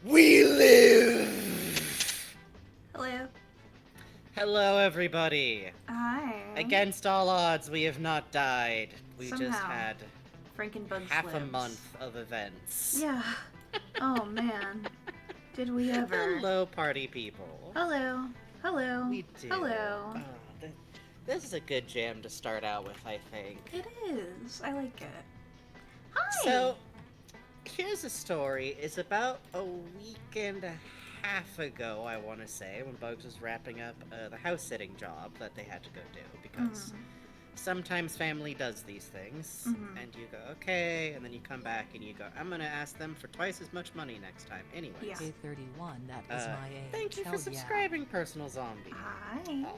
We live! Hello. Hello, everybody. Hi. Against all odds, we have not died. We just Somehow, had Frankenbugs half a lives. month of events. Yeah. Oh man. Did we ever? Hello, party people. Hello. Hello. We do. Hello. Oh, this is a good jam to start out with, I think. It is. I like it. Hi. So, here's a story. It's about a week and a half ago, I want to say, when Bugs was wrapping up the house sitting job that they had to go do because sometimes family does these things, and you go, okay, and then you come back and you go, I'm gonna ask them for twice as much money next time. Anyways. Yeah. A31, that is my age. Thank you for subscribing, Personal Zombie. Hi. Aw.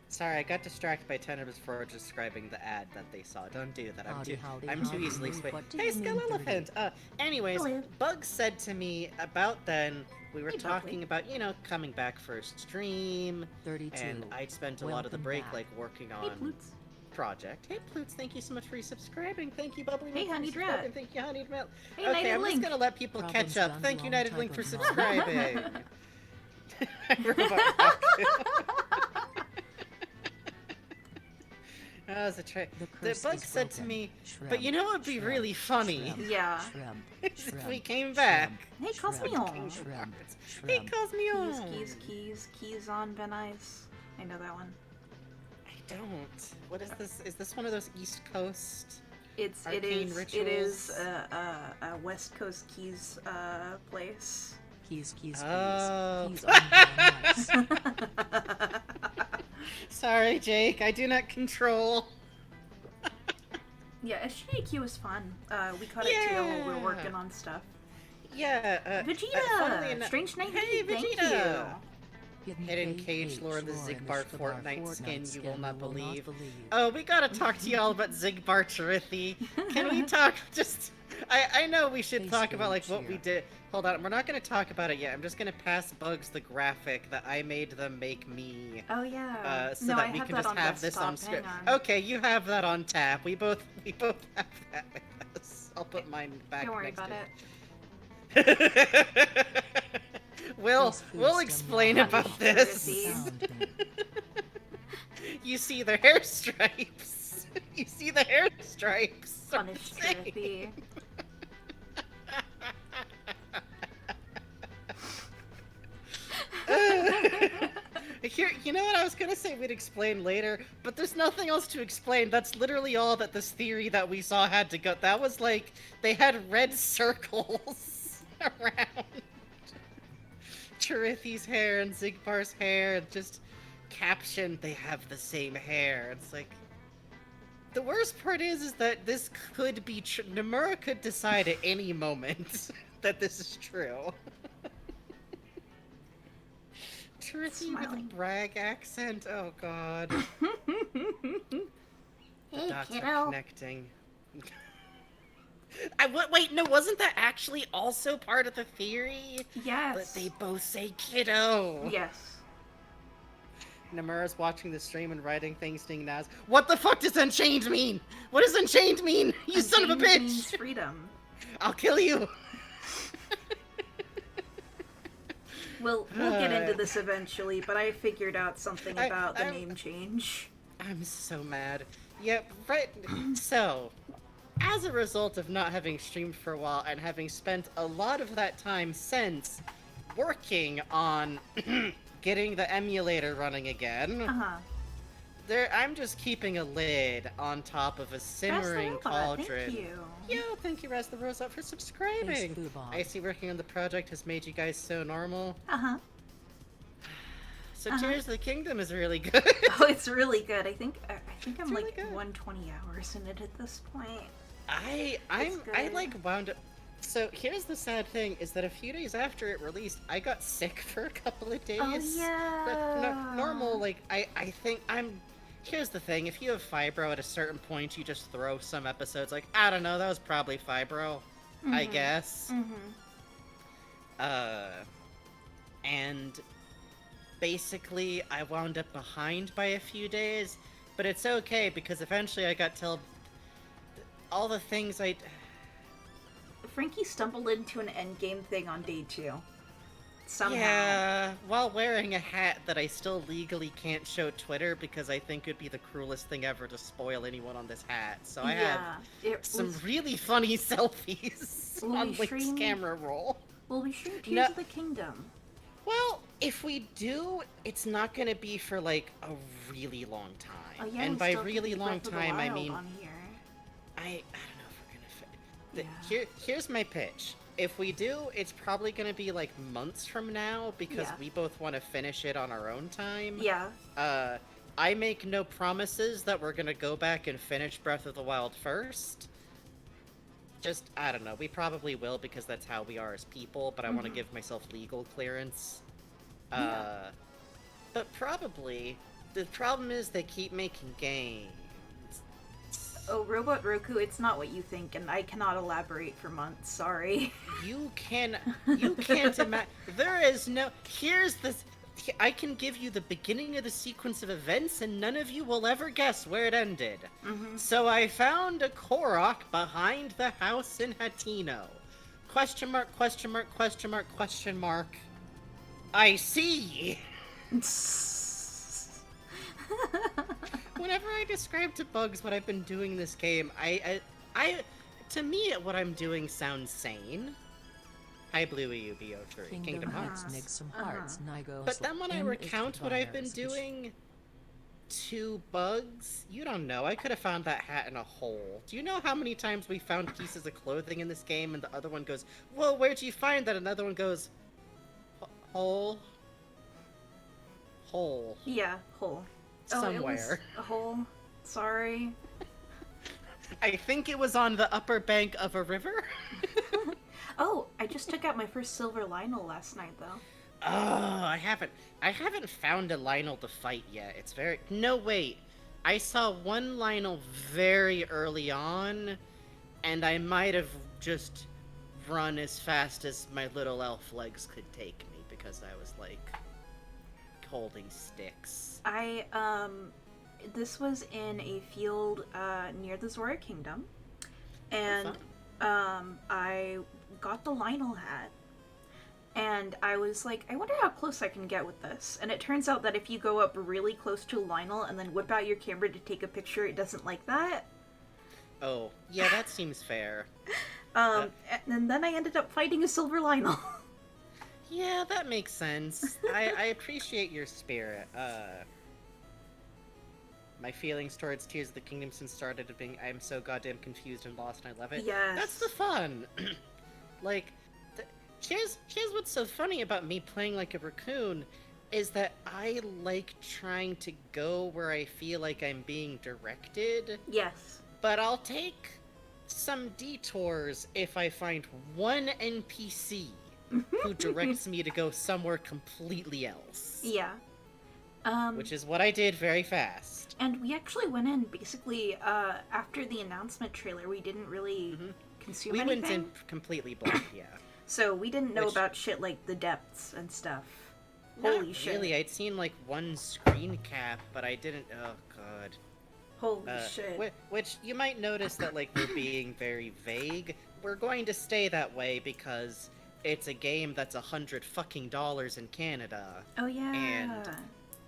Sorry, I got distracted by 10 minutes before describing the ad that they saw. Don't do that. I'm too easily swayed. Hey, Skull Elephant! Anyways, Hello. Bug said to me about then, we were Hey, talking Buckley. about, coming back for a stream. 32. And I'd spent a lot of the Welcome break, back. like, working Hey, on Ploots. project. Hey, Ploots, thank you so much for subscribing. Thank you, Bubbly. Hey, Milk, for Honeyed subscribing. Rat. Thank you, Honeyed Milk. Hey, Okay, United I'm Link. just gonna let people Problems catch up. done Thank you, long United Link, for time ago. subscribing. Robot That was a trick. The The curse bug is said to broken. me, Shrimp, but you know what would be shrimp, really funny? shrimp, Yeah. Shrimp, If we shrimp, came back. Hey, Cosmion. shrimp, Hey, shrimp. Cosmion! Keys on Ben Ice. I know that one. I don't. What is this? Is this one of those East Coast? It Arcane is rituals? a West Coast Keys place. Keys. Oh. Keys on my nice. Sorry, Jake. I do not control. Yeah, SGAQ was fun. We caught it too while we were working on stuff. Yeah. Vegeta! funnily enough- Strange Night, Hey, thank Vegeta! you. Hidden Cage lore in the Zigbart Fortnite skin you will not believe. believe. Oh, we gotta talk to y'all about Zigbar Chirithi. Can we talk just... I know we should Face talk about, like, cheer. what we did. Hold on, we're not gonna talk about it yet. I'm just gonna pass Bugs the graphic that I made them make me. Oh yeah. So no, that I we have can that just on have this desktop. on script. Hang on. Okay, you have that on tap. We both have that with us. I'll put mine back Don't worry next about to it. we'll Those foods we'll them explain wrong. about Honey, this. Chirithi. Found me. You see the hair stripes. You see the hair stripes. Punished Chirithi. Here, you know what I was gonna say we'd explain later, but there's nothing else to explain. That's literally all that this theory that we saw had to go. That was like, they had red circles around Chirithi's hair and Zigbar's hair, and just captioned, they have the same hair. It's like, the worst part is that this could be true. Nomura could decide at any moment that this is true. Chirithi with a Smiling. brag accent. Oh god. Hey, Dots are kiddo. connecting. Wait, no, wasn't that actually also part of the theory? Yes. But they both say kiddo. Yes. Nomura's watching the stream and writing things saying Naz. What the fuck does Unchained mean? What does Unchained mean? You son of a Unchained bitch! means freedom. I'll kill you! We'll get into this eventually, but I figured out something about the I'm- name change. I'm so mad. Yep, right. So, as a result of not having streamed for a while and having spent a lot of that time since working on getting the emulator running again, Uh-huh. I'm just keeping a lid on top of a simmering cauldron. Thank you. Yeah, thank you, Raz the Rose, up for Thanks, subscribing. Foobot. I see working on the project has made you guys so normal. Uh-huh. So Uh-huh. Tears of the Kingdom is really good. Oh, it's really good. I think I'm It's really like good. 120 hours in it at this point. I good. like wound up. So here's the sad thing: is that a few days after it released, I got sick for a couple of days. Oh yeah. But normal, like I think I'm. Here's the thing: if you have fibro at a certain point, you just throw some episodes. Like I don't know, that was probably fibro, I Mhm. guess. Mm-hmm. And basically, I wound up behind by a few days, but it's okay because eventually I got till all the things Frankie stumbled into an endgame thing on day 2. Somehow. Yeah, while wearing a hat that I still legally can't show Twitter because I think it'd be the cruelest thing ever to spoil anyone on this hat. So I have it some was, really funny selfies Will on we Link's stream- camera roll. Will we stream Tears No- of the Kingdom? Well, if we do, it's not going to be for like a really long time. Oh yeah, And we by still have to really do long Breath of the time, I Wild mean on here. I don't know if we're gonna. Yeah. Here's my pitch. If we do, it's probably gonna be like months from now because Yeah. we both want to finish it on our own time. Yeah. I make no promises that we're gonna go back and finish Breath of the Wild first. Just, I don't know. We probably will because that's how we are as people, but I want to give myself legal clearance. Yeah. But probably, the problem is they keep making games. Oh, Robot Roku, it's not what you think, and I cannot elaborate for months. Sorry. You can't imagine. There is no. Here's this. I can give you the beginning of the sequence of events, and none of you will ever guess where it ended. So I found a Korok behind the house in Hatino. Question mark, question mark, question mark, question mark. I see. Whenever I describe to Bugs what I've been doing in this game, to me, what I'm doing sounds sane. Hi, Bluey UBO3. Kingdom Hearts. Nig some hearts, Nigo. But then when I recount what I've been doing to Bugs, you don't know. I could have found that hat in a hole. Do you know how many times we found pieces of clothing in this game and the other one goes, "Whoa, where'd you find that?" Another one goes, "Hole. Hole." Yeah, hole. Somewhere. Oh, it was a hole. Sorry. I think it was on the upper bank of a river. Oh, I just took out my first silver Lionel last night, though. Oh, I haven't found a Lionel to fight yet. It's very... No, wait. I saw one Lionel very early on, and I might have just run as fast as my little elf legs could take me, because I was, like, holding sticks. This was in a field, near the Zora Kingdom, and, fun. I got the Lionel hat, and I was like, I wonder how close I can get with this. And it turns out that if you go up really close to a Lionel and then whip out your camera to take a picture, it doesn't like that. Oh, yeah, that seems fair. And then I ended up fighting a silver Lionel. Yeah, that makes sense. I appreciate your spirit. My feelings towards Tears of the Kingdom since started of being I'm so goddamn confused and lost and I love it. Yes. That's the fun. Like, here's what's so funny about me playing like a raccoon is that I like trying to go where I feel like I'm being directed, Yes. but I'll take some detours if I find one NPC who directs me to go somewhere completely else. Yeah. Which is what I did very fast. And we actually went in basically after the announcement trailer. We didn't really consume We anything. went in completely blind, yeah. So we didn't know Which- about shit like the depths and stuff. Not Holy shit. really. I'd seen like one screen cap, but I didn't. Oh god. Holy shit. Which you might notice that like we're being very vague. We're going to stay that way because it's a game that's $100 in Canada. Oh yeah. and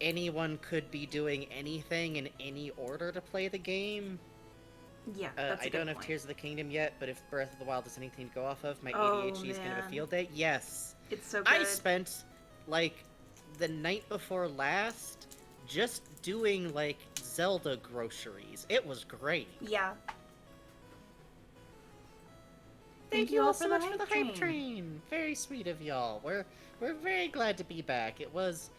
anyone could be doing anything in any order to play the game. Yeah, that's a I good don't have point. Tears of the Kingdom yet, but if Breath of the Wild is anything to go off of, my Oh, ADHD is going to have a man. field day. Yes. It's so good. I spent, like, the night before last just doing, like, Zelda groceries. It was great. Yeah. Thank you all so much for the hype train. Very sweet of y'all. We're very glad to be back. It was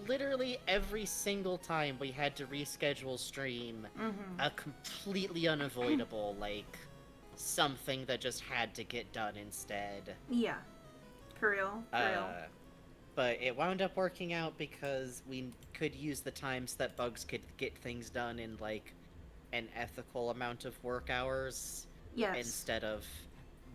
literally every single time we had to reschedule stream a completely unavoidable, like, something that just had to get done instead. Yeah. For real. For real. But it wound up working out because we could use the times that Bugs could get things done in, like, an ethical amount of work hours. Yes. Instead of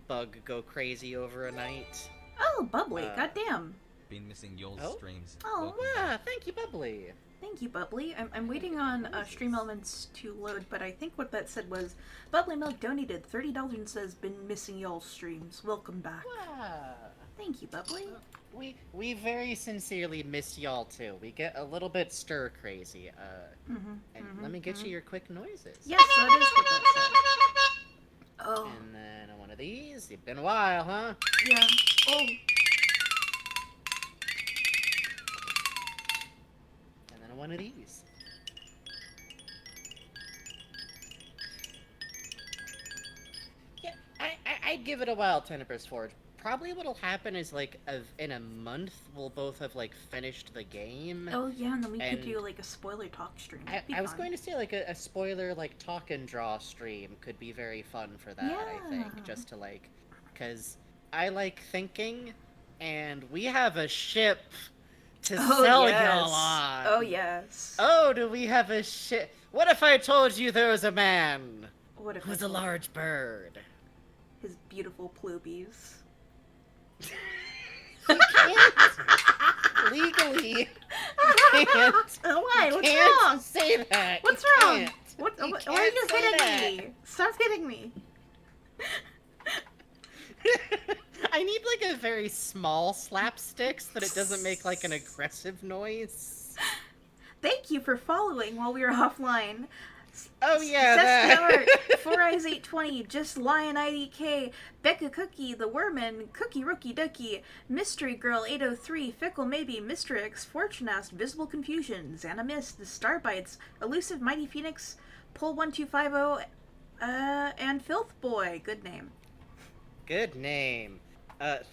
Bug go crazy over a night. Oh, bubbly. uh, Goddamn. been missing y'all's Oh? streams. Oh, Welcome Ah, back. thank you, Bubbly. Thank you, Bubbly. I'm waiting on Stream Elements to load, but I think what that said was Bubbly Milk donated $30 and says, "Been missing y'all's streams. Welcome back." Wow. Thank you, Bubbly. We very sincerely miss y'all too. We get a little bit stir crazy. And let me get you your quick noises. Yes, that is what that said. Oh, And then one of these. It's been a while, huh? yeah. Oh, And then one of these. Yeah, I'd give it a while, Tenebrous Forge. Probably what'll happen is, like, in a month, we'll both have, like, finished the game. oh yeah, and then we could And do like a spoiler talk stream. I was going to say, like, a spoiler, like, talk and draw stream could be very fun for that, I think. Yeah. Just to, like, because I like thinking, and we have a ship to sell y'all on. Oh yes. Oh, do we have a ship? What if I told you there was a man What if who was I a told large bird? his beautiful ploobies? You can't legally. You can't. Why? You What's can't wrong? say that. What's You wrong? can't. What? You Why are can't you say hitting that. me? Stop hitting me. I need like a very small slapstick so that it doesn't make like an aggressive noise. Thank you for following while we were offline. Oh yeah, Sesky Art, that. 4 Eyes 820, Just Lion IDK, Becca Cookie, The Worman, Cookie Rookie Ducky, Mystery Girl 803, Fickle Maybe, Mr. X, Fortunast, Visible Confusion, Xana Mist, The Starbites, Elusive Mighty Phoenix, Pull 1250, and Filth Boy. Good name. Good name.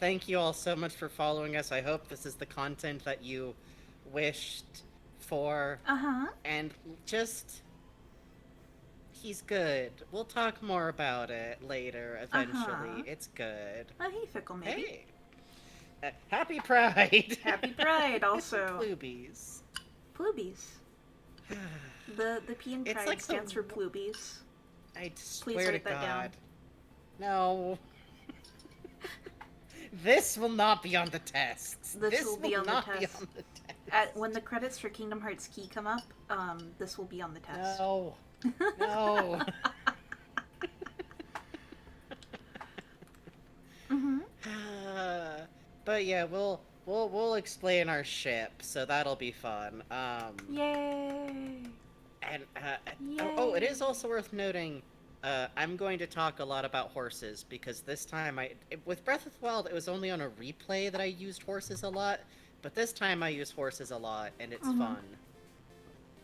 Thank you all so much for following us. I hope this is the content that you wished for. Uh-huh. And just... He's good. We'll talk more about it later, eventually. Uh-huh. It's good. Oh, hey, Fickle Maybe. Hey! Happy Pride! Happy Pride, also. Ploobies. Ploobies. The P in It's Pride like the- stands for ploobies. I Please swear to write that down. God. No. This will not be on the tests. This will be on the not be test. on the test. When the credits for Kingdom Hearts Key come up, this will be on the test. No. No. Mhm. But yeah, we'll explain our ship, so that'll be fun. Yay! And Yay. oh, it is also worth noting. I'm going to talk a lot about horses because this time with Breath of the Wild, it was only on a replay that I used horses a lot, but this time I use horses a lot, and it's fun.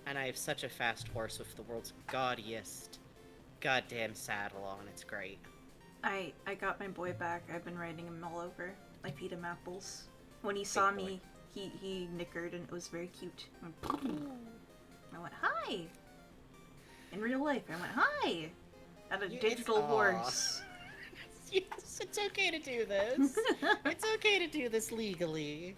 And I have such a fast horse with the world's gaudiest goddamn saddle on. It's great. I got my boy back. I've been riding him all over. I feed him apples. When he saw boy. me, he nickered and it was very cute. I went, hi! In real life, I went, hi! At a digital aw. horse. Yes, it's okay to do this. It's okay to do this legally.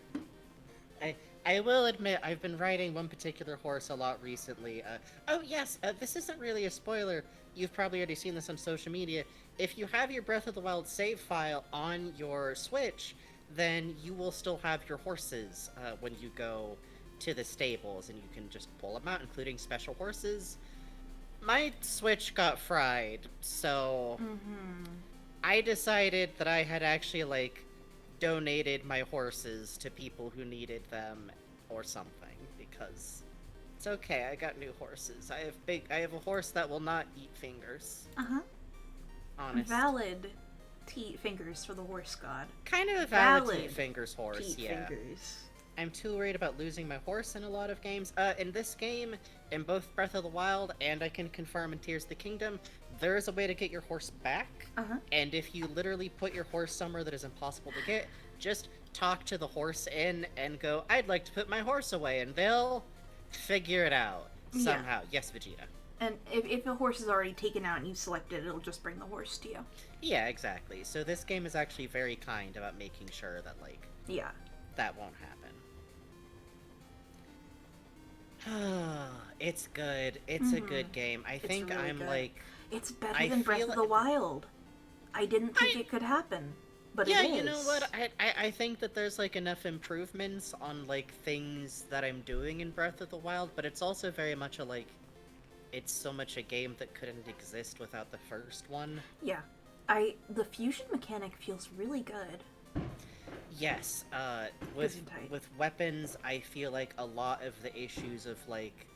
I will admit, I've been riding one particular horse a lot recently. Oh yes, this isn't really a spoiler. You've probably already seen this on social media. If you have your Breath of the Wild save file on your Switch, then you will still have your horses when you go to the stables, and you can just pull them out, including special horses. My Switch got fried, so I decided that I had actually, like, donated my horses to people who needed them or something, because it's okay, I got new horses. I have a horse that will not eat fingers. Uh-huh. Honest. Valid fingers for the horse god. Kind of a valid valid eat fingers horse, Teat yeah. fingers. I'm too worried about losing my horse in a lot of games. In this game, in both Breath of the Wild and I can confirm in Tears of the Kingdom, there is a way to get your horse back. Uh-huh. And if you literally put your horse somewhere that is impossible to get, just talk to the horse inn and go, I'd like to put my horse away, and they'll figure it out somehow. Yes, Vegeta. And if a horse is already taken out and you select it, it'll just bring the horse to you. Yeah, exactly. So this game is actually very kind about making sure that, like, Yeah. that won't happen. It's good. It's a good game. I think really I'm good. like... It's better I than Breath feel of the like- Wild. I didn't think it could happen. but Yeah, it is. you know what? I think that there's like enough improvements on like things that I'm doing in Breath of the Wild, but it's also very much a like it's so much a game that couldn't exist without the first one. Yeah. The fusion mechanic feels really good. Yes, with Gesundheit. with weapons, I feel like a lot of the issues of like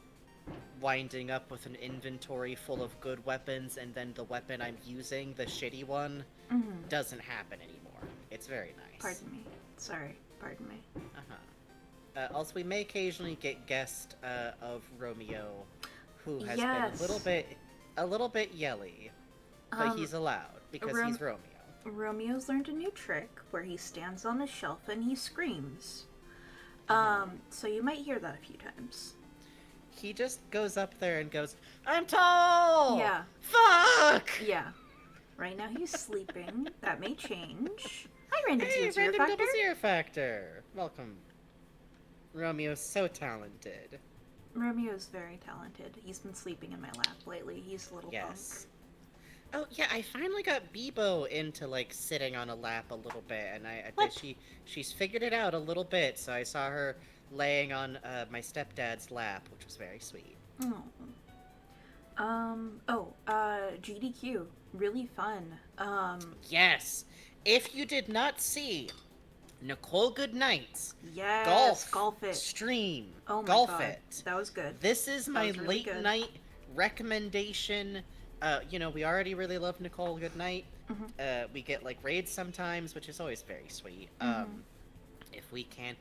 winding up with an inventory full of good weapons and then the weapon I'm using, the shitty one, Mm-hmm. doesn't happen anymore. It's very nice. Pardon me. Sorry. Pardon me. Also, we may occasionally get guest of Romeo, who has been Yes. a little bit yelly, but he's allowed because he's Romeo. Romeo's learned a new trick where he stands on a shelf and he screams. So you might hear that a few times. He just goes up there and goes, "I'm tall! Yeah. Fuck!" Yeah. Right now he's sleeping. That may change. Hi, Random Hey, Zero random Factor. double zero factor! Welcome. Romeo's so talented. Romeo's very talented. He's been sleeping in my lap lately. He's a little Yes. Oh yeah, I finally got Bebo into like sitting on a lap a little bit, and What? she's figured it out a little bit. So I saw her laying on my stepdad's lap, which was very sweet. punk. GDQ. Really fun. Yes, if you did not see Nicole Goodnight's Yes. Golf it. stream, Oh my golf god. it. That was good. This is my was really late good. night recommendation. We already really love Nicole Goodnight. Mm-hmm. We get like raids sometimes, which is always very sweet. Mm-hmm. If we can,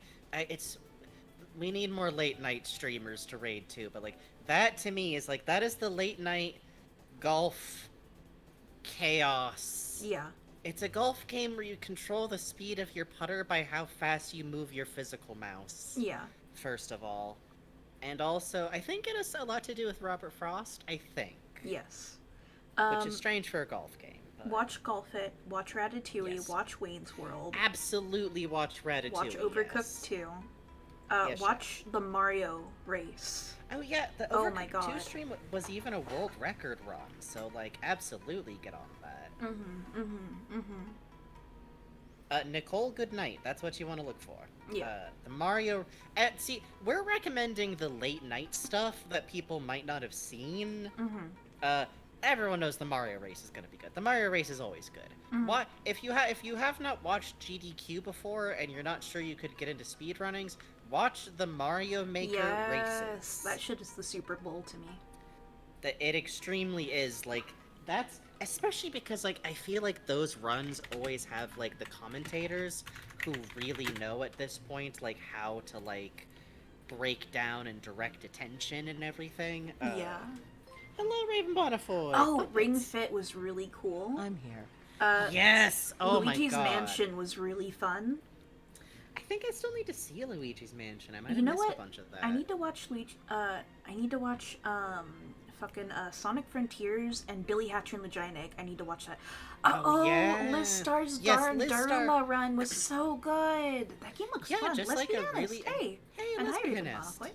we need more late night streamers to raid too. But like that to me is like that is the late night golf chaos. Yeah. It's a golf game where you control the speed of your putter by how fast you move your physical mouse. Yeah. First of all. And also, I think it has a lot to do with Robert Frost, I think. Yes. Which is strange for a golf game. But Watch Golf It. Watch Ratatouille. Yes. Watch Wayne's World. absolutely watch Ratatouille. Watch Overcooked yes. 2. Yes, Watch the Mario race. Oh yeah, the Oh Overcooked my 2 God. stream was even a world record run, so like absolutely get on that. Mm-hmm. Mm-hmm. Mm-hmm. Nicole Goodnight, that's what you want to look for. Yeah. The Mario... see, we're recommending the late night stuff that people might not have seen. Mm-hmm. Everyone knows the Mario race is going to be good. The Mario race is always good. Mhm. Why? If you have not watched GDQ before and you're not sure you could get into speedrunnings, watch the Mario Maker Yes. races. That shit is the Super Bowl to me. It extremely is, like, that's... Especially because, like, I feel like those runs always have, like, the commentators who really know at this point, like, how to, like, break down and direct attention and everything. Yeah. Hello, Raven Bonafoy! Oh, Ring Fit was really cool. I'm here. Yes! Oh Luigi's my god. Mansion was really fun. I think I still need to see Luigi's Mansion. I might have You know missed what? a bunch of that. I need to watch Sonic Frontiers and Billy Hatcher and the Giant Egg. I need to watch that. Oh, yeah. Liz Star's Yes, Liz Daruma run was so good. That game looks Yeah, fun. just Let's like be a honest. really- Hey, Hey, and let's hi, be Raven honest. Bonafoy.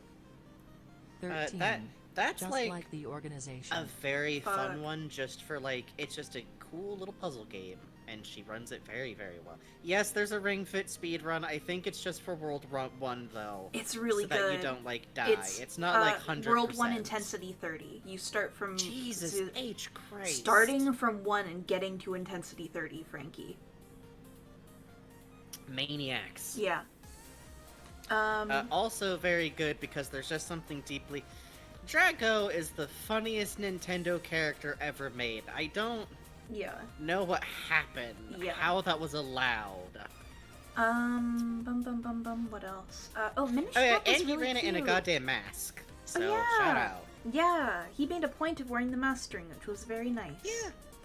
13. That's just like the organization. a very Fuck. fun one just for, like, it's just a cool little puzzle game, and she runs it very, very well. Yes, there's a Ring Fit speed run. I think it's just for World 1, though. It's really so good. that you don't, like, die. It's not, like, 100%. World 1 Intensity 30. You start from... Jesus H. Christ. Starting from 1 and getting to Intensity 30, Frankie. Maniacs. Yeah. Also very good because there's just something deeply... Drago is the funniest Nintendo character ever made. I don't Yeah. know what happened. Yeah. How that was allowed. What else? Minish Oh yeah, Cap was and he really ran it in a cute. goddamn mask. So, yeah. shout out. Yeah, he made a point of wearing the mask string, which was very nice.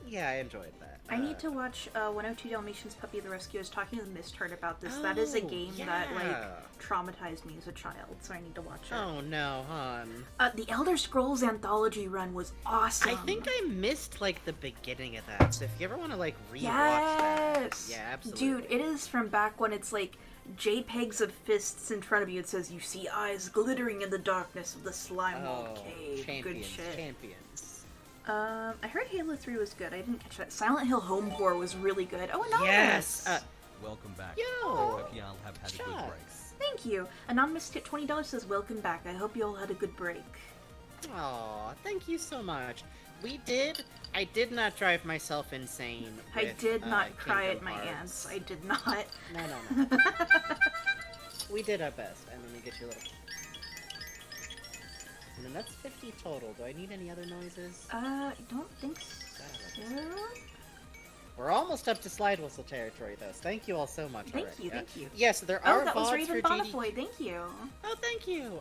Yeah, I enjoyed that. I need to watch 102 Dalmatians Puppy the Rescue. I was talking to the Mistard about this. That is a game that, like, traumatized me as a child, so I need to watch it. Oh no, hon. The Elder Scrolls Anthology run was awesome. I think I missed, like, the beginning of that, so if you ever want to, like, rewatch that... Yes! Yeah, absolutely. Dude, it is from back when it's, like, JPEGs of fists in front of you. It says, you see eyes glittering in the darkness of the slime walled cave. Champions, Good shit. champions. I heard Halo 3 was good. I didn't catch that. Silent Hill Home 4 was really good. Oh, Anonymous! Yes! Welcome back. Yo! Hope y'all have had a good break. Shucks. Thank you. Anonymous tip $20 says, welcome back. I hope you all had a good break. Aw, thank you so much. I did not drive myself insane I with, did not cry Kingdom at my Hearts. aunts. I did not. No. We did our best. And let me get you a little... And then that's 50 total. Do I need any other noises? I don't think so. We're almost up to slide whistle territory, though. So thank you all so much Thank already. you, thank you. Yes, there Oh, are that was VODs Raven for GD... Bonnefoy. Thank you. Oh, thank you.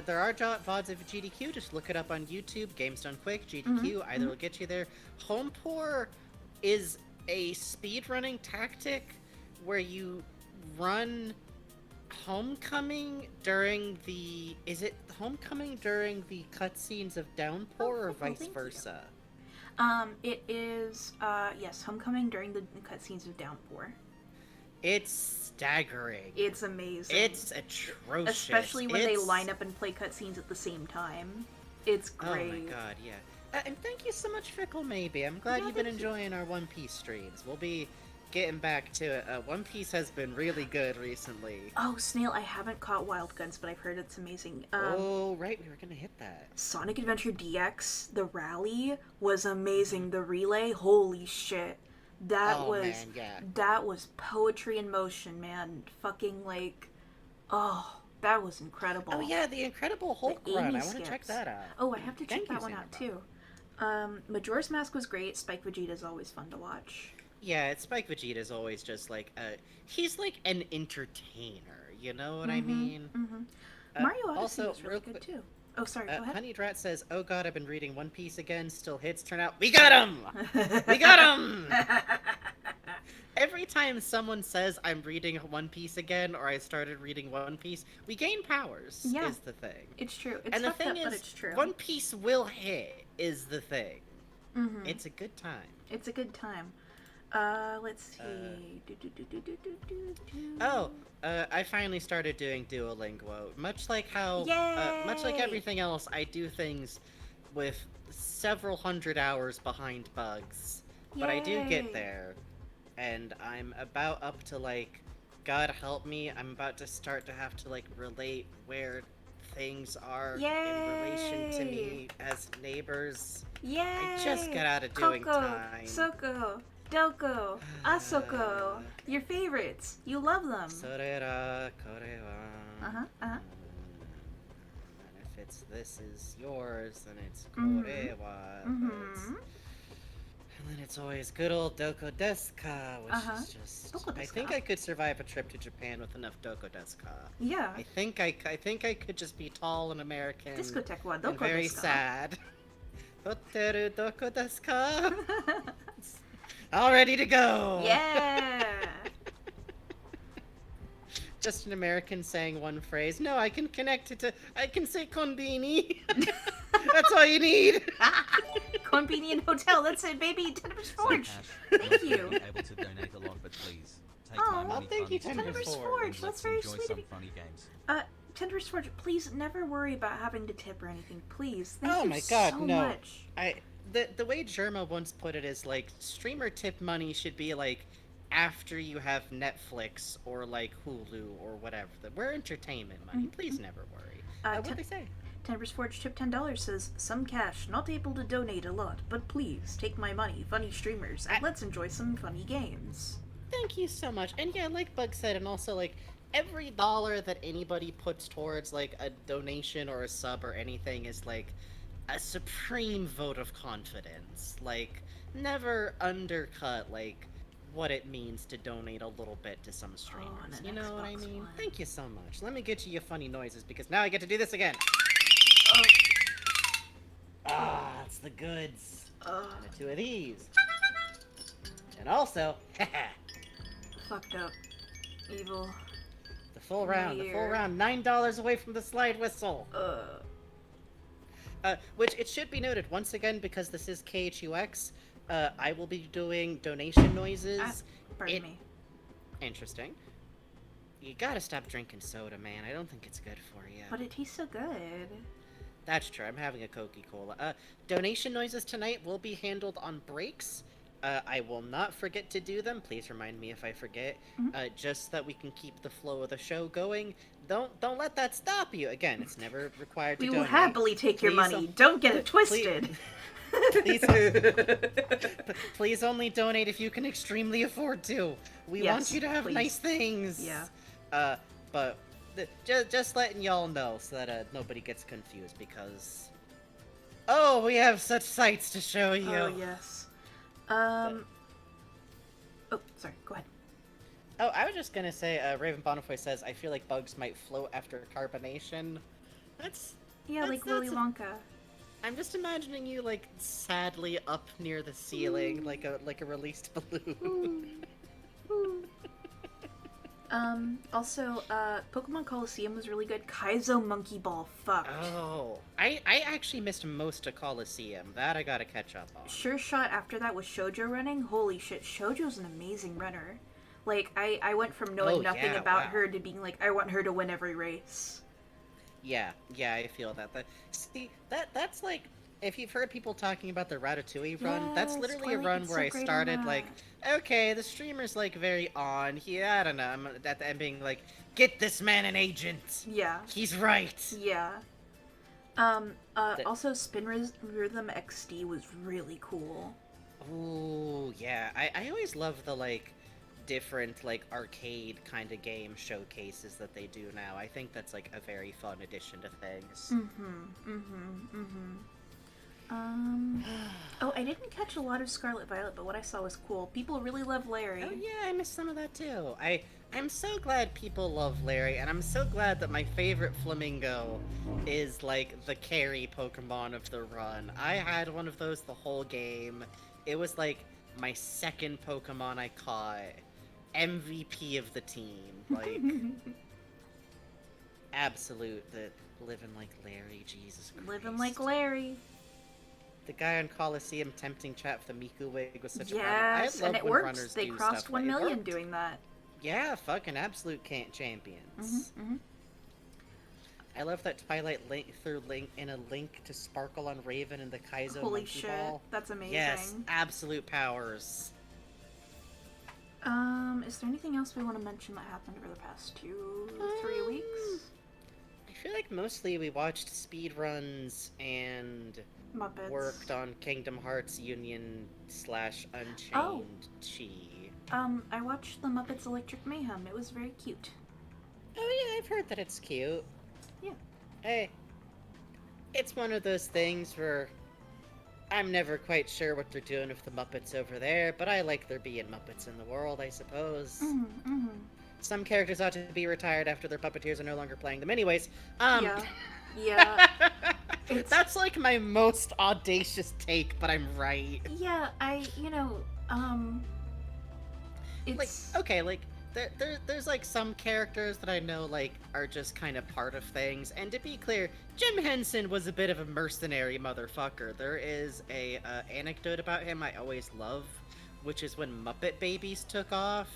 There are VODs of GDQ. Just look it up on YouTube. Games Done Quick, GDQ. Either will get you there. Home Pour is a speedrunning tactic where you run Homecoming during the... Is it Homecoming during the cutscenes of Downpour or vice thank you. versa? It is, yes, Homecoming during the cutscenes of Downpour. It's staggering. It's amazing. It's atrocious. Especially when they line up and play cutscenes at the same time. It's great. Oh my god, yeah. And thank you so much, Fickle Maybe. I'm glad Yeah, you've been thank you. enjoying our One Piece streams. We'll be getting back to it. One Piece has been really good recently. Oh, Snail, I haven't caught Wild Guns, but I've heard it's amazing. Oh, right, we were gonna hit that. Sonic Adventure DX, the rally was amazing. The relay, holy shit. That was poetry in motion, man. Fucking that was incredible. Oh yeah, the Incredible Hulk The run. Amy I want to check skips. that out. Oh, I have to check Thank you, that one out Xanadu. too. Majora's Mask was great. Spike Vegeta's always fun to watch. Yeah, Spike Vegeta's always just like he's like an entertainer. You know what I mean? Mario Odyssey also, was really real good quick- too. Oh, sorry, go ahead. Honey Drat says, "Oh God, I've been reading One Piece again. Still hits turn out. We got him. We got him." Every time someone says I'm reading One Piece again, or I started reading One Piece, we gain powers. Yeah. Is the thing. It's true. It's And the fucked thing up, but is, it's true. One Piece will hit. Is the thing. Mhm. It's a good time. It's a good time. Let's see. Oh, I finally started doing Duolingo. Much like how, much like Yay! everything else, I do things with several hundred hours behind bugs. But I do Yay! get there, and I'm about up to like, God help me, I'm about to start to have to like relate where things are in relation to me as neighbors. Yay! I just got out of doing Koko, time. Soko, Doko, Asoko. Your favorites. You love them. Sorera, korewa. Uh-huh, uh-huh. And if it's this is yours, then it's Mhm. korewa. Mhm. And then it's always good old doko desu ka, which Uh-huh. is just... Doko I desu think ka? I could survive a trip to Japan with enough doko desu ka. Yeah. I think I could just be tall and American Discotheque wa and doko very desu ka? sad. Hoteru doko desu ka? All ready to go! Yeah. Just an American saying one phrase. No, I can connect it to... I can say konbini. That's all you need. Convenient hotel. That's it, baby. Tender's Forge. Cash, Thank not you. really able to donate a lot, but please take Aw, my money thank you, funds Tender's towards Forge. and That's let's very enjoy sweet of some you. funny games. Tender's Forge, please never worry about having to tip or anything. Please. Thank Oh you my god, so no. much. The way Germa once put it is like streamer tip money should be like after you have Netflix or like Hulu or whatever. We're entertainment money. Please never worry. What'd they say? Tender's Forge tip $10 says, some cash, not able to donate a lot, but please take my money, funny streamers, and let's enjoy some funny games. Thank you so much. And yeah, like Bug said, and also like every dollar that anybody puts towards like a donation or a sub or anything is like a supreme vote of confidence. Like never undercut like what it means to donate a little bit to some streamers. and an You know what I Xbox mean? One. Thank you so much. Let me get you your funny noises because now I get to do this again. Oh, Ah, it's the goods. uh, And two of these. And also, fucked up. Evil. the full round, Weird. $9 away from the slide whistle. Uh, Which it should be noted once again because this is KHUX. I will be doing donation noises. pardon me. Interesting. You gotta stop drinking soda, man. I don't think it's good for you. But it tastes so good. That's true. I'm having a Coca-Cola. Donation noises tonight will be handled on breaks. I will not forget to do them. Please remind me if I forget. Mhm. Just so that we can keep the flow of the show going. Don't let that stop you. Again, it's never required to We will donate. happily take your Please money. Don't get it twisted. Please, please only donate if you can extremely afford to. We Yes, want you to have please. nice things. Yeah. But just letting y'all know so that nobody gets confused because we have such sights to show you. Oh, yes. Oh, sorry. Go ahead. Oh, I was just gonna say, Raven Bonifoy says, I feel like bugs might float after carbonation. Yeah, like Willy Wonka. I'm just imagining you, like, sadly up near the ceiling, like a released balloon. Also, Pokemon Coliseum was really good. Kaizo Monkey Ball fucked. Oh, I actually missed most of Coliseum. That I gotta catch up on. Sure shot after that was Shoujo running. Holy shit, Shoujo's an amazing runner. Like, I went from knowing nothing about her to being like, I want her to win every race. Yeah, I feel that. See, that's like, if you've heard people talking about the Ratatouille run, that's Yes, literally a Twilight run did where so I great on started that. like, okay, the streamer's like very on. Yeah, I don't know. I'm at the end being like, get this man an agent. Yeah. He's right. Yeah. Also Spin Rhythm XD was really cool. Ooh, yeah. I always love the like different like arcade kind of game showcases that they do now. I think that's like a very fun addition to things. Oh, I didn't catch a lot of Scarlet Violet, but what I saw was cool. People really love Larry. Oh yeah, I missed some of that too. I'm so glad people love Larry, and I'm so glad that my favorite Flamingo is like the carry Pokemon of the run. I had one of those the whole game. It was like my second Pokemon I caught. MVP of the team. Like absolute living like Larry, Jesus Christ. Living like Larry. The guy on Coliseum tempting chat for the Miku wig was such a Yes, I love and it when worked. runners They do crossed stuff 1 like- it million worked. doing that. Yeah, fucking absolute champions. I love that Twilight threw in a link to Sparkle on Raven and the Kaizo Holy Monkey shit, Ball. that's amazing. Yes, absolute powers. Is there anything else we want to mention that happened over the past 2-3 weeks? I feel like mostly we watched speedruns and Muppets. worked on Kingdom Hearts Union / Unchained Oh. Chi. I watched the Muppets Electric Mayhem. It was very cute. Oh yeah, I've heard that it's cute. Yeah. Hey, it's one of those things where I'm never quite sure what they're doing with the Muppets over there, but I like there being Muppets in the world, I suppose. Some characters ought to be retired after their puppeteers are no longer playing them anyways. Yeah. That's like my most audacious take, but I'm right. Yeah, it's... Like, okay, like, there's like some characters that I know like are just kind of part of things, and to be clear, Jim Henson was a bit of a mercenary motherfucker. There is a anecdote about him I always love, which is when Muppet Babies took off,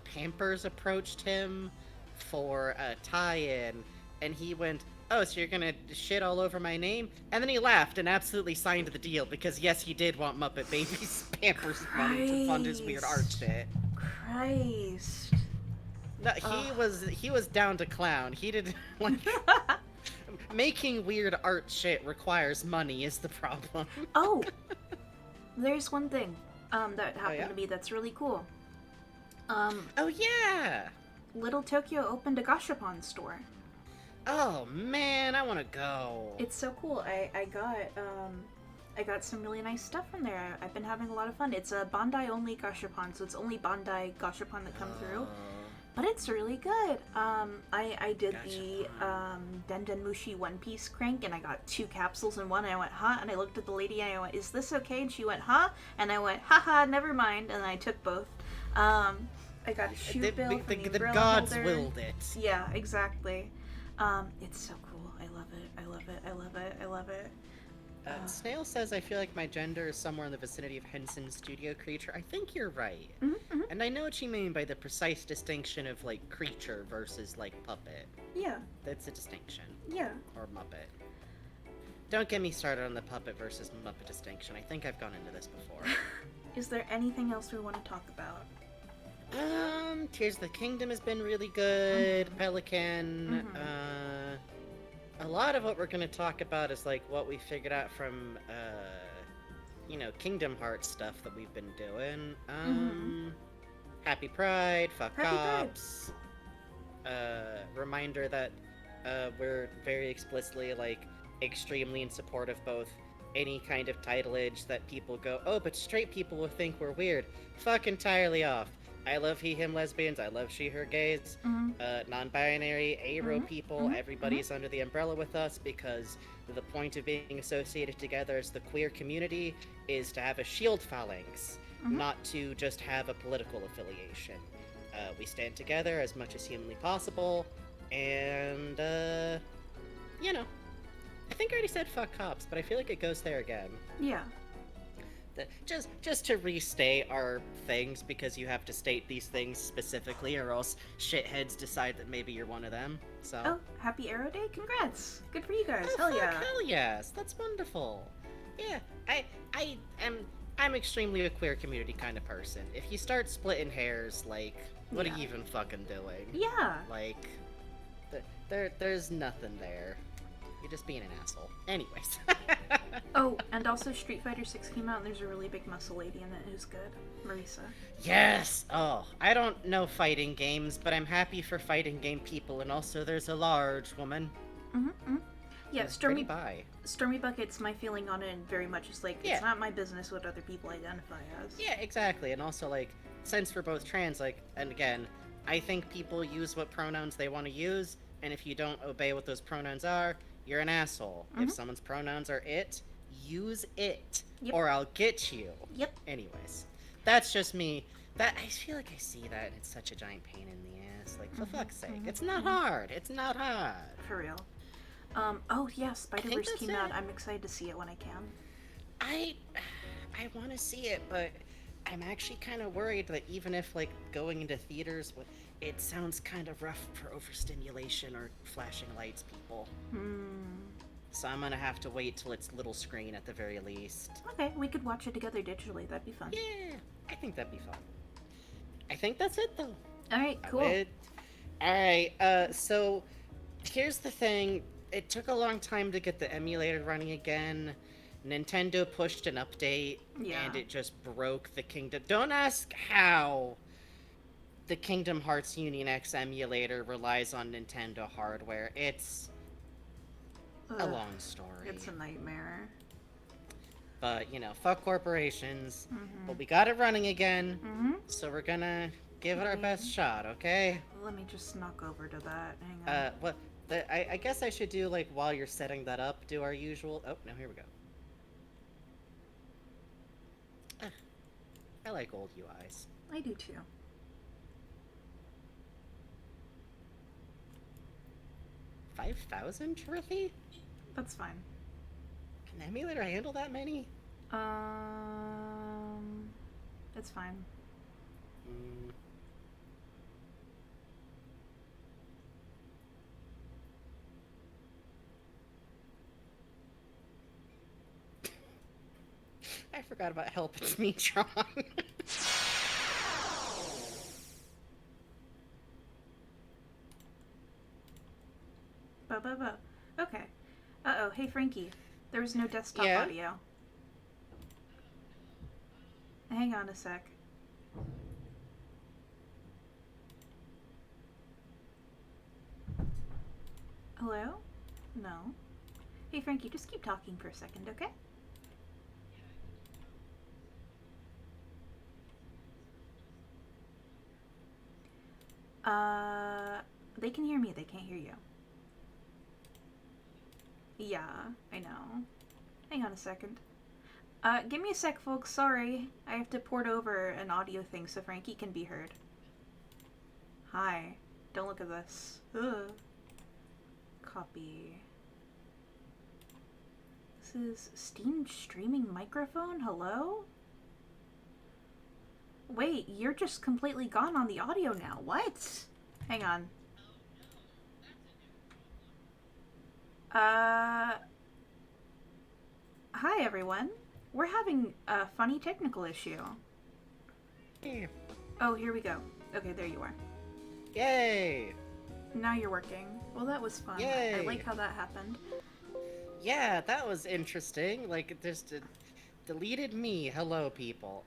Pampers approached him for a tie-in, and he went, "Oh, so you're gonna shit all over my name?" And then he laughed and absolutely signed the deal, because yes, he did want Muppet Babies Pampers money to fund his weird art shit. Christ. No, he was down to clown. He did like making weird art shit requires money is the problem. Oh, there's one thing that happened yeah? to me that's really cool. Oh yeah. Little Tokyo opened a Gashapon store. Oh man, I want to go. It's so cool. I got some really nice stuff from there. I've been having a lot of fun. It's a Bandai only Gashapon, so it's only Bandai Gashapon that come through. But it's really good. I did the Den Mushi One Piece crank, and I got 2 capsules in one. And I went, huh? And I looked at the lady and I went, is this okay? And she went, huh? And I went, haha, never mind. And I took both. I got a shoe bill from the the umbrella gods holder. willed it. Yeah, exactly. It's so cool. I love it. I love it. I love it. I love it. Snail says, I feel like my gender is somewhere in the vicinity of Henson's studio creature. I think you're right. And I know what you mean by the precise distinction of, like, creature versus, like, puppet. Yeah. That's a distinction. Yeah. Or Muppet. don't get me started on the puppet versus Muppet distinction. I think I've gone into this before. Is there anything else we want to talk about? Tears of the Kingdom has been really good. Pelican. A lot of what we're gonna talk about is like what we figured out from Kingdom Hearts stuff that we've been doing. Happy Pride, fuck Happy Pride. cops. Reminder that we're very explicitly like extremely in support of both any kind of titleage that people go, oh, but straight people will think we're weird. Fuck entirely off. I love he, him lesbians. I love she, her gays. Non-binary, aro people. Everybody's under the umbrella with us because the point of being associated together as the queer community is to have a shield phalanx, not to just have a political affiliation. We stand together as much as humanly possible, and, I think I already said fuck cops, but I feel like it goes there again. Yeah. Just to restate our things, because you have to state these things specifically, or else shitheads decide that maybe you're one of them. So. Oh, happy Arrow Day! Congrats! Good for you guys. Oh, Hell fuck, yeah! hell yes! That's wonderful. Yeah, I'm extremely a queer community kind of person. If you start splitting hairs, like, what are you even fucking doing? Yeah. Like, there's nothing there. You're just being an asshole. Anyways. Oh, and also Street Fighter 6 came out, and there's a really big muscle lady in it who's good. Marisa. Yes! Oh, I don't know fighting games, but I'm happy for fighting game people, and also there's a large woman. Yeah, Stormy by. Stormy Bucket's my feeling on it, and very much is like, it's not my business what other people identify as. Yeah, exactly. And also, like, since we're both trans, like, and again, I think people use what pronouns they want to use, and if you don't obey what those pronouns are, you're an asshole. If someone's pronouns are it, use it, or I'll get you. Yep. Anyways, that's just me. That I feel like I see that, and it's such a giant pain in the ass. Like, for fuck's sake, it's not hard. It's not hard. For real. Oh yeah, Spider-Verse that's came out. it. I'm excited to see it when I can. I want to see it, but I'm actually kind of worried that even if, like, going into theaters, it sounds kind of rough for overstimulation or flashing lights people. So I'm gonna have to wait till it's little screen at the very least. Okay, we could watch it together digitally. That'd be fun. Yeah, I think that'd be fun. I think that's it, though. Alright, cool. Alright, so here's the thing. It took a long time to get the emulator running again. Nintendo pushed an update, and it just broke the Kingdom. Don't ask how the Kingdom Hearts Union X emulator relies on Nintendo hardware. It's a long story. It's a nightmare. But, fuck corporations. But we got it running again, so we're gonna give it our best shot, okay? Let me just knock over to that. Hang on. I guess I should do, like, while you're setting that up, do our usual... Oh, no, here we go. I like old UIs. I do too. $5,000, Trithy? That's fine. Can the emulator handle that many? It's fine. I forgot about Help It's Me, Tron. Okay. Uh-oh, hey Frankie. There was no desktop Yeah? audio. Hang on a sec. Hello? No. Hey Frankie, just keep talking for a second, okay? They can hear me, they can't hear you. Yeah, I know. Hang on a second. Give me a sec, folks. Sorry. I have to port over an audio thing so Frankie can be heard. Hi. Don't look at this. Ugh. Copy. This is Steam streaming microphone? Hello? Wait, you're just completely gone on the audio now. What? Hang on. Hi, everyone. We're having a funny technical issue. Hey. Oh, here we go. Okay, there you are. Yay! Now you're working. Well, that was fun. I Yay! like how that happened. Yeah, that was interesting. Like, it just deleted me. Hello, people.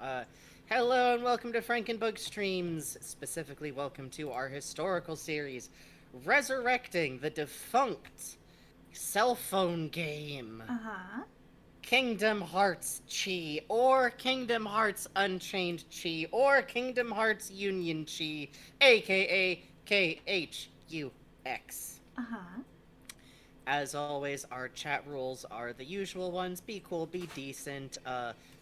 Hello and welcome to Frankenbug Streams. Specifically, welcome to our historical series, Resurrecting the Defunct Cell Phone Game. Uh-huh. Kingdom Hearts Chi, or Kingdom Hearts Unchained Chi, or Kingdom Hearts Union Chi, aka KHUX. Uh-huh. As always, our chat rules are the usual ones. Be cool, be decent.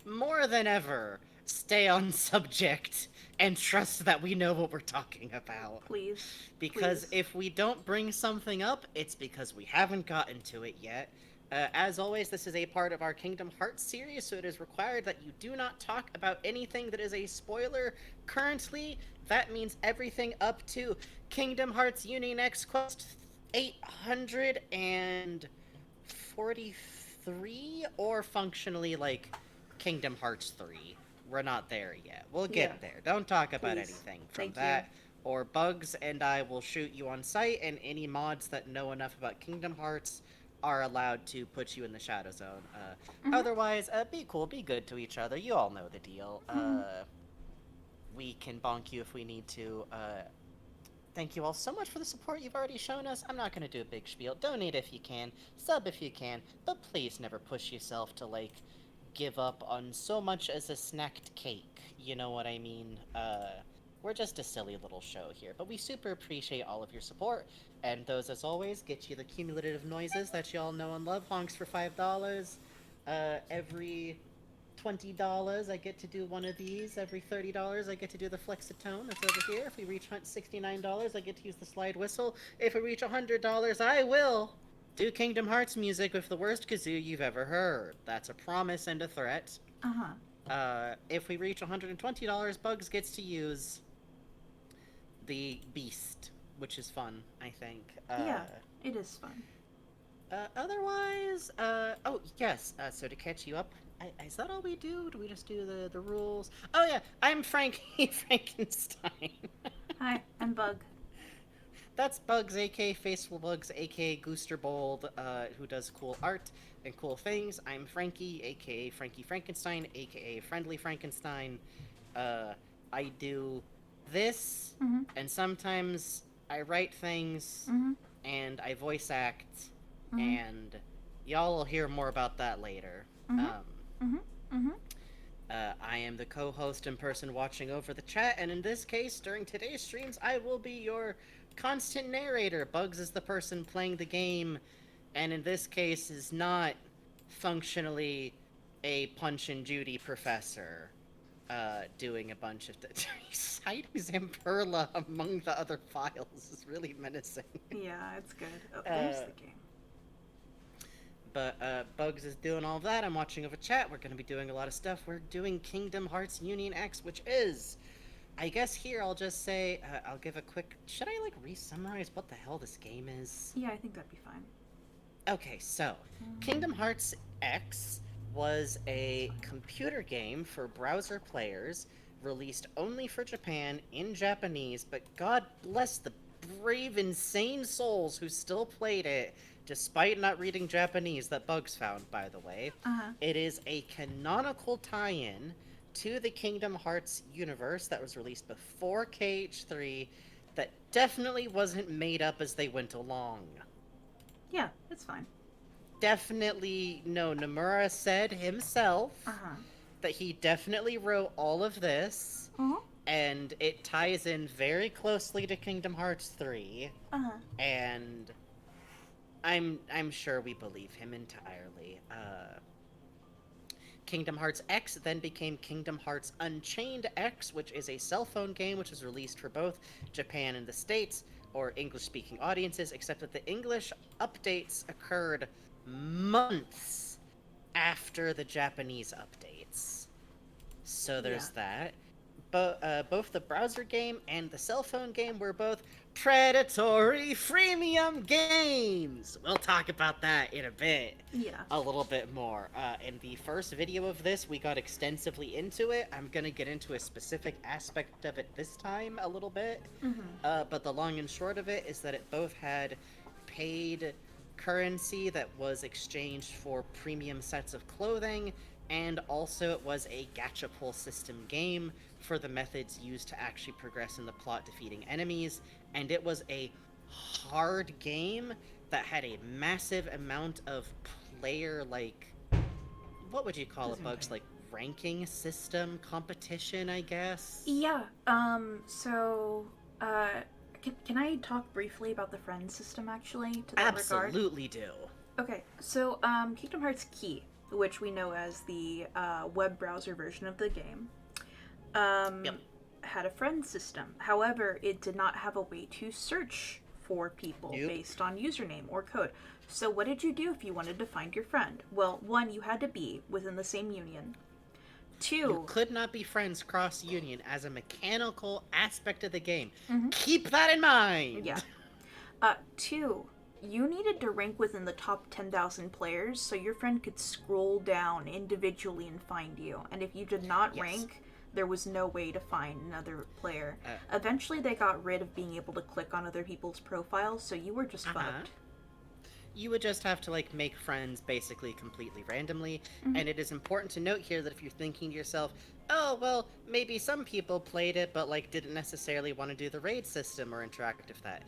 More than ever, stay on subject and trust that we know what we're talking about. Please. Because Please. if we don't bring something up, it's because we haven't gotten to it yet. As always, this is a part of our Kingdom Hearts series, so it is required that you do not talk about anything that is a spoiler. Currently, that means everything up to Kingdom Hearts Union X Quest 843, or functionally like Kingdom Hearts 3. We're not there yet. We'll get there. Don't talk about Please. anything from Thank that. Or Bugs and I will shoot you on sight, and any mods that know enough about Kingdom Hearts are allowed to put you in the Shadow Zone. Otherwise, be cool, be good to each other. You all know the deal. We can bonk you if we need to. Thank you all so much for the support you've already shown us. I'm not going to do a big spiel. Donate if you can, sub if you can, but please never push yourself to, like, give up on so much as a snacked cake. You know what I mean? We're just a silly little show here, but we super appreciate all of your support. And those, as always, get you the cumulative noises that you all know and love. Honks for $5. Every $20, I get to do one of these. Every $30, I get to do the Flexitone that's over here. If we reach $69, I get to use the slide whistle. If we reach $100, I will do Kingdom Hearts music with the worst kazoo you've ever heard. That's a promise and a threat. If we reach $120, Bugs gets to use the Beast, which is fun, I think. Yeah, it is fun. Otherwise, oh, yes, so to catch you up, is that all we do? Do we just do the rules? Oh, yeah, I'm Frankie Frankenstein. Hi, I'm Bug. That's Bugs, aka Faithful Bugs, aka Gooster Bold, who does cool art and cool things. I'm Frankie, aka Frankie Frankenstein, aka Friendly Frankenstein. I do this, and sometimes I write things, and I voice act, and y'all will hear more about that later. I am the co-host and person watching over the chat, and in this case, during today's streams, I will be your constant narrator. Bugs is the person playing the game, and in this case is not functionally a Punch and Judy professor, doing a bunch of... Citing Zamperla among the other files is really menacing. Yeah, it's good. Oh, there's the game. But Bugs is doing all of that. I'm watching over chat. We're going to be doing a lot of stuff. We're doing Kingdom Hearts Union X, which is... I guess here I'll just say, I'll give a quick... Should I, like, re-summarize what the hell this game is? Yeah, I think that'd be fine. Okay, so, Kingdom Hearts X was a computer game for browser players, released only for Japan, in Japanese, but God bless the brave, insane souls who still played it, despite not reading Japanese, that Bugs found, by the way. It is a canonical tie-in to the Kingdom Hearts universe that was released before KH3 that definitely wasn't made up as they went along. Yeah, it's fine. Definitely, no, Nomura said himself that he definitely wrote all of this, and it ties in very closely to Kingdom Hearts 3, and I'm sure we believe him entirely. Kingdom Hearts X then became Kingdom Hearts Unchained X, which is a cell phone game which was released for both Japan and the States, or English-speaking audiences, except that the English updates occurred months after the Japanese updates. So there's that. both the browser game and the cell phone game were both predatory freemium games. We'll talk about that in a bit. Yeah. A little bit more. In the first video of this, we got extensively into it. I'm gonna get into a specific aspect of it this time a little bit. But the long and short of it is that it both had paid currency that was exchanged for premium sets of clothing, and also it was a gacha pull system game for the methods used to actually progress in the plot, defeating enemies, and it was a hard game that had a massive amount of player, like, what would you call it, Bugs? Like, ranking system competition, I guess? Yeah, can I talk briefly about the friend system, actually, to that regard? Absolutely do. Okay, so, Kingdom Hearts Key, which we know as the, web browser version of the game, had a friend system. However, it did not have a way to search for people based on username or code. So what did you do if you wanted to find your friend? Well, one, you had to be within the same union. Two, you could not be friends cross-union as a mechanical aspect of the game. Keep that in mind! Yeah. Two, you needed to rank within the top 10,000 players so your friend could scroll down individually and find you. And if you did not rank, there was no way to find another player. Eventually they got rid of being able to click on other people's profiles, so you were just fucked. You would just have to, like, make friends basically completely randomly, and it is important to note here that if you're thinking to yourself, oh, well, maybe some people played it but, like, didn't necessarily want to do the raid system or interact with that.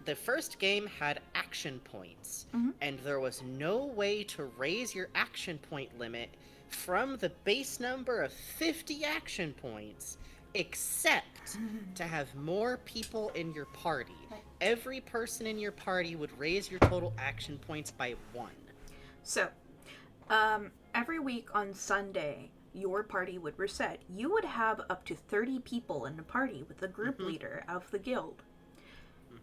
The first game had action points, and there was no way to raise your action point limit from the base number of 50 action points, except to have more people in your party. Every person in your party would raise your total action points by 1. So, every week on Sunday, your party would reset. You would have up to 30 people in the party with the group leader of the guild.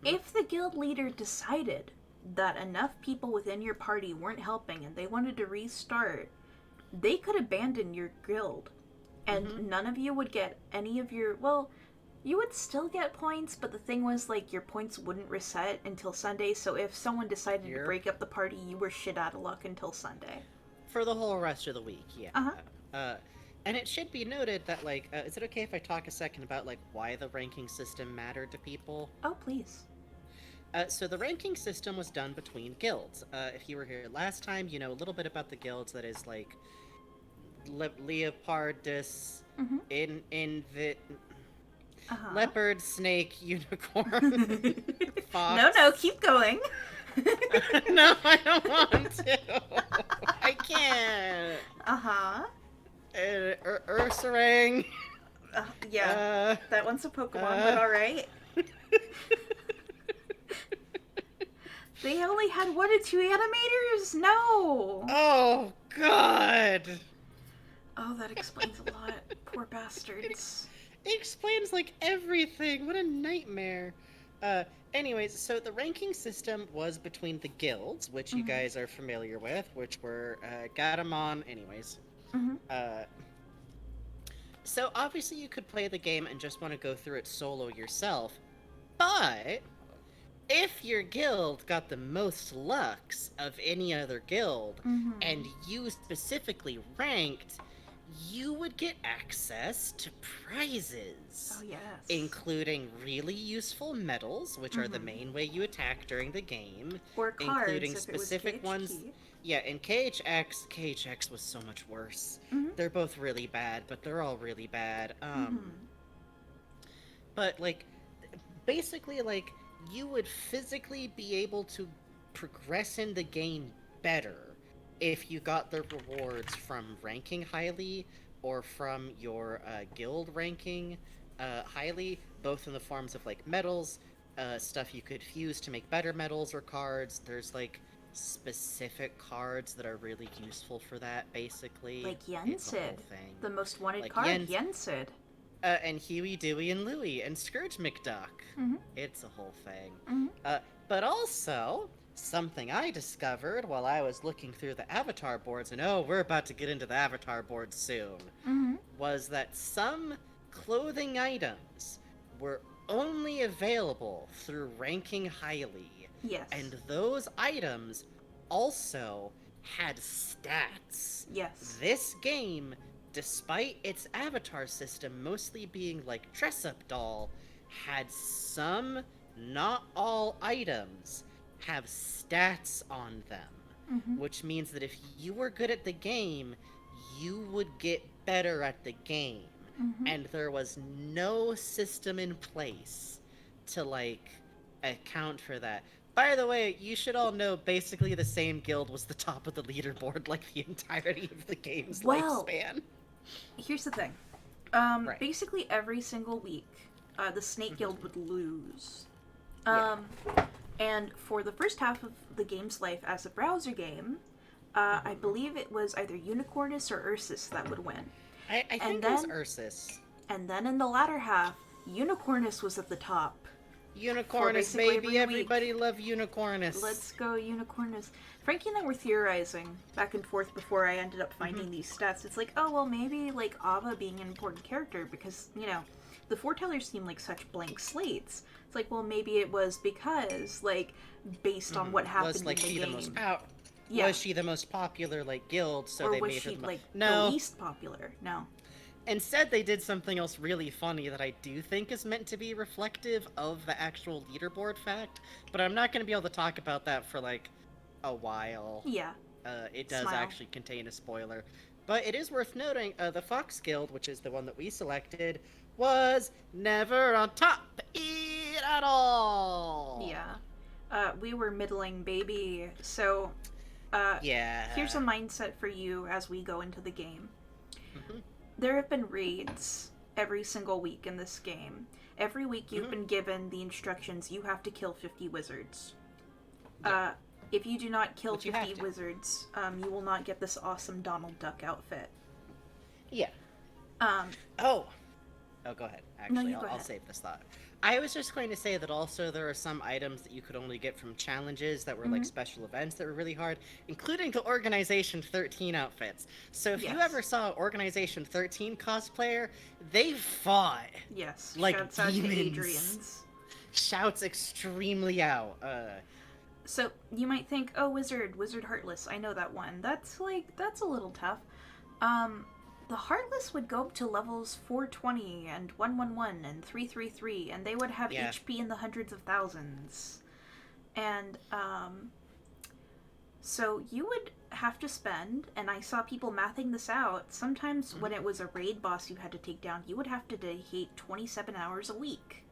If the guild leader decided that enough people within your party weren't helping and they wanted to restart, they could abandon your guild. And none of you would get any of your... Well, you would still get points, but the thing was, like, your points wouldn't reset until Sunday, so if someone decided to break up the party, you were shit out of luck until Sunday. For the whole rest of the week, yeah. And it should be noted that, like, is it okay if I talk a second about, like, why the ranking system mattered to people? Oh, please. So the ranking system was done between guilds. If you were here last time, you know a little bit about the guilds. That is, like, Leopardus, Leopard, Snake, Unicorn, Fox. No, keep going. No, I don't want to. I can't. Ursaring. Yeah, that one's a Pokemon, but alright. They only had 1 or 2 animators? No! Oh, God! Oh, that explains a lot. Poor bastards. It explains, like, everything. What a nightmare. Anyways, so the ranking system was between the guilds, which you guys are familiar with, which were, Gatomon, anyways. So, obviously you could play the game and just want to go through it solo yourself, but if your guild got the most lux of any other guild, and you specifically ranked, you would get access to prizes. Oh, yes. Including really useful medals, which are the main way you attack during the game. Or cards, including if specific it was ones. KHK. Yeah, in KHX was so much worse. They're both really bad, but they're all really bad. But, like, basically, like, you would physically be able to progress in the game better if you got the rewards from ranking highly or from your guild ranking highly, both in the forms of, like, medals, stuff you could fuse to make better medals or cards. There's, like, specific cards that are really useful for that, basically. Like It's a whole Yensid. thing. The most wanted Like card, Yensid. Yensid. And Huey, Dewey, and Louie, and Scrooge McDuck. It's a whole thing. But also, something I discovered while I was looking through the avatar boards, and oh, we're about to get into the avatar boards soon, was that some clothing items were only available through ranking highly. Yes. And those items also had stats. Yes. This game, despite its avatar system mostly being like dress-up doll, had some, not all items, have stats on them. Mm-hmm. Which means that if you were good at the game, you would get better at the game. Mm-hmm. And there was no system in place to, like, account for that. By the way, you should all know basically the same guild was the top of the leaderboard like the entirety of the game's Well, lifespan. Here's the thing. Right. Basically every single week, the Snake Guild would lose. Yeah. And for the first half of the game's life as a browser game, I believe it was either Unicornus or Ursus that would win. I think it was Ursus. And then in the latter half, Unicornus was at the top. Unicornus, basically baby. every week. Everybody love Unicornus. Let's go, Unicornus. Frankie and I were theorizing back and forth before I ended up finding these stats. It's like, oh, well, maybe, like, Ava being an important character because, you know, the foretellers seem like such blank slates. It's like, well, maybe it was because, like, based on what happened was, like, in the she game. the most Yeah. Was she the most popular, like, guild, so or they was made she, her like, No. the least popular? No. Instead, they did something else really funny that I do think is meant to be reflective of the actual leaderboard fact, but I'm not going to be able to talk about that for, like, a while. Yeah. It does Smile. actually contain a spoiler. But it is worth noting, the Fox Guild, which is the one that we selected, was never on top at all! Yeah. We were middling, baby. So, Yeah. here's a mindset for you as we go into the game. Mm-hmm. There have been raids every single week in this game. Every week you've been given the instructions you have to kill 50 wizards. Yeah. If you do not kill Which you have 50 to. wizards, you will not get this awesome Donald Duck outfit. Yeah. Um, Oh, go ahead. Actually, you go I'll ahead. save this thought. I was just going to say that also there are some items that you could only get from challenges that were like special events that were really hard, including the Organization 13 outfits. So if you Yes. ever saw an Organization 13 cosplayer, they fought. yes. Like Shouts out to demons. Adrian's. Shouts extremely out. So you might think, oh, Wizard Heartless, I know that one. That's a little tough. The Heartless would go up to levels 420 and 111 and 333, and they would have Yeah. HP in the hundreds of thousands. And, so you would have to spend, and I saw people mathing this out, sometimes when it was a raid boss you had to take down, you would have to dedicate 27 hours a week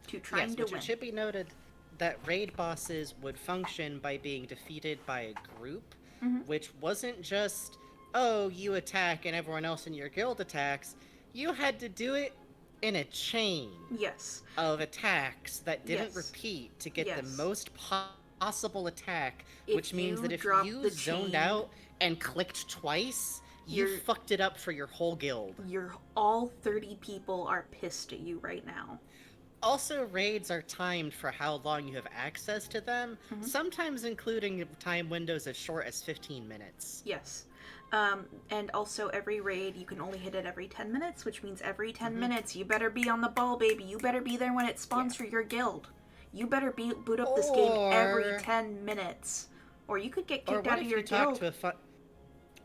to trying Yes, to which win. it should be noted that raid bosses would function by being defeated by a group, which wasn't just, oh, you attack and everyone else in your guild attacks. You had to do it in a chain Yes. of attacks that didn't Yes. repeat to get the Yes. most possible attack, If which means you that if drop you the zoned chain- out and clicked twice, you You're- fucked it up for your whole guild. All 30 people are pissed at you right now. Also, raids are timed for how long you have access to them, sometimes including time windows as short as 15 minutes. Yes. And also every raid, you can only hit it every 10 minutes, which means every 10 minutes, you better be on the ball, baby. You better be there when it spawns for your guild. You better boot up this game every Or- 10 minutes. Or you could get Or kicked what out of if your you talk guild. to a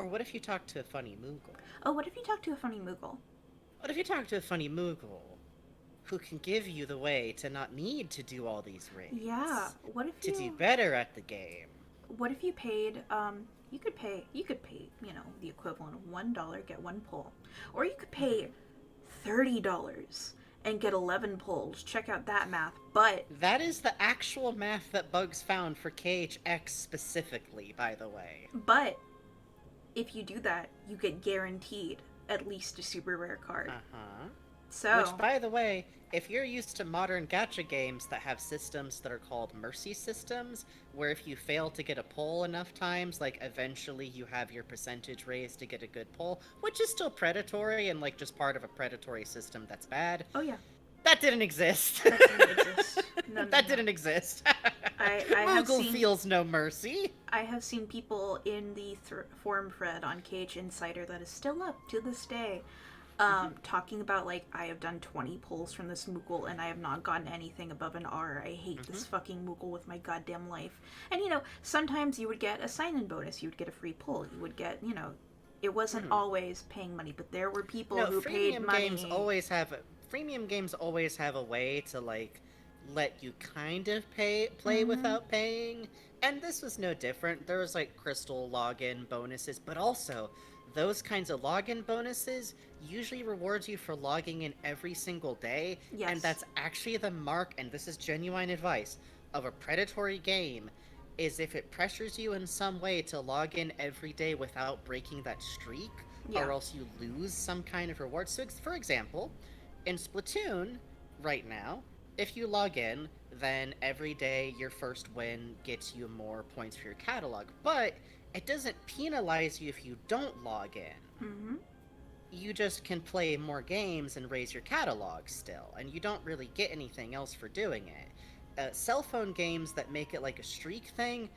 Or what if you talk to a funny Moogle? Oh, what if you talk to a funny Moogle? What if you talk to a funny Moogle who can give you the way to not need to do all these raids? Yeah. What if To do you better at the game. What if you paid you could pay, you know, the equivalent of $1, get 1 pull. Or you could pay $30 and get 11 pulls. Check out that math. But That is the actual math that Bugs found for KHX specifically, by the way. if you do that, you get guaranteed at least a super rare card. Uh-huh. So Which, by the way, if you're used to modern gacha games that have systems that are called mercy systems, where if you fail to get a pull enough times, like, eventually you have your percentage raised to get a good pull, which is still predatory and, like, just part of a predatory system that's bad. oh yeah, That didn't exist. that didn't exist. No, That didn't exist. I have Moogle seen- feels no mercy. I have seen people in the forum thread on KH Insider that is still up to this day. talking about like I have done 20 pulls from this Moogle and I have not gotten anything above an R. I hate this fucking Moogle with my goddamn life. And sometimes you would get a sign-in bonus, you would get a free pull, you would get, it wasn't always paying money, but there were people No, who paid money. Freemium games always have a way to like let you kind of play without paying. And this was no different. There was like crystal login bonuses, but also those kinds of login bonuses usually rewards you for logging in every single day. Yes. And that's actually the mark, and this is genuine advice, of a predatory game, is if it pressures you in some way to log in every day without breaking that streak, Yeah. or else you lose some kind of reward. So, for example, in Splatoon, right now, if you log in, then every day your first win gets you more points for your catalog. But it doesn't penalize you if you don't log in. Mm-hmm. You just can play more games and raise your catalog still, and you don't really get anything else for doing it. Cell phone games that make it like a streak thing,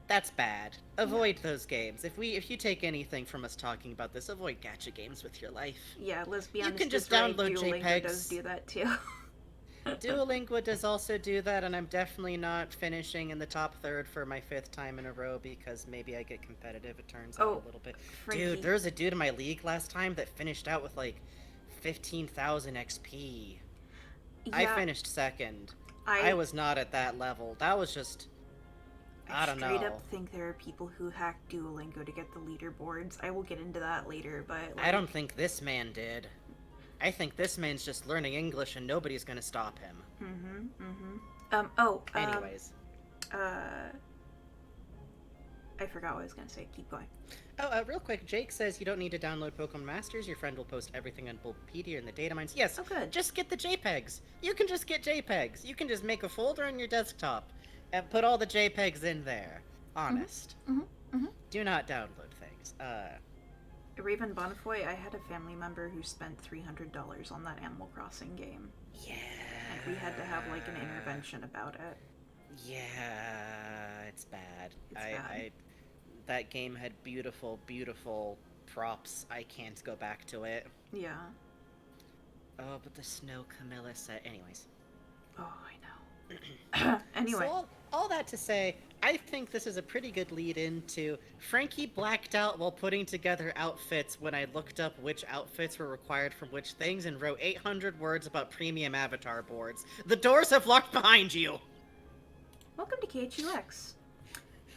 that's bad. Avoid those games. If you take anything from us talking about this, avoid gacha games with your life. Yeah, let's be You honest. can just this right, download Duolingo JPEGs. does do that too. Duolingo does also do that, and I'm definitely not finishing in the top third for my 5th time in a row because maybe I get competitive, it turns out a little bit. Frankie. Dude, there was a dude in my league last time that finished out with like 15,000 XP. Yeah, I finished second. I was not at that level. That was just... I don't know. straight up think there are people who hack Duolingo to get the leaderboards. I will get into that later, but I don't think this man did. I think this man's just learning English and nobody's gonna stop him. Anyways. I forgot what I was gonna say. Keep going. Oh, real quick, Jake says you don't need to download Pokemon Masters. Your friend will post everything on Bulbapedia and the data mines. Yes, Oh, good. just get the JPEGs. You can just get JPEGs. You can just make a folder on your desktop and put all the JPEGs in there. Honest. Do not download things. Raven Bonifoy, I had a family member who spent $300 on that Animal Crossing game. Yeah. And we had to have like an intervention about it. Yeah, it's bad. It's bad. That game had beautiful, beautiful props. I can't go back to it. Yeah. Oh, but the Snow Camilla set. Anyways. Oh, I know. Anyway. So all that to say, I think this is a pretty good lead into Frankie blacked out while putting together outfits when I looked up which outfits were required from which things and wrote 800 words about premium avatar boards. The doors have locked behind you! Welcome to KHUX.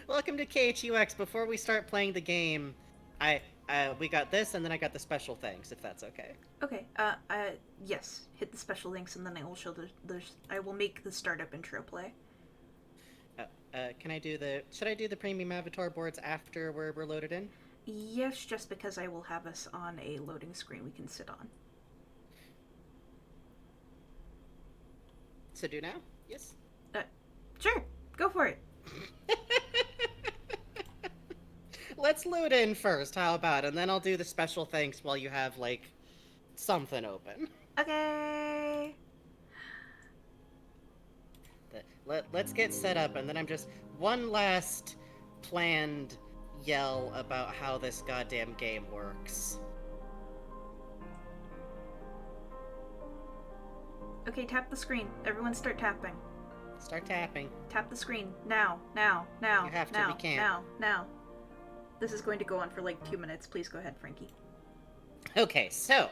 Welcome to KHUX. Before we start playing the game, we got this, and then I got the special things, if that's okay. Okay, yes. Hit the special links and then I will show I will make the startup intro play. Should I do the premium avatar boards after we're loaded in? Yes, just because I will have us on a loading screen we can sit on. So do now? Yes? Sure, go for it. Let's load in first, how about? And then I'll do the special thanks while you have, like, something open. Okay. Let's get set up, and then I'm just one last planned yell about how this goddamn game works. Okay, tap the screen. Everyone start tapping. Start tapping. Tap the screen. Now. You have to, now, we can't. Now. This is going to go on for like 2 minutes. Please go ahead, Frankie. Okay, so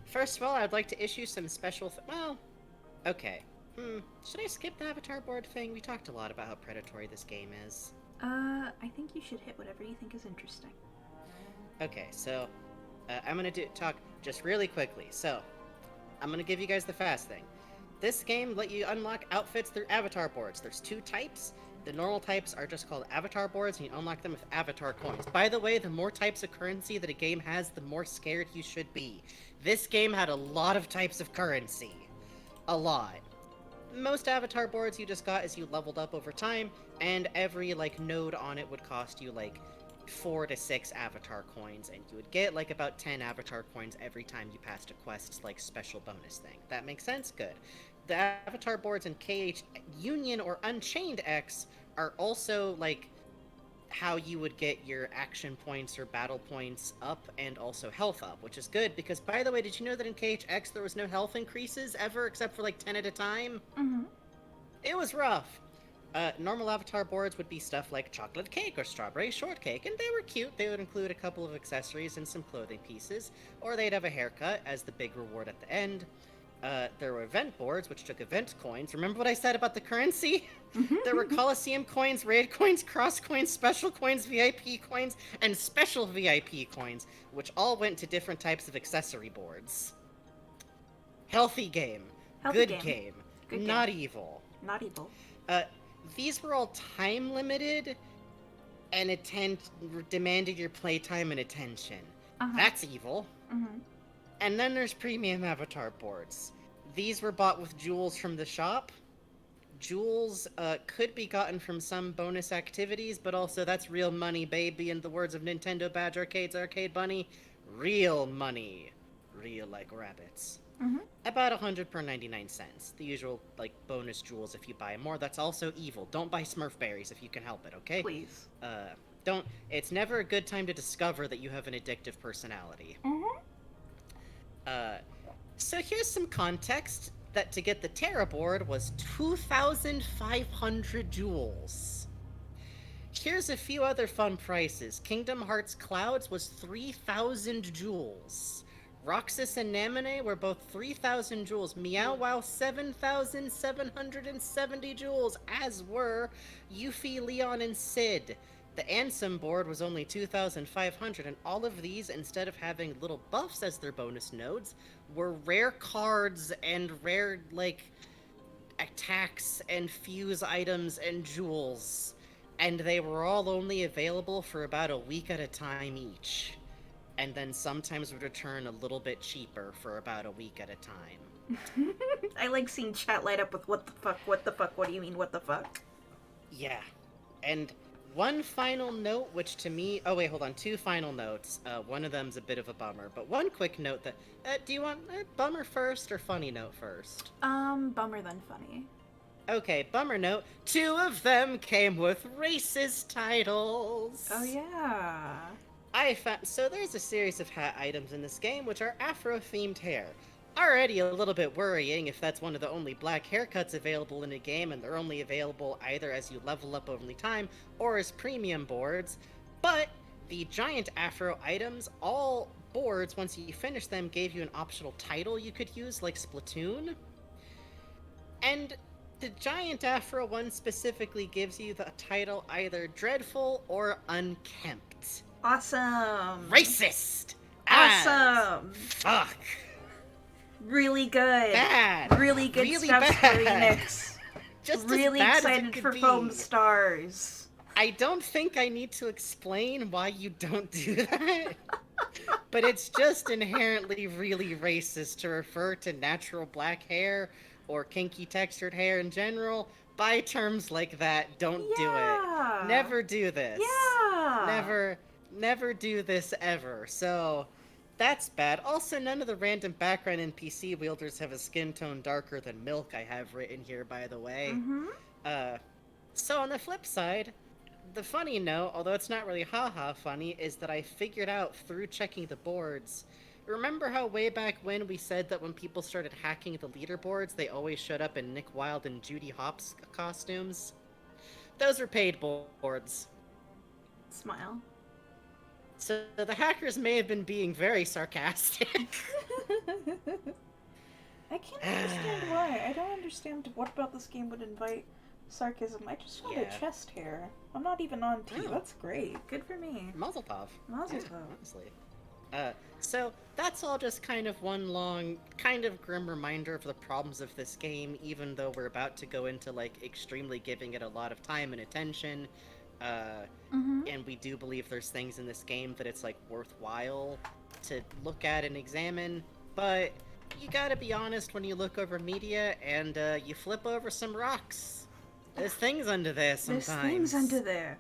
first of all, I'd like to issue some special okay. Should I skip the avatar board thing? We talked a lot about how predatory this game is. I think you should hit whatever you think is interesting. Okay, so I'm gonna talk just really quickly. So I'm gonna give you guys the fast thing. This game let you unlock outfits through avatar boards. There's 2 types. The normal types are just called avatar boards, and you unlock them with avatar coins. By the way, the more types of currency that a game has, the more scared you should be. This game had a lot of types of currency. A lot. Most avatar boards you just got as you leveled up over time, and every, like, node on it would cost you, like, 4 to 6 avatar coins, and you would get, like, about 10 avatar coins every time you passed a quest's, like, special bonus thing. That makes sense? Good. The avatar boards in KH Union or Unchained X are also, like, how you would get your action points or battle points up and also health up, which is good because, by the way, did you know that in KHX there was no health increases ever except for like 10 at a time? Mm-hmm. It was rough. Normal avatar boards would be stuff like chocolate cake or strawberry shortcake, and they were cute. They would include a couple of accessories and some clothing pieces, or they'd have a haircut as the big reward at the end. There were event boards, which took event coins. Remember what I said about the currency? There were Coliseum coins, raid coins, cross coins, special coins, VIP coins, and special VIP coins, which all went to different types of accessory boards. Healthy game. Healthy Good game. Good Not game. evil. Not evil. These were all time limited and demanded your playtime and attention. Uh-huh. That's evil. Mm-hmm. And then there's premium avatar boards. These were bought with jewels from the shop. Jewels could be gotten from some bonus activities, but also that's real money, baby. In the words of Nintendo Badge Arcade's Arcade Bunny, real money. Real like rabbits. Mm-hmm. About 100 per 99 cents. The usual, like, bonus jewels if you buy more. That's also evil. Don't buy Smurf berries if you can help it, okay? Please. Don't. It's never a good time to discover that you have an addictive personality. Mm-hmm. So here's some context that to get the Terra board was 2,500 jewels. Here's a few other fun prices. Kingdom Hearts Clouds was 3,000 jewels. Roxas and Namine were both 3,000 jewels. Meow Wow 7,770 jewels, as were Yuffie, Leon, and Sid. The Ansem board was only 2,500, and all of these, instead of having little buffs as their bonus nodes, were rare cards and rare, like, attacks and fuse items and jewels. And they were all only available for about a week at a time each. And then sometimes would return a little bit cheaper for about a week at a time. I like seeing chat light up with what the fuck, what do you mean, what the fuck? Yeah. And one final note, which to me... Oh, wait, hold on. Two final notes. One of them's a bit of a bummer. But one quick note that... do you want bummer first or funny note first? Bummer then funny. Okay, bummer note. Two of them came with racist titles. Oh, yeah. So there's a series of hat items in this game which are Afro-themed hair. Already a little bit worrying if that's one of the only black haircuts available in a game and they're only available either as you level up over time or as premium boards. But the giant Afro items, all boards, once you finish them, gave you an optional title you could use, like Splatoon. And the giant Afro one specifically gives you the title either Dreadful or Unkempt. Awesome. Racist! Awesome! Fuck! Really good. Bad! Really good Really stuff, Square bad. Enix. Just Really as bad as it excited could for be. Foam Stars. I don't think I need to explain why you don't do that. But it's just inherently really racist to refer to natural black hair or kinky textured hair in general by terms like that. Don't do it. Never do this. Yeah. Never do this ever. So that's bad. Also, none of the random background NPC wielders have a skin tone darker than milk, I have written here, by the way. Mm-hmm. So on the flip side, the funny note, although it's not really haha funny, is that I figured out through checking the boards. Remember how way back when we said that when people started hacking the leaderboards, they always showed up in Nick Wilde and Judy Hopps costumes? Those are paid boards. Smile. So the hackers may have been being very sarcastic. I can't understand why. I don't understand what about this game would invite sarcasm. I just found a chest hair. I'm not even on T. Oh. That's great. Good for me. Mazel tov. Mazel Yeah, tov. honestly. So that's all just kind of one long, kind of grim reminder of the problems of this game, even though we're about to go into, like, extremely giving it a lot of time and attention. And we do believe there's things in this game that it's, like, worthwhile to look at and examine, but you gotta be honest when you look over media and, you flip over some rocks. There's things under there sometimes. There's things under there.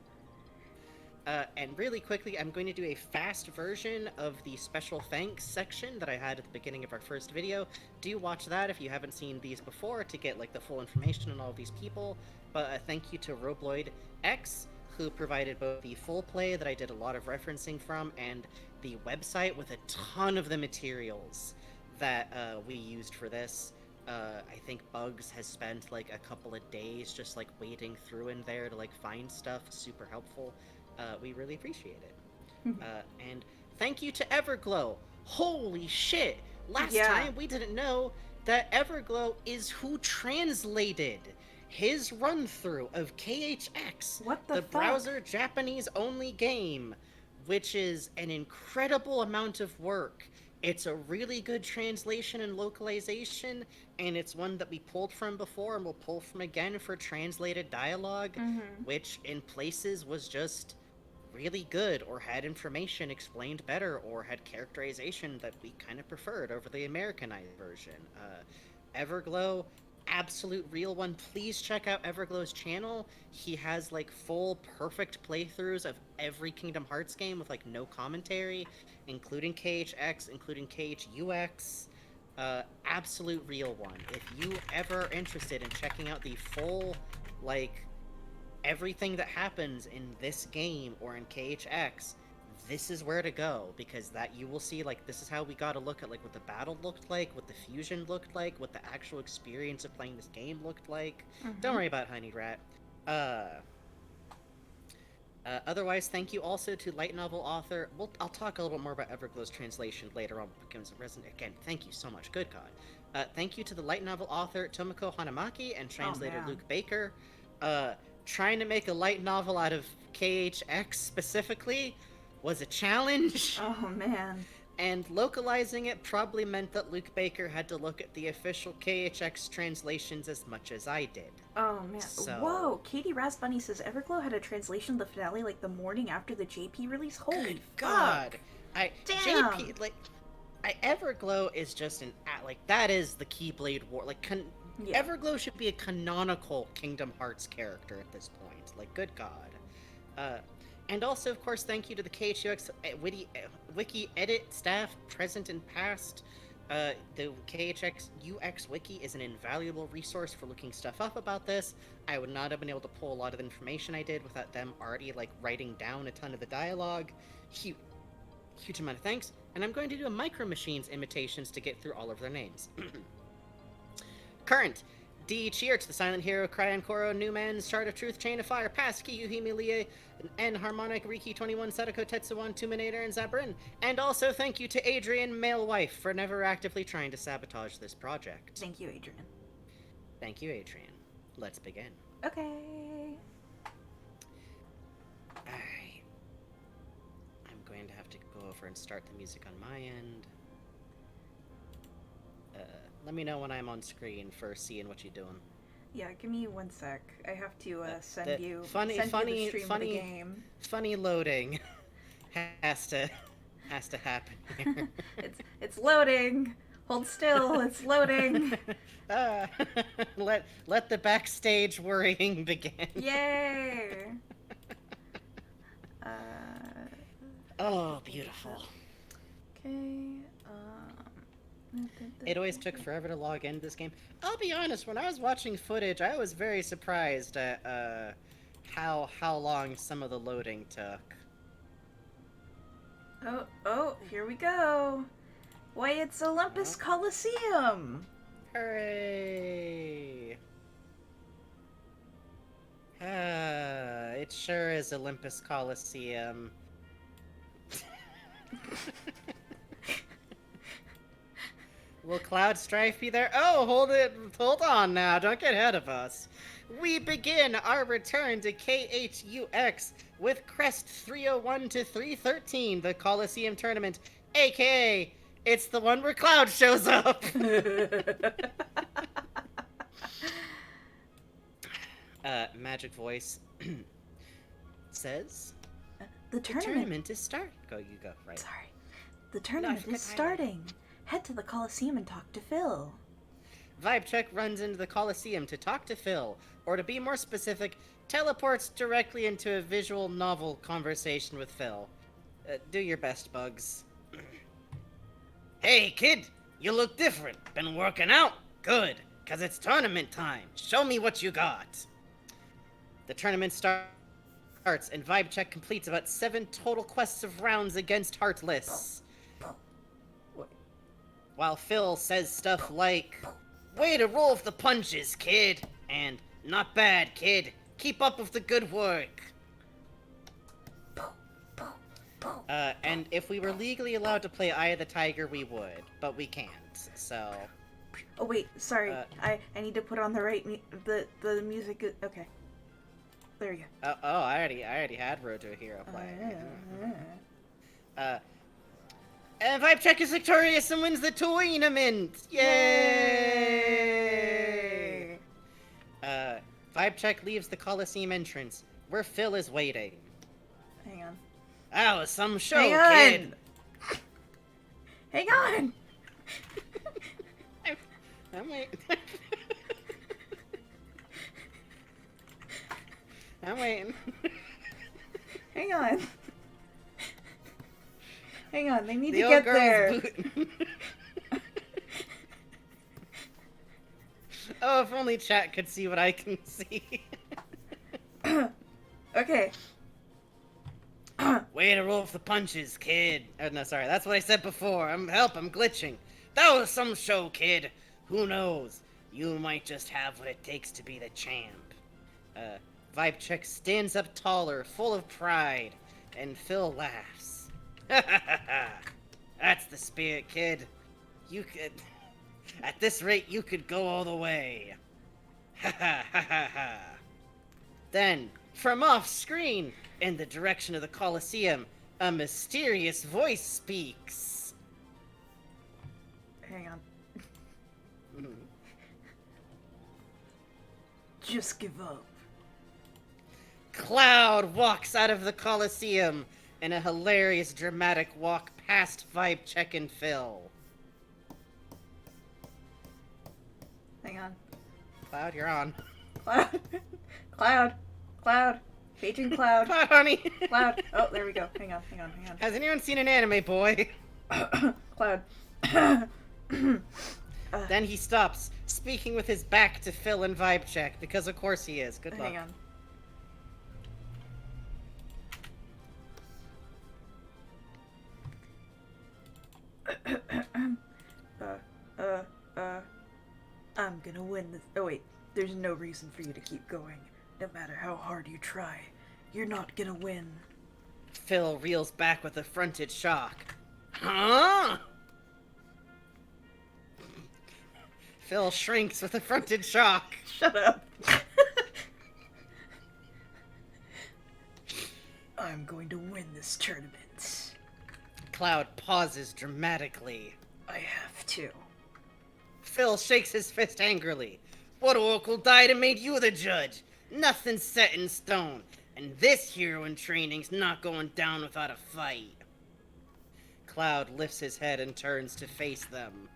And really quickly, I'm going to do a fast version of the special thanks section that I had at the beginning of our first video. Do watch that if you haven't seen these before to get, like, the full information on all of these people. But thank you to Robloid X, who provided both the full play that I did a lot of referencing from and the website with a ton of the materials that we used for this. I think Bugs has spent like a couple of days just like wading through in there to like find stuff. Super helpful. We really appreciate it. And thank you to Everglow. Holy shit! Last time we didn't know that Everglow is who translated his run-through of KHX, What the fuck? browser Japanese-only game, which is an incredible amount of work. It's a really good translation and localization, and it's one that we pulled from before and we'll pull from again for translated dialogue, which in places was just really good, or had information explained better, or had characterization that we kind of preferred over the Americanized version. Everglow, absolute real one. Please check out Everglow's channel. He has like full perfect playthroughs of every Kingdom Hearts game with like no commentary, including KHX, including KHUX. Absolute real one. If you ever are interested in checking out the full like everything that happens in this game or in KHX, this is where to go, because that you will see like this is how we got a look at like what the battle looked like, what the fusion looked like, what the actual experience of playing this game looked like. Don't worry about Honey Rat. Otherwise, thank you also to light novel author. I'll talk a little bit more about Everglow's translation later on. Becomes resident again. Thank you so much. Good God. Thank you to the light novel author Tomoko Hanamaki and translator Luke Baker. Trying to make a light novel out of KHX specifically was a challenge. Oh man. And localizing it probably meant that Luke Baker had to look at the official KHX translations as much as I did. Oh man. So... Whoa, Katie Rasbunny says Everglow had a translation of the finale like the morning after the JP release. Holy Good fuck. God. Damn. JP, like, Everglow is just an, like, that is the Keyblade War, like, Everglow should be a canonical Kingdom Hearts character at this point. Like, good God. And also, of course, thank you to the KHUX Wiki edit staff, present and past. The KHX UX Wiki is an invaluable resource for looking stuff up about this. I would not have been able to pull a lot of the information I did without them already, like, writing down a ton of the dialogue. Huge amount of thanks. And I'm going to do a Micro Machines imitations to get through all of their names. Current. D. Chierch, the Silent Hero, Cryan Koro, Newman, Shard of Truth, Chain of Fire, Passki, Yuhime Lie, N. Harmonic, Riki 21, Sadako Tetsuwan, Tuminator, and Zabrin. And also thank you to Adrian, male wife, for never actively trying to sabotage this project. Thank you, Adrian. Thank you, Adrian. Let's begin. Okay. Alright. I'm going to have to go over and start the music on my end. Let me know when I'm on screen for seeing what you're doing. Yeah, give me 1 sec. I have to send you the stream of the game. Funny loading has to happen here. It's loading. Hold still. It's loading. Let the backstage worrying begin. Yay! Oh, beautiful. Okay. It always took forever to log into this game. I'll be honest, when I was watching footage, I was very surprised at how long some of the loading took. Oh, here we go. Why, it's Olympus Coliseum! Hooray! It sure is Olympus Coliseum. Will Cloud Strife be there? Oh, hold on now, don't get ahead of us. We begin our return to KHUX with Crest 301 to 313, the Coliseum Tournament, aka, it's the one where Cloud shows up! Magic Voice says... The tournament is starting. Go, you go, right. Sorry. The tournament is starting. Head to the Coliseum and talk to Phil. Vibe Check runs into the Coliseum to talk to Phil, or to be more specific, teleports directly into a visual novel conversation with Phil. Do your best, Bugs. Hey, kid! You look different. Been working out? Good, 'cause it's tournament time. Show me what you got. The tournament starts Hearts, and Vibe Check completes about 7 total quests of rounds against Heartless. While Phil says stuff like, "Way to roll with the punches, kid," and "Not bad, kid. Keep up with the good work." And if we were legally allowed to play Eye of the Tiger, we would, but we can't, so... Oh wait, sorry. I need to put on the right the music. Okay, there you go. I already had Road to a Hero play. And Vibe Check is victorious and wins the tournament! Yay! Vibe Check leaves the Coliseum entrance, where Phil is waiting. Hang on. That was some show, Hang on! kid! Hang on! I'm waiting. I'm waiting. Hang on. Hang on, they need The to old get girl's there. booting. Oh, if only chat could see what I can see. Okay. Way to roll with the punches, kid. Oh, no, sorry, that's what I said before. I'm glitching. That was some show, kid. Who knows? You might just have what it takes to be the champ. Vibe Check stands up taller, full of pride, and Phil laughs. Ha ha ha ha. That's the spirit, kid. You could... At this rate, you could go all the way. Ha ha ha ha ha. Then, from off-screen, in the direction of the Colosseum, a mysterious voice speaks. Hang on. Just give up. Cloud walks out of the Colosseum in a hilarious dramatic walk past Vibe Check and Phil. Hang on. Cloud, you're on. Cloud. Cloud. Cloud. Paging Cloud. Cloud, honey. Cloud. Oh, there we go. Hang on. Has anyone seen an anime, boy? Cloud. Then he stops, speaking with his back to Phil and Vibe Check, because of course he is. Good luck. Hang on. I'm gonna win this. Oh wait, there's no reason for you to keep going. No matter how hard you try, you're not gonna win. Phil reels back with a fronted shock. Huh? Phil shrinks with a fronted shock. Shut up. I'm going to win this tournament. Cloud pauses dramatically. I have to. Phil shakes his fist angrily. What oracle died and made you the judge? Nothing's set in stone, and this hero in training's not going down without a fight. Cloud lifts his head and turns to face them.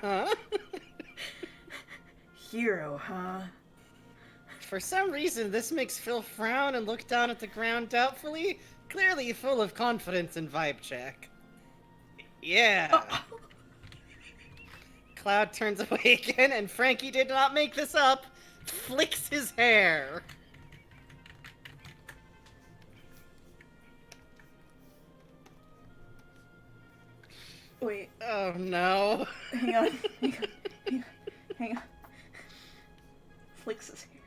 Huh? Hero, huh? For some reason, this makes Phil frown and look down at the ground doubtfully, clearly full of confidence in Vibe Check. Yeah. Cloud turns away again, and Frankie did not make this up, flicks his hair. Wait, Oh no. hang on. Hang on. Flicks his hair.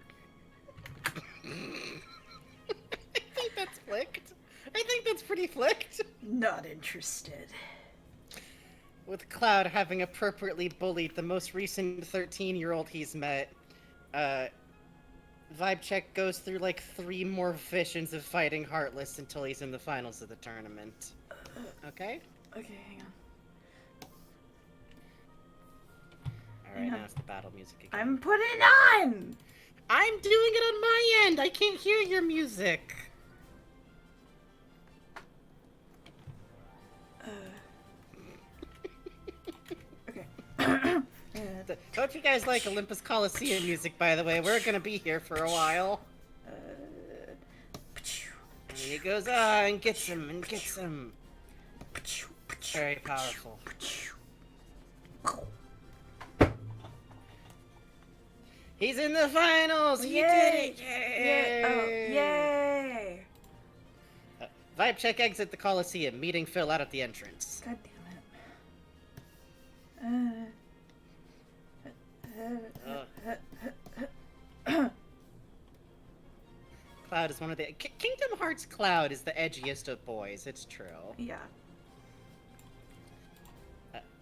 I think that's flicked. I think that's pretty flicked. Not interested. With Cloud having appropriately bullied the most recent 13-year-old he's met, Vibe Check goes through like 3 more visions of fighting Heartless until he's in the finals of the tournament. Okay? Okay, hang on. Alright, now it's the battle music again. I'm putting it on! I'm doing it on my end! I can't hear your music! Okay. Hope you guys like Olympus Coliseum music, by the way. We're gonna be here for a while. And he goes, and gets him, and gets him. Very powerful. He's in the finals! He did it! Yay! Oh, yay! Vibe check exit the Coliseum, meeting Phil out at the entrance. God damn it. Cloud is one of the... Kingdom Hearts Cloud is the edgiest of boys, it's true. Yeah.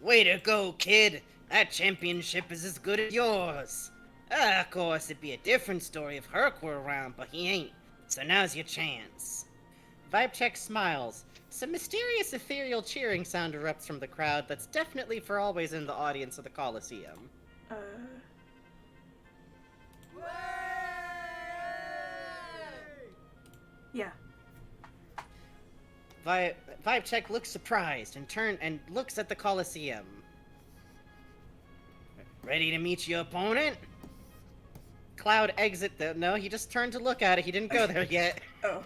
Way to go, kid! That championship is as good as yours! Of course, it'd be a different story if Herc were around, but he ain't. So now's your chance. Vibecheck smiles. Some mysterious ethereal cheering sound erupts from the crowd that's definitely for always in the audience of the Coliseum. Yeah. Vibecheck looks surprised and looks at the Coliseum. Ready to meet your opponent? Cloud exit the... No, he just turned to look at it. He didn't go there yet. Oh.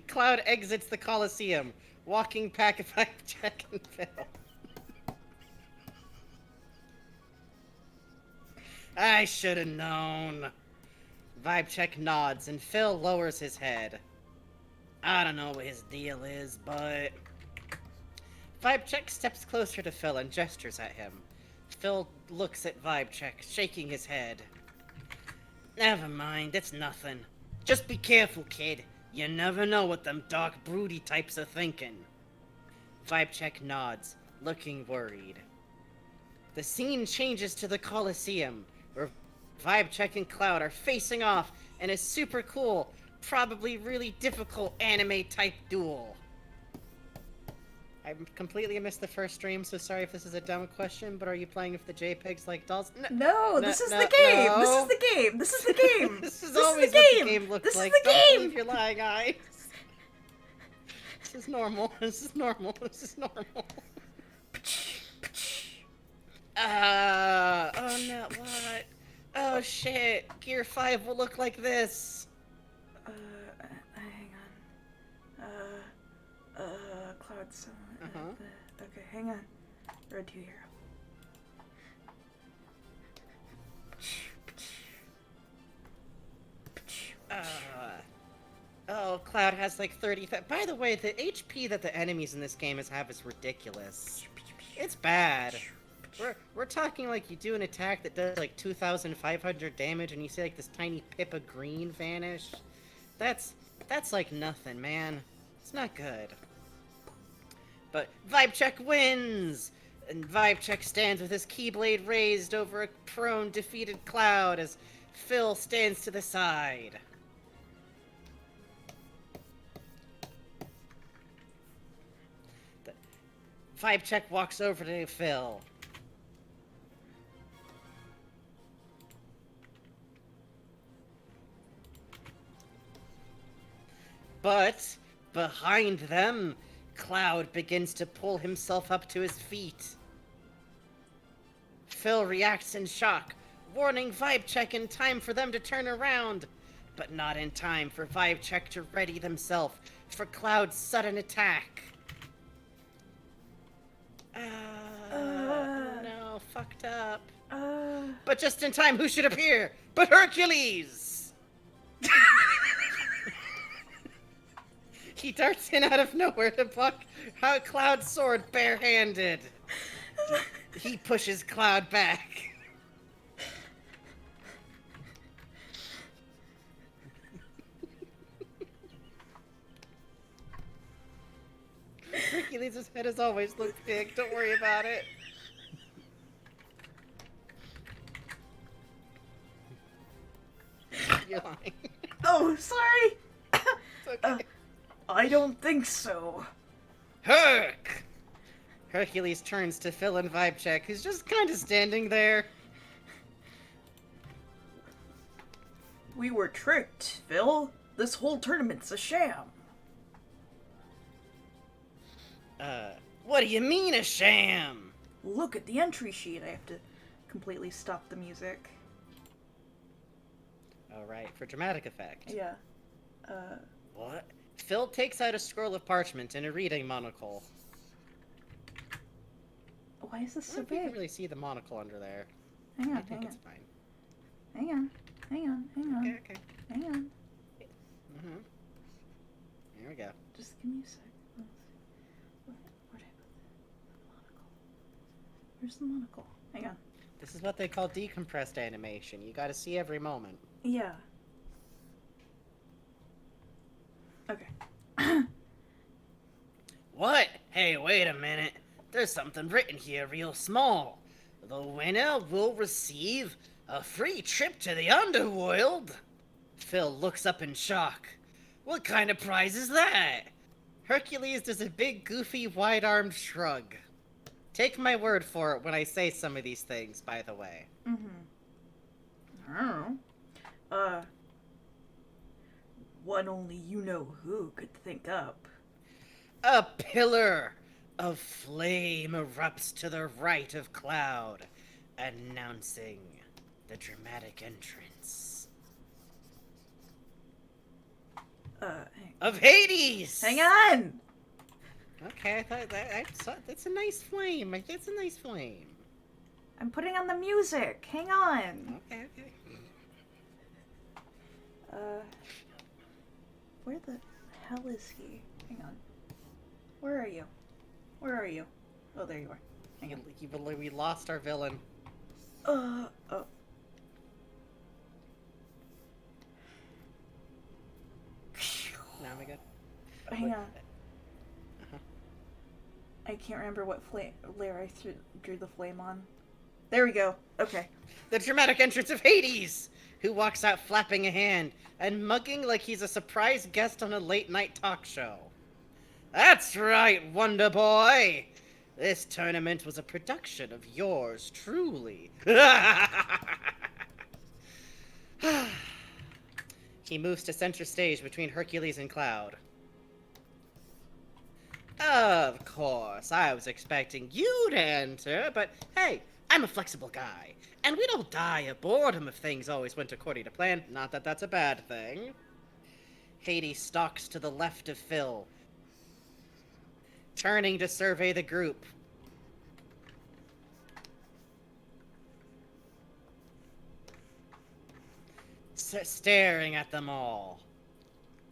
Cloud exits the Coliseum, walking back Vibecheck and Phil. I should have known. Vibecheck nods, and Phil lowers his head. I don't know what his deal is, but... Vibecheck steps closer to Phil and gestures at him. Phil looks at Vibecheck, shaking his head. Never mind, it's nothing. Just be careful, kid. You never know what them dark, broody types are thinking. Vibecheck nods, looking worried. The scene changes to the Coliseum, where Vibecheck and Cloud are facing off in a super cool, probably really difficult anime-type duel. I completely missed the first stream, so sorry if this is a dumb question, but are you playing with the JPEGs like dolls? No, this is the game! No. This is the game! This is the game! This is This always is the what game! the game looks This like. is the Don't game! believe your lying eyes. This is normal. This is normal. This is normal. Oh no, what? Oh shit, Gear 5 will look like this. Hang on. Cloud Summon. Okay, hang on. Red 2 Hero. Oh, Cloud has like 30... By the way, the HP that the enemies in this game have is ridiculous. It's bad. We're talking like you do an attack that does like 2,500 damage and you see like this tiny pip of green vanish. That's like nothing, man. It's not good. But Vibecheck wins! And Vibecheck stands with his Keyblade raised over a prone, defeated Cloud as Phil stands to the side. Vibecheck walks over to Phil. But behind them, Cloud begins to pull himself up to his feet. Phil reacts in shock, warning Vibecheck in time for them to turn around, but not in time for Vibecheck to ready themselves for Cloud's sudden attack. No, fucked up. But just in time, who should appear but Hercules? He darts in out of nowhere to pluck Cloud's sword barehanded. He pushes Cloud back. Hercules' head has always looked big, don't worry about it. You're lying. Oh, sorry! It's okay. I don't think so. Herc! Hercules turns to Phil and Vibecheck, who's just kind of standing there. We were tricked, Phil. This whole tournament's a sham. What do you mean a sham? Look at the entry sheet. I have to completely stop the music. Alright, for dramatic effect. Yeah. What? Phil takes out a scroll of parchment and a reading monocle. Why is this I so don't think you big? can really see the monocle under there. Hang I on, think hang it's on. fine. Hang on. Hang on, hang on. Okay. Hang on. Mm-hmm. There we go. Just give me a sec. Where'd I put the monocle? Where's the monocle? Hang on. This is what they call decompressed animation. You gotta see every moment. Yeah. Okay. What? Hey, wait a minute. There's something written here real small. The winner will receive a free trip to the underworld. Phil looks up in shock. What kind of prize is that? Hercules does a big, goofy, wide-armed shrug. Take my word for it when I say some of these things, by the way. I don't know. One only you know who could think up. A pillar of flame erupts to the right of Cloud, announcing the dramatic entrance of Hades! Hang on! Okay, that's a nice flame. It's a nice flame. I'm putting on the music. Hang on. Okay. Where the hell is he? Hang on. Where are you? Where are you? Oh, there you are. Hang on. We lost our villain. Oh. Now we good. Hang on. I can't remember what layer I drew the flame on. There we go. Okay. The dramatic entrance of Hades, who walks out flapping a hand and mugging like he's a surprise guest on a late-night talk show. That's right, Wonder Boy! This tournament was a production of yours truly. He moves to center stage between Hercules and Cloud. Of course, I was expecting you to enter, but hey, I'm a flexible guy, and we don't die of boredom if things always went according to plan. Not that that's a bad thing. Hades stalks to the left of Phil, turning to survey the group. Staring at them all.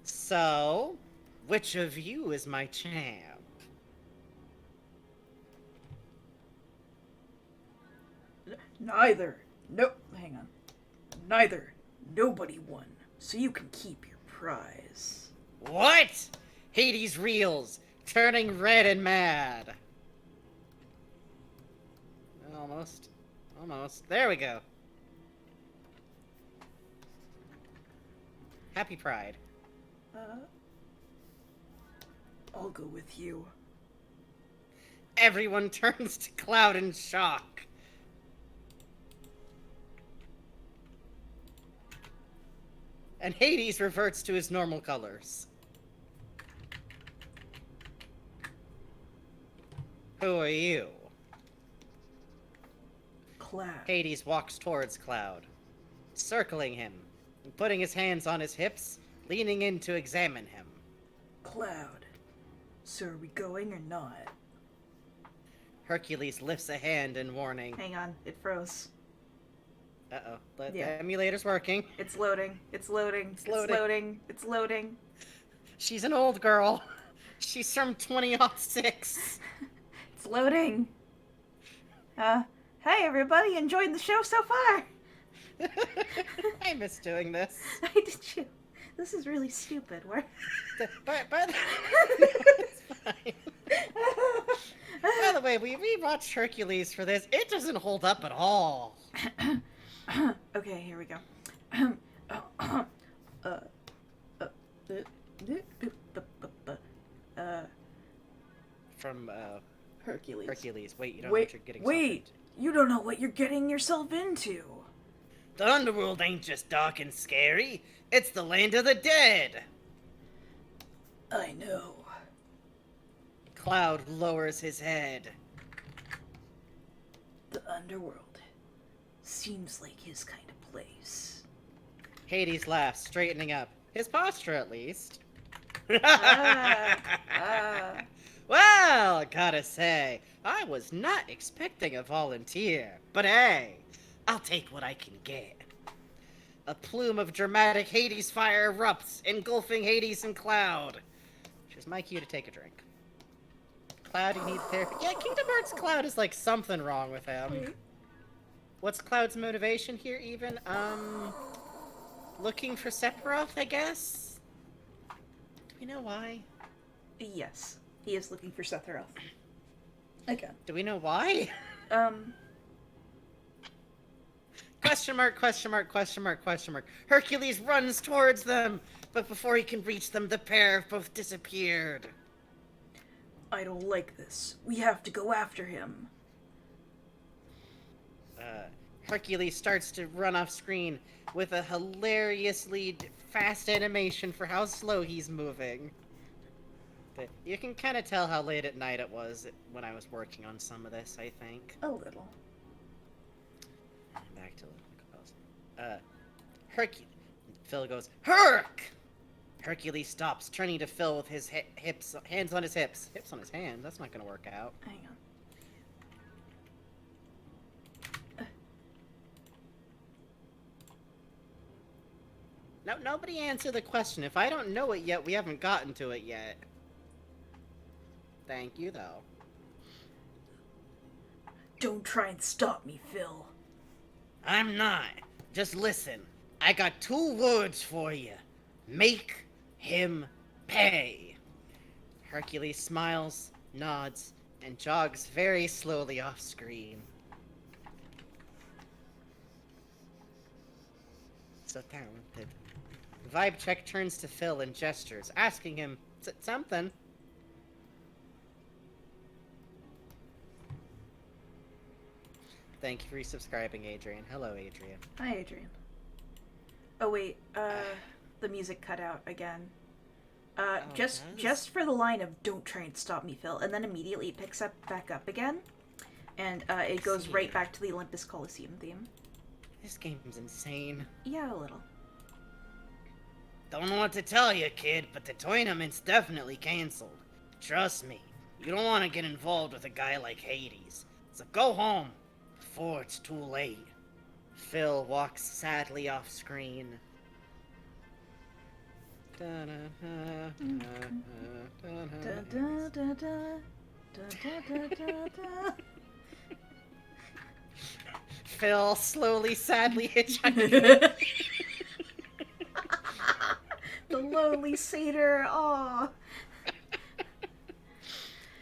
So, which of you is my champ? Neither. Nope. Hang on. Neither. Nobody won. So you can keep your prize. What? Hades reels, turning red and mad. Almost. There we go. Happy Pride. I'll go with you. Everyone turns to Cloud in shock. And Hades reverts to his normal colors. Who are you? Cloud. Hades walks towards Cloud, circling him, and putting his hands on his hips, leaning in to examine him. Cloud. So are we going or not? Hercules lifts a hand in warning. Hang on. It froze. Uh-oh. The Yeah. emulator's working. It's loading. It's loading. It's loading. It's loading. She's an old girl. She's from 2006. It's loading. Hey everybody, enjoyed the show so far? I miss doing this. I did you. This is really stupid. Where? But it's fine. By the way, we rewatched Hercules for this. It doesn't hold up at all. Okay, here we go. From Hercules. Hercules. Wait, you don't know what you're getting yourself Wait! You don't know what you're getting yourself into. The underworld ain't just dark and scary. It's the land of the dead. I know. Cloud lowers his head. underworld. Seems like his kind of place. Hades laughs, straightening up. His posture, at least. Ah. Well, gotta say, I was not expecting a volunteer. But hey, I'll take what I can get. A plume of dramatic Hades fire erupts, engulfing Hades and Cloud. Which is my cue to take a drink. Cloud, you need therapy. Yeah, Kingdom Hearts Cloud is like something wrong with him. What's Cloud's motivation here, even? Looking for Sephiroth, I guess? Do we know why? Yes, he is looking for Sephiroth. Again. Do we know why? Question mark, question mark, question mark, question mark. Hercules runs towards them, but before he can reach them, the pair have both disappeared. I don't like this. We have to go after him. Hercules starts to run off screen with a hilariously fast animation for how slow he's moving. But you can kind of tell how late at night it was when I was working on some of this, I think. A little. Back to Phil goes, Herc! Hercules stops, turning to Phil with his hands on his hips. Hips on his hands? That's not gonna work out. Hang on. No, nobody answer the question. If I don't know it yet, we haven't gotten to it yet. Thank you, though. Don't try and stop me, Phil. I'm not. Just listen. I got 2 words for you. Make him pay. Hercules smiles, nods, and jogs very slowly off screen. So talented. Vibe Check turns to Phil and gestures, asking him something. Thank you for resubscribing, Adrian. Hello, Adrian. Hi, Adrian. Oh wait, the music cut out again. Just for the line of "Don't try and stop me, Phil," and then immediately it picks back up again, and it goes right back to the Olympus Coliseum theme. This game's insane. Yeah, a little. Don't know what to tell you, kid, but the tournament's definitely canceled. Trust me, you don't want to get involved with a guy like Hades. So go home before it's too late. Phil walks sadly off screen. Phil slowly, sadly hitchhiking. The lonely satyr, aw.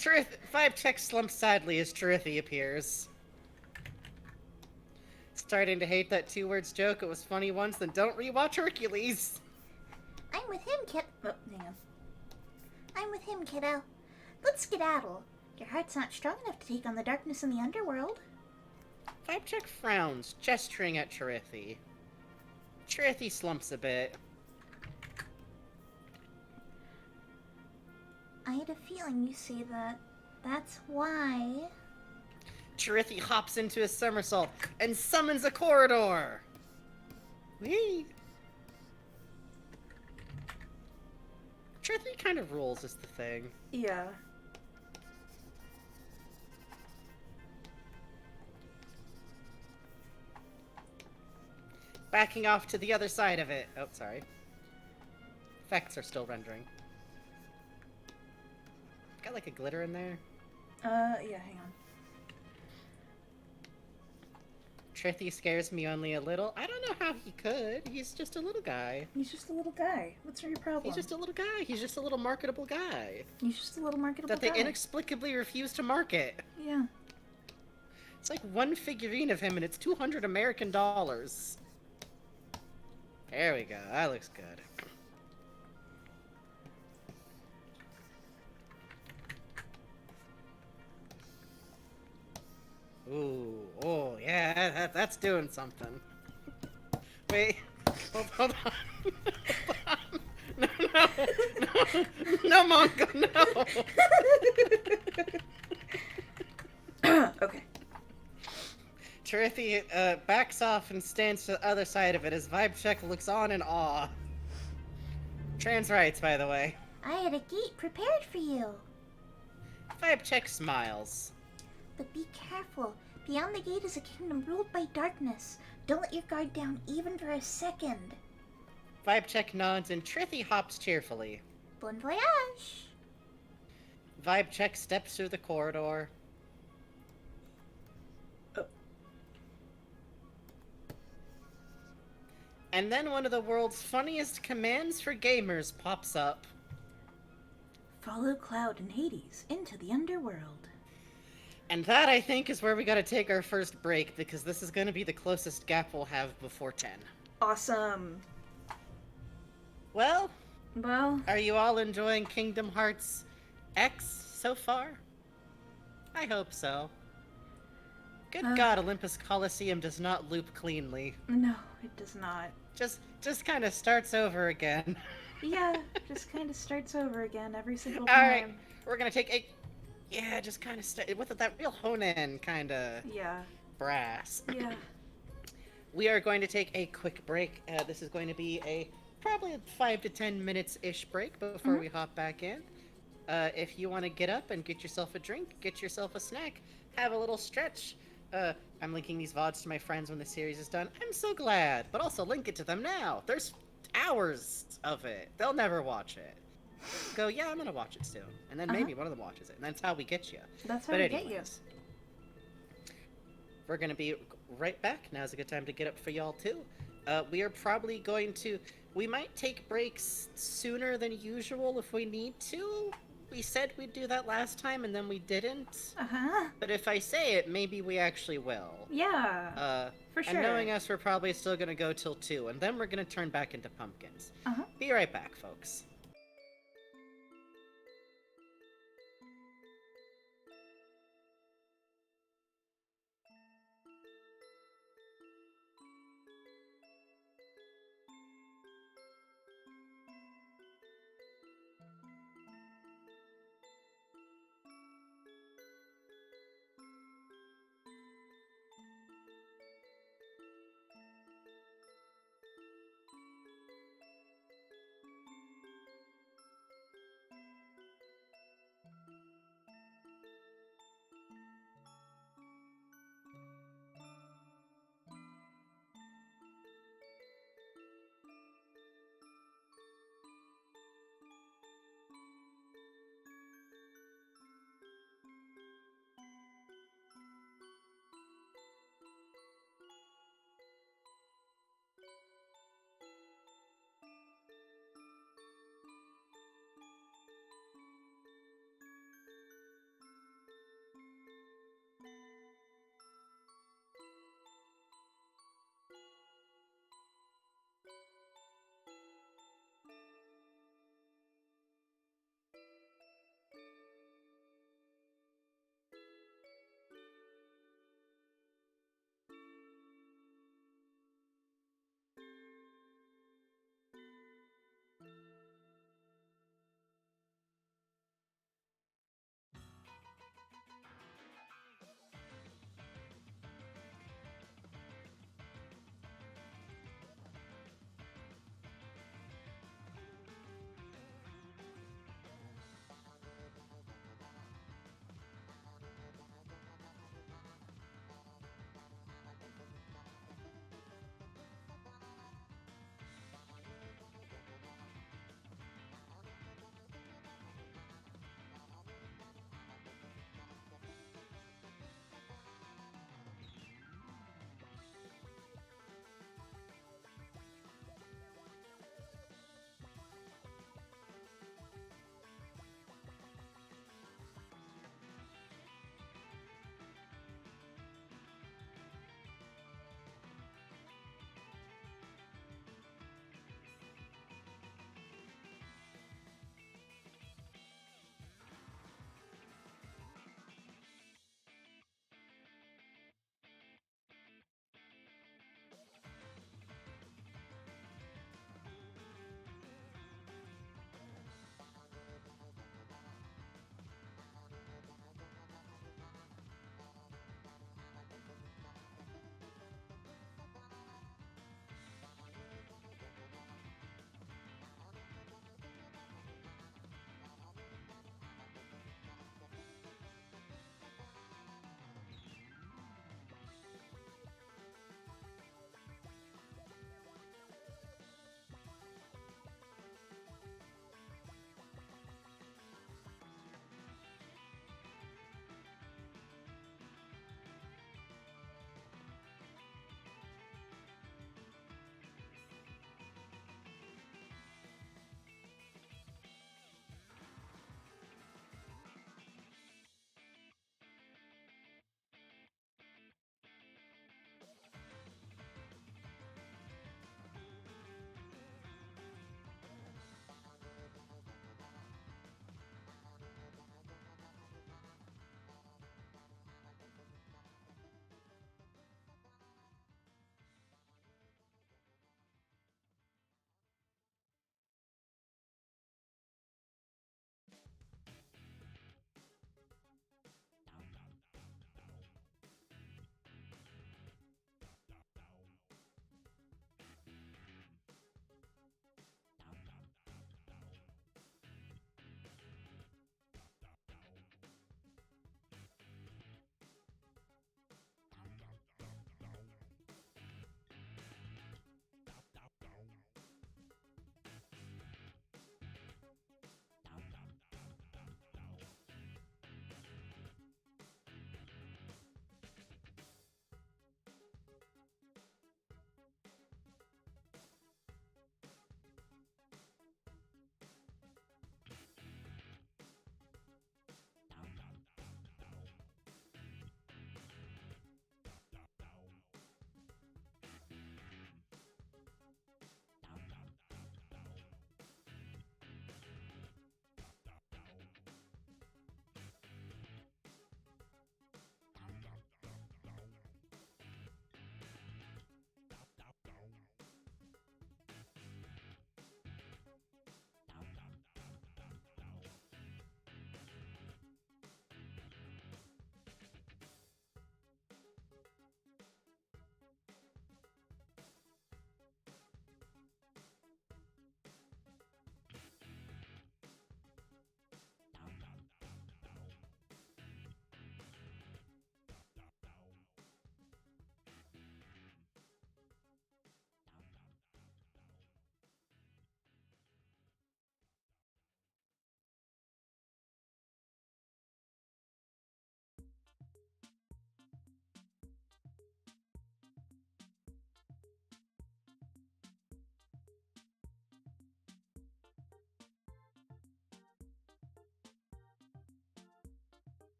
Vibe Check slumps sadly as Trithy appears. Starting to hate that 2 words joke. It was funny once, then don't rewatch Hercules. I'm with him, Oh, hang on. I'm with him, kiddo. Let's skedaddle. Your heart's not strong enough to take on the darkness in the underworld. Vibe Check frowns, gesturing at Trithy. Trithy slumps a bit. I had a feeling you say that. That's why. Trithy hops into a somersault and summons a corridor. Whee! Trithy kind of rules is the thing. Yeah. Backing off to the other side of it. Oh, sorry. Effects are still rendering. Got like a glitter in there. Yeah, hang on. Trithy scares me only a little. I don't know how he could. He's just a little guy. He's just a little guy. What's your problem? He's just a little guy. He's just a little marketable guy. He's just a little marketable That they guy. inexplicably refuse to market. Yeah. It's like one figurine of him and it's 200 American dollars. There we go. That looks good. Ooh, oh yeah, that's doing something. Wait, hold on. Hold on. No, Mongo, no. Okay. Trithy backs off and stands to the other side of it as Vibe Check looks on in awe. Trans rights, by the way. I had a gate prepared for you. Vibe Check smiles. But be careful. Beyond the gate is a kingdom ruled by darkness. Don't let your guard down even for a second. Vibe Check nods and Trithy hops cheerfully. Bon voyage. Vibe Check steps through the corridor. And then one of the world's funniest commands for gamers pops up. Follow Cloud and Hades into the underworld. And that, I think, is where we gotta take our first break, because this is gonna be the closest gap we'll have before 10. Awesome. Well, Well, are you all enjoying Kingdom Hearts X so far? I hope so. Good God, Olympus Coliseum does not loop cleanly. no, it does not. Just kind of starts over again. Yeah, just kind of starts over again every single All time. right, we're gonna take a... Yeah, just kind of with that real Honen kind of Yeah, brass. yeah. We are going to take a quick break. This is going to be probably a 5 to 10 minutes-ish break before we hop back in. If you want to get up and get yourself a drink, get yourself a snack, have a little stretch. I'm linking these VODs to my friends when the series is done. I'm so glad, but also link it to them now. There's hours of it. They'll never watch it. Go, yeah, I'm gonna watch it soon. And then maybe one of them watches it, and that's how we get you. That's how But we get you. anyways, we're gonna be right back. Now's a good time to get up for y'all too. We are probably going to... We might take breaks sooner than usual if we need to. We said we'd do that last time, and then we didn't. Uh-huh. But if I say it, maybe we actually will. Yeah, for sure. And knowing us, we're probably still gonna go till 2, and then we're gonna turn back into pumpkins. Uh-huh. Be right back, folks.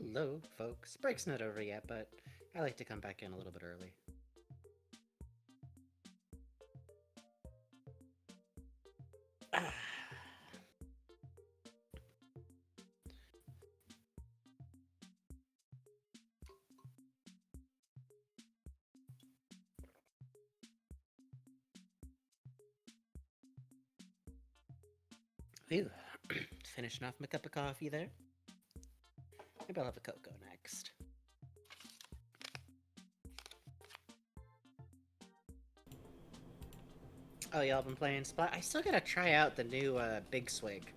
Hello, folks. Break's not over yet, but I like to come back in a little bit early. Phew. Finishing off my cup of coffee there. Maybe I'll have a cocoa next. Oh, y'all been playing Splat? I still gotta try out the new Big Swig.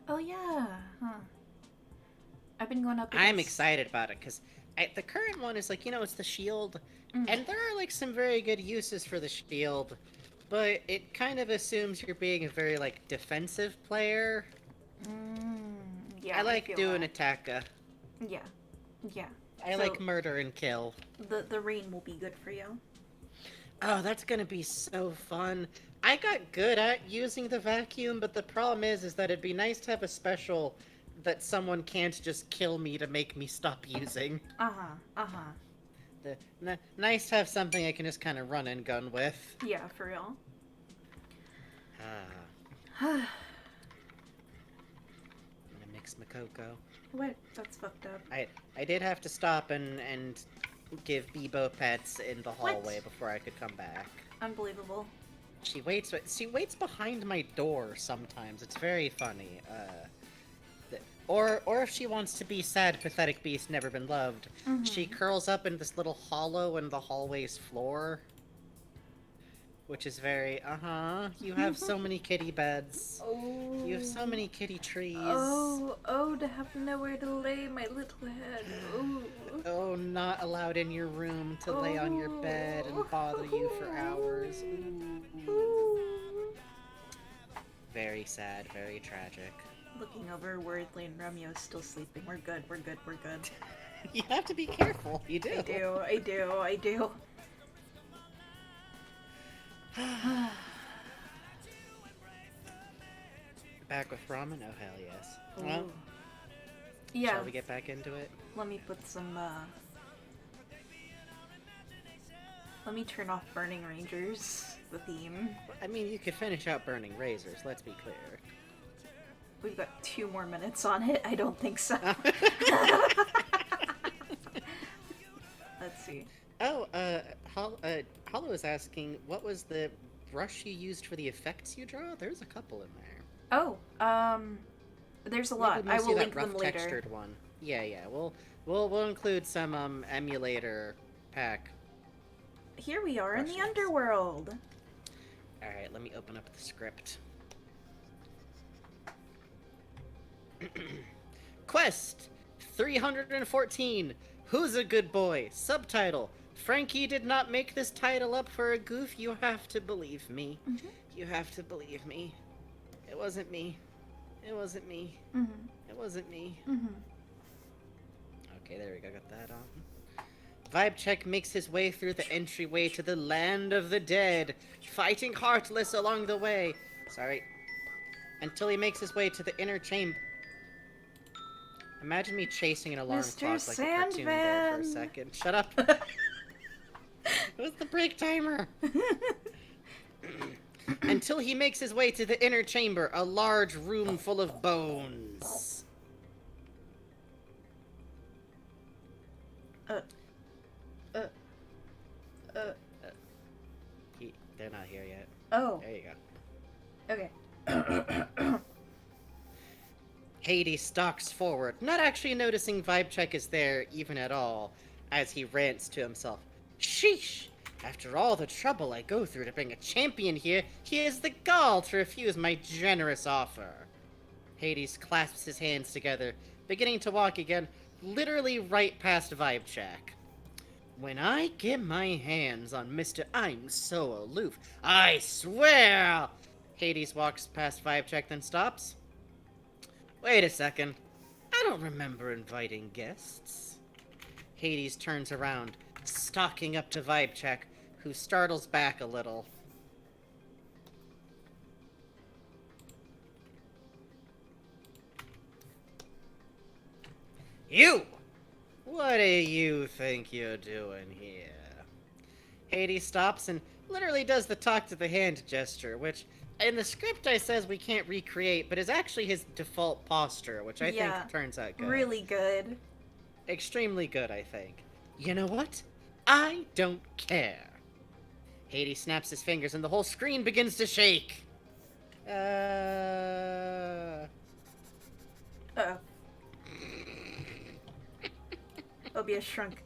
Oh yeah, huh. I've been going up I'm against- excited about it, because the current one is like, it's the shield, Mm. and there are like some very good uses for the shield, but it kind of assumes you're being a very like defensive player. Yeah, I like feel doing that. attacker. Yeah. Yeah. I So, like murder and kill. the rain will be good for you. Oh, that's gonna be so fun. I got good at using the vacuum, but the problem is that it'd be nice to have a special that someone can't just kill me to make me stop using. Nice to have something I can just kind of run and gun with. Yeah, for real. I'm gonna mix my cocoa. What? That's fucked up. I did have to stop and give Bebo pets in the hallway before I could come back. Unbelievable. She waits behind my door sometimes. It's very funny. Or if she wants to be sad, pathetic beast, never been loved, she curls up in this little hollow in the hallway's floor. Which is very, you have so many kitty beds. Oh. You have so many kitty trees. Oh, to have nowhere to lay my little head. Oh. Oh, not allowed in your room to lay on your bed and bother you for hours. Ooh. Very sad, very tragic. Looking over worriedly, and Romeo's still sleeping. We're good. You have to be careful. You do. I do. Back with ramen? Oh, hell yes. Ooh. Well, Yeah. shall we get back into it? Let me put some, Let me turn off Burning Rangers, the theme. I mean, you could finish out Burning Razors, let's be clear. We've got 2 more minutes on it. I don't think so. Let's see. Oh, Hollow is asking, what was the brush you used for the effects you draw? There's a couple in there. Oh, there's a lot. Maybe I we'll will see link that rough them later. textured one. Yeah. We'll include some emulator pack. Here we are in the Brushes. underworld. All right, let me open up the script. Quest 314. Who's a good boy? Subtitle: Frankie did not make this title up for a goof. You have to believe me. You have to believe me. It wasn't me. It wasn't me. It wasn't me. Okay, there we go. Got that on. Vibe Check makes his way through the entryway to the land of the dead, fighting Heartless along the way. Sorry. Until he makes his way to the inner chamber. Imagine me chasing an alarm Mr. clock like a cartoon there for a Sandman. second. Shut up. It was the break timer. Until he makes his way to the inner chamber, a large room full of bones. They're not here yet. Oh, There you okay. go. Hades stalks forward, not actually noticing Vibe Check is there even at all, as he rants to himself. Sheesh! After all the trouble I go through to bring a champion here, he has the gall to refuse my generous offer. Hades clasps his hands together, beginning to walk again, literally right past Vibe Check. When I get my hands on Mr. I'm so aloof, I swear! Hades walks past Vibe Check, then stops. Wait a second. I don't remember inviting guests. Hades turns around, stalking up to Vibe Check, who startles back a little. You! What do you think you're doing here? Hades stops and literally does the talk to the hand gesture, which in the script I says we can't recreate, but is actually his default posture, which I Yeah, think turns out good. really good. Extremely good, I think. You know what? I don't care. Hades snaps his fingers and the whole screen begins to shake. Uh-oh. Obia shrunk.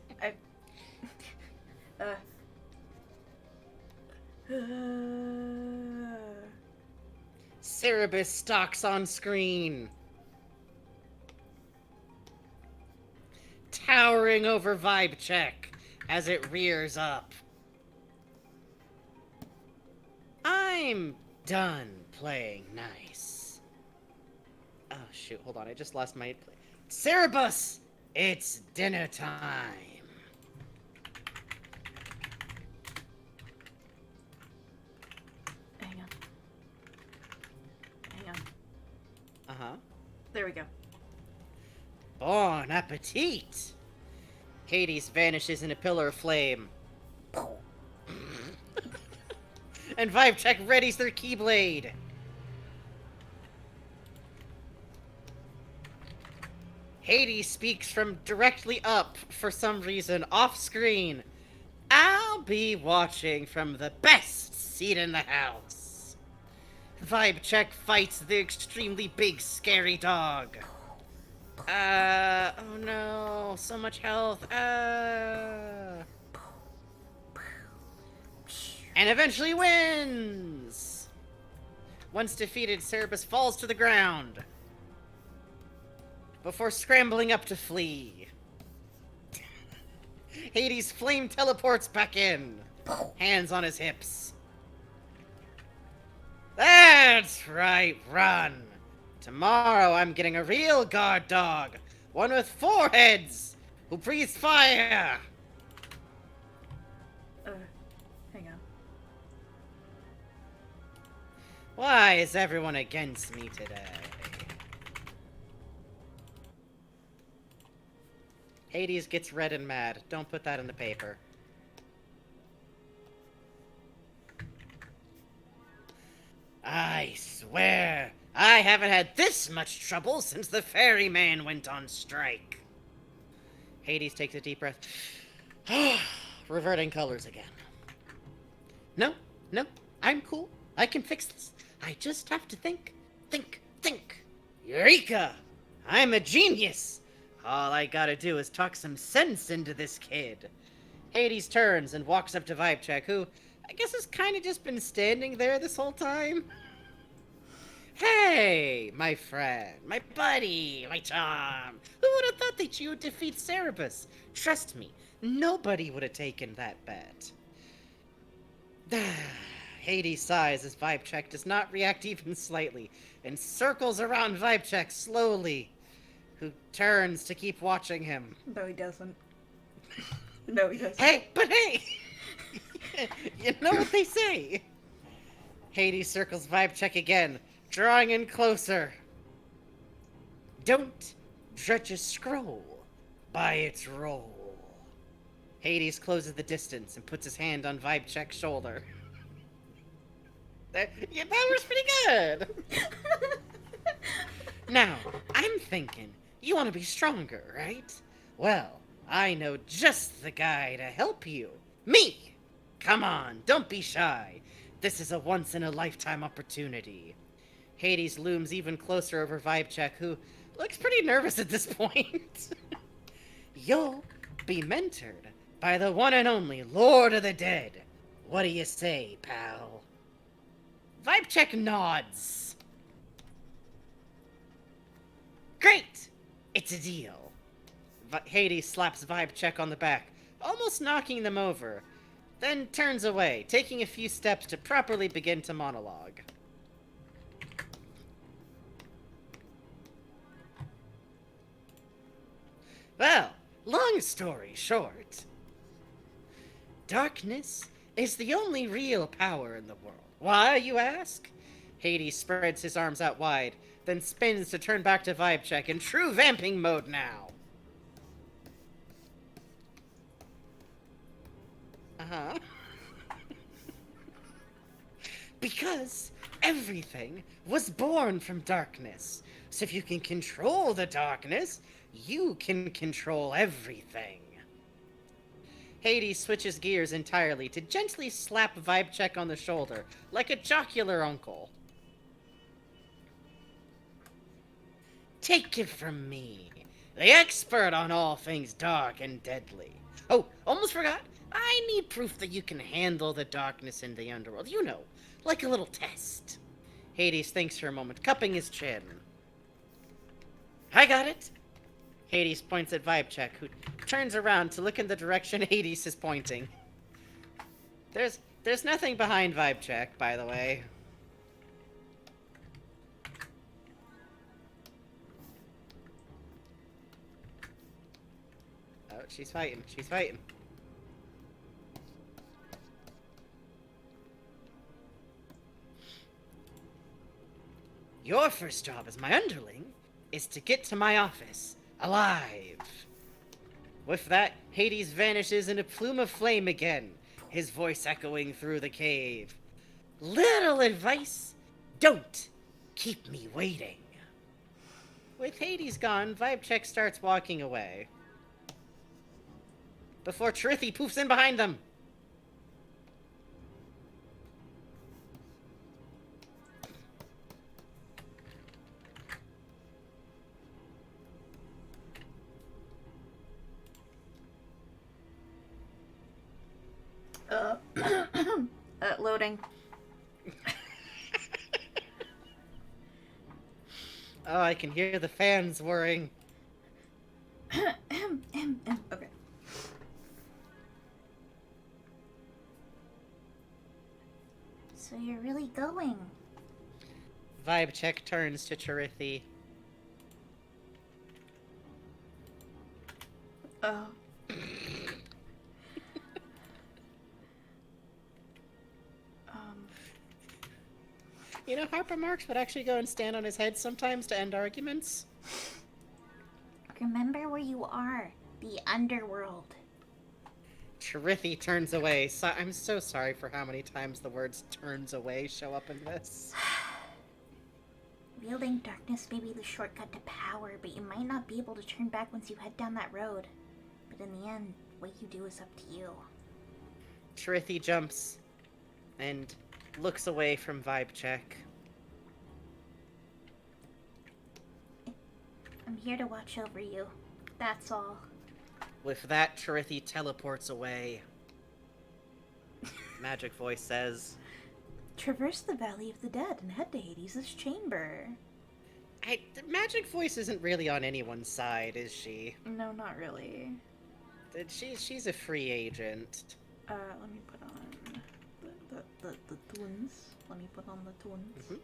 Cerebus stalks on screen. Towering over Vibe Check as it rears up. I'm done playing nice. Oh shoot, hold on, I just lost my... Cerebus! It's dinner time. Hang on. Hang on. Uh-huh. There we go. Bon appetit! Hades vanishes in a pillar of flame. And Vibe Check readies their Keyblade. Hades speaks from directly up, for some reason, off screen. I'll be watching from the best seat in the house. Vibe Check fights the extremely big, scary dog. Oh no, so much health. And eventually wins! Once defeated, Cerebus falls to the ground before scrambling up to flee. Hades flame teleports back in, hands on his hips. That's right, run! Tomorrow I'm getting a real guard dog, one with 4 heads, who breathes fire! Hang on. Why is everyone against me today? Hades gets red and mad. Don't put that in the paper. I swear, I haven't had this much trouble since the ferryman went on strike. Hades takes a deep breath. Reverting colors again. No, I'm cool. I can fix this. I just have to think. Eureka! I'm a genius! All I gotta do is talk some sense into this kid. Hades turns and walks up to Vibe Check, who I guess has kind of just been standing there this whole time. Hey, my friend, my buddy, my chum. Who would have thought that you would defeat Cerebus? Trust me, nobody would have taken that bet. Hades sighs as Vibe Check does not react even slightly and circles around Vibe Check slowly, who turns to keep watching him. No, he doesn't. No, he doesn't. Hey! You know what they say. Hades circles Vibe Check again, drawing in closer. Don't judge a scroll by its roll. Hades closes the distance and puts his hand on Vibe Check's shoulder. That was pretty good. Now, I'm thinking, you want to be stronger, right? Well, I know just the guy to help you. Me! Come on, don't be shy. This is a once-in-a-lifetime opportunity. Hades looms even closer over Vibe Check, who looks pretty nervous at this point. You'll be mentored by the one and only Lord of the Dead. What do you say, pal? Vibe Check nods. Great! It's a deal. Hades slaps Vibe Check on the back, almost knocking them over, then turns away, taking a few steps to properly begin to monologue. Well, long story short, darkness is the only real power in the world. Why, you ask? Hades spreads his arms out wide, then spins to turn back to Vibe Check in true vamping mode now. Uh-huh. Because everything was born from darkness. So if you can control the darkness, you can control everything. Hades switches gears entirely to gently slap Vibecheck on the shoulder, like a jocular uncle. Take it from me, the expert on all things dark and deadly. Oh, almost forgot. I need proof that you can handle the darkness in the underworld. You know, like a little test. Hades thinks for a moment, cupping his chin. I got it. Hades points at Vibecheck, who turns around to look in the direction Hades is pointing. There's nothing behind Vibecheck, by the way. Oh, she's fighting. She's fighting. Your first job as my underling is to get to my office, alive. With that, Hades vanishes in a plume of flame again, his voice echoing through the cave. Little advice, don't keep me waiting. With Hades gone, Vibecheck starts walking away. Before Trithi poofs in behind them. Loading. Oh, I can hear the fans whirring. Okay. So you're really going? Vibecheck turns to Charithi. Oh. You know, Harper Marks would actually go and stand on his head sometimes to end arguments. Remember where you are. The underworld. Charithi turns away. I'm so sorry for how many times the words turns away show up in this. Wielding darkness may be the shortcut to power, but you might not be able to turn back once you head down that road. But in the end, what you do is up to you. Charithi jumps and looks away from Vibecheck. I'm here to watch over you. That's all. With that, Charithi teleports away. Magic voice says, Traverse the Valley of the Dead and head to Hades' chamber. Magic voice isn't really on anyone's side, is she? No, not really. She's a free agent. Let me put on the tunes. Let me put on the tunes. Mm-hmm.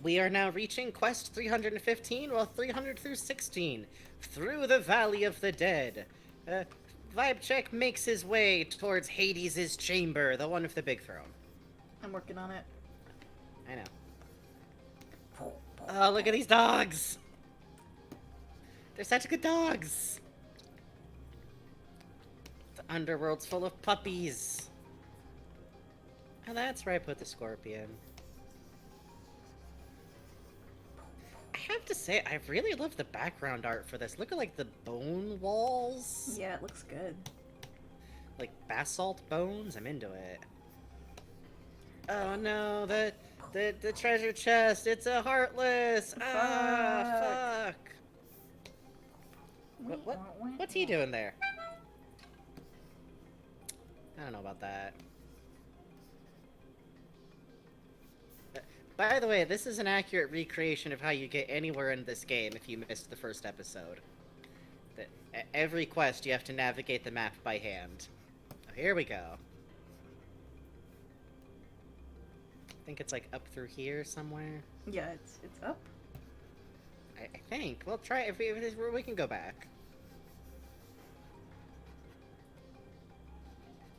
We are now reaching quest 315, well, 300 through 16, through the Valley of the Dead. Vibecheck makes his way towards Hades' chamber, the one with the big throne. I'm working on it. I know. Oh, look at these dogs! They're such good dogs! The underworld's full of puppies. And that's where I put the scorpion. I have to say, I really love the background art for this. Look at, like, the bone walls. Yeah, it looks good. Like, basalt bones? I'm into it. Oh no, the treasure chest, it's a heartless! Ah, fuck! What's he doing there? I don't know about that. By the way, this is an accurate recreation of how you get anywhere in this game if you missed the first episode. Every quest, you have to navigate the map by hand. Oh, here we go. I think it's like up through here somewhere. Yeah, it's up. I think. Well, try it. If we can go back.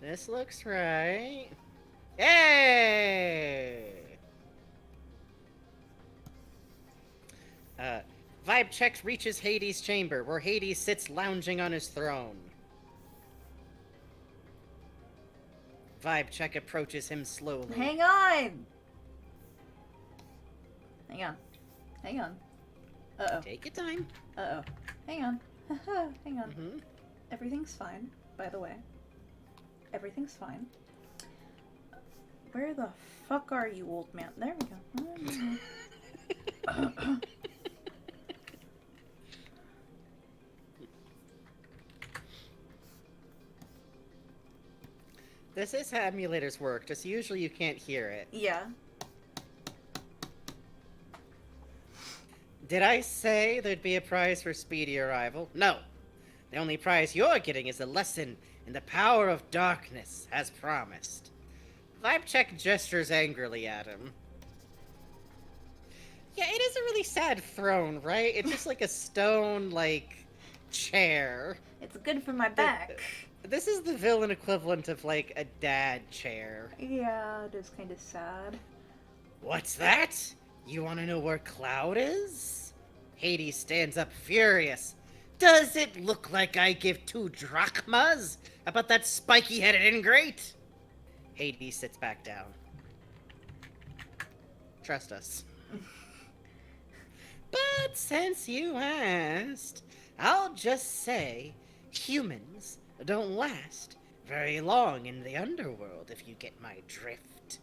This looks right. Hey! Vibecheck reaches Hades' chamber, where Hades sits lounging on his throne. Vibe check approaches him slowly. Hang on! Hang on. Hang on. Uh-oh. Take your time. Uh-oh. Hang on. Hang on. Mm-hmm. Everything's fine, by the way. Everything's fine. Where the fuck are you, old man? There we go. This is how emulators work, just usually you can't hear it. Yeah. Did I say there'd be a prize for speedy arrival? No. The only prize you're getting is a lesson in the power of darkness, as promised. Vibecheck gestures angrily at him. Yeah, it is a really sad throne, right? It's just like a stone, chair. It's good for my back. This is the villain equivalent of, a dad chair. Yeah, it is kind of sad. What's that? You want to know where Cloud is? Hades stands up furious. Does it look like I give 2 drachmas about that spiky-headed ingrate? Hades sits back down. Trust us. But since you asked, I'll just say humans don't last very long in the underworld, if you get my drift.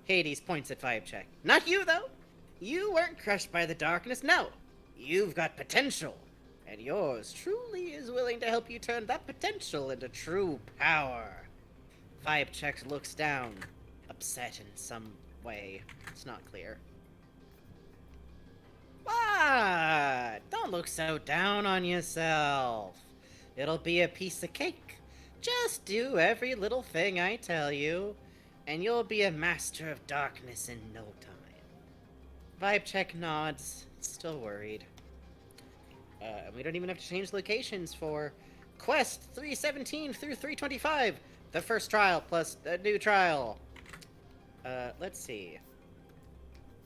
Hades points at Vibecheck. Not you, though. You weren't crushed by the darkness, no. You've got potential, and yours truly is willing to help you turn that potential into true power. Vibecheck looks down, upset in some way. It's not clear. What? Don't look so down on yourself. It'll be a piece of cake. Just do every little thing I tell you, and you'll be a master of darkness in no time. Vibecheck nods, still worried. We don't even have to change locations for Quest 317 through 325. The first trial plus a new trial. Let's see.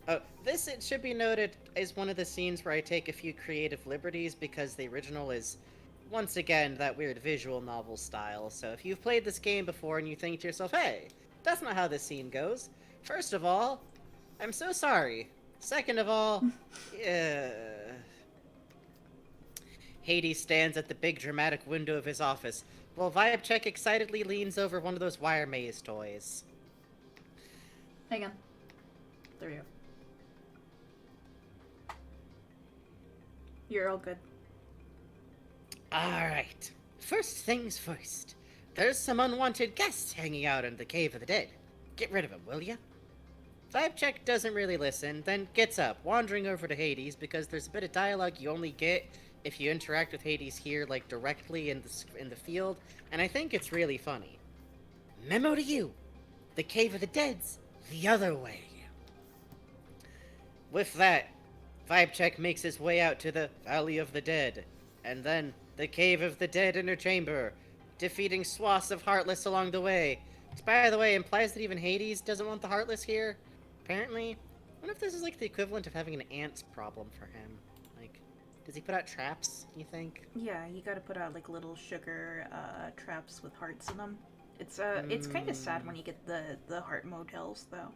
Oh, this, it should be noted, is one of the scenes where I take a few creative liberties because the original is, once again, that weird visual novel style. So if you've played this game before and you think to yourself, hey, that's not how this scene goes. First of all, I'm so sorry. Second of all, Hades stands at the big dramatic window of his office, while Vibecheck excitedly leans over one of those wire maze toys. Hang on. There we go. You're all good. Alright. First things first. There's some unwanted guests hanging out in the Cave of the Dead. Get rid of them, will ya? Vibecheck doesn't really listen, then gets up, wandering over to Hades, because there's a bit of dialogue you only get if you interact with Hades here, directly in the field, and I think it's really funny. Memo to you. The Cave of the Dead's the other way. With that, Vibecheck makes his way out to the Valley of the Dead, and then the Cave of the Dead Inner Chamber, defeating swaths of Heartless along the way. Which, by the way, implies that even Hades doesn't want the Heartless here. Apparently. I wonder if this is the equivalent of having an ant problem for him. Does he put out traps, you think? Yeah, you gotta put out little sugar traps with hearts in them. It's kind of sad when you get the heart motels though.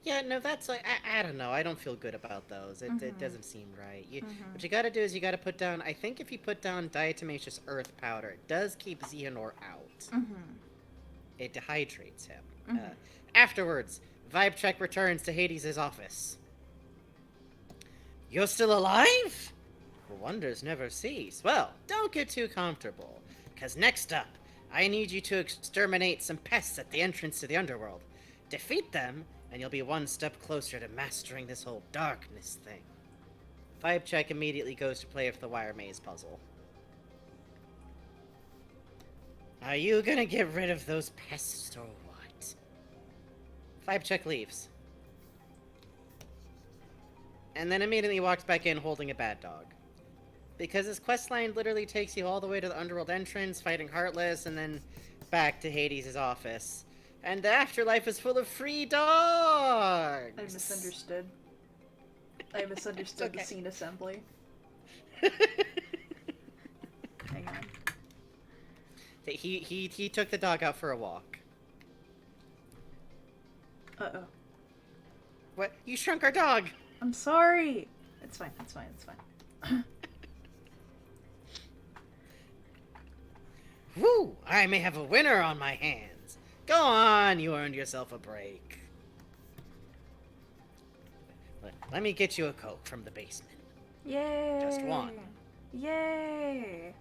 Yeah, no, that's I don't know. I don't feel good about those. It doesn't seem right. What you gotta do is you gotta put down. I think if you put down diatomaceous earth powder, it does keep Xehanort out. It dehydrates him. Afterwards, Vibecheck returns to Hades' office. You're still alive? Wonders never cease. Well, don't get too comfortable, because next up, I need you to exterminate some pests at the entrance to the underworld. Defeat them, and you'll be one step closer to mastering this whole darkness thing. Vibecheck immediately goes to play with the wire maze puzzle. Are you gonna get rid of those pests or what? Vibecheck leaves. And then immediately walks back in holding a bad dog. Because his questline literally takes you all the way to the underworld entrance, fighting Heartless, and then back to Hades' office. And the afterlife is full of free dogs! I misunderstood. I misunderstood the scene assembly. Hang on. He took the dog out for a walk. Uh-oh. What? You shrunk our dog! I'm sorry! It's fine, it's fine, it's fine. Whew! I may have a winner on my hands. Go on, you earned yourself a break. Let me get you a Coke from the basement. Yay! Just one. Yay!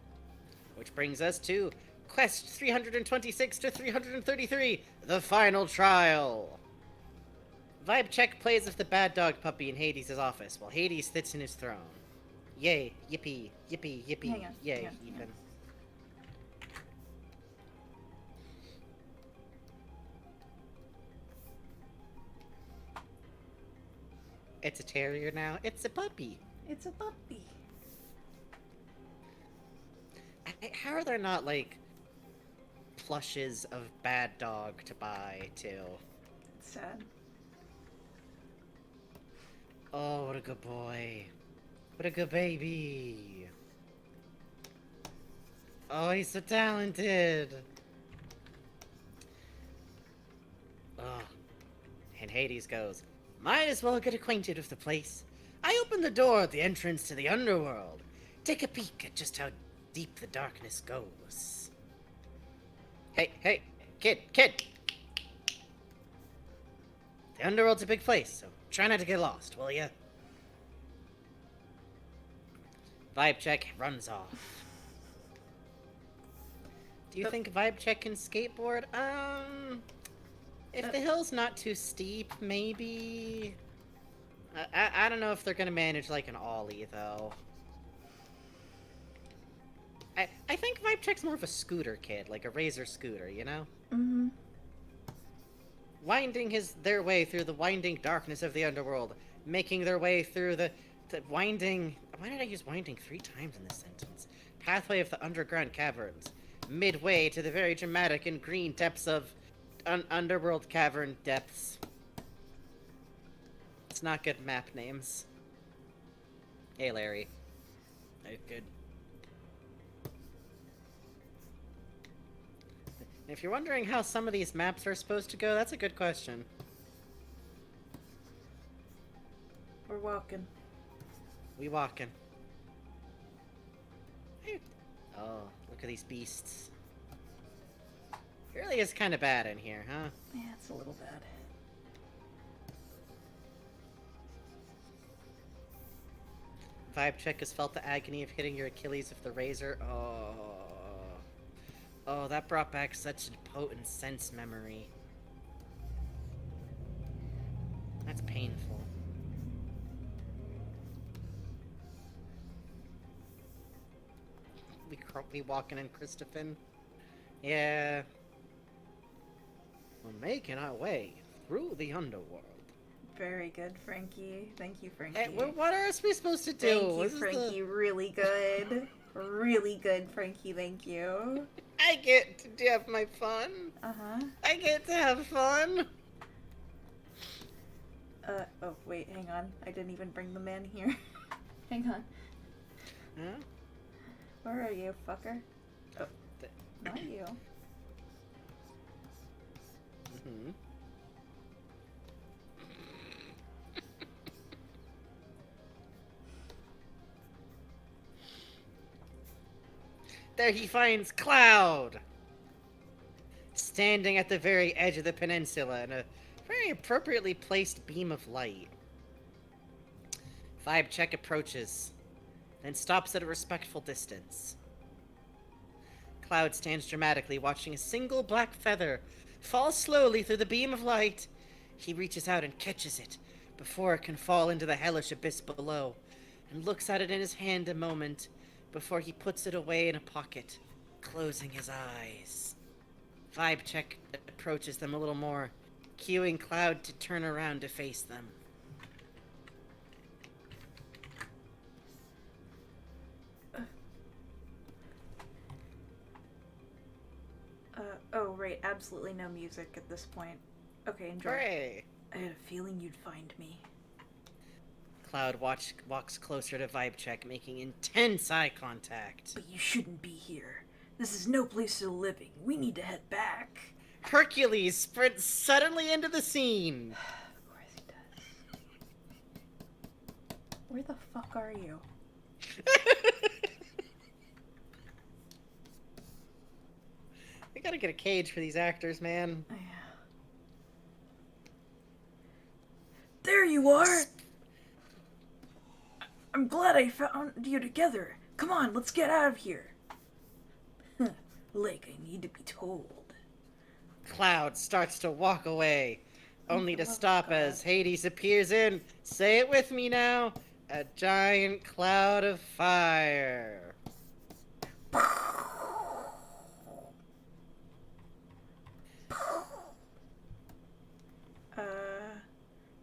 Which brings us to Quest 326 to 333, the final trial. Vibe Check plays with the bad dog puppy in Hades' office, while Hades sits in his throne. Yay, yippee, yippee, yippee, Hang on, yay, hang on, hang Ethan. on. It's a terrier now. It's a puppy. It's a puppy. How are there not, like, plushes of bad dog to buy, too? It's sad. Oh, what a good boy. What a good baby. Oh, he's so talented. Oh. And Hades goes, might as well get acquainted with the place. I opened the door at the entrance to the underworld. Take a peek at just how deep the darkness goes. Hey, kid! The underworld's a big place, so try not to get lost, will ya? Vibe Check runs off. Do you think Vibe Check can skateboard? If the hill's not too steep, maybe. I don't know if they're gonna manage like an ollie though. I think Vibe Check's more of a scooter kid, like a razor scooter, you know? Mm-hmm. Winding their way through the winding darkness of the underworld, making their way through the winding... Why did I use winding 3 times in this sentence? Pathway of the underground caverns, midway to the very dramatic and green depths of underworld cavern depths. It's not good map names. Hey, Larry. Hey, good. If you're wondering how some of these maps are supposed to go, that's a good question. We're walking. We walking. Oh, look at these beasts. It really is kind of bad in here, huh? Yeah, it's a little bad. Vibe Check has felt the agony of hitting your Achilles with the razor. Oh, that brought back such a potent sense memory. That's painful. We walking in Christophin? Yeah. We're making our way through the underworld. Very good, Frankie. Thank you, Frankie. Hey, what else are we supposed to do? Thank you, This is Frankie. Really good. Really good, Frankie. Thank you. I get to have my fun. Uh-huh. I get to have fun. Oh, wait, hang on. I didn't even bring the man here. Hang on. Huh? Where are you, fucker? Oh, not you. Mm-hmm. There he finds Cloud! Standing at the very edge of the peninsula in a very appropriately placed beam of light. Vibe Check approaches, then stops at a respectful distance. Cloud stands dramatically, watching a single black feather fall slowly through the beam of light. He reaches out and catches it before it can fall into the hellish abyss below, and looks at it in his hand a moment before he puts it away in a pocket, closing his eyes. Vibe Check approaches them a little more, cueing Cloud to turn around to face them. Oh, right. Absolutely no music at this point. Okay, enjoy. Hooray! I had a feeling you'd find me. Cloud walks closer to Vibe Check, making intense eye contact. But you shouldn't be here. This is no place for living. We need to head back. Hercules sprints suddenly into the scene. Of course he does. Where the fuck are you? We gotta get a cage for these actors, man. Yeah. There you are! I'm glad I found you together. Come on, let's get out of here. Like I need to be told. Cloud starts to walk away, only to Oh, stop God. as Hades appears in, say it with me now, a giant cloud of fire.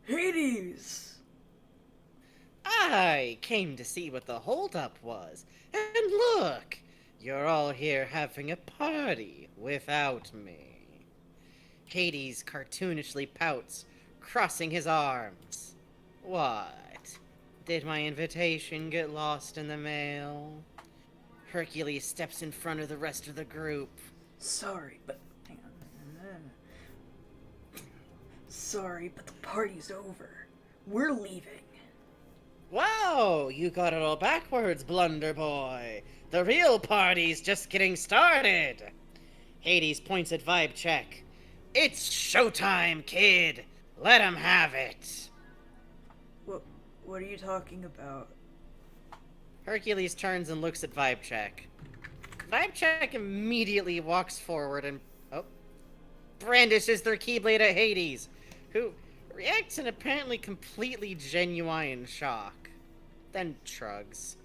Hades! I came to see what the holdup was, and look, you're all here having a party without me. Hades cartoonishly pouts, crossing his arms. What? Did my invitation get lost in the mail? Hercules steps in front of the rest of the group. Sorry, but hang on. Sorry, but the party's over. We're leaving. Wow, you got it all backwards, Blunder Boy. The real party's just getting started. Hades points at Vibe Check. It's showtime, kid. Let him have it. What are you talking about? Hercules turns and looks at Vibe Check. Vibe Check immediately walks forward and brandishes their keyblade at Hades, who reacts in apparently completely genuine shock, then shrugs.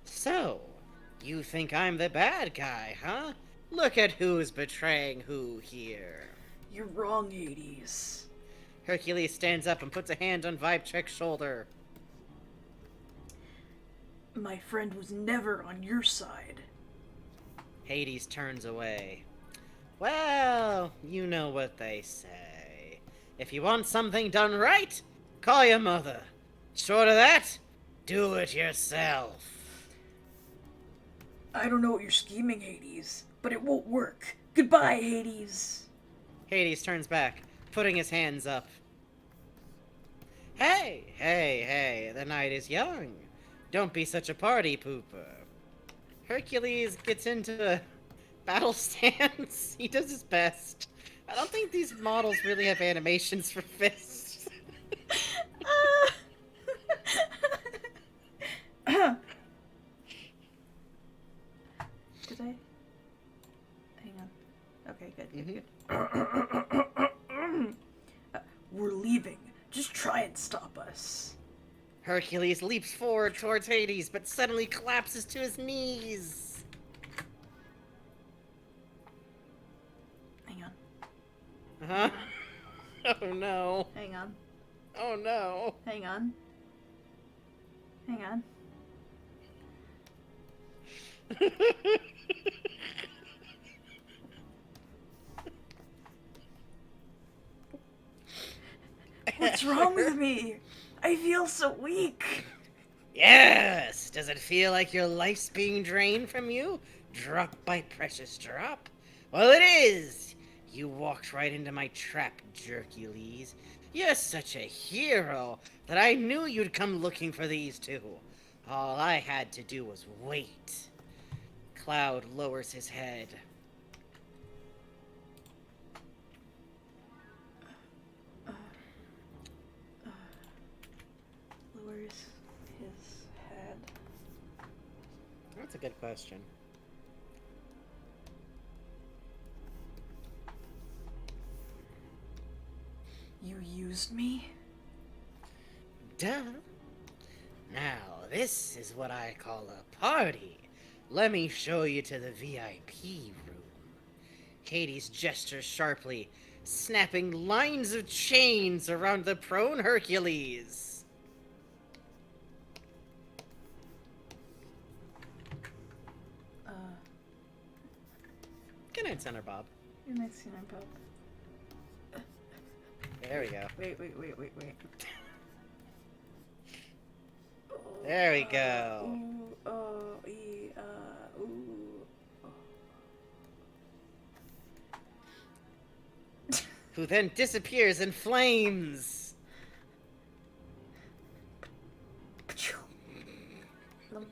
So, you think I'm the bad guy, huh? Look at who's betraying who here. You're wrong, Hades. Hercules stands up and puts a hand on Vibe Check's shoulder. My friend was never on your side. Hades turns away. Well, you know what they say. If you want something done right, call your mother. Short of that, do it yourself. I don't know what you're scheming, Hades, but it won't work. Goodbye, Hades. Hades turns back, putting his hands up. Hey, the night is young. Don't be such a party pooper. Hercules gets into a battle stance. He does his best. I don't think these models really have animations for fists. Did I? Hang on. Okay, good. We're leaving. Just try and stop us. Hercules leaps forward towards Hades, but suddenly collapses to his knees. Hang on. Huh? Oh no. Hang on. Oh no. Hang on. Hang on. What's wrong with me? I feel so weak. Yes! Does it feel like your life's being drained from you? Drop by precious drop? Well, it is! You walked right into my trap, Hercules. You're such a hero that I knew you'd come looking for these two. All I had to do was wait. Cloud lowers his head. Lowers his head. That's a good question. You used me? Duh. Now, this is what I call a party. Let me show you to the VIP room. Hades gestures sharply, snapping lines of chains around the prone Hercules. Good night, Center Bob. You're next to Pop. There we go. Wait. There we go. Ooh, ooh. who then disappears in flames.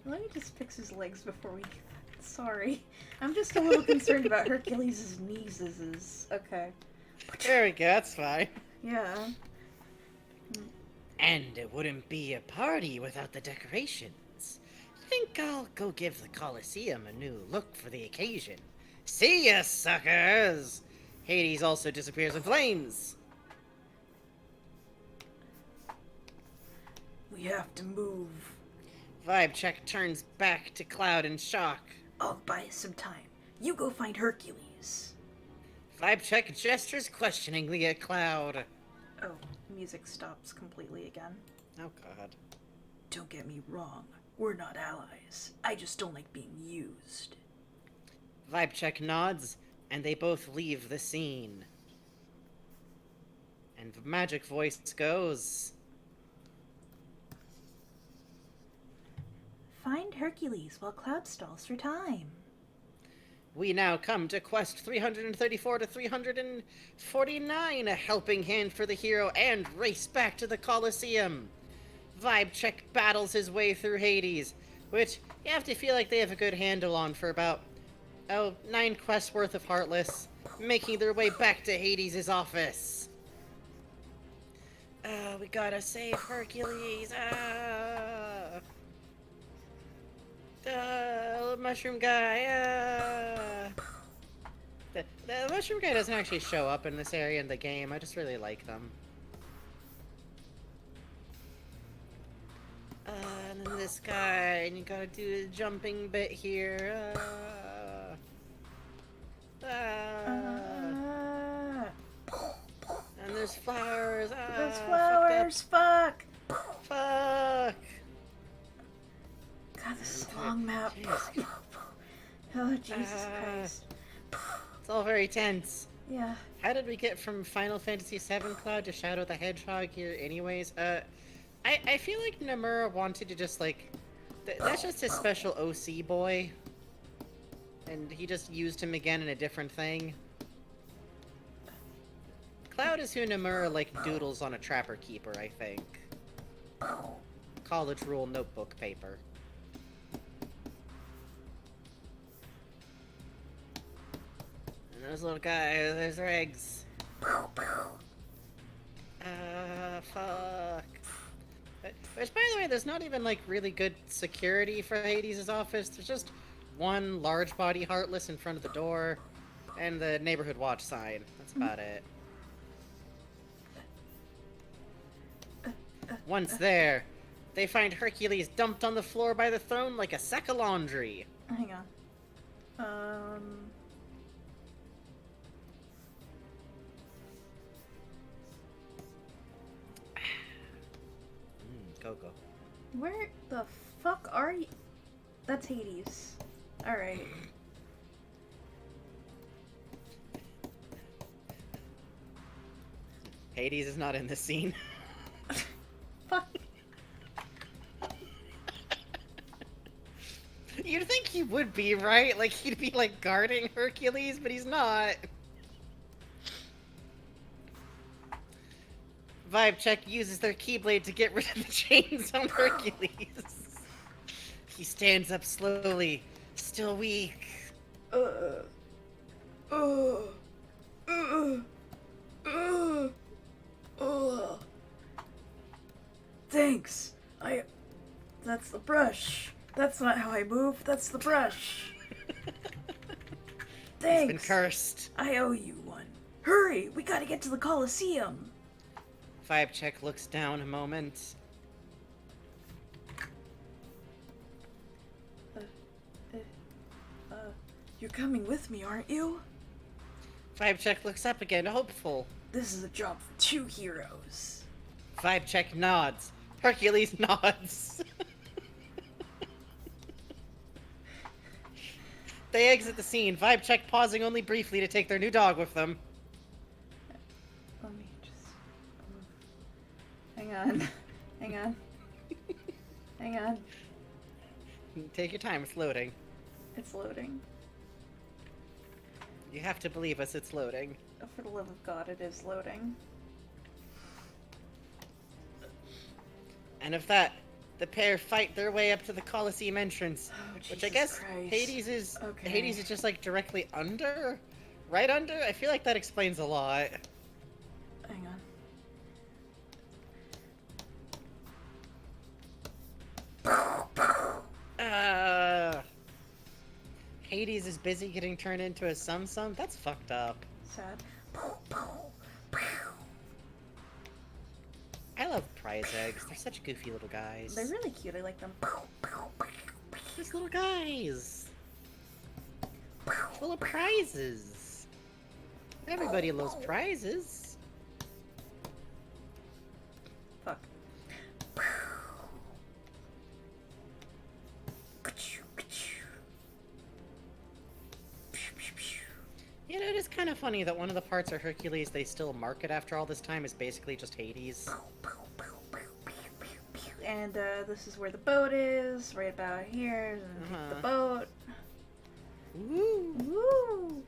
Let me just fix his legs before we do that. Sorry. I'm just a little concerned about Hercules' knees. Okay. There we go, that's fine. Yeah. And it wouldn't be a party without the decorations. Think I'll go give the Colosseum a new look for the occasion. See ya, suckers! Hades also disappears in flames. We have to move. Vibe check turns back to Cloud in shock. I'll buy us some time. You go find Hercules. Vibe check gestures questioningly at Cloud. Oh, music stops completely again. Oh god. Don't get me wrong. We're not allies. I just don't like being used. Vibe check nods, and they both leave the scene. And the magic voice goes... Find Hercules while Cloud stalls for time. We now come to quest 334 to 349, a helping hand for the hero, and race back to the Colosseum. Vibe check battles his way through Hades, which you have to feel like they have a good handle on for about, 9 quests worth of Heartless, making their way back to Hades' office. We gotta save Hercules, mushroom guy, the mushroom guy doesn't actually show up in this area in the game. I just really like them. And then this guy, and you gotta do the jumping bit here. And there's flowers. There's flowers. Fuck. Fuck. God, this is a long map. Jeez. Oh, Jesus Christ. It's all very tense. Yeah. How did we get from Final Fantasy VII Cloud to Shadow the Hedgehog here anyways? I feel like Nomura wanted to just, like... that's just his special OC boy. And he just used him again in a different thing. Cloud is who Nomura, like, doodles on a Trapper Keeper, I think. College rule notebook paper. And those little guys, there's their eggs. Fuck. Which, by the way, there's not even, like, really good security for Hades' office. There's just one large body Heartless in front of the door, and the neighborhood watch sign. That's about it. Once there, they find Hercules dumped on the floor by the throne like a sack of laundry. Hang on. Go. Where the fuck are you? That's Hades. Alright. Hades is not in this scene. Fuck. You'd think he would be, right? Like, he'd be, like, guarding Hercules, but he's not. Vibe check uses their Keyblade to get rid of the chains on Hercules. He stands up slowly, still weak. Thanks. That's the brush. That's not how I move. That's the brush. Thanks. He's been cursed. I owe you one. Hurry! We gotta get to the Colosseum. Vibe check looks down a moment. You're coming with me, aren't you? Vibe check looks up again, hopeful. This is a job for 2 heroes. Vibe check nods. Hercules nods. They exit the scene, Vibe check pausing only briefly to take their new dog with them. Let me just... Hang on. Hang on. Hang on. Take your time, it's loading. It's loading. You have to believe us, it's loading. Oh, for the love of God, it is loading. And of that, the pair fight their way up to the Colosseum entrance, Oh, which I Jesus guess Christ. Hades Okay. is just like directly under, right under. I feel like that explains a lot. Hang on. Hades is busy getting turned into a sum-sum? That's fucked up. Sad. I love prize eggs. They're such goofy little guys. They're really cute. I like them. These little guys. Full of prizes. Everybody loves prizes. Fuck. You know, it is kind of funny that one of the parts of Hercules they still market after all this time is basically just Hades. And this is where the boat is, right about here. The boat. Woo! Woo!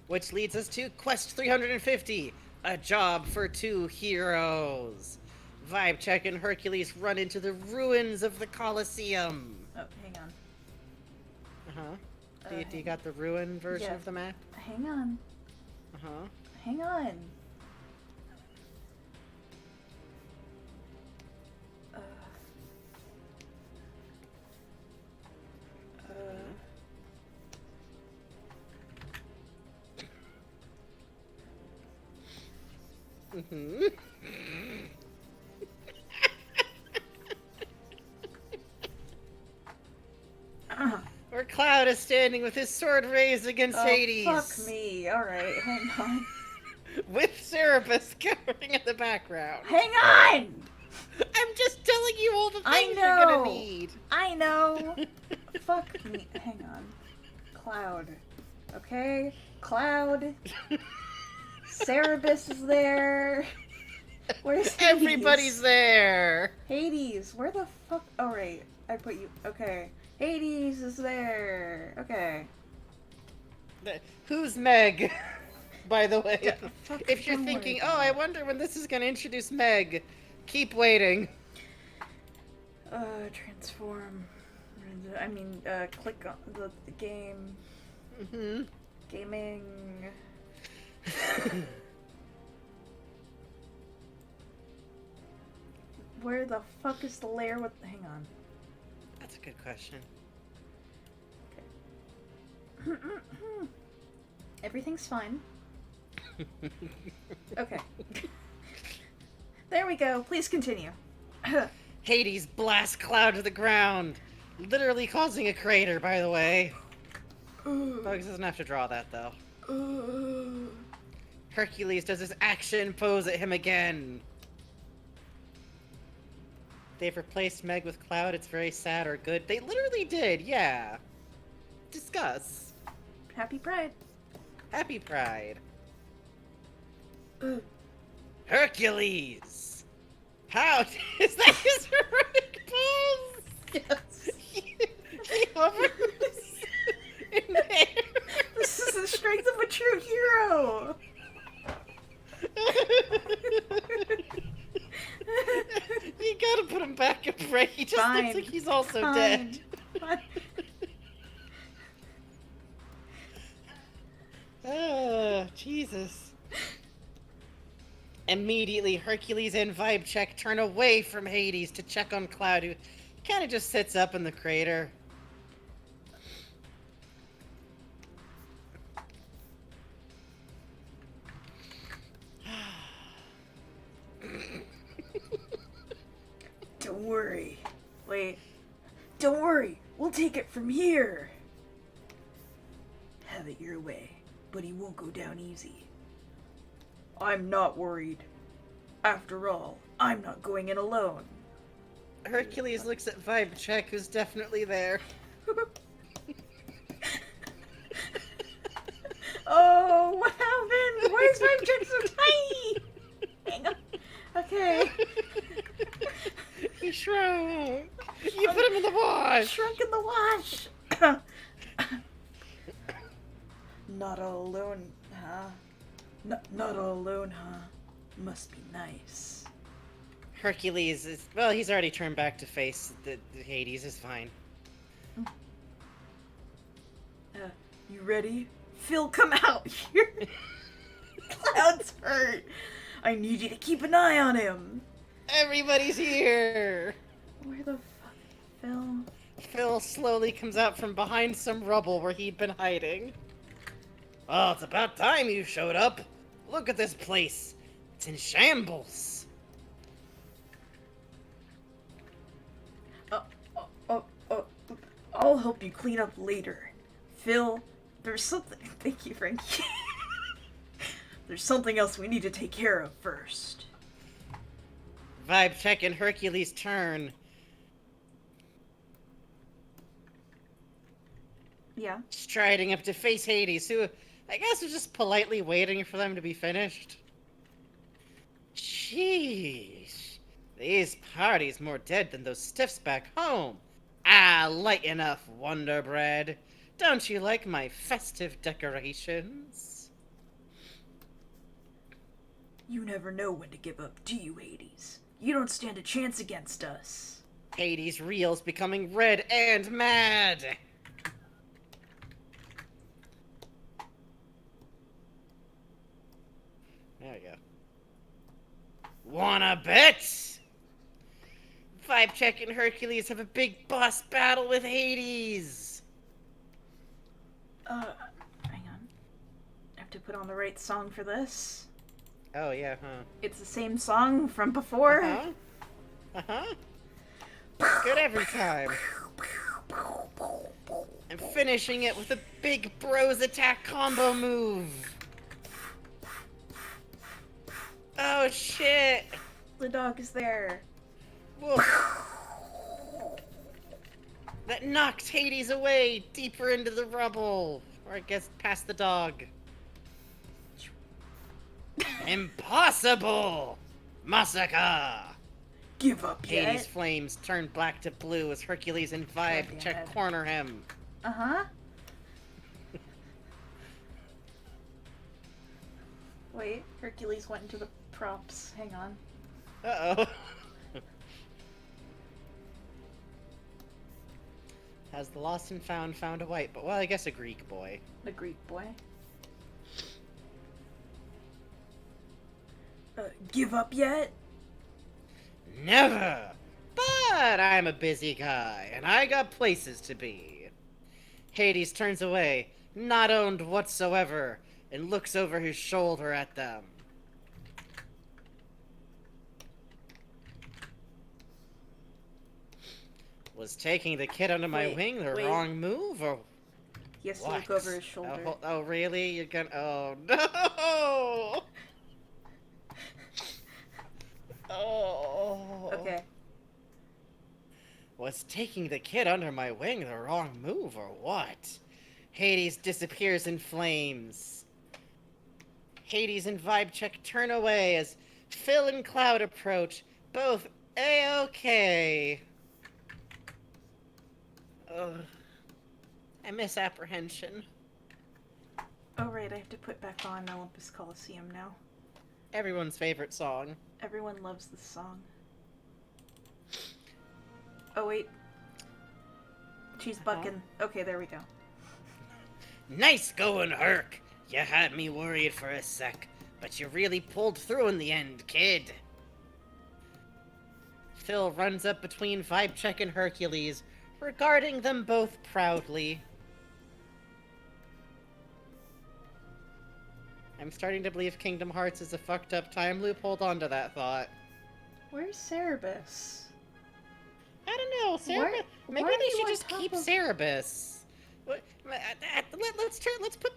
Which leads us to Quest 350, a job for two heroes. Vibe Check and Hercules run into the ruins of the Colosseum. Oh, hang on. Do you got the ruin version Yeah. of the map? Hang on. Uh-huh. Hang on. Mm-hmm. Where Cloud is standing with his sword raised against Hades. Fuck me. Alright, hang on. With Cerebus covering in the background. Hang on! I'm just telling you all the I things you're gonna know. need. I know. Fuck me. Hang on. Cloud. Okay? Cloud. Cerebus is there. Where's Hades? Everybody's there. Hades, where the fuck? Oh, right. I put you. Okay. Hades is there. Okay. Who's Meg? By the way, Yeah, fuck, if you're don't thinking, worry oh, about I it. wonder when this is gonna introduce Meg, keep waiting. Transform. I mean, click on the game. Mm-hmm. Gaming. Where the fuck is the layer with. Hang on. That's a good question. Everything's fine. Okay. There we go. Please continue. Hades blasts Cloud to the ground, literally causing a crater, by the way. Bugs doesn't have to draw that, though. Hercules does his action pose at him again. They've replaced Meg with Cloud. It's very sad or good. They literally did, yeah. Discuss. Happy Pride. Happy Pride. Hercules! How is that his heroic pose? Yes. He hovers in the air. This is the strength of a true hero. You gotta put him back in break. He just Fine. looks like he's also Fine. dead. Fine. Oh, Jesus. Immediately, Hercules and Vibe Check turn away from Hades to check on Cloud, who kind of just sits up in the crater. Don't worry. Wait. Don't worry. We'll take it from here. Have it your way, but he won't go down easy. I'm not worried. After all, I'm not going in alone. Hercules looks at Vibe Check, who's definitely there. Oh, what happened? Why is my check so tiny? Hang on. Okay. He shrunk. You put him in the wash. Shrunk in the wash. Not all alone, huh? Not all alone, huh? Must be nice. Hercules is, well, he's already turned back to face the Hades is fine. You ready? Phil, come out here! Cloud's hurt! I need you to keep an eye on him! Everybody's here! Where the fuck, Phil? Phil slowly comes out from behind some rubble where he'd been hiding. Oh, it's about time you showed up. Look at this place. It's in shambles. I'll help you clean up later. Phil, there's something... Thank you, Frankie. There's something else we need to take care of first. Vibe check and Hercules' turn. Yeah. Striding up to face Hades, who I guess was just politely waiting for them to be finished. Sheesh. These parties more dead than those stiffs back home. Ah, light enough, Wonder Bread. Don't you like my festive decorations? You never know when to give up, do you, Hades? You don't stand a chance against us. Hades reels, becoming red and mad. There we go. Wanna bet? Vibe Check and Hercules have a big boss battle with Hades. Hang on. I have to put on the right song for this. Oh yeah, huh? It's the same song from before. Uh-huh. Uh-huh. Good every time. I'm finishing it with a big bros attack combo move. Oh shit! The dog is there. Woof. That knocked Hades away, deeper into the rubble. Or I guess past the dog. Impossible! Massacre! Give up Hades' yet? flames turn black to blue as Hercules and Vibe Goddamn Check it. corner him. Uh-huh. Wait, Hercules went into the props. Hang on. Uh-oh. Has the lost and found a white, but well, I guess a Greek boy. The Greek boy. Give up yet? Never! But I'm a busy guy, and I got places to be. Hades turns away, not owned whatsoever, and looks over his shoulder at them. Was taking the kid under my Wait, wing the wait. wrong move, or He has to what? look over his shoulder. Oh, really? You're gonna... Oh, no! Oh. Okay. Was taking the kid under my wing the wrong move, or what? Hades disappears in flames. Hades and Vibe Check turn away as Phil and Cloud approach, both A-okay. Ugh. I miss apprehension. Oh right, I have to put back on Olympus Coliseum now. Everyone's favorite song. Everyone loves this song. Oh wait. She's bucking. Okay, there we go. Nice going, Herc! You had me worried for a sec, but you really pulled through in the end, kid. Phil runs up between Vibe Check and Hercules, regarding them both proudly. I'm starting to believe Kingdom Hearts is a fucked up time loop. Hold on to that thought. Where's Cerebus? I don't know, Cerebus. Maybe why are they you should on just top keep of- Cerebus. Let's put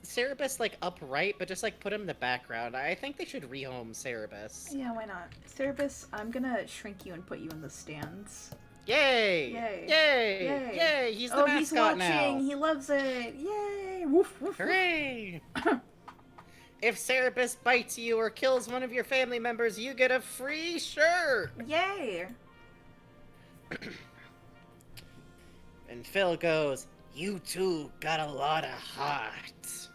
Cerebus like upright, but just like put him in the background. I think they should rehome Cerebus. Yeah, why not? Cerebus, I'm gonna shrink you and put you in the stands. Yay! Yay! Yay! Yay! Yay! He's the Oh, mascot he's watching! now. He loves it! Yay! Woof woof! Woof. Hooray! If Cerebus bites you or kills one of your family members, you get a free shirt! Yay! And Phil goes, You two got a lot of heart.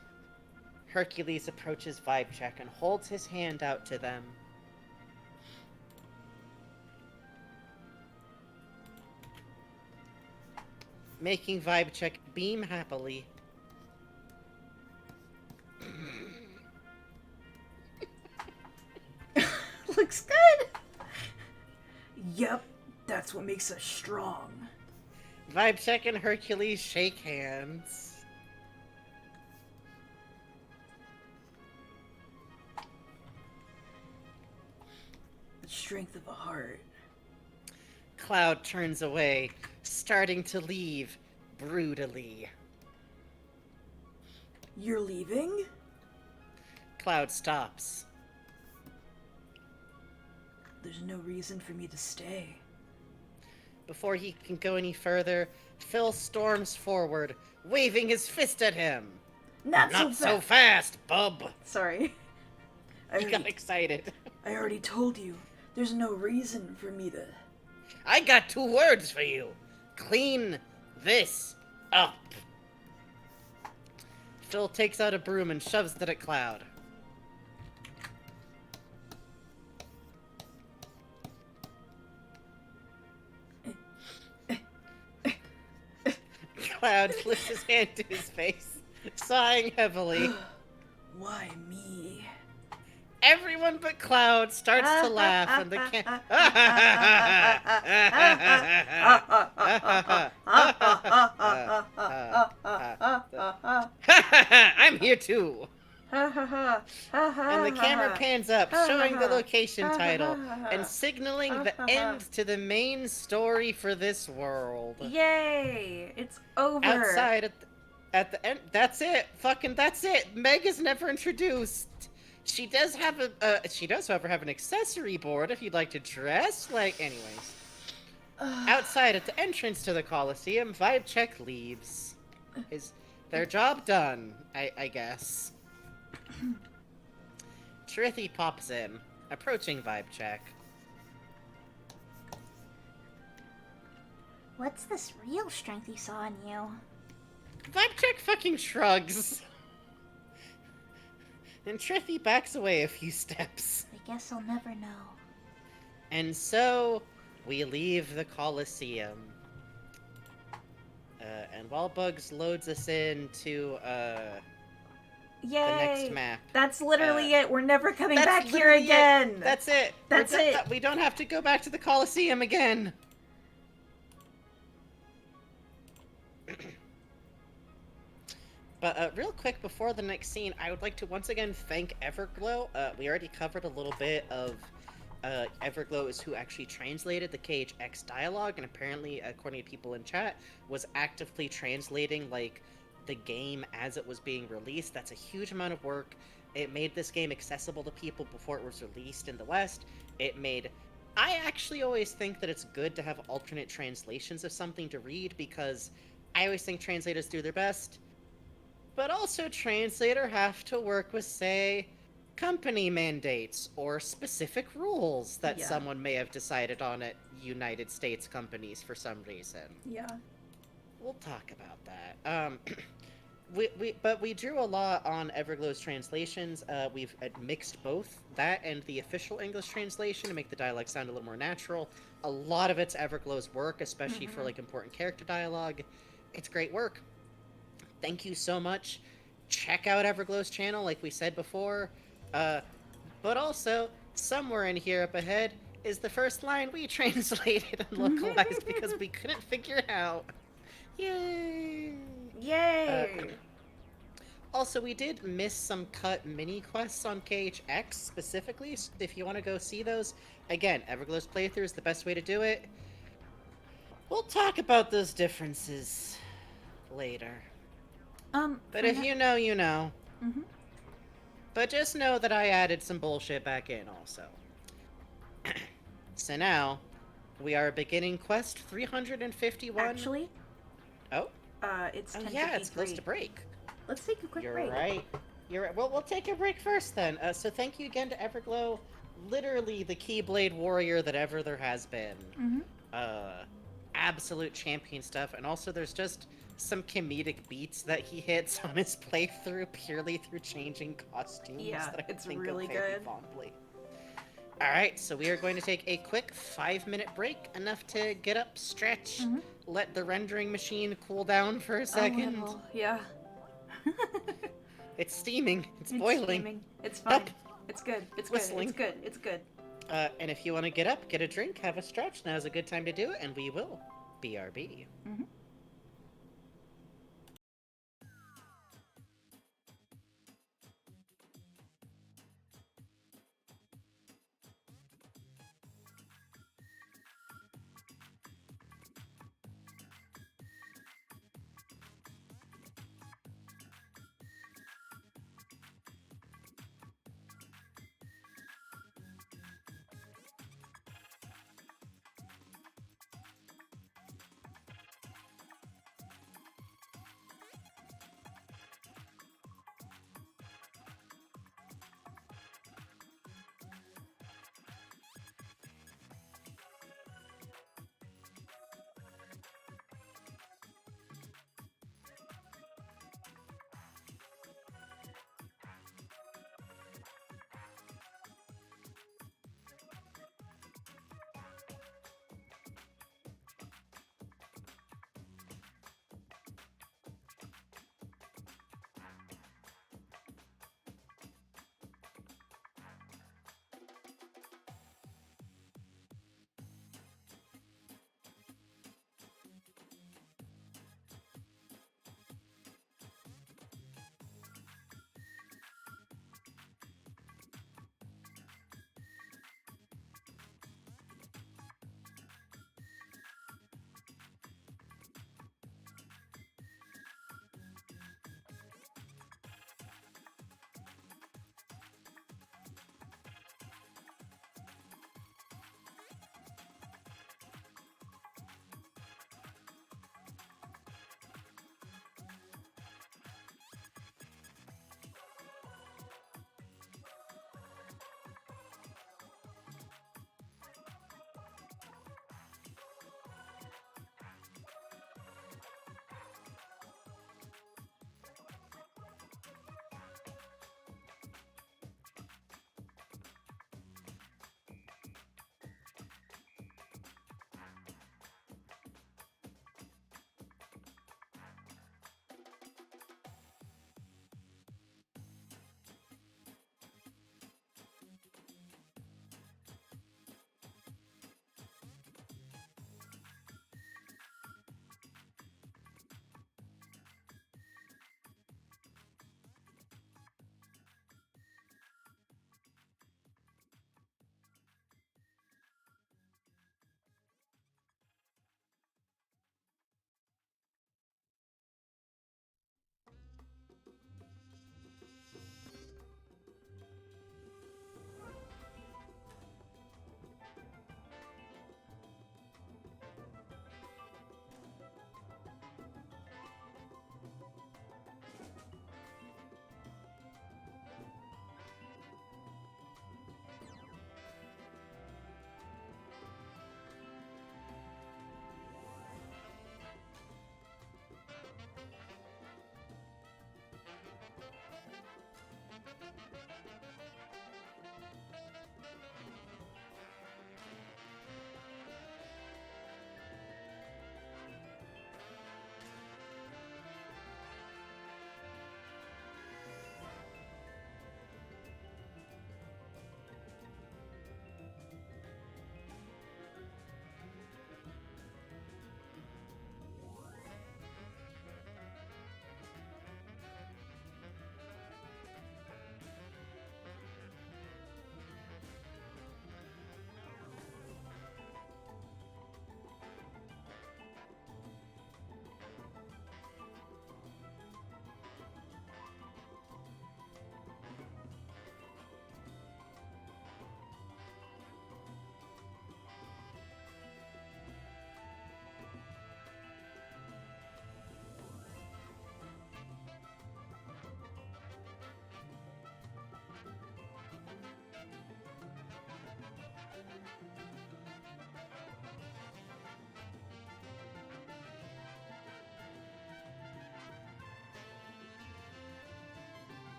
Hercules approaches Vibe Check and holds his hand out to them. Making Vibe Check beam happily. Looks good. Yep, that's what makes us strong. Vibe Check and Hercules shake hands. The strength of a heart. Cloud turns away, starting to leave brutally. You're leaving? Cloud stops. There's no reason for me to stay. Before he can go any further, Phil storms forward, waving his fist at him. Not so fast, bub! Sorry. I got excited. I already told you. There's no reason for me to... I got 2 words for you. Clean this up. Phil takes out a broom and shoves it at Cloud. Cloud lifts his hand to his face, sighing heavily. Why me? Everyone but Cloud starts to laugh, and the I'm here too. And the camera pans up, showing the location title and signaling the end to the main story for this world. Yay! It's over. Outside at the end, that's it. Fucking that's it. Meg is never introduced. She does have however have an accessory board if you'd like to dress. Anyways. Outside at the entrance to the Coliseum, Vibe Check leaves. Their job done, I guess. Trithy pops in, approaching Vibe Check. What's this real strength you saw in you? Vibe Check fucking shrugs. And Trithy backs away a few steps. I guess I'll never know. And so, we leave the Coliseum. And while Bugs loads us into, Yay! the next map. That's literally it. We're never coming back here again. That's it. That's it. We don't have to go back to the Coliseum again. But real quick, before the next scene, I would like to once again thank Everglow. We already covered a little bit of Everglow is who actually translated the KHX dialogue, and apparently, according to people in chat, was actively translating, the game as it was being released. That's a huge amount of work. It made this game accessible to people before it was released in the West. I actually always think that it's good to have alternate translations of something to read, because I always think translators do their best. But also, translators have to work with, say, company mandates or specific rules that someone may have decided on at United States companies for some reason. Yeah. We'll talk about that. But we drew a lot on Everglow's translations. We've mixed both that and the official English translation to make the dialogue sound a little more natural. A lot of it's Everglow's work, especially for important character dialogue. It's great work. Thank you so much. Check out Everglow's channel, like we said before. But also, somewhere in here up ahead is the first line we translated and localized because we couldn't figure it out. Yay! Yay! Also, we did miss some cut mini quests on KHX specifically, so if you want to go see those, again, Everglow's playthrough is the best way to do it. We'll talk about those differences later. But if you know, you know. But just know that I added some bullshit back in also. So now, we are beginning quest 351. Actually? Oh? It's 10:53. Yeah, it's close to break. Let's take a quick You're break. right. You're right. Well, we'll take a break first then. So thank you again to Everglow, literally the Keyblade warrior that ever there has been. absolute champion stuff, and also there's just some comedic beats that he hits on his playthrough purely through changing costumes. Yeah, that I it's think really of very good. fondly. All right, so we are going to take a quick 5-minute break, enough to get up, stretch, Mhm. let the rendering machine cool down for a second. A little, yeah. It's steaming. It's It's boiling. steaming. It's fine. Up. It's good. It's Whistling. good. It's good. It's good. And if you want to get up, get a drink, have a stretch, now's a good time to do it, and we will. BRB. Mm-hmm.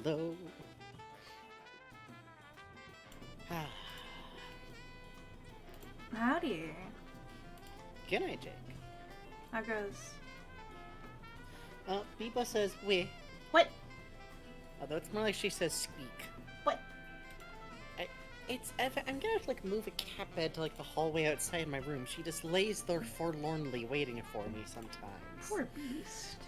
low. Howdy. Good night, Jake. How goes? Biba says we. What? Although it's more like she says squeak. What? I'm gonna like move a cat bed to like the hallway outside my room. She just lays there forlornly waiting for me sometimes. Poor beast.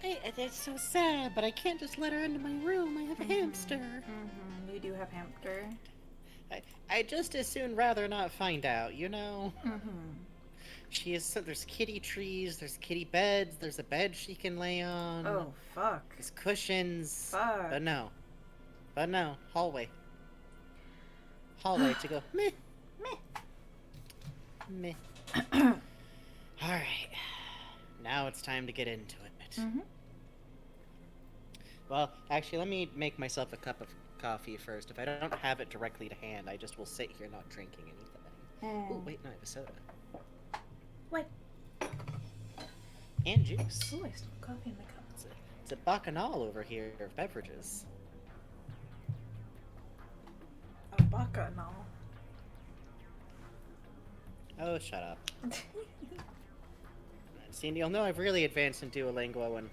It's so sad, but I can't just let her into my room. I have a hamster. Mm-hmm. You do have hamster. I just as soon rather not find out, you know? Mm-hmm. There's kitty trees, there's kitty beds, there's a bed she can lay on. Oh, fuck. There's cushions. Fuck. But no. Hallway. Hallway to go, meh. Alright. Now it's time to get into it. Mm-hmm. Well, actually, let me make myself a cup of coffee first. If I don't have it directly to hand, I just will sit here not drinking anything. Oh, wait, no, I have a soda. What? And juice. Ooh, I still have coffee in my cup. It's a bacchanal over here of beverages. A bacchanal. Oh, shut up. See, you'll know I've really advanced in Duolingo when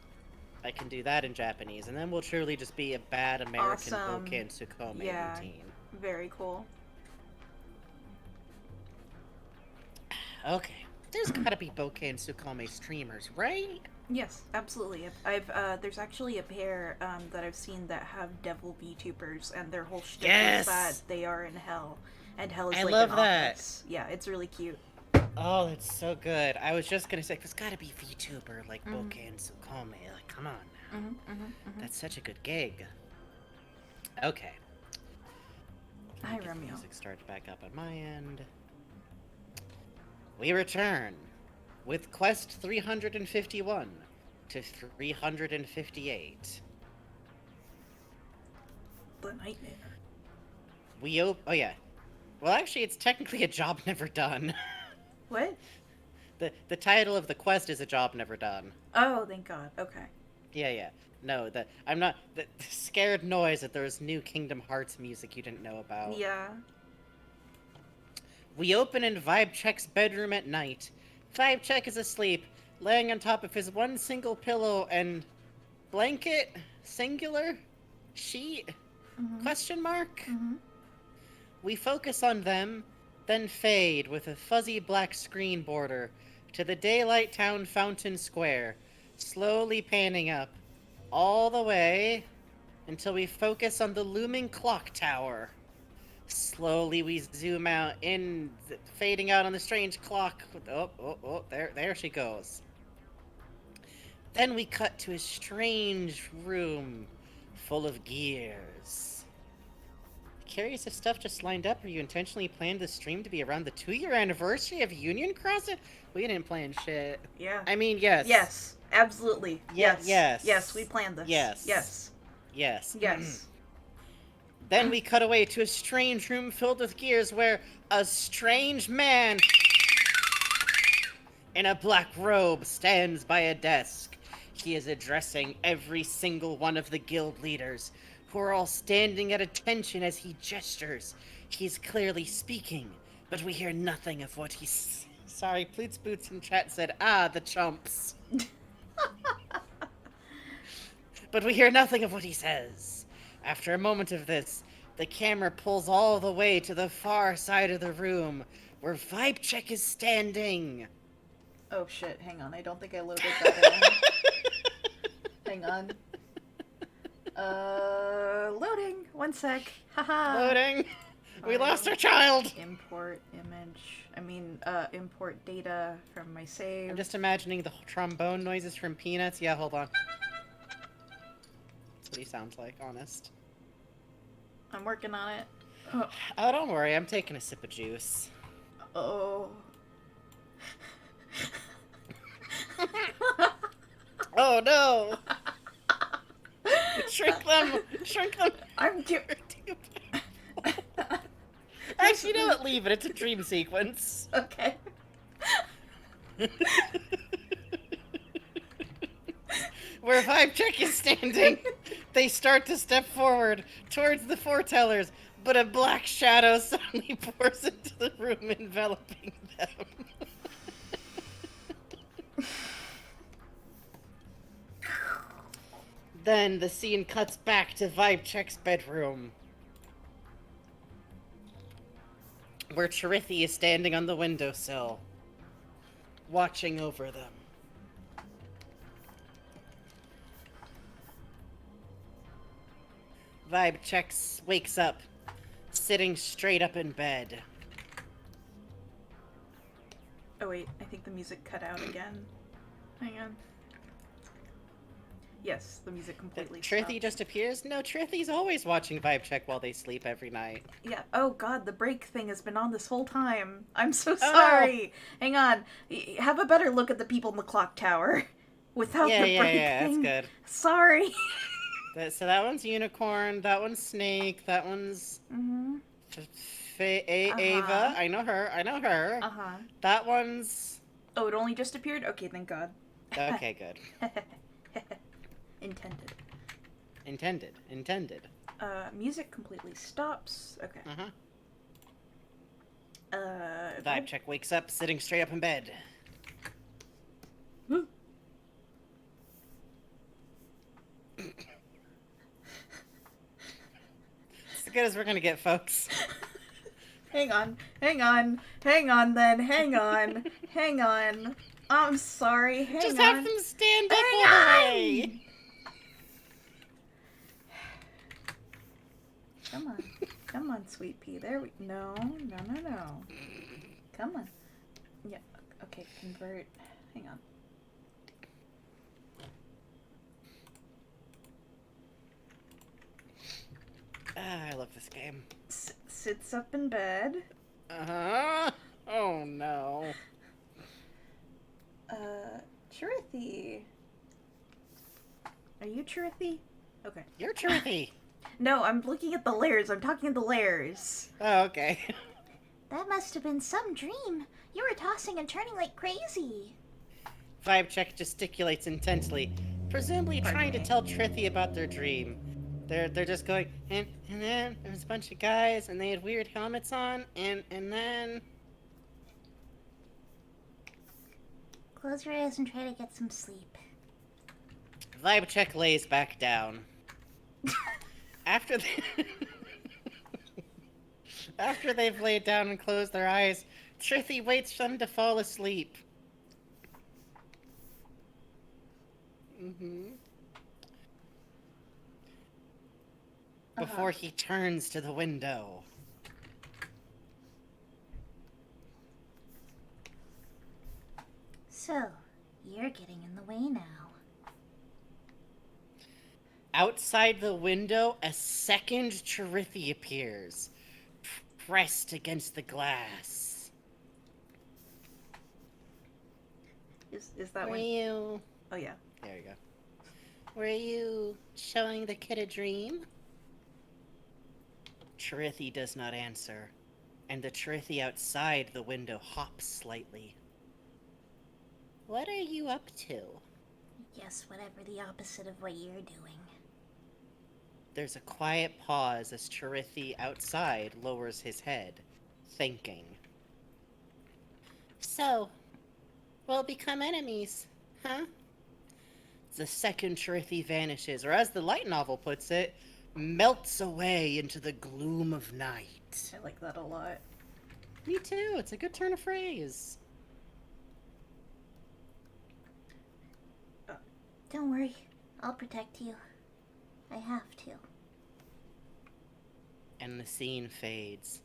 I can do that in Japanese, and then we'll truly just be a bad American Awesome. Boken Tsukome Yeah. routine. Very cool. Okay. There's gotta be Boken Tsukome streamers, right? Yes, absolutely. There's actually a pair that I've seen that have devil VTubers, and their whole shtick Yes! is that they are in hell, and hell is I like love an that. office. Yeah, it's really cute. Oh, that's so good. I was just gonna say, there's gotta be VTuber like Boken Tsukome. Like, come on now. That's such a good gig. Okay. Hi, Get the Romeo. music starts back up on my end. We return with quest 351 to 358. The nightmare. Oh yeah. Well, actually, it's technically a job never done. What? The title of the quest is a job never done. Oh, thank God. Okay. Yeah. No, I'm not the scared noise that there's new Kingdom Hearts music you didn't know about. Yeah. We open in Vibe Check's bedroom at night. Vibe Check is asleep, laying on top of his one single pillow and blanket, singular, sheet, question mark. We focus on them, then fade with a fuzzy black screen border to the Daylight Town Fountain Square, slowly panning up, all the way until we focus on the looming clock tower. Slowly we zoom out, fading out on the strange clock. Oh, there she goes. Then we cut to a strange room full of gears. Curious if stuff just lined up, or you intentionally planned the stream to be around the 2-year anniversary of Union Crossing? We didn't plan shit. Yeah. I mean, yes. Yes. Absolutely. Yes. Yes. Yes, we planned this. Yes. Yes. Yes. Yes. Then we cut away to a strange room filled with gears where a strange man in a black robe stands by a desk. He is addressing every single one of the guild leaders, who are all standing at attention as he gestures. He's clearly speaking, but we hear nothing of what he's... Sorry, Pleats Boots in chat said, the chumps. But we hear nothing of what he says. After a moment of this, the camera pulls all the way to the far side of the room, where Vibe Check is standing. Oh shit, hang on. I don't think I loaded that in. Hang on. Loading. One sec. Haha. Loading. We lost our child. Import image. Import data from my save. I'm just imagining the trombone noises from Peanuts. Yeah, hold on. That's what he sounds like, honest. I'm working on it. Oh, don't worry. I'm taking a sip of juice. Oh. Oh, no. Shrink them. Shrink them. I'm doing. Actually, you know what? Leave it. It's a dream sequence. Okay. Where Vibe Check is standing, They start to step forward towards the foretellers, but a black shadow suddenly pours into the room, enveloping them. Then the scene cuts back to Vibe Check's bedroom, where Chirithi is standing on the windowsill, watching over them. Vibe Checks wakes up, sitting straight up in bed. Oh wait, I think the music cut out again. Hang on. Yes, the music completely Chirithi stopped. just appears? No, Chirithi's always watching Vibe Check while they sleep every night. Yeah. Oh god, the break thing has been on this whole time. I'm so Oh, no. sorry. Hang on. Have a better look at the people in the clock tower. Without Yeah, the yeah, break yeah, thing. that's good. Sorry. So that one's Unicorn, that one's Snake, that one's Mm-hmm. Ava. I know her. Uh-huh. That one's... Oh, it only just appeared? Okay, thank god. Okay, good. Intended. Intended. Music completely stops. Okay. Vibe Check wakes up, sitting straight up in bed. It's as good as we're gonna get, folks. Hang on then, hang on. I'm sorry, hang Just on. have them stand up all the way. Come on, sweet pea. There we... No. Come on. Yeah, okay, convert. Hang on. I love this game. Sits up in bed. Uh-huh. Oh, no. Chirithi. Are you Chirithi? Okay. You're Chirithi. No, I'm looking at the layers. I'm talking the layers. Oh, okay. That must have been some dream. You were tossing and turning like crazy. Vibe Check gesticulates intensely, presumably trying to tell Trithi about their dream. They're just going, and then there was a bunch of guys, and they had weird helmets on, and then... Close your eyes and try to get some sleep. Vibe Check lays back down. After After they've laid down and closed their eyes, Trithi waits for them to fall asleep. Before he turns to the window. So, you're getting in the way now. Outside the window, a second Chirithi appears, pressed against the glass. Is that Were when... you... Oh, yeah. There you go. Were you showing the kid a dream? Chirithi does not answer, and the Chirithi outside the window hops slightly. What are you up to? Guess whatever the opposite of what you're doing. There's a quiet pause as Chirithi outside lowers his head, thinking. So, we'll become enemies, huh? The second Chirithi vanishes, or as the light novel puts it, melts away into the gloom of night. I like that a lot. Me too, it's a good turn of phrase. Don't worry, I'll protect you. I have to. And the scene fades.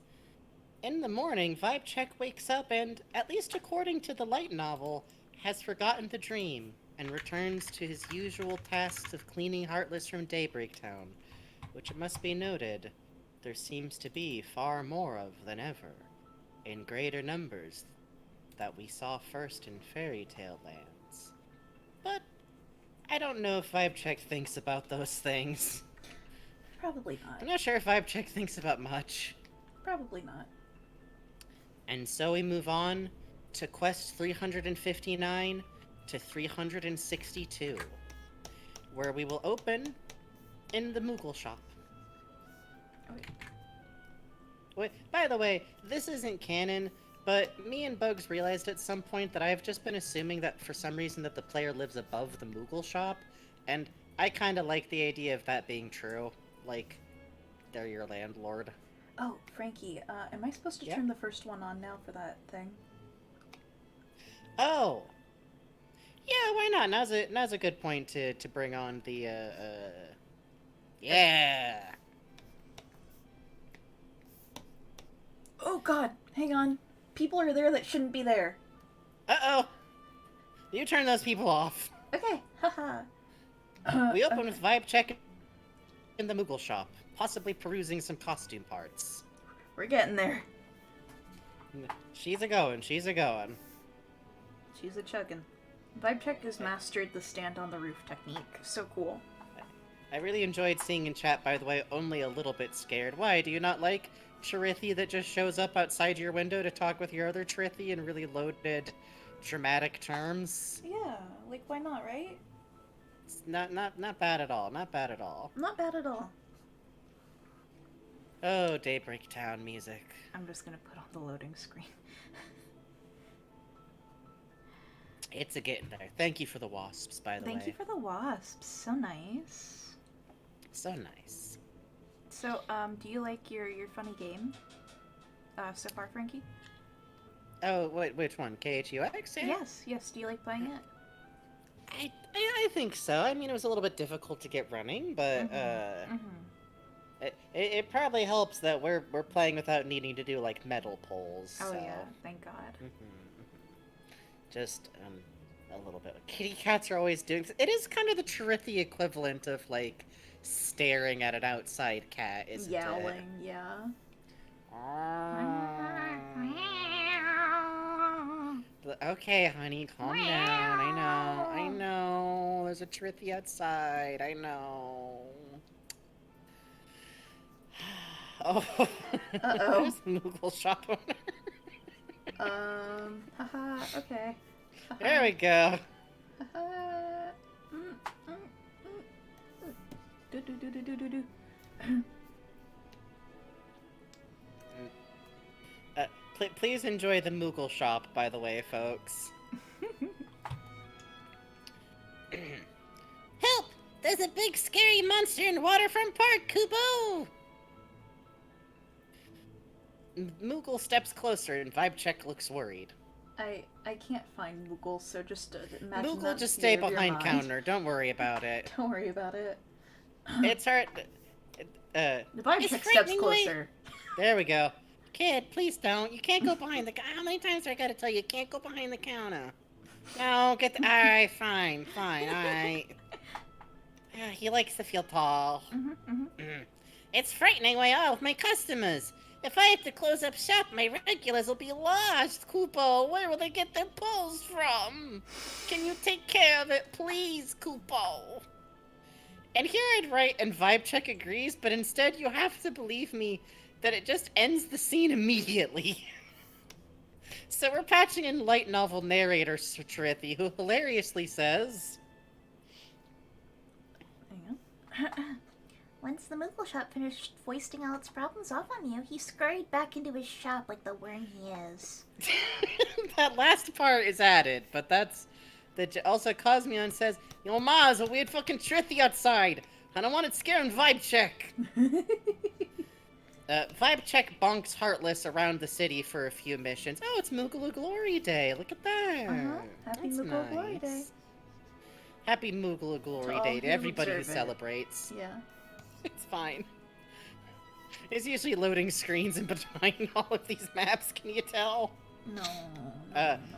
In the morning, Vibe Check wakes up and, at least according to the light novel, has forgotten the dream and returns to his usual tasks of cleaning Heartless from Daybreak Town, which it must be noted, there seems to be far more of than ever, in greater numbers that we saw first in Fairy Tale Lands. But I don't know if Vibe Check thinks about those things. Probably not. I'm not sure if Vibe Check thinks about much. Probably not. And so we move on to quest 359 to 362, where we will open In the Moogle shop. Okay. Wait, by the way, this isn't canon, but me and Bugs realized at some point that I've just been assuming that for some reason that the player lives above the Moogle shop, and I kind of like the idea of that being true. Like, they're your landlord. Oh, Frankie, am I supposed to Yeah? turn the first one on now for that thing? Oh! Yeah, why not? Now's a good point to bring on the, Yeah! Oh god, hang on. People are there that shouldn't be there. Uh-oh! You turn those people off. Okay, haha. We open with vibe check in the Moogle shop, possibly perusing some costume parts. We're getting there. She's a going. She's a chuggin'. Vibe Check has mastered the stand on the roof technique. So cool. I really enjoyed seeing in chat, by the way, only a little bit scared. Why, do you not like Chirithi that just shows up outside your window to talk with your other Chirithi in really loaded, dramatic terms? Yeah, like why not, right? It's not bad at all. Not bad at all. Not bad at all. Oh, Daybreak Town music. I'm just gonna put on the loading screen. It's a getting there. Thank you for the wasps, by the way. Thank you for the wasps. So nice. So nice. So, do you like your funny game? So far, Frankie? Oh, wait, which one? KHUX? Yeah? Yes. Do you like playing it? I think so. I mean, it was a little bit difficult to get running, but it probably helps that we're playing without needing to do like medal polls. Oh so. yeah, thank God. Just a little bit. Kitty cats are always doing. It is kind of the Chirithi equivalent of like staring at an outside cat, isn't it? Yowling, yeah. Okay, honey, calm down. I know. There's a Chirithi outside. I know. Oh. Uh-oh. There's the Moogle shop owner. Haha, okay. There we go. Do. Please enjoy the Moogle shop, by the way, folks. Help! There's a big scary monster in Waterfront Park, Kubo! Moogle steps closer and Vibe Check looks worried. I can't find Moogle, so just imagine Moogle that just in stay your behind mind. counter, don't worry about it. Don't worry about it. It's hard. The Vibe It's Check steps frighteningly- closer. There we go. Kid, please don't. You can't go behind the... How many times do I gotta tell you? You can't go behind the counter. No, get the... Alright, fine, alright. He likes to feel tall. It's frightening way off my customers. If I have to close up shop, my regulars will be lost. Kupo, where will they get their pulls from? Can you take care of it, please, Kupo? And here I'd write, and Vibe Check agrees, but instead you have to believe me that it just ends the scene immediately. So we're patching in light novel narrator Chirithi, who hilariously says... Hang on. Once the Moogle shop finished foisting all its problems off on you, he scurried back into his shop like the worm he is. That last part is added, but that's... Also, Cosmion says, Yo, Ma, there's a weird fucking Chirithi outside. I don't want it scaring Vibe Check. Vibe Check bonks Heartless around the city for a few missions. Oh, it's Moogle Glory Day. Look at that. Happy That's Moogle Glory Day. Happy Moogle Glory all Day to who everybody who observe it. celebrates. Yeah. It's fine. It's usually loading screens in between all of these maps, can you tell? No.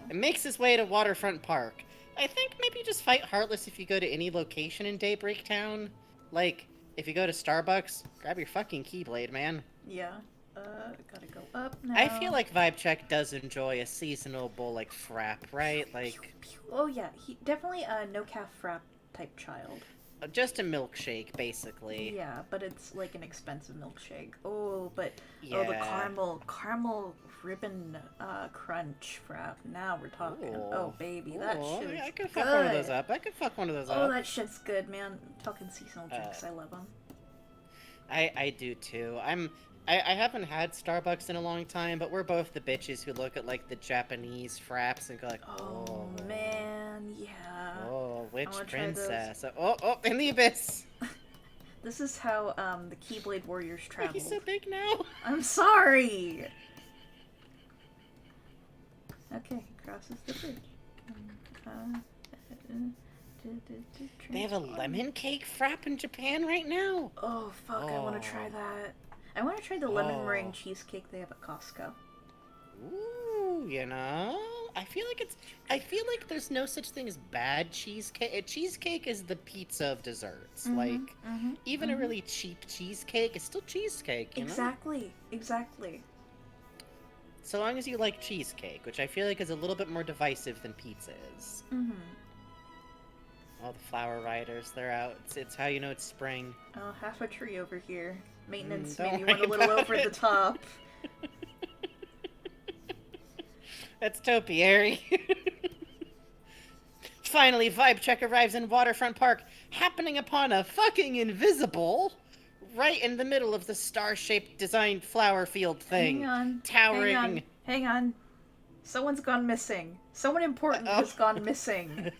It makes its way to Waterfront Park. I think maybe just fight Heartless if you go to any location in Daybreak Town. Like, if you go to Starbucks, grab your fucking Keyblade, man. Yeah. Gotta go up now. I feel like Vibe Check does enjoy a seasonable, like, frap, right? Like, Oh yeah, he definitely a no calf frap type child. just a milkshake, basically. Yeah, but it's like an expensive milkshake. Oh, but oh the Yeah. caramel ribbon crunch frap. Now we're talking. Ooh. Oh baby, that Ooh, shit is I could good. fuck one of those up. I could fuck one of those Oh, up. that shit's good, man. Talking seasonal drinks, I love them. I do too. I haven't had Starbucks in a long time, but we're both the bitches who look at like the Japanese fraps and go like, Oh man, yeah. oh, I which wanna try those. princess? Oh, in the abyss. This is how the Keyblade Warriors He's traveled. so big now. I'm sorry. Okay, crosses the bridge. They have a lemon cake frap in Japan right now. Oh fuck! I want to try that. I want to try the lemon meringue cheesecake they have at Costco. Ooh, you know, I feel like there's no such thing as bad cheesecake. Cheesecake is the pizza of desserts. Even a really cheap cheesecake is still cheesecake. You know? Exactly. So long as you like cheesecake, which I feel like is a little bit more divisive than pizza is. All the flower riders, they're out. It's how you know it's spring. Oh, half a tree over here. Maintenance Don't maybe worry went a little about over the it. top. That's topiary. Finally, Vibe Check arrives in Waterfront Park, happening upon a fucking invisible, right in the middle of the star-shaped designed flower field thing. Towering. Hang on. Someone's gone missing. Someone important has gone missing.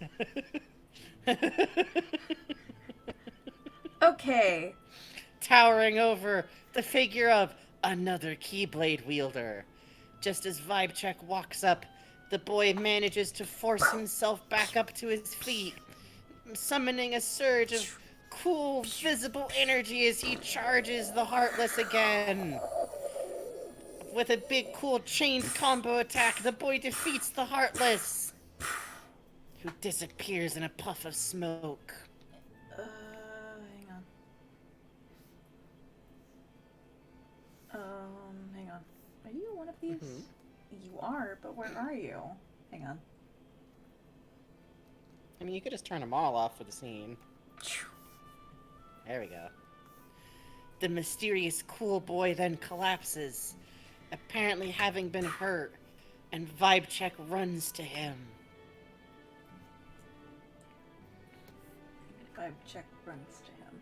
Okay. Towering over the figure of another Keyblade wielder. Just as Vibe Check walks up, the boy manages to force himself back up to his feet, summoning a surge of cool, visible energy as he charges the Heartless again. With a big, cool chained combo attack, the boy defeats the Heartless, who disappears in a puff of smoke. Hang on. Hang on. Are you one of these? You are, but where are you? Hang on. I mean, you could just turn them all off for the scene. There we go. The mysterious cool boy then collapses, apparently having been hurt, and Vibe Check runs to him. Vibe Check runs to him.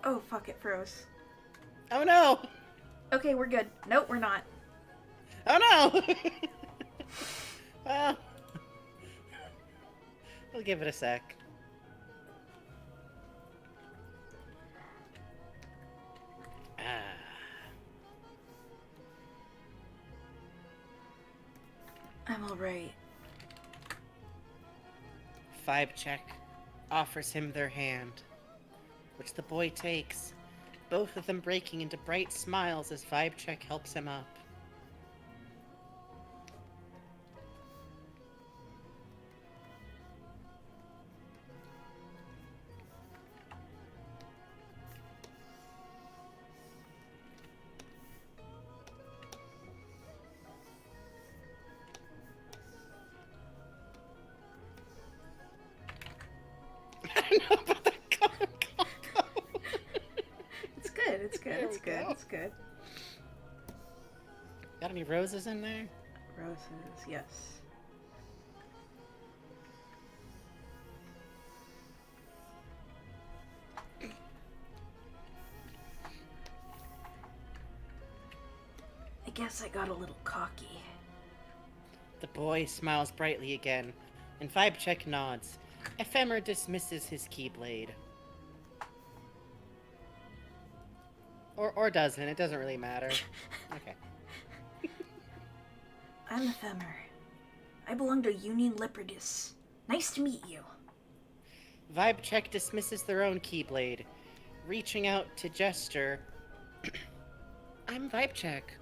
Oh, fuck, it froze. Oh no! Okay, we're good. Nope, we're not. Oh no! Well, we'll give it a sec. I'm alright. Vibe Check offers him their hand, which the boy takes, both of them breaking into bright smiles as Vibe Check helps him up. I don't know about that combo. It's good, it's good, There it's we good, go. it's good. Got any roses in there? Roses, yes. I guess I got a little cocky. The boy smiles brightly again, and Vibe Check nods. Ephemer dismisses his Keyblade. Or doesn't, it doesn't really matter. Okay. I'm Ephemer. I belong to Union Leopardus. Nice to meet you. Vibe Check dismisses their own Keyblade, reaching out to gesture. I'm Vibe Check,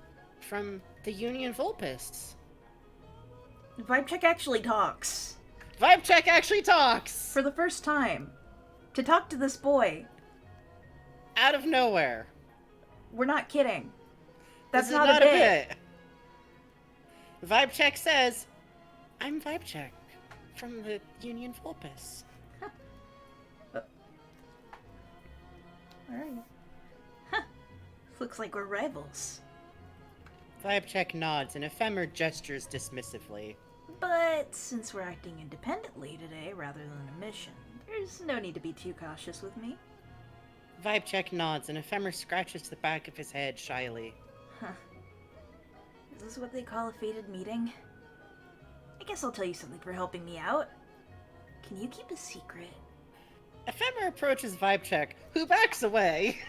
from the Union Volpists. Vibe Check actually talks. Vibe Check actually talks! For the first time. To talk to this boy. Out of nowhere. We're not kidding. That's This is not a bit. Vibe Check says, I'm Vibe Check, from the Union Volpists. Where are you? Huh. Looks like we're rivals. Vibe check nods and Ephemer gestures dismissively. But since we're acting independently today rather than a mission, there's no need to be too cautious with me. Vibe check nods and Ephemer scratches the back of his head shyly. Huh. Is this what they call a fated meeting? I guess I'll tell you something for helping me out. Can you keep a secret? Ephemer approaches Vibe check, who backs away.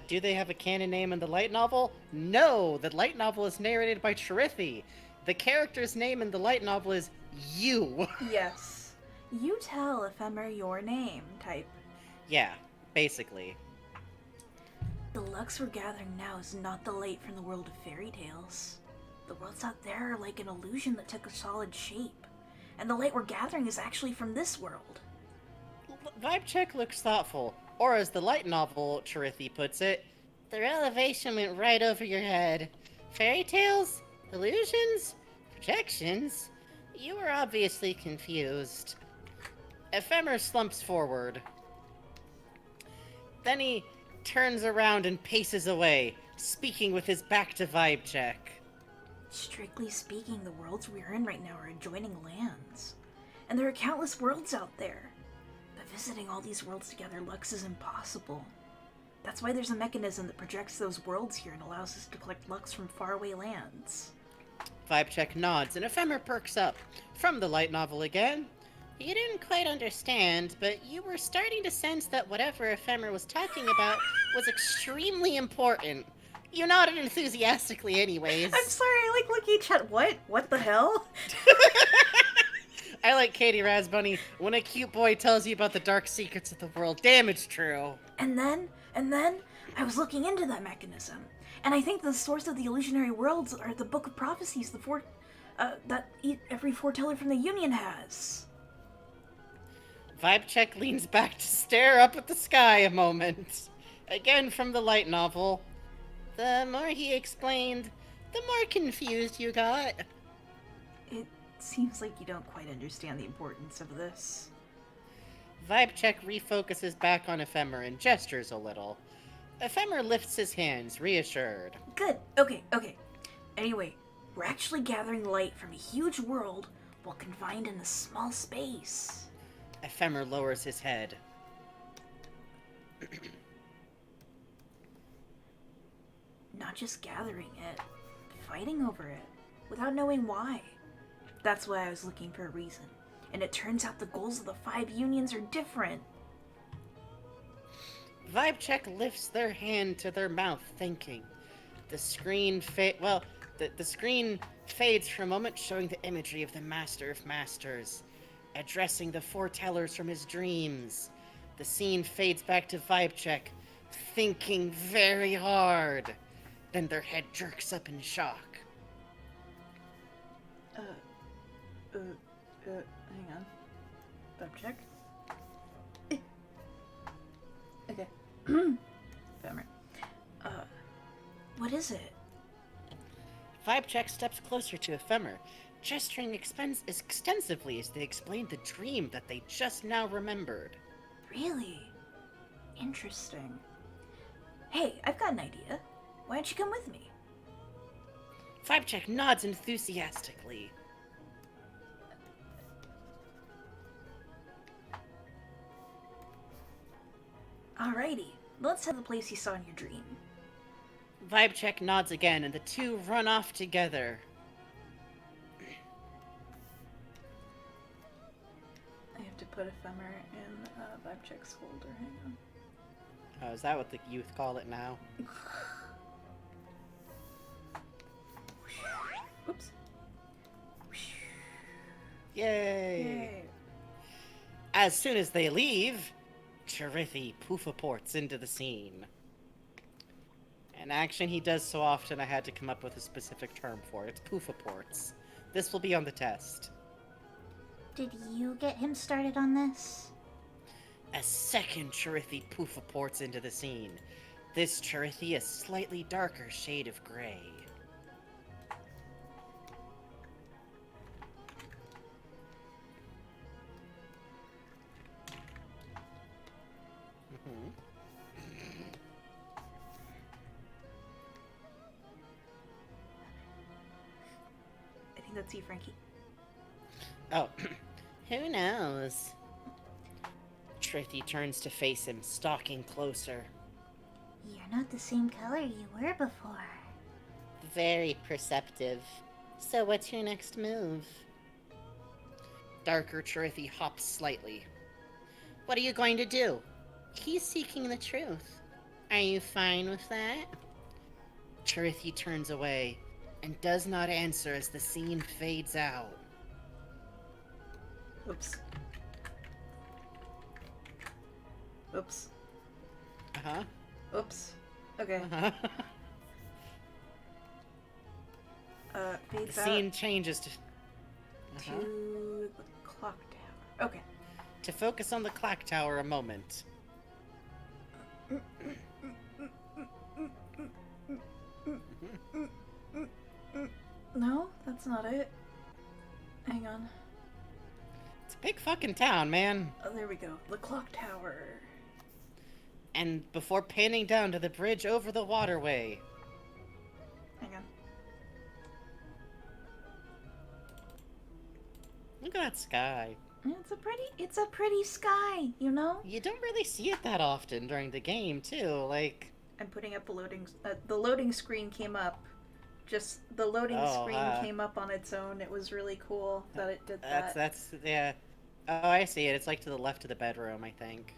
Do they have a canon name in the light novel? No! The light novel is narrated by Chirithi. The character's name in the light novel is you. Yes. You tell Ephemer your name type. Yeah, basically. The Lux we're gathering now is not the light from the world of fairy tales. The worlds out there are like an illusion that took a solid shape. And the light we're gathering is actually from this world. Vibe check looks thoughtful. Or as the light novel, Chirithi puts it, their elevation went right over your head. Fairy tales? Illusions? Projections? You were obviously confused. Ephemer slumps forward. Then he turns around and paces away, speaking with his back to Vibe check. Strictly speaking, the worlds we're in right now are adjoining lands. And there are countless worlds out there. But visiting all these worlds together, Lux, is impossible. That's why there's a mechanism that projects those worlds here and allows us to collect Lux from faraway lands. Vibe check nods and Ephemer perks up. From the light novel again. You didn't quite understand, but you were starting to sense that whatever Ephemer was talking about was extremely important. You nodded enthusiastically anyways. I'm sorry, I like looking at chat. What? What the hell? I like Katie Razbunny. When a cute boy tells you about the dark secrets of the world, damn, it's true. And then, I was looking into that mechanism. And I think the source of the illusionary worlds are the Book of Prophecies, that every foreteller from the Union has. Vibe check leans back to stare up at the sky a moment. Again from the light novel. The more he explained, the more confused you got. It seems like you don't quite understand the importance of this. Vibe check refocuses back on Ephemer and gestures a little. Ephemer lifts his hands, reassured. Good. Okay. Anyway, we're actually gathering light from a huge world while confined in a small space. Ephemer lowers his head. Not just gathering it, fighting over it, without knowing why. That's why I was looking for a reason. And it turns out the goals of the 5 unions are different. Vibe check lifts their hand to their mouth, thinking. The screen the screen fades for a moment, showing the imagery of the Master of Masters, addressing the foretellers from his dreams. The scene fades back to Vibe check, thinking very hard. Then their head jerks up in shock. Hang on. Vibe check. Okay. Bummer. What is it? Vibe check steps closer to Ephemer, gesturing extensively as they explain the dream that they just now remembered. Really? Interesting. Hey, I've got an idea. Why don't you come with me? Vibe check nods enthusiastically. Alrighty, let's head to the place you saw in your dream. Vibe check nods again, and the two run off together. I have to put Ephemer in Vibe Check's folder. Hang on. Oh, is that what the youth call it now? Oops. Yay! Yay. As soon as they leave, Chirithi poofaports into the scene. An action he does so often I had to come up with a specific term for it. It's poofaports. This will be on the test. Did you get him started on this? A second Chirithi poofaports into the scene. This Chirithi a slightly darker shade of gray. That's you, Frankie. Oh, who knows? Trithy turns to face him, stalking closer. You're not the same color you were before. Very perceptive. So what's your next move? Darker Trithy hops slightly. What are you going to do? He's seeking the truth. Are you fine with that? Trithy turns away and does not answer as the scene fades out. Oops. Oops. Uh-huh. Oops. Okay. Uh-huh. The Fades out scene changes to... to the clock tower. Okay. To focus on the clock tower a moment. No, that's not it. Hang on. It's a big fucking town, man. Oh, there we go. The clock tower. And before panning down to the bridge over the waterway. Hang on. Look at that sky. It's a pretty sky, you know? You don't really see it that often during the game, too. Like, I'm putting up the loading screen came up. Just the loading screen came up on its own. It was really cool that it did that. yeah. Oh, I see it. It's like to the left of the bedroom, I think.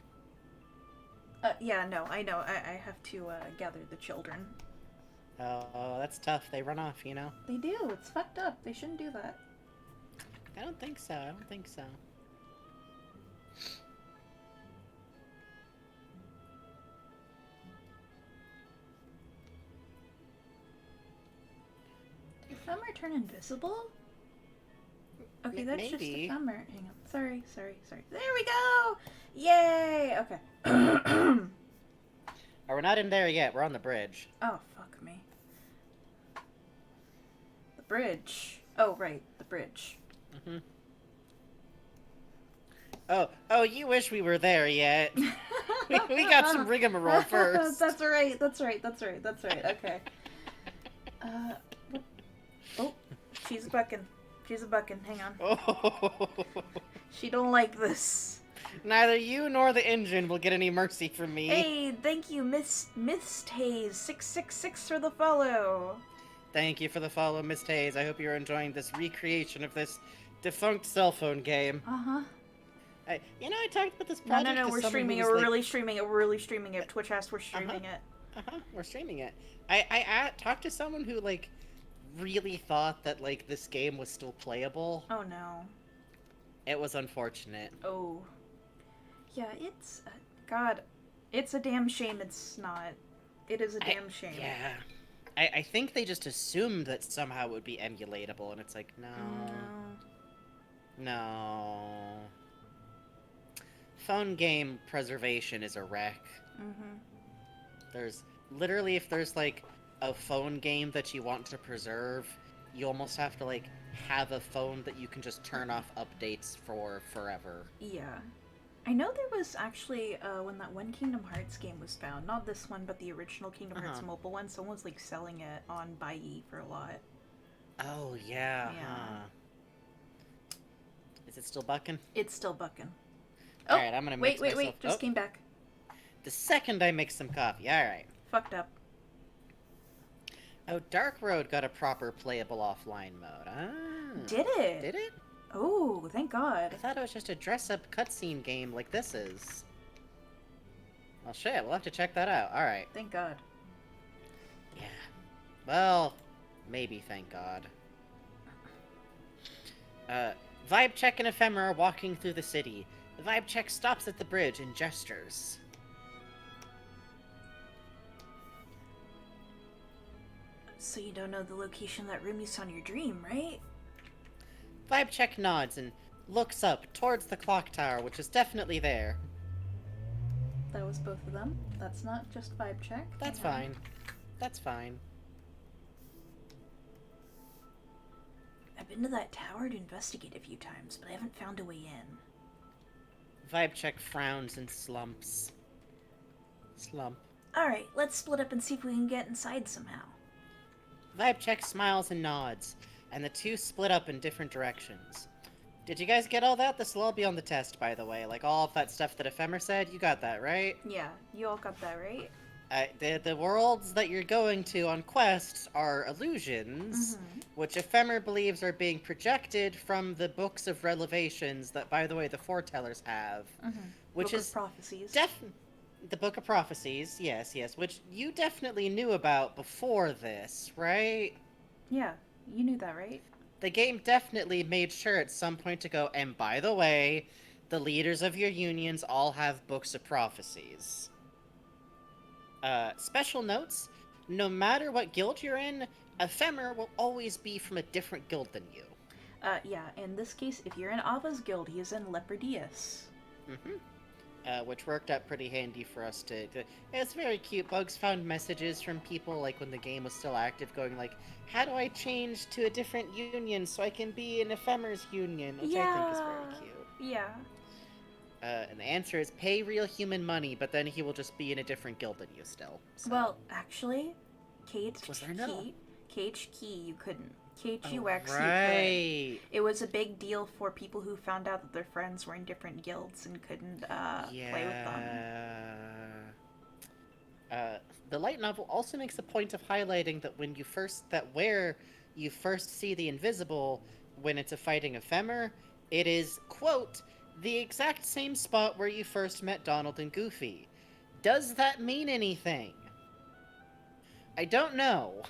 Yeah, no, I know. I have to gather the children. Oh, that's tough. They run off, you know? They do. It's fucked up. They shouldn't do that. I don't think so. I don't think so. Did Femmer turn invisible? Okay, that's just a maybe. Femmer. Hang on. Sorry. There we go! Yay! Okay. Oh, we're not in there yet. We're on the bridge. Oh, fuck me. The bridge. Oh, right. The bridge. Mm-hmm. Oh, you wish we were there yet. we got some rigmarole first. That's right. Okay. What? Oh, she's bucking. Hang on. Oh. She don't like this. Neither you nor the engine will get any mercy from me. Hey, thank you, Miss Haze 666 for the follow. Thank you for the follow, Miss Hayes. I hope you're enjoying this recreation of this defunct cell phone game. Uh-huh. I talked about this project. No, to we're someone streaming who it. was We're like, really streaming it. Twitch asked we're streaming it. We're streaming it. I talked to someone who, like, really thought that, like, this game was still playable. Oh, no. It was unfortunate. Oh. Yeah, it's... God, it's a damn shame it's not. It is a damn shame. Yeah. I think they just assumed that somehow it would be emulatable, and it's like, no. No. Phone game preservation is a wreck. Mm-hmm. There's literally, if there's like a phone game that you want to preserve, you almost have to like have a phone that you can just turn off updates for forever. Yeah. I know there was actually, when that one Kingdom Hearts game was found, not this one, but the original Kingdom Hearts mobile one, someone was like selling it on Buyee for a lot. Oh, yeah. Yeah. Huh. Is it still bucking? It's still bucking. Oh, Alright, I'm gonna mix myself... wait, just came back. The second I make some coffee, alright. Fucked up. Oh, Dark Road got a proper playable offline mode. Ah. Did it? Did it? Oh, thank God. I thought it was just a dress-up cutscene game like this is. Well, shit, we'll have to check that out. Alright. Thank God. Yeah. Well, maybe thank God. Vibe Check and Ephemera are walking through the city. The Vibe Check stops at the bridge and gestures. So you don't know the location of that room you saw in your dream, right? Vibe Check nods and looks up towards the clock tower, which is definitely there. That was both of them. That's not just vibe check. That's Hang on. fine. That's fine. I've been to that tower to investigate a few times, but I haven't found a way in. Vibe Check frowns and slumps. Slump. Alright, let's split up and see if we can get inside somehow. Vibe Check smiles and nods. and the two split up in different directions. Did you guys get all that? This will all be on the test, by the way. Like, all of that stuff that Ephemer said, you got that, right? Yeah, you all got that right. The worlds that you're going to on quests are illusions, which Ephemer believes are being projected from the books of revelations that, by the way, the foretellers have. Which Book is of prophecies. the Book of Prophecies, yes, which you definitely knew about before this, right? Yeah, you knew that, right? The game definitely made sure at some point to go, and by the way, the leaders of your unions all have books of prophecies. Special notes, no matter what guild you're in, Ephemer will always be from a different guild than you. Yeah, in this case, if you're in Ava's guild, he is in Leopardius. Which worked out pretty handy for us to... It's very cute. Bugs found messages from people, like, when the game was still active, going like, how do I change to a different union so I can be in Ephemer's union? Which I think is very cute. Yeah. And the answer is pay real human money, but then he will just be in a different guild than you still. So. Well, actually, Was there no? KHQ you couldn't. KHUX you right. could. It was a big deal for people who found out that their friends were in different guilds and couldn't play with them. The light novel also makes a point of highlighting that where you first see the invisible when it's a fighting Ephemer, it is, quote, the exact same spot where you first met Donald and Goofy. Does that mean anything? I don't know.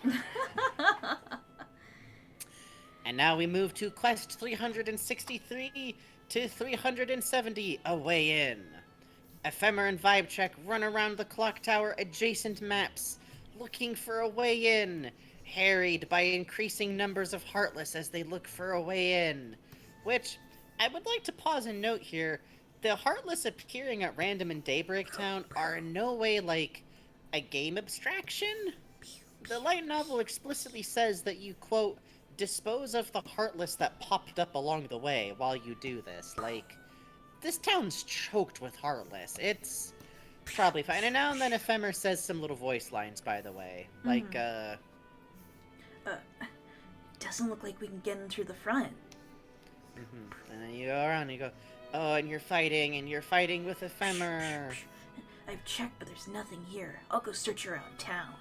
And now we move to quest 363 to 370, A Way In. Ephemer and Vibecheck run around the clock tower adjacent maps, looking for a way in, harried by increasing numbers of Heartless as they look for a way in. Which, I would like to pause and note here, the Heartless appearing at random in Daybreak Town are in no way, like, a game abstraction. The light novel explicitly says that you, quote, dispose of the Heartless that popped up along the way while you do this. Like, this town's choked with Heartless. It's probably fine. And now and then Ephemer says some little voice lines, by the way. Like, doesn't look like we can get in through the front. And then you go around and you go, oh, and you're fighting with Ephemer. I've checked, but there's nothing here. I'll go search around town.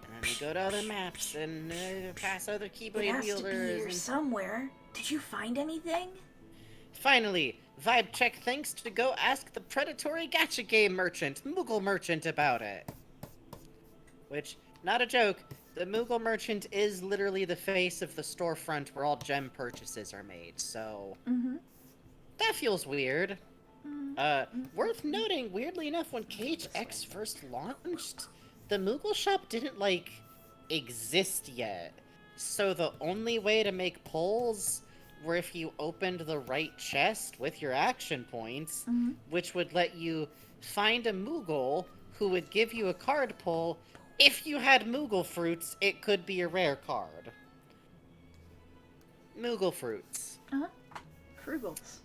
And then you go to other maps and pass other Keyblade It has wielders. to be here somewhere. Did you find anything? Finally, Vibecheck thinks to go ask the predatory gacha game merchant, Moogle Merchant, about it. Which, not a joke, the Moogle Merchant is literally the face of the storefront where all gem purchases are made, so... That feels weird. Worth noting, weirdly enough, when KHX first launched, the Moogle shop didn't, like, exist yet. So the only way to make pulls were if you opened the right chest with your action points, which would let you find a Moogle who would give you a card pull. If you had Moogle fruits, it could be a rare card. Moogle fruits. Frugals.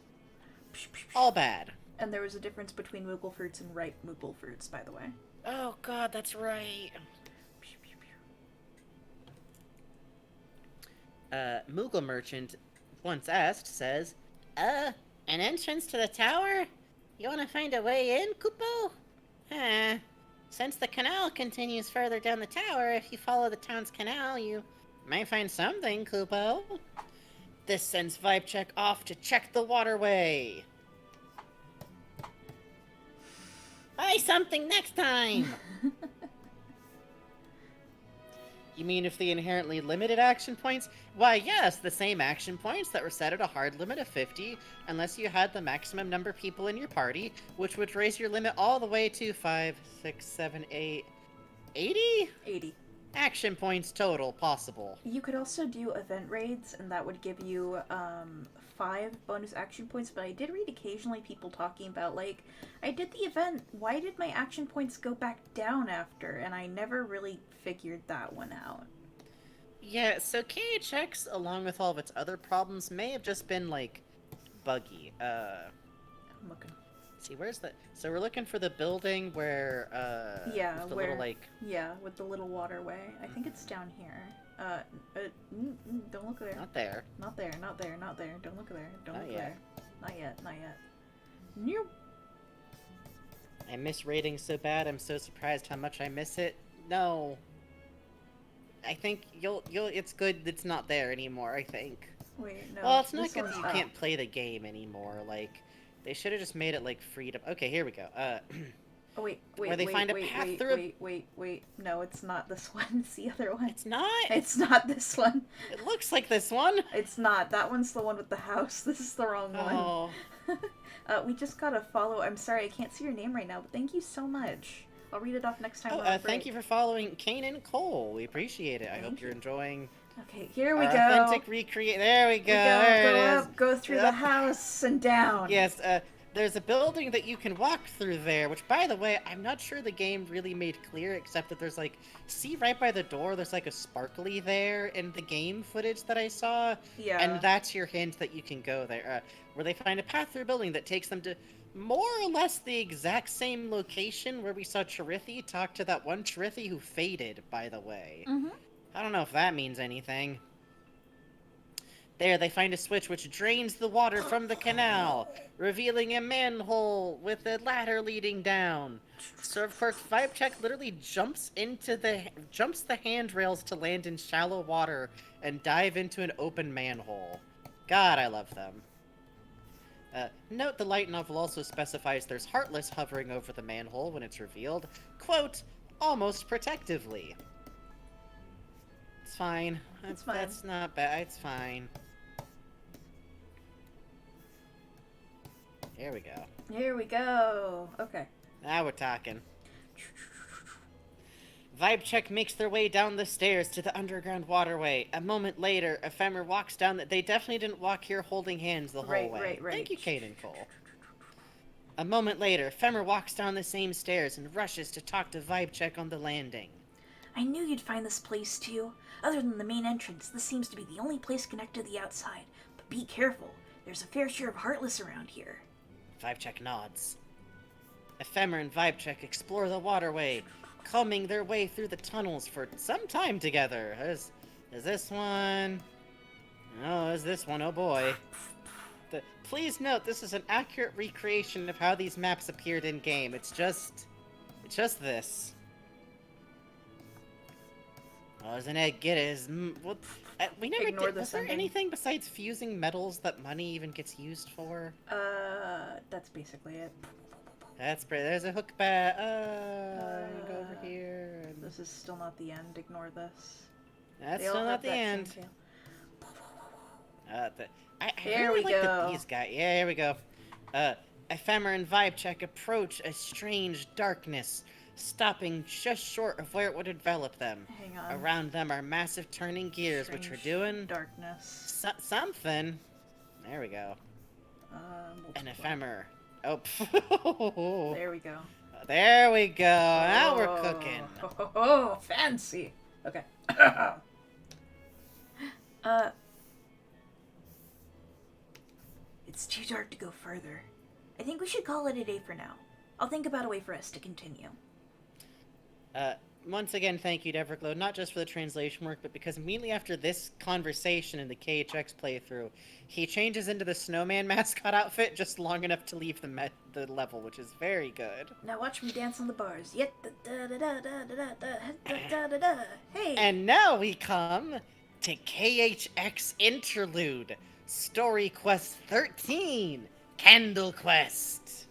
All bad. And there was a difference between Moogle fruits and ripe Moogle fruits, by the way. Oh god, that's right. Moogle Merchant, once asked, says, an entrance to the tower? You want to find a way in, Kupo? Since the canal continues further down the tower, if you follow the town's canal, you might find something, Kupo. This sends Vibecheck off to check the waterway. Buy something next time! You mean if the inherently limited action points? Why, yes, the same action points that were set at a hard limit of 50, unless you had the maximum number of people in your party, which would raise your limit all the way to 5, 6, 7, 8... 80? 80. Action points total possible. You could also do event raids, and that would give you 5 bonus action points, but I did read occasionally people talking about, like, I did the event, why did my action points go back down after? And I never really figured that one out. Yeah, so KHX, along with all of its other problems, may have just been, like, buggy. I'm looking. See, where's the... So we're looking for the building where, Yeah, with the where... little, like... Yeah, with the little waterway. I think it's down here. Don't look there. Not there. Not there, not there, not there. Don't look there. Don't Not look yet. there. Not yet, not yet. Nope. I miss raiding so bad, I'm so surprised how much I miss it. No. I think it's good it's not there anymore, I think. Wait, no. Well, it's not this good one's that you up. can't play the game anymore, like, they should have just made it, like, freedom. Okay, here we go. Oh, wait, where they find a path through a- wait. No, it's not this one. It's the other one. It's not? It's not this one. It looks like this one! It's not. That one's the one with the house. This is the wrong one. Oh. We just got a follow. I'm sorry, I can't see your name right now, but thank you so much. I'll read it off next time. Oh, we're on thank break. you for following Kanan Cole. We appreciate it. I Thank hope you're you. enjoying Okay, here we our go. authentic recreate. There we go. We go, There go it is. up, go through the Yep. house and down. Yes, there's a building that you can walk through there, which, by the way, I'm not sure the game really made clear, except that there's, like, see right by the door, there's, like, a sparkly there in the game footage that I saw, Yeah. and that's your hint that you can go there, where they find a path through a building that takes them to more or less the exact same location where we saw Chirithi talk to that one Chirithi who faded, by the way. Mm-hmm. I don't know if that means anything. There, they find a switch which drains the water from the canal, revealing a manhole with a ladder leading down. So, of course, Vibe Check literally jumps the handrails to land in shallow water and dive into an open manhole. God, I love them. Note the light novel also specifies there's Heartless hovering over the manhole when it's revealed, quote, almost protectively. It's fine. It's fine. That's not bad. It's fine. Here we go. Here we go. Okay. Now we're talking. Vibe Check makes their way down the stairs to the underground waterway. A moment later, Ephemer walks down that they definitely didn't walk here holding hands the whole way. Right. Thank you, Caden Cole. A moment later, Ephemer walks down the same stairs and rushes to talk to Vibe Check on the landing. I knew you'd find this place too. Other than the main entrance, this seems to be the only place connected to the outside. But be careful. There's a fair share of Heartless around here. Vibe Check nods. Ephemer and Vibe Check explore the waterway, combing their way through the tunnels for some time together. Is this one? Oh, is this one? Oh boy. Please note, this is an accurate recreation of how these maps appeared in-game. It's just this. Oh, there's an egg. Get it. We never Ignore did. the Was there sending. anything besides fusing metals that money even gets used for? That's basically it. That's pretty. There's a hook bat. Go over here. And This is still not the end. Ignore this. that's They all still have not the that same end. tail. I There really we like go. these guys. Yeah, here we go. Ephemer and Vibe Check approach a strange darkness, stopping just short of where it would envelop them. Hang on. Around them are massive turning gears, which are Strange doing darkness. something. There we go. An Multiple. Ephemer. Oh, There we go. there we go. Now we're cooking. Oh, fancy. Okay. It's too dark to go further. I think we should call it a day for now. I'll think about a way for us to continue. Once again, thank you to Everglow, not just for the translation work, but because immediately after this conversation in the KHX playthrough, he changes into the snowman mascot outfit just long enough to leave the level, which is very good. Now watch me dance on the bars. Yet da da da da da da da da da. Hey. And now we come to KHX Interlude, Story Quest 13, Candle Quest.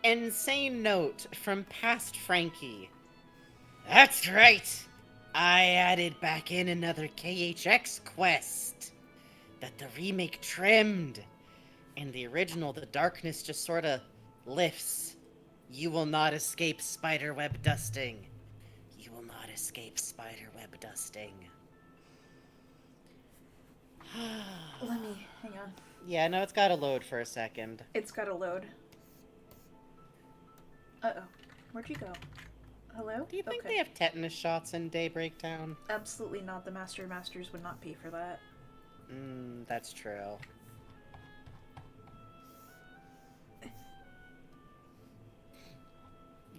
Insane note from past Frankie. That's right! I added back in another KHX quest that the remake trimmed. In the original, the darkness just sorta lifts. You will not escape spiderweb dusting. You will not escape spiderweb dusting. Let me hang on. Yeah, no, it's gotta load for a second. It's gotta load. Uh-oh. Where'd you go? Hello? Do you think Okay. they have tetanus shots in Daybreak Town? Absolutely not. The Masters would not pay for that. That's true.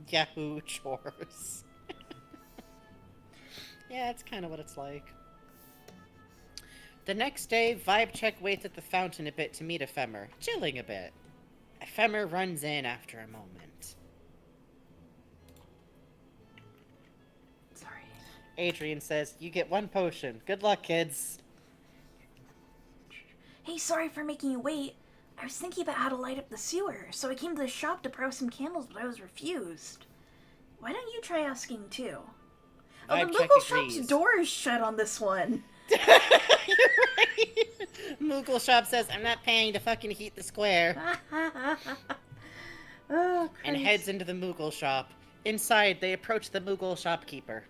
Yahoo chores. Yeah, it's kind of what it's like. The next day, Vibe Check waits at the fountain a bit to meet Ephemer, chilling a bit. Ephemer runs in after a moment. Sorry. Adrian says, "You get 1 potion. Good luck, kids." Hey, sorry for making you wait. I was thinking about how to light up the sewer, so I came to the shop to borrow some candles, but I was refused. Why don't you try asking too? Oh, the Vibe Check local shop's agrees. door is shut on this one. You're right. Moogle Shop says, "I'm not paying to fucking heat the square." Oh, And Christ. heads into the Moogle Shop. Inside, they approach the Moogle shopkeeper.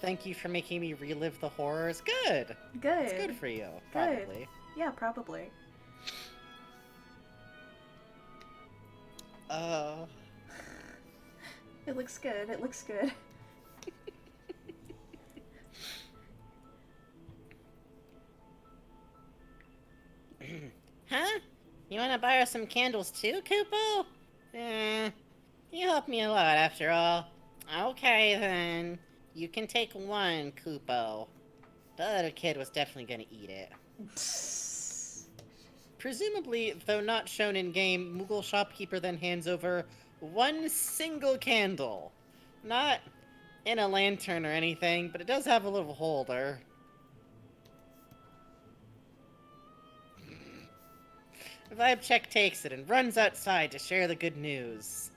"Thank you for making me relive the horrors." Good. Good. It's good for you, Good. probably. Yeah, probably. It looks good. It looks good. Huh? You wanna borrow some candles too, Kupo? You helped me a lot after all. Okay, then. You can take 1, Kupo. The other kid was definitely gonna eat it. Presumably, though not shown in-game, Moogle Shopkeeper then hands over 1 single candle. Not in a lantern or anything, but it does have a little holder. Vibe Check takes it and runs outside to share the good news.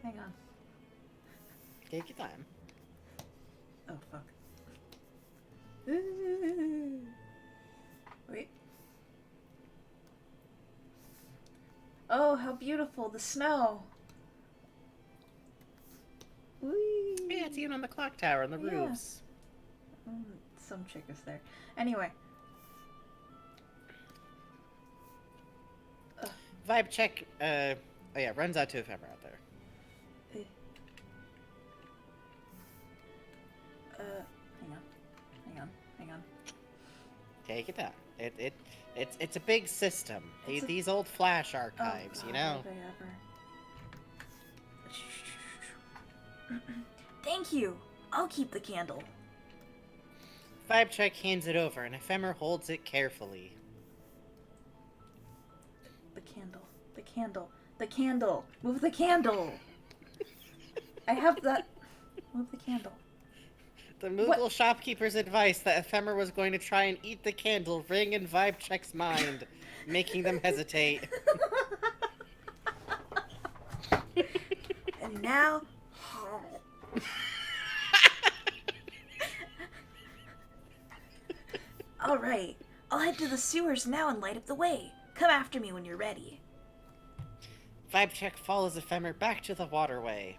Hang on. Take your time. Oh, fuck. Wait. Oh, how beautiful, the snow. Whee. Yeah, it's even on the clock tower and the Yeah. roofs. Some chick is there. Anyway. Vibe Check, oh yeah, runs out to Ephemer out there. Hang on. Take it down. It's a big system. These old Flash archives, Oh, you know? God, ever. Thank you. I'll keep the candle. Vibe Check hands it over, and Ephemer holds it carefully. The candle. Move the candle. I have that. Move the candle. The Moogle shopkeeper's advice that Ephemer was going to try and eat the candle ring in Vibe Check's mind, making them hesitate. And now... Alright, I'll head to the sewers now and light up the way. Come after me when you're ready. Vibe Check follows Ephemer back to the waterway.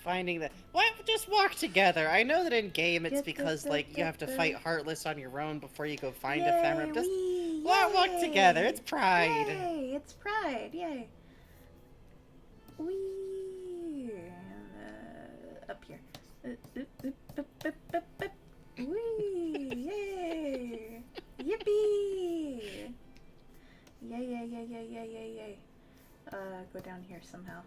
Finding that... What? Just walk together. I know that in game it's because, like, you have to fight Heartless on your own before you go find Ephemer. Just walk together. It's pride. Yay! It's pride. Yay! Wee! Up here. Wee! Yay! Yippee! Yay! Go down here somehow.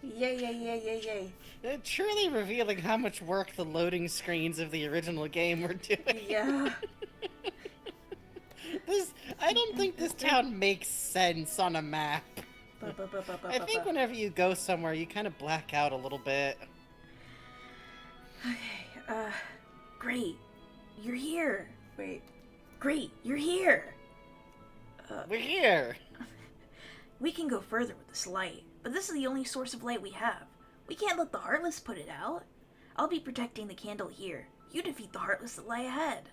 Yay! Truly revealing how much work the loading screens of the original game were doing. Yeah. I don't think this town makes sense on a map. I think whenever you go somewhere, you kind of black out a little bit. Okay, Great, you're here. wait. Great, you're here. We're here. We can go further with this light, but this is the only source of light we have. We can't let the Heartless put it out. I'll be protecting the candle here. You defeat the Heartless that lie ahead.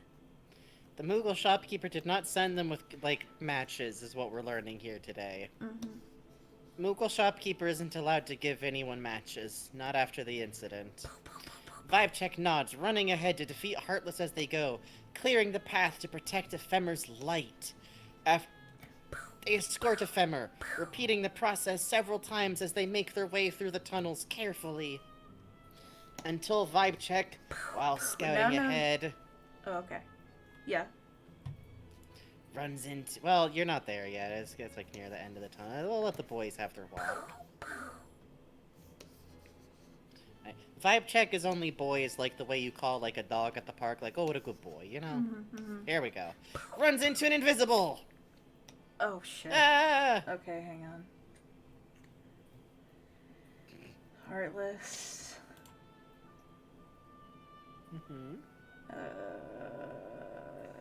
The Moogle shopkeeper did not send them with, like, matches, is what we're learning here today. Mm-hmm. Moogle shopkeeper isn't allowed to give anyone matches, not after the incident. Vibe Check nods, running ahead to defeat Heartless as they go, clearing the path to protect Ephemer's light. They escort Ephemer, repeating the process several times as they make their way through the tunnels carefully. Until Vibe Check, while scouting No. ahead, Oh, okay. Yeah. runs into... Well, you're not there yet. It's like near the end of the tunnel. We'll let the boys have their walk. Vibe check is only boys, like the way you call like a dog at the park, like, oh, what a good boy, you know? Here we go. Runs into an invisible! Oh, shit. Ah! Okay, hang on. Heartless.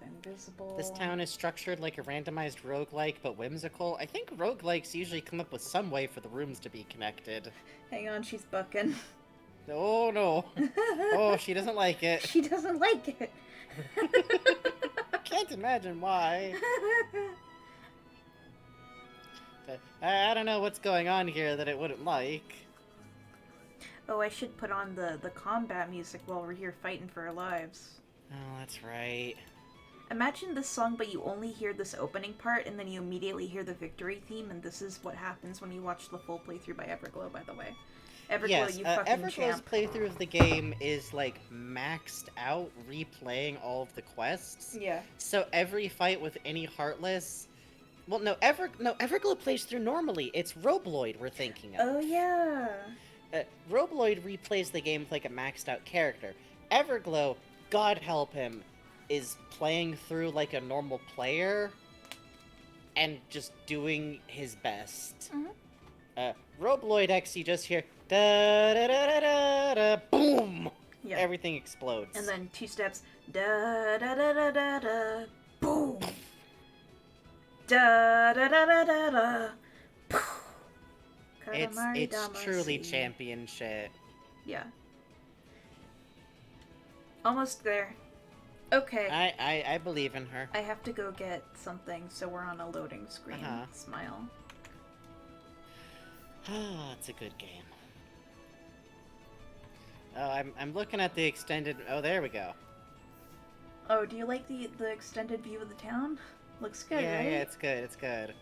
Invisible. This town is structured like a randomized roguelike, but whimsical. I think roguelikes usually come up with some way for the rooms to be connected. Hang on, she's bucking. Oh, no. Oh, she doesn't like it. She doesn't like it. Can't imagine why. I don't know what's going on here that it wouldn't like. Oh, I should put on the combat music while we're here fighting for our lives. Oh, that's right. Imagine this song, but you only hear this opening part, and then you immediately hear the victory theme, and this is what happens when you watch the full playthrough by Everglow, by the way. Everglow, Yes, you fucking Everglow's champ. playthrough of the game is, like, maxed out replaying all of the quests. Yeah. So every fight with any Heartless... Well, no, Everglow plays through normally. It's Robloid we're thinking of. Oh, yeah. Robloid replays the game with, like, a maxed out character. Everglow, God help him, is playing through like a normal player and just doing his best. Robloid X, you just hear da da da da da da, boom! Yeah. Everything explodes. And then 2 steps, da da da da da da, boom! Da da da da da da, it's truly champion shit. Yeah. Almost there. Okay. I believe in her. I have to go get something, so we're on a loading screen. Smile. Ah, it's a good game. Oh, I'm looking at the extended... Oh, there we go. Oh, do you like the extended view of the town? Looks good, yeah, right? Yeah, it's good, it's good.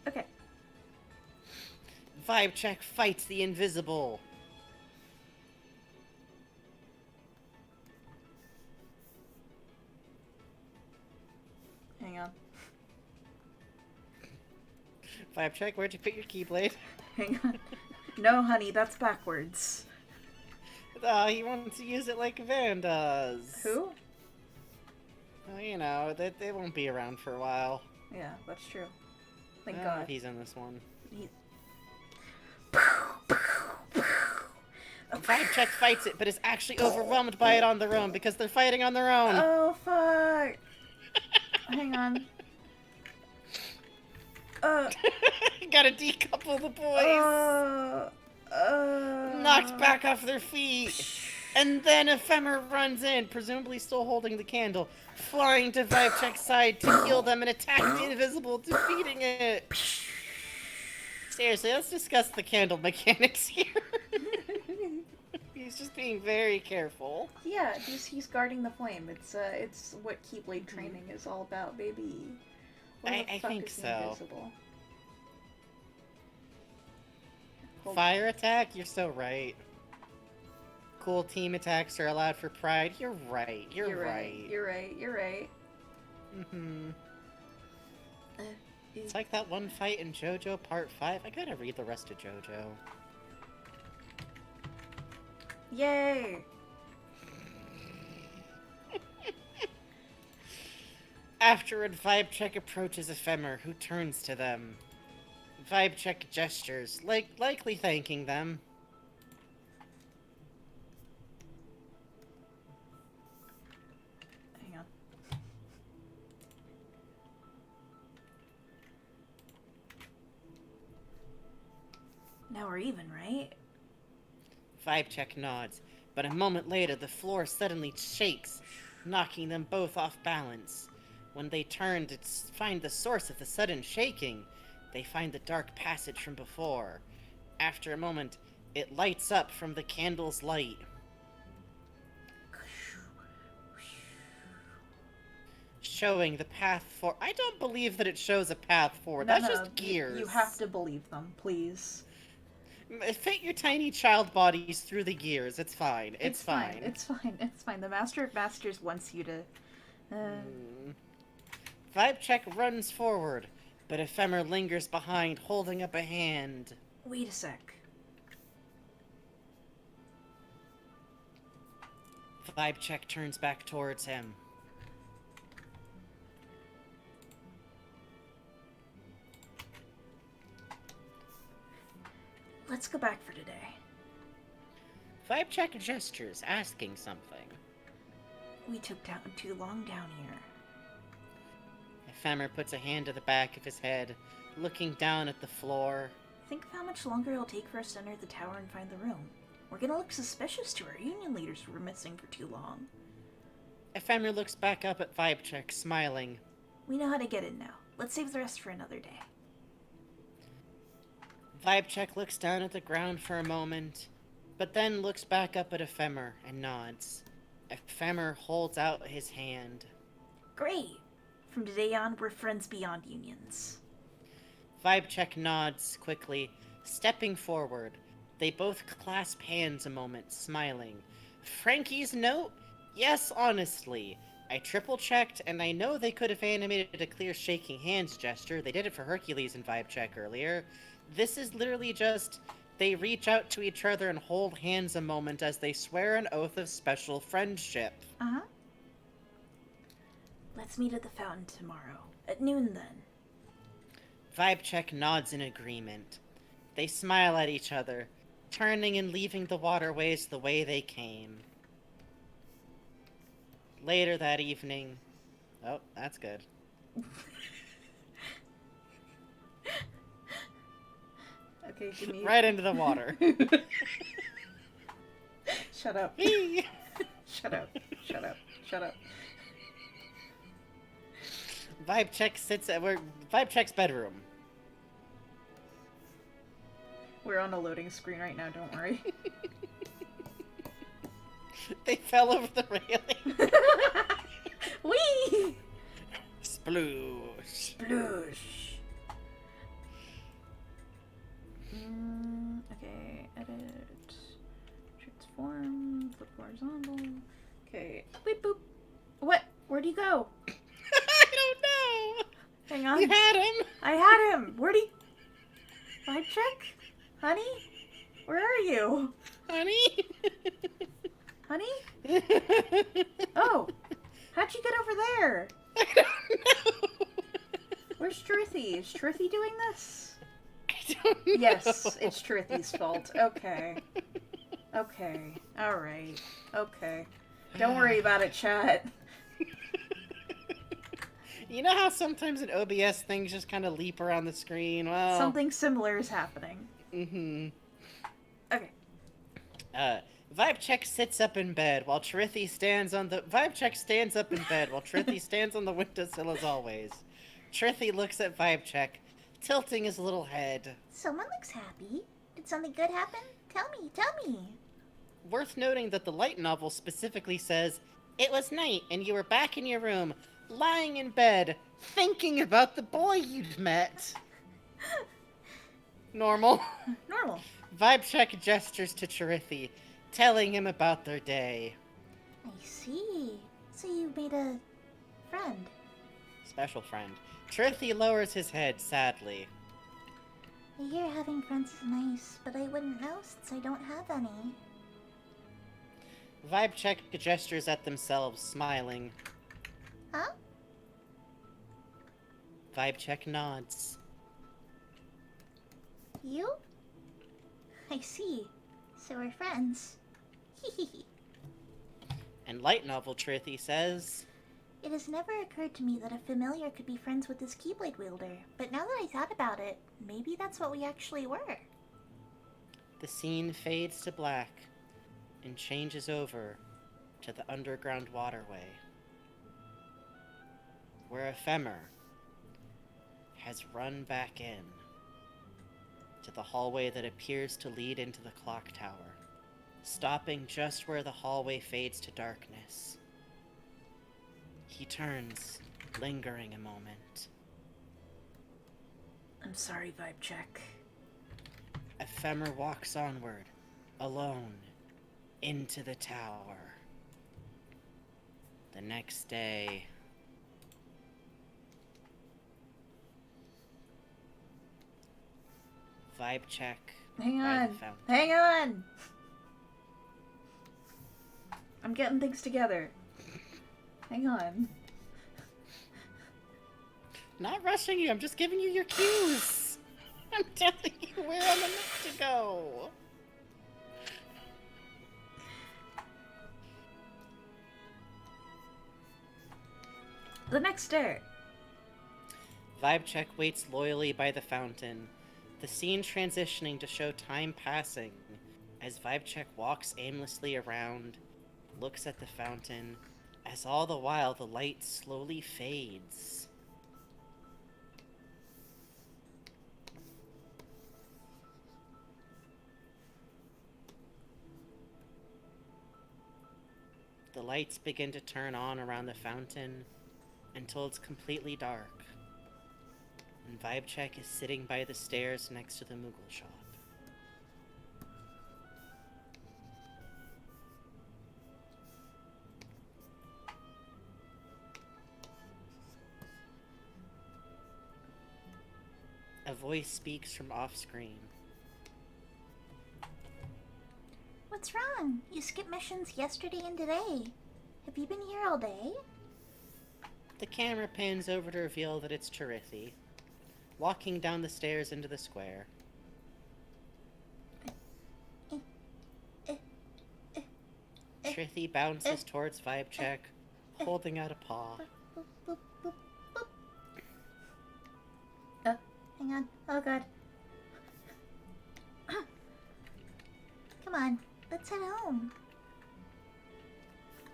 Okay. Vibe check fights the invisible. Hang on. Vibe check, where'd you put your Keyblade? Hang on. No, honey, that's backwards. Oh, he wants to use it like Van does. Who? Well, you know, they won't be around for a while. Yeah, that's true. Thank I don't know God. if he's in this one. Vibe check fights it, but is actually overwhelmed by it on their own because they're fighting on their own. Oh, fuck. Hang on. Gotta decouple the boys. Knocked back off their feet. And then Ephemer runs in, presumably still holding the candle, flying to Vibe Check's side to heal them and attack the invisible, defeating it. Seriously, let's discuss the candle mechanics here. He's just being very careful. Yeah, he's guarding the flame. It's what Keyblade training is all about, baby. I think is so. invisible? Fire attack? You're so right. Cool team attacks are allowed for pride. You're right. You're right. You're right. You're right. Mm-hmm. It's like that one fight in JoJo Part 5. I gotta read the rest of JoJo. Yay! Afterward, Vibe Check approaches Ephemer, who turns to them. Vibe Check gestures, likely thanking them. Hang on. Now we're even, right? Vibe Check nods, but a moment later the floor suddenly shakes, knocking them both off balance. When they turn to find the source of the sudden shaking, they find the dark passage from before. After a moment, it lights up from the candle's light. Showing the path for... I don't believe that it shows a path forward. That's just gears. You have to believe them, please. Fit your tiny child bodies through the gears. It's fine. It's fine. It's fine. It's fine. The Master of Masters wants you to... Vibe check runs forward, but Ephemer lingers behind, holding up a hand. Wait a sec. Vibe check turns back towards him. Let's go back for today. Vibe check gestures, asking something. We took too long down here. Ephemer puts a hand to the back of his head, looking down at the floor. Think of how much longer it'll take for us to enter the tower and find the room. We're gonna look suspicious to our union leaders who were missing for too long. Ephemer looks back up at Vibe check, smiling. We know how to get in now. Let's save the rest for another day. Vibe check looks down at the ground for a moment, but then looks back up at Ephemer and nods. Ephemer holds out his hand. Great! From today on, we're friends beyond unions. Vibe check nods quickly, stepping forward. They both clasp hands a moment, smiling. Frankie's note? Yes, honestly. I triple-checked, and I know they could have animated a clear shaking hands gesture. They did it for Hercules in Vibe check earlier. This is literally just... They reach out to each other and hold hands a moment as they swear an oath of special friendship. Uh-huh. Let's meet at the fountain tomorrow. At noon, then. Vibe check nods in agreement. They smile at each other, turning and leaving the waterways the way they came. Later that evening... Oh, that's good. Okay, give me. Right into the water. Shut up. Whee! Shut up. Shut up. Shut up. Vibe check sits at Vibe check's bedroom. We're on a loading screen right now, don't worry. They fell over the railing. Whee! Sploosh. Sploosh. Okay, edit. Transform. Flip horizontal. Okay. Beep boop. What? Where'd he go? I don't know. Hang on. You had him. I had him. Where'd he? Vibe check? Honey? Where are you? Honey? Honey? Oh! How'd you get over there? I don't know. Where's Truthy? Is Truthy doing this? I don't know. Yes, it's Truthy's fault. Okay. Okay. Alright. Okay. Don't worry about it, chat. You know how sometimes in OBS things just kind of leap around the screen? Well... Something similar is happening. Mm-hmm. Okay. Vibe check sits up in bed while Trithi stands on the... Vibe check stands up in bed while Trithi stands on the windowsill as always. Trithi looks at Vibe check, tilting his little head. Someone looks happy. Did something good happen? Tell me. Worth noting that the light novel specifically says, "It was night and you were back in your room, lying in bed, thinking about the boy you'd met." Normal. Normal. Vibe check gestures to Chirithi, telling him about their day. I see. So you made a friend. Special friend. Chirithi lowers his head sadly. I hear having friends is nice, but I wouldn't know since I don't have any. Vibe check gestures at themselves, smiling. Huh? Vibe check nods. You? I see. So we're friends. Hehehe. And light novel Chirithi says, It has never occurred to me that a familiar could be friends with this Keyblade wielder, but now that I thought about it, maybe that's what we actually were. the scene fades to black and changes over to the underground waterway, where Ephemer has run back in to the hallway that appears to lead into the clock tower, stopping just where the hallway fades to darkness. He turns, lingering a moment. I'm sorry, Vibe Check. Ephemer walks onward, alone, into the tower. The next day... Vibe check. Hang by the on. fountain. Hang on. I'm getting things together. Hang on. Not rushing you, I'm just giving you your cues. I'm telling you where on the map to go. The next day. Vibe check waits loyally by the fountain, the scene transitioning to show time passing as Vibe check walks aimlessly around, looks at the fountain, as all the while the light slowly fades. The lights begin to turn on around the fountain until it's completely dark, and Vibe check is sitting by the stairs next to the Moogle shop. A voice speaks from off-screen. What's wrong? You skipped missions yesterday and today. Have you been here all day? The camera pans over to reveal that it's Chirithi, walking down the stairs into the square. Chirithi bounces towards Vibe check, holding out a paw. Boop, boop, boop, boop. Hang on. Oh god. Come on, let's head home.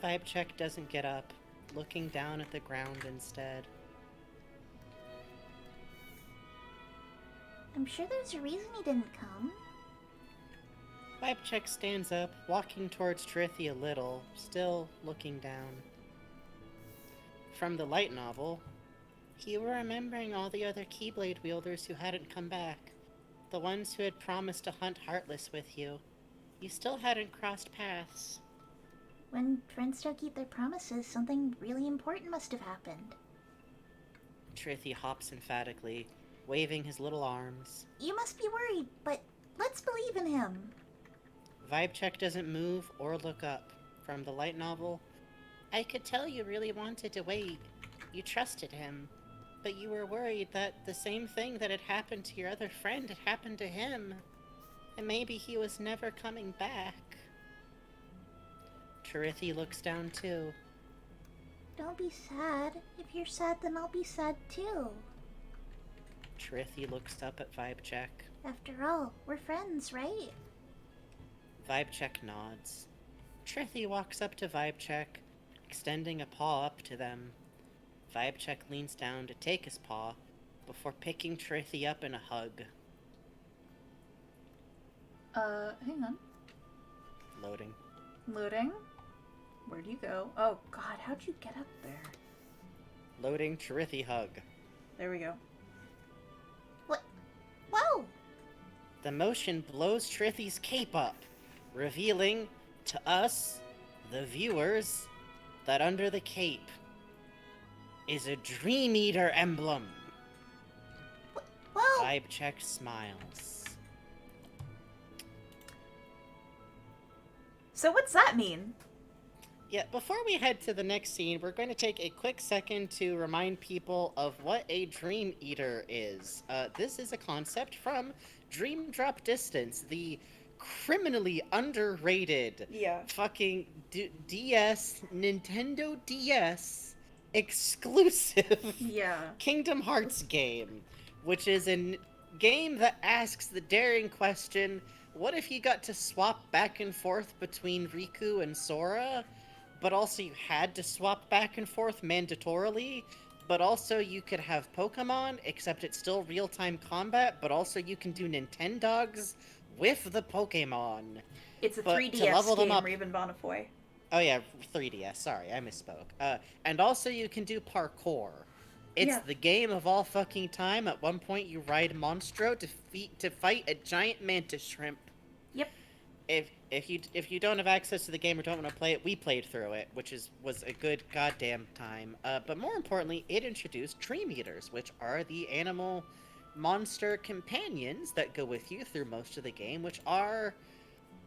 Vibe check doesn't get up, looking down at the ground instead. I'm sure there's a reason he didn't come. Vibe check stands up, walking towards Chirithi a little, still looking down. From the light novel, you were remembering all the other Keyblade wielders who hadn't come back. The ones who had promised to hunt Heartless with you. You still hadn't crossed paths. When friends don't keep their promises, something really important must have happened. Chirithi hops emphatically, waving his little arms. You must be worried, but let's believe in him. Vibe check doesn't move or look up. From the light novel, I could tell you really wanted to wait. You trusted him. But you were worried that the same thing that had happened to your other friend had happened to him. And maybe he was never coming back. Chirithi looks down too. Don't be sad. If you're sad, then I'll be sad too. Chirithi looks up at Vibe check. After all, we're friends, right? Vibe check nods. Chirithi walks up to Vibe check, extending a paw up to them. Vibe check leans down to take his paw, before picking Chirithi up in a hug. Hang on. Loading. Loading. Where do you go? Oh god, how'd you get up there? Loading Chirithi hug. There we go. What? Whoa! The motion blows Chirithi's cape up, revealing to us, the viewers, that under the cape is a Dream Eater emblem. Whoa! Vibe check smiles. So what's that mean? Yeah, before we head to the next scene, we're going to take a quick second to remind people of what a Dream Eater is. This is a concept from Dream Drop Distance, the criminally underrated fucking DS, Nintendo DS exclusive Kingdom Hearts game, which is a game that asks the daring question, what if you got to swap back and forth between Riku and Sora, but also you had to swap back and forth mandatorily, but also you could have Pokemon, except it's still real-time combat, but also you can do Nintendogs with the Pokemon. It's a But 3DS to level them game, up- Raven Bonifoy. Oh yeah, 3DS, sorry, I misspoke. And also you can do parkour. It's the game of all fucking time. At one point you ride Monstro to fight a giant mantis shrimp. Yep. If you don't have access to the game or don't want to play it, we played through it, which was a good goddamn time. But more importantly, it introduced Dream Eaters, which are the animal monster companions that go with you through most of the game, which are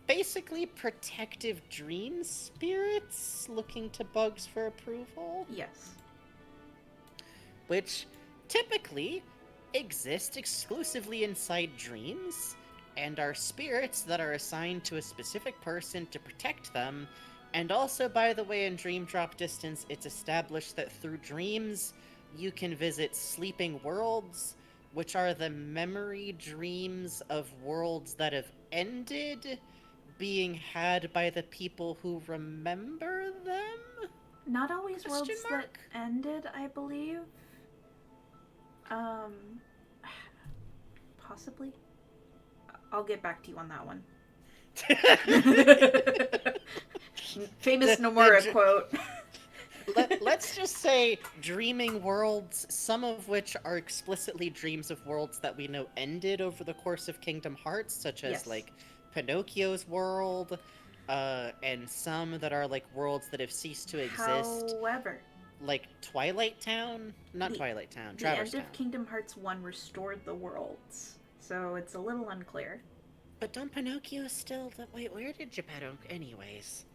basically protective dream spirits looking to bugs for approval, Yes. which typically exist exclusively inside dreams and are spirits that are assigned to a specific person to protect them. And also, by the way, in Dream Drop Distance, it's established that through dreams, you can visit sleeping worlds, which are the memory dreams of worlds that have ended, being had by the people who remember them? Not always Question worlds that mark? ended, I believe. Possibly. I'll get back to you on that one. Famous Nomura quote. Let's just say dreaming worlds, some of which are explicitly dreams of worlds that we know ended over the course of Kingdom Hearts, such as, Yes. like, Pinocchio's world, and some that are, like, worlds that have ceased to exist, However, like Twilight Town? Not The- Twilight Town, the Traverse end Town. of Kingdom Hearts 1 restored the worlds, so it's a little unclear. But don't Pinocchio still... Wait, where did Geppetto... Anyways.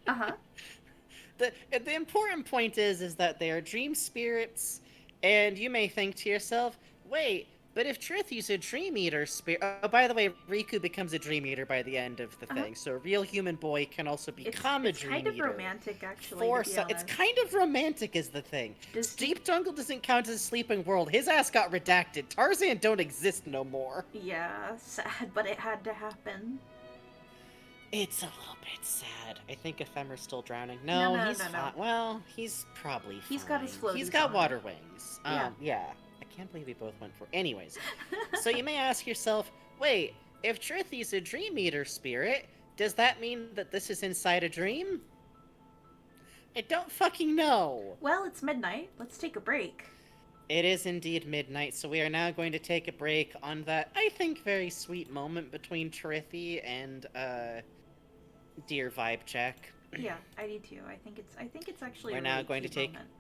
Uh-huh. The important point is that they are dream spirits, and you may think to yourself, wait, but if Trithy's a Dream Eater spirit... Oh, by the way, Riku becomes a Dream Eater by the end of the thing, so a real human boy can also become It's a Dream kind of Eater. romantic, actually, For to be so, it's honest. kind of romantic is the thing. Does Steep Jungle doesn't count as a sleeping world. His ass got redacted. Tarzan don't exist no more. Yeah, sad, but it had to happen. It's a little bit sad. I think Ephemer's still drowning. No, No, no, he's no, no. fine. Well, he's probably fine. He's got his He's floaties got on. water wings. Yeah. Yeah. I can't believe we both went for... Anyways. So you may ask yourself, wait, if Trithy's a Dream Eater spirit, does that mean that this is inside a dream? I don't fucking know. Well, it's midnight. Let's take a break. It is indeed midnight, so we are now going to take a break on that, I think, very sweet moment between Trithy and, Dear Vibe Check. Yeah, I do too. I think it's actually We're a now really going to cute take- moment.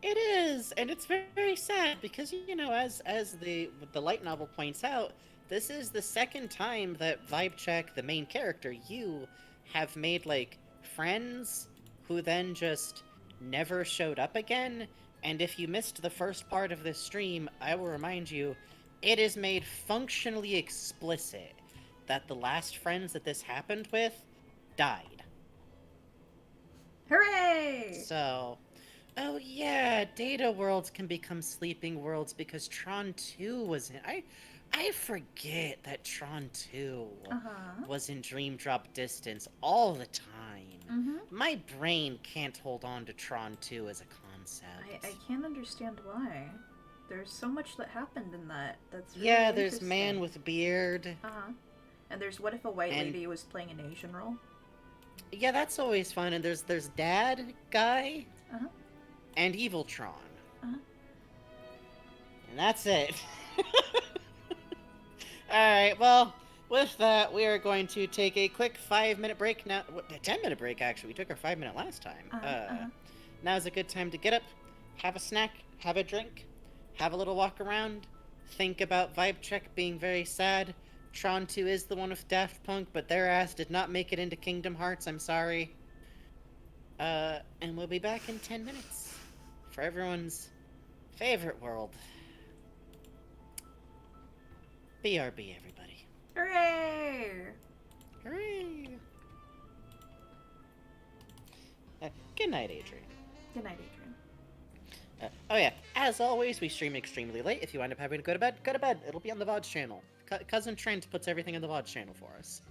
It is, and it's very, very sad because, you know, as the light novel points out, this is the second time that Vibe Check, the main character, you have made, like, friends who then just never showed up again. And if you missed the first part of this stream, I will remind you, it is made functionally explicit that the last friends that this happened with died. Hooray! So, oh yeah, data worlds can become sleeping worlds because Tron 2 was in... I forget that Tron 2 Uh-huh. was in Dream Drop Distance all the time. Mm-hmm. My brain can't hold on to Tron 2 as a concept. I can't understand why. There's so much that happened in that. That's really Yeah, there's interesting. Man with Beard. Uh-huh. And there's What If a White And- Lady was playing an Asian role? Yeah, that's always fun. And there's Dad Guy. Uh-huh. And Evil Tron. Uh-huh. And that's it. Alright, well, with that, we are going to take a quick 5-minute break now. A 10-minute break, actually. We took our 5-minute last time. Uh-huh. Now's a good time to get up, have a snack, have a drink, have a little walk around, think about Vibe Check being very sad. Tron 2 is the one with Daft Punk, but their ass did not make it into Kingdom Hearts, I'm sorry. And we'll be back in 10 minutes for everyone's favorite world. BRB, everybody. Hooray! Hooray! Good night, Adrian. Good night, Adrian. Oh yeah, as always, we stream extremely late. If you wind up having to go to bed, go to bed. It'll be on the VODs channel. Cousin Trent puts everything on the VODs channel for us.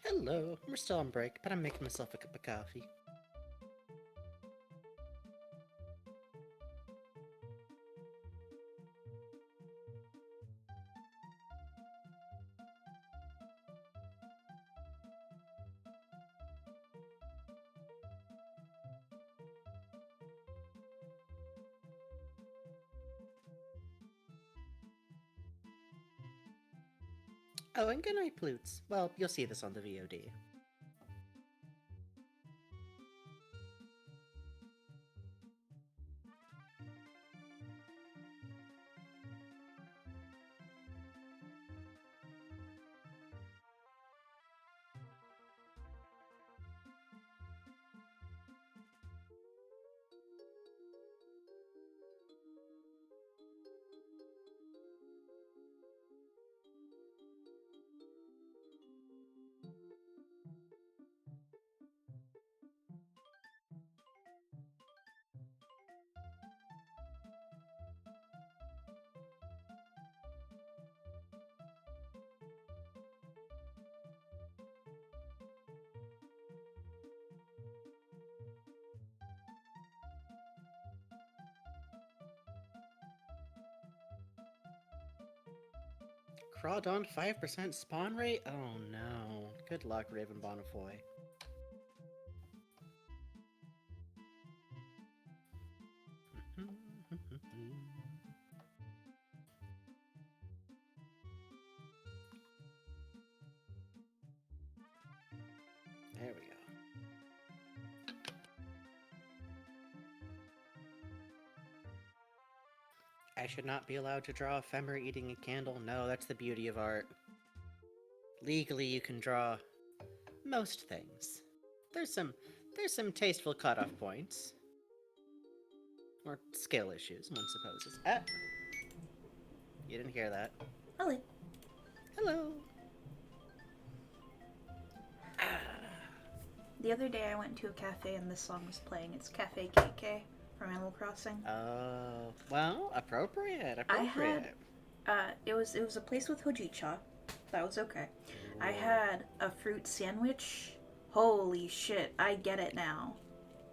Hello. We're still on break, but I'm making myself a cup of coffee. Oh, and good night, Plutes. Well, you'll see this on the VOD. Crawdon 5% spawn rate? Oh no. Good luck, Raven Bonifoy. There we go. I should not be allowed to draw a femur eating a candle. No, that's the beauty of art. Legally, you can draw most things. There's some tasteful cutoff points. Or skill issues, one supposes. Ah! You didn't hear that. Hello. Hello! The other day I went to a cafe and this song was playing. It's Cafe KK from Animal Crossing. Oh, well, appropriate. It was a place with hojicha. That was okay. I had a fruit sandwich. Holy shit, I get it now.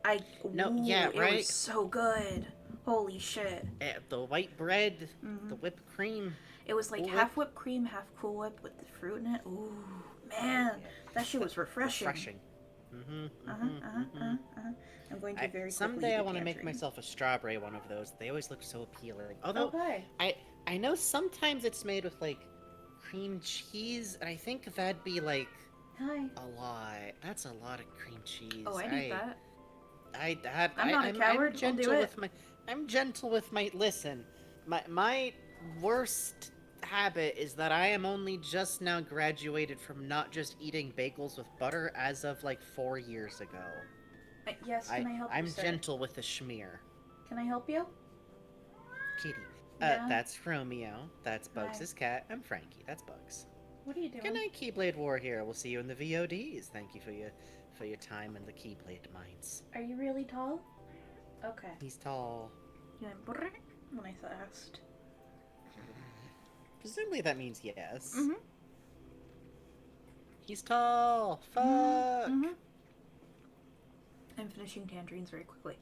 It was so good. Holy shit. The white bread, the whipped cream. It was like Cool half whipped cream, half Cool Whip with the fruit in it. Ooh, man, that shit was refreshing. I'm going to very quickly someday eat I a want to make tangerine. myself a strawberry one of those. They always look so appealing. Although Okay. I know sometimes it's made with like cream cheese, and I think that'd be like Hi. a lot. That's a lot of cream cheese. Oh, I'd eat that. I'm not a coward. I'll do it. I'm gentle with my. Listen, my worst habit is that I am only just now graduated from not just eating bagels with butter as of like 4 years ago. Yes, can I help you, I'm sir? gentle with the schmear. Can I help you? Kitty. Yeah? That's Romeo. That's Hi. Bugs' cat. I'm Frankie. That's Bugs. What are you doing? Good night, Keyblade War here. We'll see you in the VODs. Thank you for your time in the Keyblade mines. Are you really tall? Okay. He's tall. You went brrrr when I asked. Presumably that means yes. Mm-hmm. He's tall. Fuck. Mm-hmm. I'm finishing tangerines very quickly.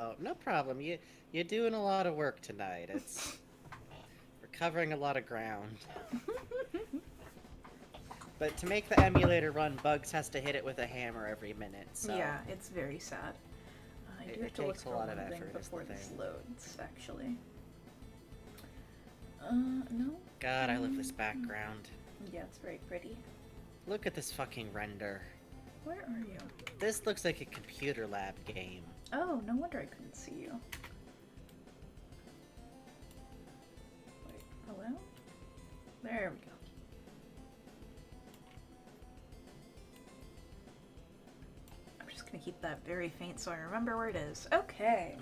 Oh, no problem. You're doing a lot of work tonight. It's we're covering a lot of ground. But to make the emulator run, Bugs has to hit it with a hammer every minute. So Yeah, it's very sad. I do It have to look takes a for lot of one thing effort, is the before this thing. loads, actually. No? God, I love this background. Yeah, it's very pretty. Look at this fucking render. Where are you? This looks like a computer lab game. Oh, no wonder I couldn't see you. Wait, hello? There we go. I'm just gonna keep that very faint so I remember where it is. Okay.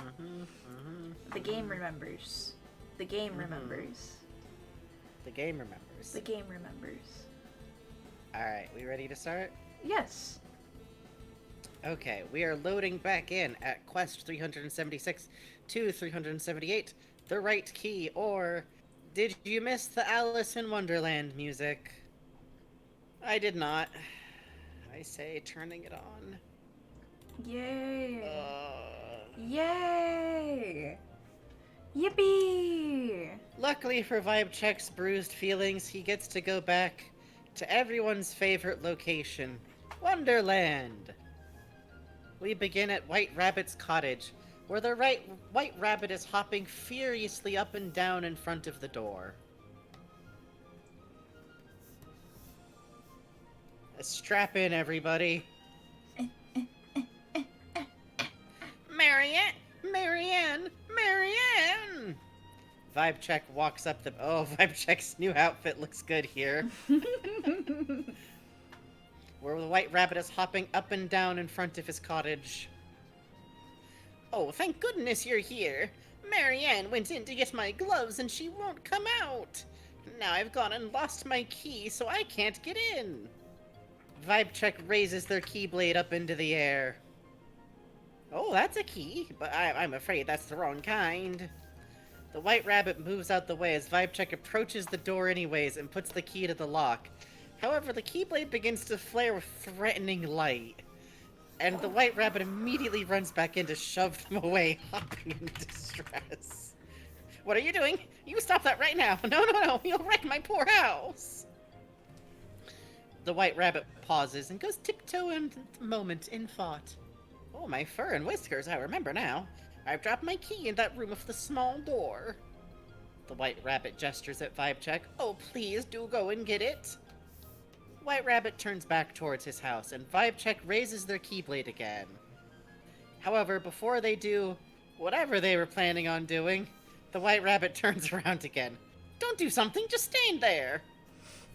The game remembers. The game remembers. The game remembers. The game remembers. Alright, we ready to start? Yes. Okay, we are loading back in at quest 376 to 378. The right key, or did you miss the Alice in Wonderland music? I did not. I say, turning it on. Yay! Yay! Yippee! Luckily for Vibe Check's bruised feelings, he gets to go back to everyone's favorite location, Wonderland. We begin at White Rabbit's cottage, where the White Rabbit is hopping furiously up and down in front of the door. Strap in, everybody. Marianne! Marianne! Marianne! Vibe Check walks up the... Oh, Vibe Check's new outfit looks good here. Where the White Rabbit is hopping up and down in front of his cottage. Oh, thank goodness you're here. Marianne went in to get my gloves and she won't come out. Now I've gone and lost my key, so I can't get in. Vibe Check raises their keyblade up into the air. Oh, that's a key, but I'm afraid that's the wrong kind. The White Rabbit moves out the way as Vibe Check approaches the door anyways and puts the key to the lock. However, the keyblade begins to flare with threatening light, and the White Rabbit immediately runs back in to shove them away, hopping in distress. What are you doing? You stop that right now! No, you'll wreck my poor house! The White Rabbit pauses and goes tiptoeing a moment in thought. Oh, my fur and whiskers, I remember now. I've dropped my key in that room with the small door. The White Rabbit gestures at Vibe Check. Oh, please do go and get it. White Rabbit turns back towards his house, and Vibe Check raises their keyblade again. However, before they do whatever they were planning on doing, the White Rabbit turns around again. Don't do something, just stand there.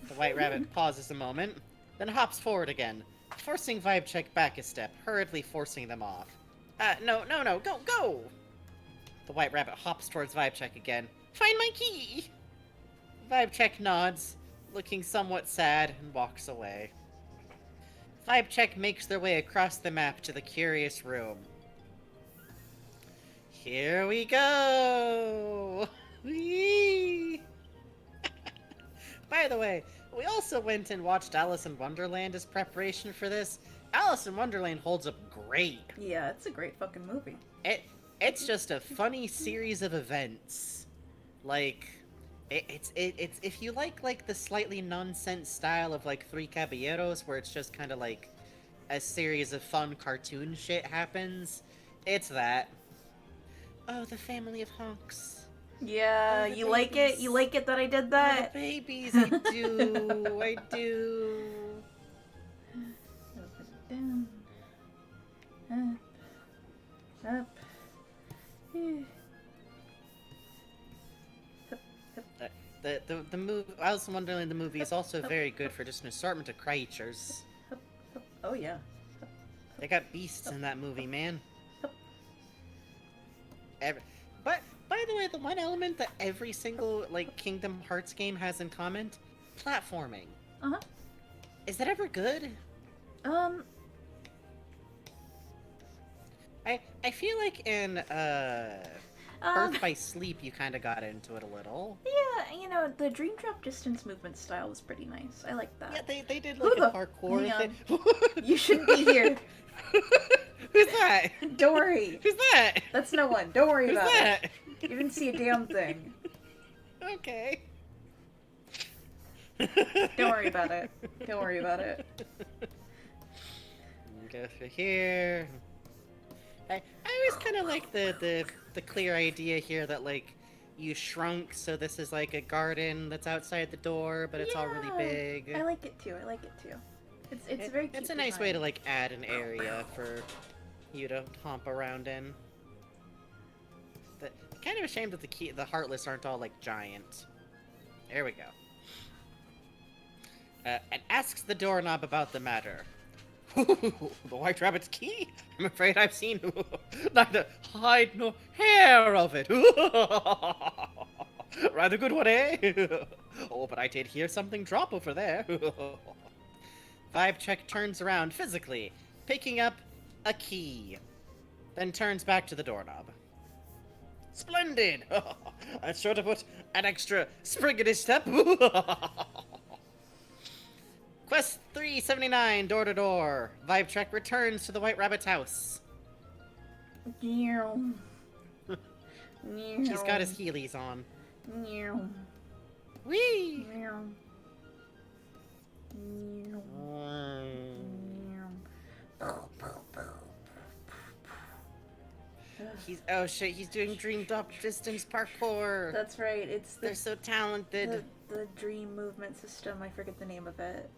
The White Rabbit pauses a moment, then hops forward again, forcing Vibe Check back a step, hurriedly forcing them off. No, go! The White Rabbit hops towards Vibe Check again. Find my key! Vibe Check nods, looking somewhat sad, and walks away. Vibe Check makes their way across the map to the curious room. Here we go! Whee! By the way, we also went and watched Alice in Wonderland as preparation for this. Alice in Wonderland holds up great. Yeah, it's a great fucking movie. It's just a funny series of events. Like, it's if you like the slightly nonsense style of like Three Caballeros, where it's just kind of like a series of fun cartoon shit happens, it's that. Oh, the family of honks. Yeah, Oh, the you like it? babies. You like it that I did Oh, that? the babies, I do. I do. Up and down. Up. The movie Alice in Wonderland, the movie, is also very good for just an assortment of creatures. Oh yeah. They got beasts in that movie, man. But by the way, the one element that every single like Kingdom Hearts game has in common, platforming. Uh-huh. Is that ever good? I feel like in Birth by Sleep you kind of got into it a little. Yeah, you know, the Dream Drop Distance movement style was pretty nice. I like that. Yeah, they did Who like a the- parkour hang thing. You shouldn't be here. Who's that? Don't worry. Who's that? That's no one. Don't worry Who's about that? it. You didn't see a damn thing. Okay. Don't worry about it. Don't worry about it. Go through here. I always kind of like the clear idea here that like you shrunk, so this is like a garden that's outside the door, but it's all really Yeah, big. I like it too. It's very cute. It's a nice way to design. like add an area for you to homp around in. Kind of ashamed that the Heartless aren't all like giant. There we go. And asks the doorknob about the matter. The White Rabbit's key? I'm afraid I've seen neither hide nor hair of it. Rather good one, eh? Oh, but I did hear something drop over there. Vibe Check turns around physically, picking up a key, then turns back to the doorknob. Splendid! I'm sure to put an extra spring in his step. Quest 379, door to door. Vibe check returns to the White Rabbit's house. Meow. He's got his heelys on. Meow. Whee! Meow. Meow. Oh shit, he's doing dreamed up distance parkour. That's right. It's They're so talented. the dream movement system. I forget the name of it.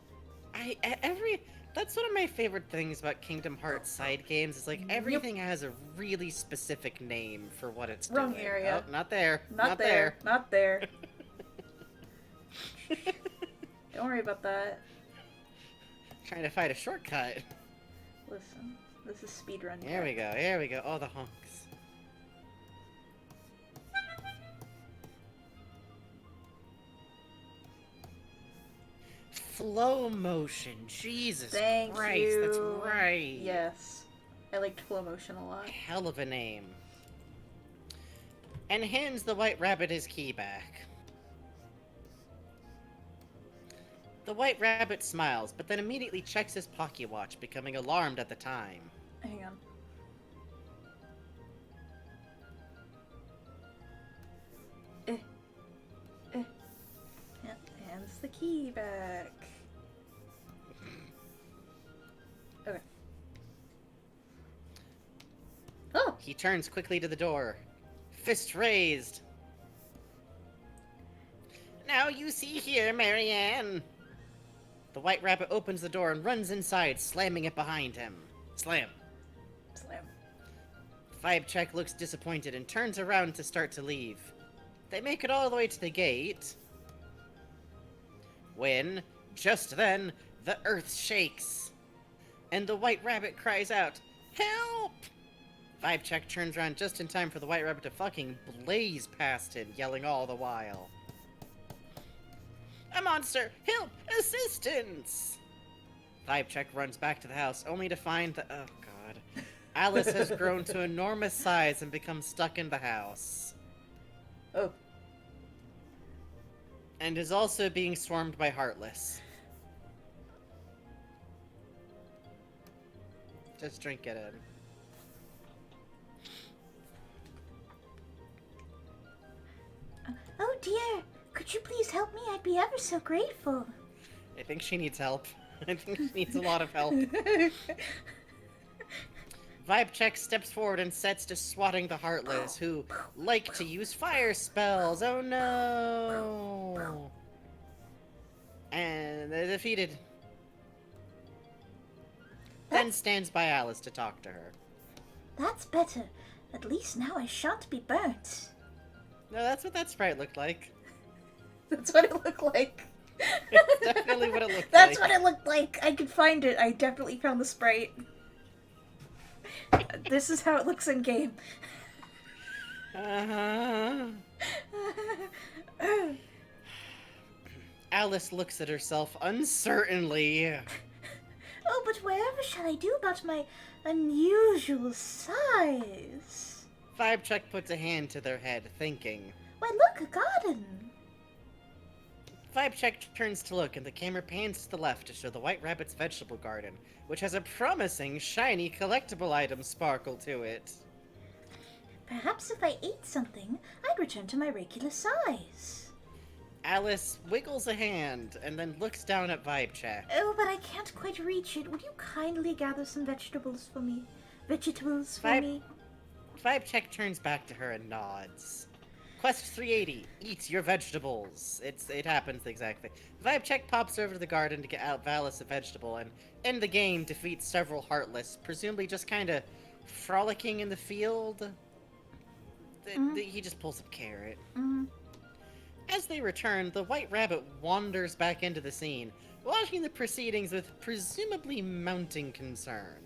That's one of my favorite things about Kingdom Hearts side games. Is like everything has a really specific name for what it's doing. Wrong area. Oh, not there. Not there. Not there. Don't worry about that. Trying to find a shortcut. Listen, this is speedrun. Here we go. Here we go. Oh, the honks. Flow motion. Jesus Thank Christ. you. That's right. Yes. I liked flow motion a lot. Hell of a name. And hands the White Rabbit his key back. The White Rabbit smiles, but then immediately checks his pocket watch, becoming alarmed at the time. Hang on. Yep, hands the key back. Okay. Oh! He turns quickly to the door, fist raised. Now you see here, Marianne. The White Rabbit opens the door and runs inside, slamming it behind him. Slam. Slam. Vibe check looks disappointed and turns around to start to leave. They make it all the way to the gate. When, just then, the earth shakes. And the White Rabbit cries out, "Help!" Vibe check turns around just in time for the White Rabbit to fucking blaze past him, yelling all the while. "A monster! Help! Assistance!" Vibe check runs back to the house, only to find that, oh god, Alice has grown to enormous size and become stuck in the house. Oh. And is also being swarmed by Heartless. Just drink it in. Oh dear, could you please help me? I'd be ever so grateful. I think she needs help. I think she needs a lot of help. Vibe check steps forward and sets to swatting the Heartless, who like to use fire spells. Oh no! And they're defeated. Then stands by Alice to talk to her. That's better. At least now I shan't be burnt. No, that's what that sprite looked like. That's what it looked like. It's definitely what it looked That's like. what it looked like. I could find it. I definitely found the sprite. This is how it looks in game. Uh-huh. Alice looks at herself uncertainly. Oh, but wherever shall I do about my unusual size? Vibe check puts a hand to their head, thinking. Why, look, a garden. Vibe check turns to look, and the camera pans to the left to show the White Rabbit's vegetable garden, which has a promising, shiny collectible item sparkle to it. Perhaps if I ate something, I'd return to my regular size. Alice wiggles a hand, and then looks down at Vibe check. Oh, but I can't quite reach it. Would you kindly gather some vegetables for me? Vegetables for Vibe- me? Vibe check turns back to her and nods. Quest 380, eat your vegetables. It happens exactly. Vibe check pops over to the garden to get out Valis a vegetable, and in the game defeats several Heartless, presumably just kind of frolicking in the field. He just pulls up Carrot. As they return, the White Rabbit wanders back into the scene, watching the proceedings with presumably mounting concern.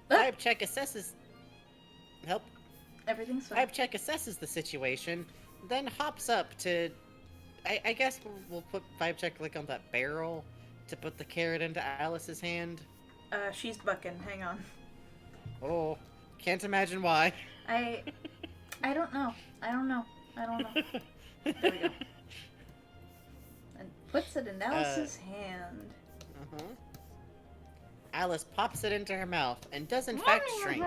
Vibe check assesses... Help. Everything's fine. Vibe check assesses the situation, then hops up to... I guess we'll put Vibe check like on that barrel to put the carrot into Alice's hand. She's bucking. Hang on. Oh, can't imagine why. I don't know. I don't know. There we go. And puts it in Alice's hand. Uh-huh. Alice pops it into her mouth and does in fact shrink,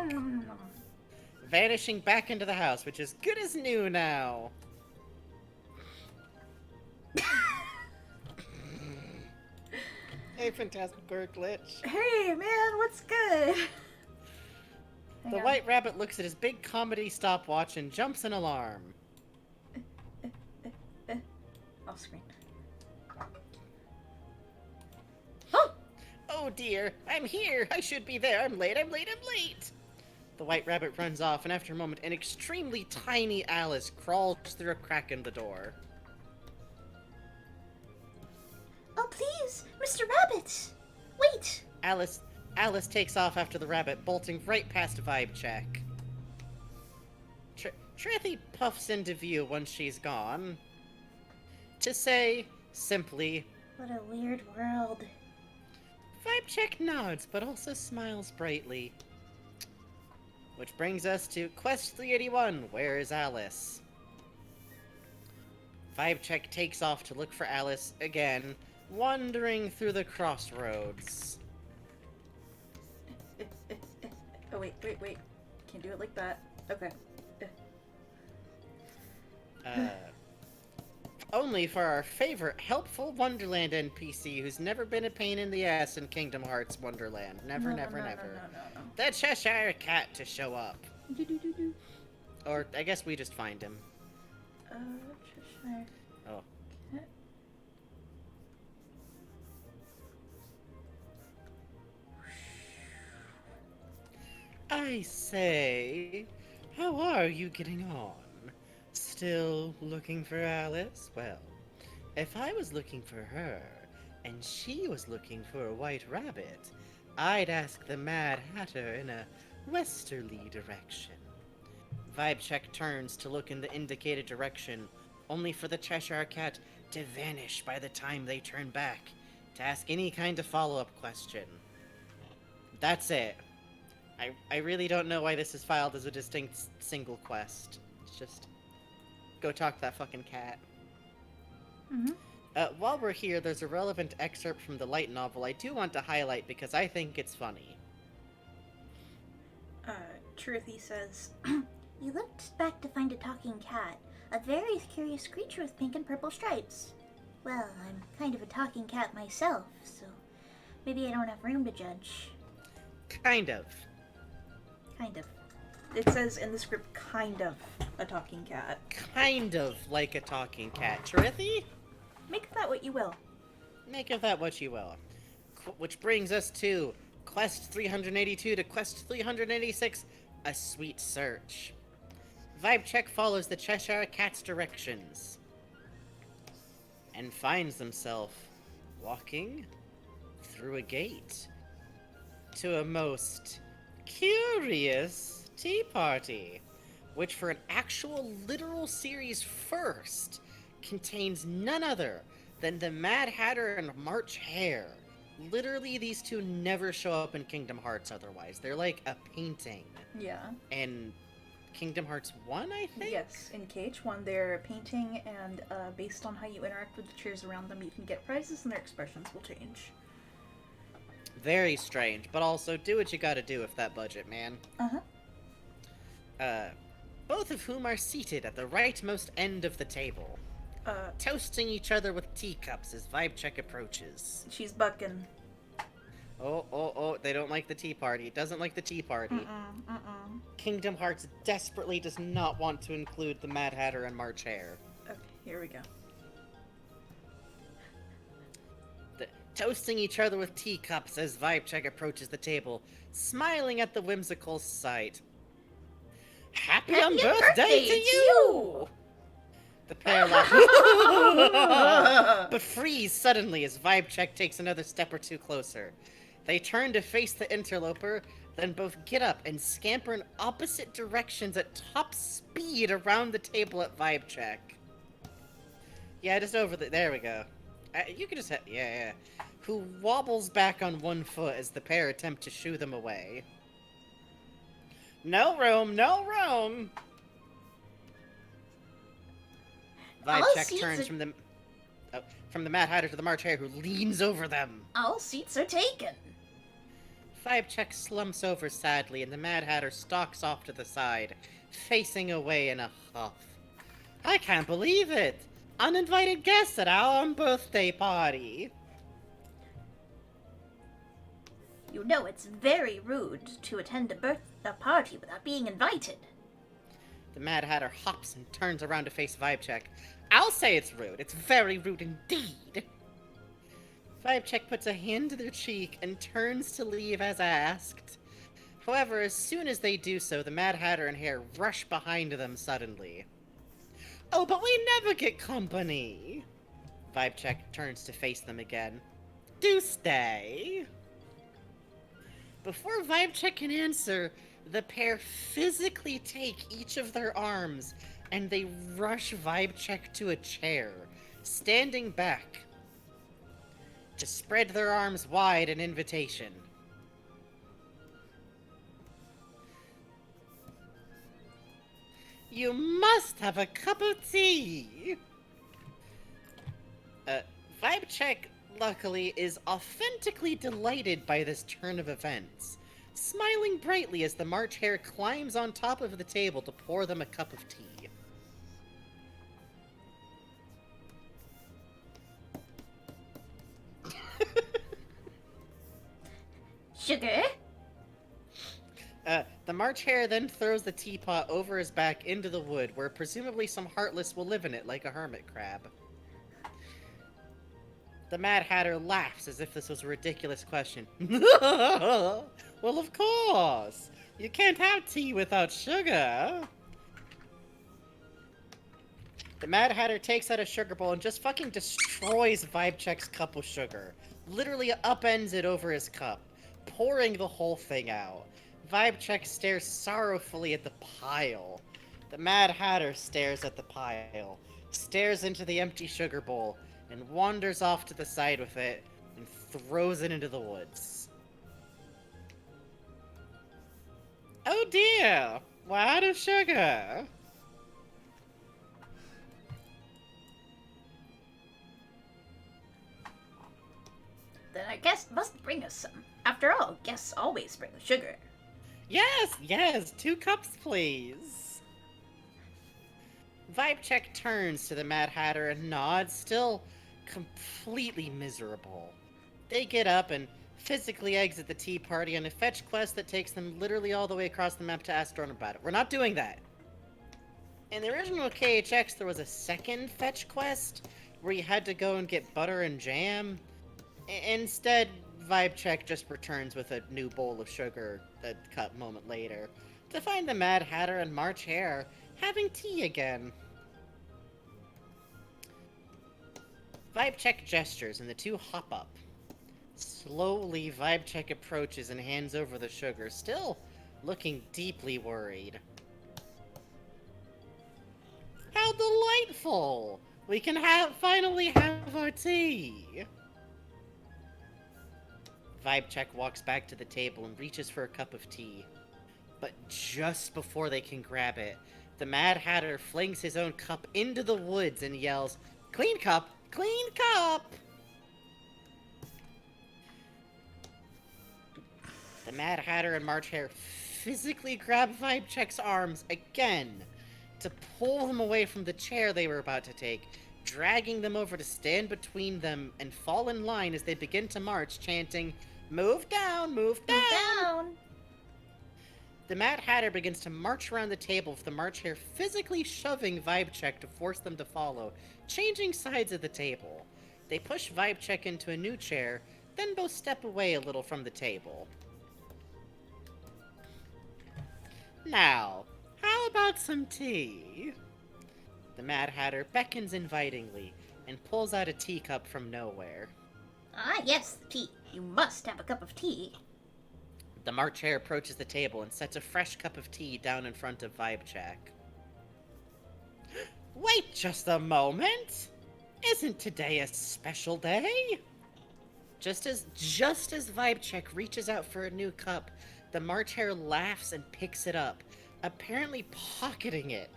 vanishing back into the house, which is good as new now. Hey, Phantasmagoria Glitch. Hey, man, what's good? The Hang on. White Rabbit looks at his big comedy stopwatch and jumps in alarm. Off screen. Oh dear, I'm here! I should be there! I'm late, I'm late, I'm late! The White Rabbit runs off, and after a moment, an extremely tiny Alice crawls through a crack in the door. Oh, please, Mr. Rabbit! Wait! Alice takes off after the rabbit, bolting right past Vibe Check. Trithy puffs into view once she's gone. To say, simply, What a weird world. Vibe Check nods, but also smiles brightly. Which brings us to Quest 381, Where is Alice? Vibe Check takes off to look for Alice again, wandering through the crossroads. Oh, wait. Can't do it like that. Okay. Only for our favorite helpful Wonderland NPC who's never been a pain in the ass in Kingdom Hearts Wonderland. Never. No. The Cheshire Cat to show up. Do. Or, I guess we just find him. Cheshire. Oh. Cat. I say, how are you getting on? Still looking for Alice? Well, if I was looking for her, and she was looking for a white rabbit, I'd ask the Mad Hatter in a westerly direction. Vibe Check turns to look in the indicated direction, only for the Cheshire Cat to vanish by the time they turn back, to ask any kind of follow-up question. That's it. I really don't know why this is filed as a distinct single quest. It's just... go talk to that fucking cat. Mm-hmm. While we're here, there's a relevant excerpt from the light novel I do want to highlight because I think it's funny. Truthy says, You looked back to find a talking cat, a very curious creature with pink and purple stripes. Well, I'm kind of a talking cat myself, so maybe I don't have room to judge. Kind of. kind of. It says in the script, kind of a talking cat. Kind of like a talking cat. Trithy? Make of that what you will. Make of that what you will. Which brings us to Quest 382 to Quest 386, A Sweet Search. Vibe Check follows the Cheshire Cat's directions and finds himself walking through a gate to a most curious tea party, which for an actual literal series first contains none other than the Mad Hatter and March Hare. Literally, these two never show up in Kingdom Hearts otherwise. They're like a painting. Yeah. In Kingdom Hearts 1, I think? Yes, in KH1 they're a painting, and based on how you interact with the chairs around them, you can get prizes and their expressions will change. Very strange, but also do what you gotta do with that budget, man. Uh-huh. Both of whom are seated at the rightmost end of the table, toasting each other with teacups as Vibe Check approaches. She's bucking. Oh, they don't like the tea party. It doesn't like the tea party. Kingdom Hearts desperately does not want to include the Mad Hatter and March Hare. Okay, here we go. Toasting each other with teacups as Vibe Check approaches the table, smiling at the whimsical sight. Happy on birthday to you! The pair laugh, but freeze suddenly as Vibe Check takes another step or two closer. They turn to face the interloper, then both get up and scamper in opposite directions at top speed around the table at Vibe Check. Yeah, just over there we go. You can just yeah. Who wobbles back on one foot as the pair attempt to shoo them away. No room, no room! All Vibe check seats turns are- from the Mad Hatter to the March Hare, who leans over them. All seats are taken. Vibe check slumps over sadly, and the Mad Hatter stalks off to the side, facing away in a huff. I can't believe it! Uninvited guests at our own birthday party! You know it's very rude to attend a party without being invited. The Mad Hatter hops and turns around to face Vibe check. I'll say it's rude. It's very rude indeed. Vibe check puts a hand to their cheek and turns to leave as asked. However, as soon as they do so, the Mad Hatter and Hare rush behind them suddenly. Oh, but we never get company! Vibe check turns to face them again. Do stay! Before Vibe check can answer, the pair physically take each of their arms and they rush Vibe check to a chair, standing back to spread their arms wide in invitation. You must have a cup of tea! Vibe check, luckily, is authentically delighted by this turn of events, smiling brightly as the March Hare climbs on top of the table to pour them a cup of tea. Sugar? The March Hare then throws the teapot over his back into the wood, where presumably some Heartless will live in it like a hermit crab. The Mad Hatter laughs as if this was a ridiculous question. Well, of course! You can't have tea without sugar! The Mad Hatter takes out a sugar bowl and just fucking destroys Vibe Check's cup of sugar. Literally upends it over his cup, pouring the whole thing out. Vibe Check stares sorrowfully at the pile. The Mad Hatter stares at the pile, stares into the empty sugar bowl, and wanders off to the side with it and throws it into the woods. Oh dear! We're out of sugar! Then I guess must bring us some. After all, guests always bring sugar. Yes, 2 cups, please. Vibe Check turns to the Mad Hatter and nods, still completely miserable. They get up and physically exit the tea party on a fetch quest that takes them literally all the way across the map to ask Dorn about it. We're not doing that. In the original KHX, there was a second fetch quest where you had to go and get butter and jam. Instead, Vibe Check just returns with a new bowl of sugar a cup moment later to find the Mad Hatter and March Hare having tea again. Vibe Check gestures and the two hop up. Slowly, Vibe Check approaches and hands over the sugar, still looking deeply worried. How delightful! We can finally have our tea! Vibe Check walks back to the table and reaches for a cup of tea. But just before they can grab it, the Mad Hatter flings his own cup into the woods and yells, "Clean cup! Clean cup!" The Mad Hatter and March Hare physically grab Vibe Check's arms again to pull them away from the chair they were about to take, dragging them over to stand between them and fall in line as they begin to march, chanting, "Move down, move down!" Move down! The Mad Hatter begins to march around the table with the March Hare physically shoving Vibe Check to force them to follow, changing sides of the table. They push Vibe Check into a new chair, then both step away a little from the table. Now, how about some tea? The Mad Hatter beckons invitingly and pulls out a teacup from nowhere. Ah, yes, the tea. You must have a cup of tea. The March Hare approaches the table and sets a fresh cup of tea down in front of Vibe Check. Wait just a moment! Isn't today a special day? Just as Vibe Check reaches out for a new cup, the March Hare laughs and picks it up, apparently pocketing it.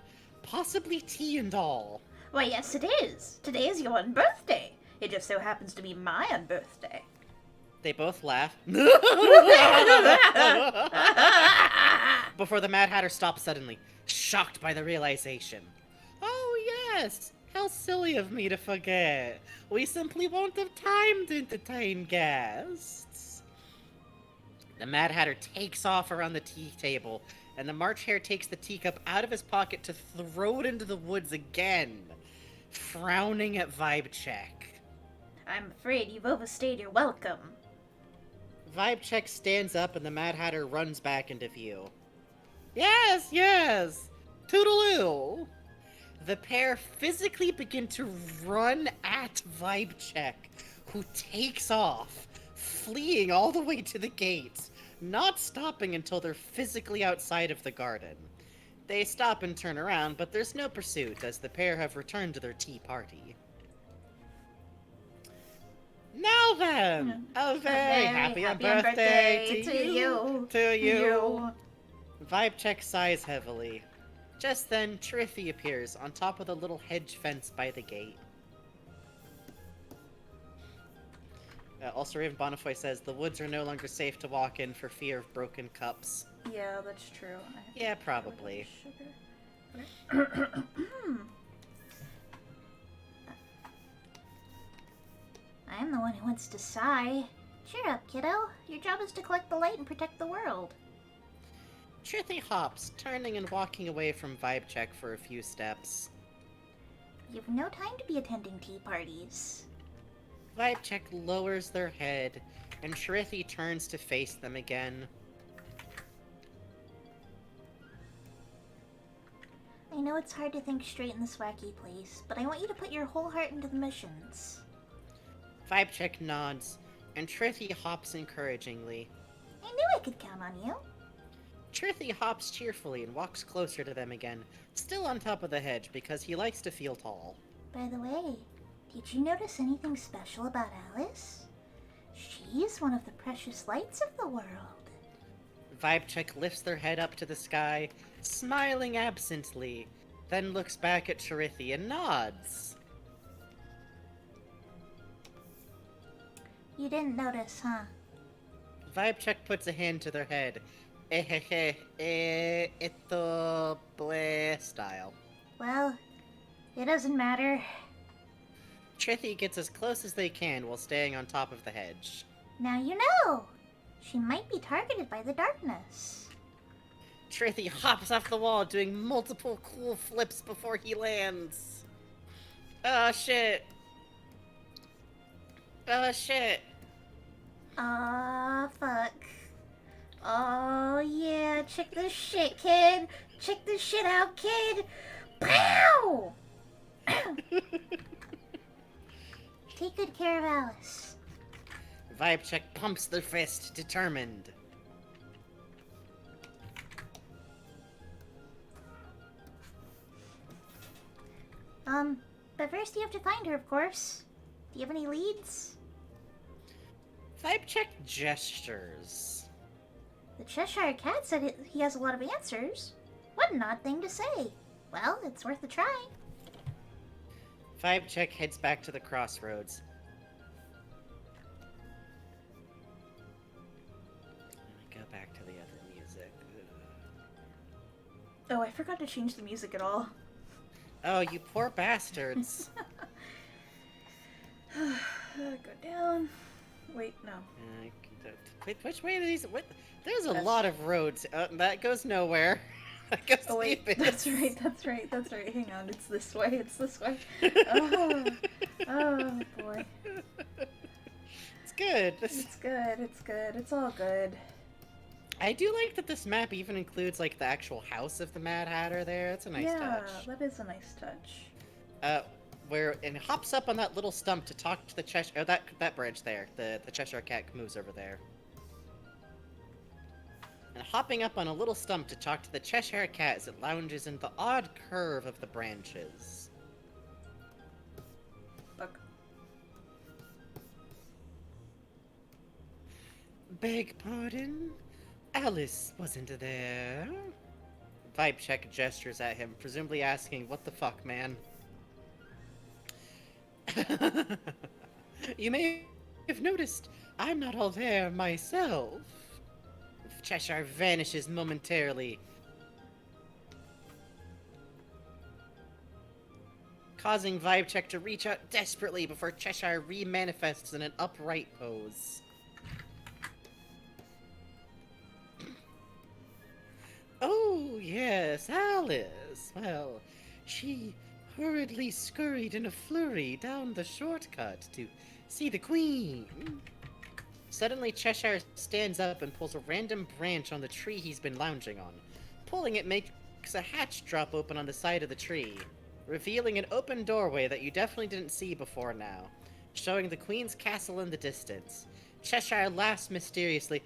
Possibly tea and all. Why, yes, it is. Today is your unbirthday. It just so happens to be my unbirthday. They both laugh. Before the Mad Hatter stops suddenly, shocked by the realization. Oh yes! How silly of me to forget. We simply won't have time to entertain guests. The Mad Hatter takes off around the tea table, and the March Hare takes the teacup out of his pocket to throw it into the woods again, frowning at Vibe Check. I'm afraid you've overstayed your welcome. Vibe Check stands up and the Mad Hatter runs back into view. Yes, yes! Toodaloo! The pair physically begin to run at Vibe Check, who takes off, fleeing all the way to the gate, not stopping until they're physically outside of the garden. They stop and turn around, but there's no pursuit, as the pair have returned to their tea party. Now then, a very happy birthday to you. To you. Vibe Check sighs heavily. Just then, Triffy appears on top of the little hedge fence by the gate. Also, Raven Bonifoy says, the woods are no longer safe to walk in for fear of broken cups. Yeah, that's true. Yeah, probably. I'm the one who wants to sigh. Cheer up, kiddo. Your job is to collect the light and protect the world. Triffy hops, turning and walking away from Vibe Check for a few steps. You've no time to be attending tea parties. Vibe Check lowers their head, and Shrithy turns to face them again. I know it's hard to think straight in this wacky place, but I want you to put your whole heart into the missions. Vibe Check nods, and Shrithy hops encouragingly. I knew I could count on you. Shrithy hops cheerfully and walks closer to them again, still on top of the hedge because he likes to feel tall. By the way, did you notice anything special about Alice? She's one of the precious lights of the world. Vibe Check lifts their head up to the sky, smiling absently, then looks back at Shrithy and nods. You didn't notice, huh? Vibe Check puts a hand to their head. Ito ble style. Well, it doesn't matter. Shrithy gets as close as they can while staying on top of the hedge. Now you know! She might be targeted by the darkness. Shrithy hops off the wall, doing multiple cool flips before he lands. Oh shit. Oh shit. Aw, fuck. Oh, yeah, check this shit, kid. Check this shit out, kid. Pow! Take good care of Alice. Vibe Check pumps their fist, determined. But first you have to find her, of course. Do you have any leads? Vibe Check gestures. The Cheshire Cat said he has a lot of answers. What an odd thing to say. Well, it's worth a try. Vibe Check heads back to the crossroads. Let me go back to the other music. Oh, I forgot to change the music at all. Oh, you poor bastards. Go down. Wait, no. Wait, which way are these? What? There's a lot of roads. That goes nowhere. That goes Oh wait, deep. that's right. Hang on, it's this way. Oh, oh boy. It's good. It's good. It's all good. I do like that this map even includes like the actual house of the Mad Hatter there. That's a nice touch. Yeah, that is a nice touch. Where and hops up on that little stump to talk to the Cheshire. Oh, that bridge there. The Cheshire Cat moves over there. And hopping up on a little stump to talk to the Cheshire Cat as it lounges in the odd curve of the branches. Look. Beg pardon? Alice wasn't there? Vibe Check gestures at him, presumably asking, what the fuck, man? You may have noticed I'm not all there myself. Cheshire vanishes momentarily, causing Vibe Check to reach out desperately before Cheshire remanifests in an upright pose. Oh, yes, Alice. Well, she hurriedly scurried in a flurry down the shortcut to see the Queen. Suddenly, Cheshire stands up and pulls a random branch on the tree he's been lounging on. Pulling it makes a hatch drop open on the side of the tree, revealing an open doorway that you definitely didn't see before now, showing the Queen's castle in the distance. Cheshire laughs mysteriously,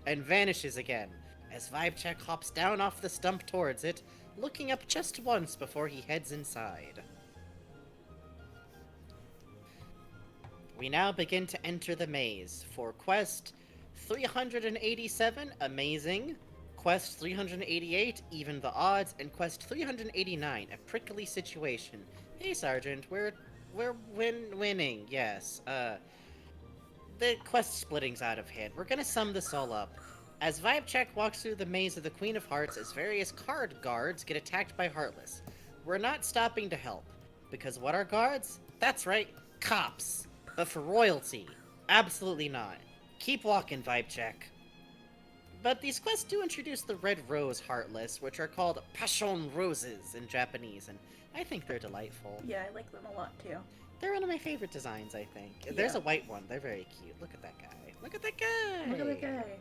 and vanishes again, as Vibecheck hops down off the stump towards it, looking up just once before he heads inside. We now begin to enter the maze for quest 387, amazing, quest 388, even the odds, and quest 389, a prickly situation. Hey, Sergeant, we're winning, yes. The quest splitting's out of hand. We're gonna sum this all up. As Vibecheck walks through the maze of the Queen of Hearts, as various card guards get attacked by Heartless, we're not stopping to help. Because what are guards? That's right, cops. But for royalty. Absolutely not. Keep walking, Vibecheck. But these quests do introduce the Red Rose Heartless, which are called Passion Roses in Japanese, and I think they're delightful. Yeah, I like them a lot too. They're one of my favorite designs, I think. Yeah. There's a white one. They're very cute. Look at that guy. Look at that guy! Look at that guy.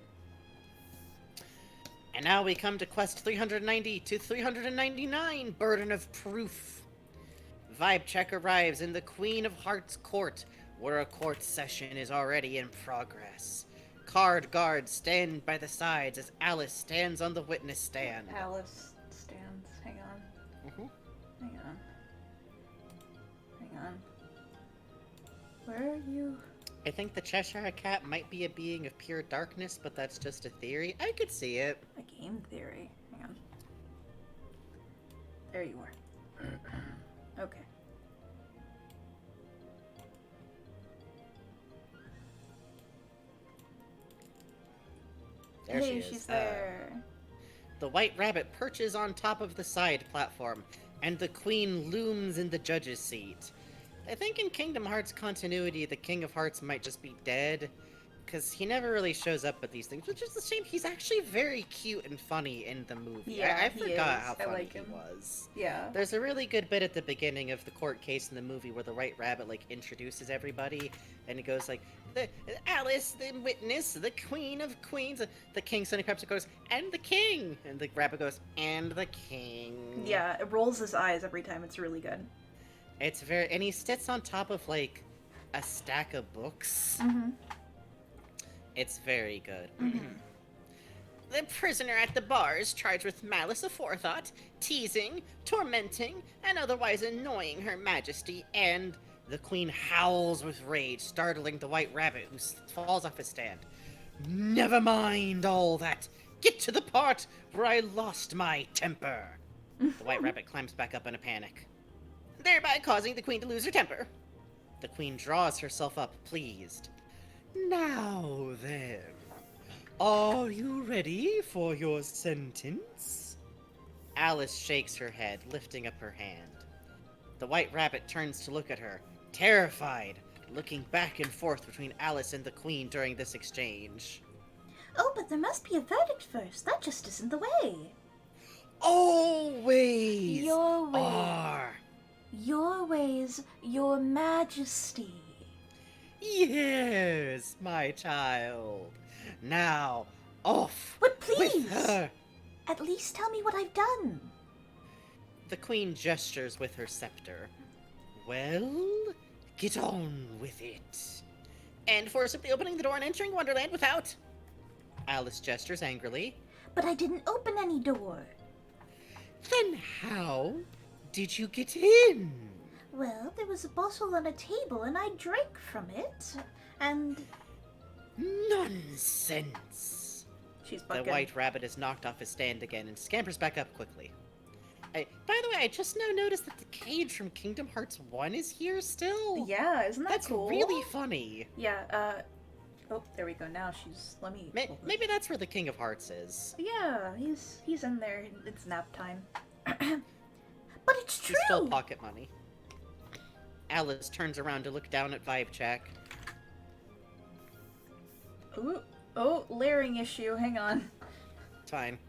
And now we come to quest 390 to 399, Burden of Proof. Vibecheck arrives in the Queen of Hearts court, where a court session is already in progress. Card guards stand by the sides as Alice stands on the witness stand. Alice stands. Hang on. Mhm. Hang on. Hang on. Where are you? I think the Cheshire Cat might be a being of pure darkness, but that's just a theory. I could see it. A game theory. Hang on. There you are. Okay. There Hey, she is. she's there. The White Rabbit perches on top of the side platform, and the Queen looms in the judge's seat. I think in Kingdom Hearts continuity, the King of Hearts might just be dead, because he never really shows up at these things, which is a shame. He's actually very cute and funny in the movie. Yeah, I he forgot is. how I funny like he him. was. Yeah. There's a really good bit at the beginning of the court case in the movie where the White Rabbit, like, introduces everybody, and he goes, like, Alice, the witness, the Queen of Queens, the King suddenly comes and goes, and the King! And the Rabbit goes, and the King. Yeah, it rolls his eyes every time. It's really good. It's very, and he sits on top of, like, a stack of books. Mm-hmm. It's very good. The prisoner at the bar is charged with malice aforethought, teasing, tormenting, and otherwise annoying Her Majesty, and the Queen howls with rage, startling the White Rabbit, who falls off his stand. Never mind all that. Get to the part where I lost my temper. The White Rabbit climbs back up in a panic, thereby causing the Queen to lose her temper. The Queen draws herself up, pleased. Now then, are you ready for your sentence? Alice shakes her head, lifting up her hand. The White Rabbit turns to look at her, terrified, looking back and forth between Alice and the Queen during this exchange. Oh, but there must be a verdict first. That just isn't the way. Always Your way. are. Your ways, your majesty. Yes, my child. Now, off But with please, her. at least tell me what I've done. The Queen gestures with her scepter. Well, get on with it. And for simply opening the door and entering Wonderland without... Alice gestures angrily. But I didn't open any door. Then how did you get in? Well, there was a bottle on a table and I drank from it. And Nonsense. She's The bucking. White Rabbit is knocked off his stand again and scampers back up quickly. By the way, I just now noticed that the cage from Kingdom Hearts 1 is here still. Yeah, isn't that That's cool? really funny. Yeah, oh, there we go. Now she's, let me... Maybe that's where the King of Hearts is. Yeah, he's in there. It's nap time. But it's true! He stole pocket money. Alice turns around to look down at Vibe Check. Ooh, oh, layering issue. Hang on. It's fine.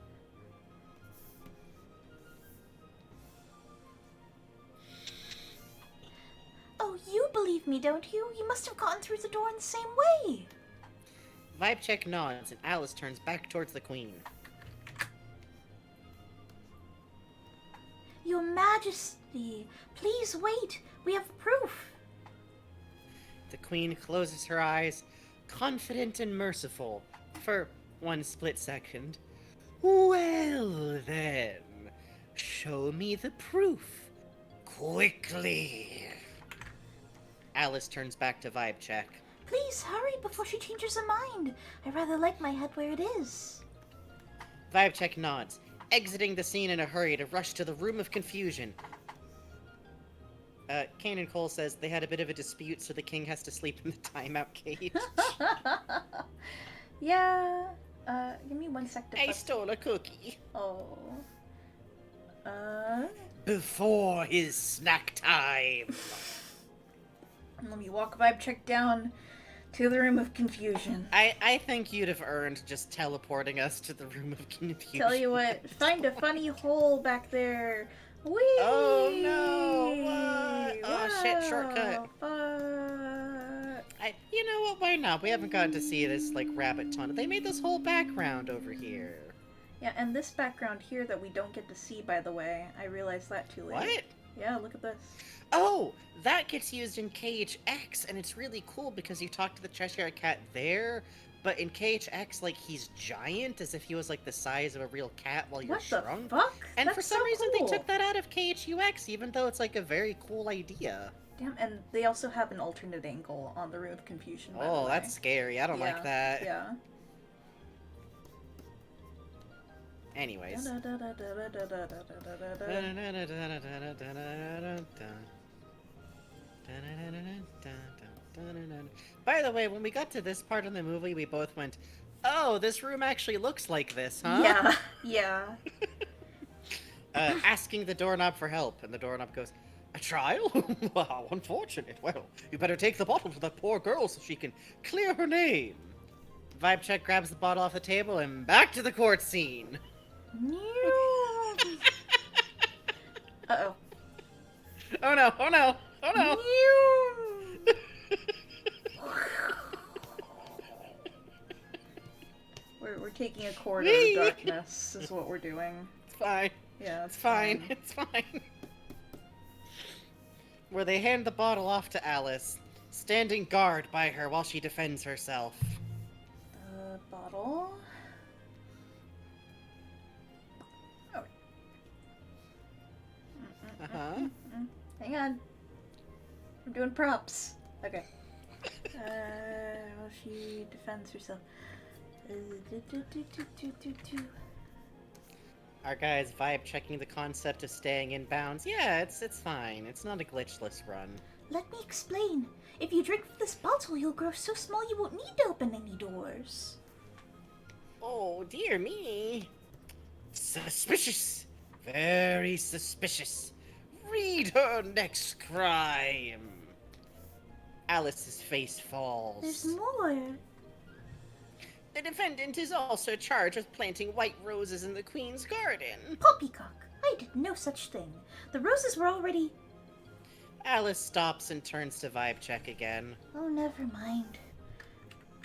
Oh, you believe me, don't you? You must have gotten through the door in the same way. Vibe Check nods, and Alice turns back towards the Queen. Your Majesty, please wait. We have proof. The Queen closes her eyes, confident and merciful, for one split second. Well, then, show me the proof. Quickly. Alice turns back to Vibe Check. Please hurry before she changes her mind. I rather like my head where it is. Vibe Check nods, exiting the scene in a hurry to rush to the room of confusion. Kanan Cole says they had a bit of a dispute, so the king has to sleep in the timeout cage. Yeah. Give me 1 sec to... I stole a cookie. Oh. Before his snack time. Let me walk Vibe Check down to the room of confusion. I think you'd have earned just teleporting us to the room of confusion. Tell you what, find a funny hole back there. Whee! Oh no! What? Oh shit! Shortcut. Fuck. You know what? Why not? We haven't gotten to see this like rabbit tunnel. They made this whole background over here. Yeah, and this background here that we don't get to see, by the way, I realized that too late. What? Yeah, look at this. Oh, that gets used in KHX, and it's really cool because you talk to the Cheshire Cat there, but in KHX, like, he's giant, as if he was, like, the size of a real cat while you're What the shrunk. fuck? And That's for some so reason, cool. they took that out of KHUX, even though it's, like, a very cool idea. Damn, and they also have an alternate angle on the Room of Confusion, by the Oh, way. that's scary. I don't like that. Yeah. Anyways. By the way, when we got to this part of the movie, we both went, oh, this room actually looks like this, huh? Yeah, yeah. Asking the doorknob for help, and the doorknob goes, a trial? How unfortunate. Well, you better take the bottle to that poor girl so she can clear her name. Vibe Check grabs the bottle off the table and back to the court scene. Uh-oh. Oh no, oh no, oh no. We're taking a corridor of darkness, is what we're doing. It's fine. Yeah, It's fine. It's fine. Where they hand the bottle off to Alice, standing guard by her while she defends herself. The bottle. Oh. Uh-huh. Hang on. I'm doing props. Okay. While she defends herself. Our guy's vibe checking the concept of staying in bounds. Yeah, it's fine. It's not a glitchless run. Let me explain. If you drink from this bottle, you'll grow so small you won't need to open any doors. Oh, dear me. Suspicious. Very suspicious. Read her next crime. Alice's face falls. There's more. The defendant is also charged with planting white roses in the Queen's garden. Poppycock. I did no such thing. The roses were already... Alice stops and turns to vibe check again. Oh, never mind.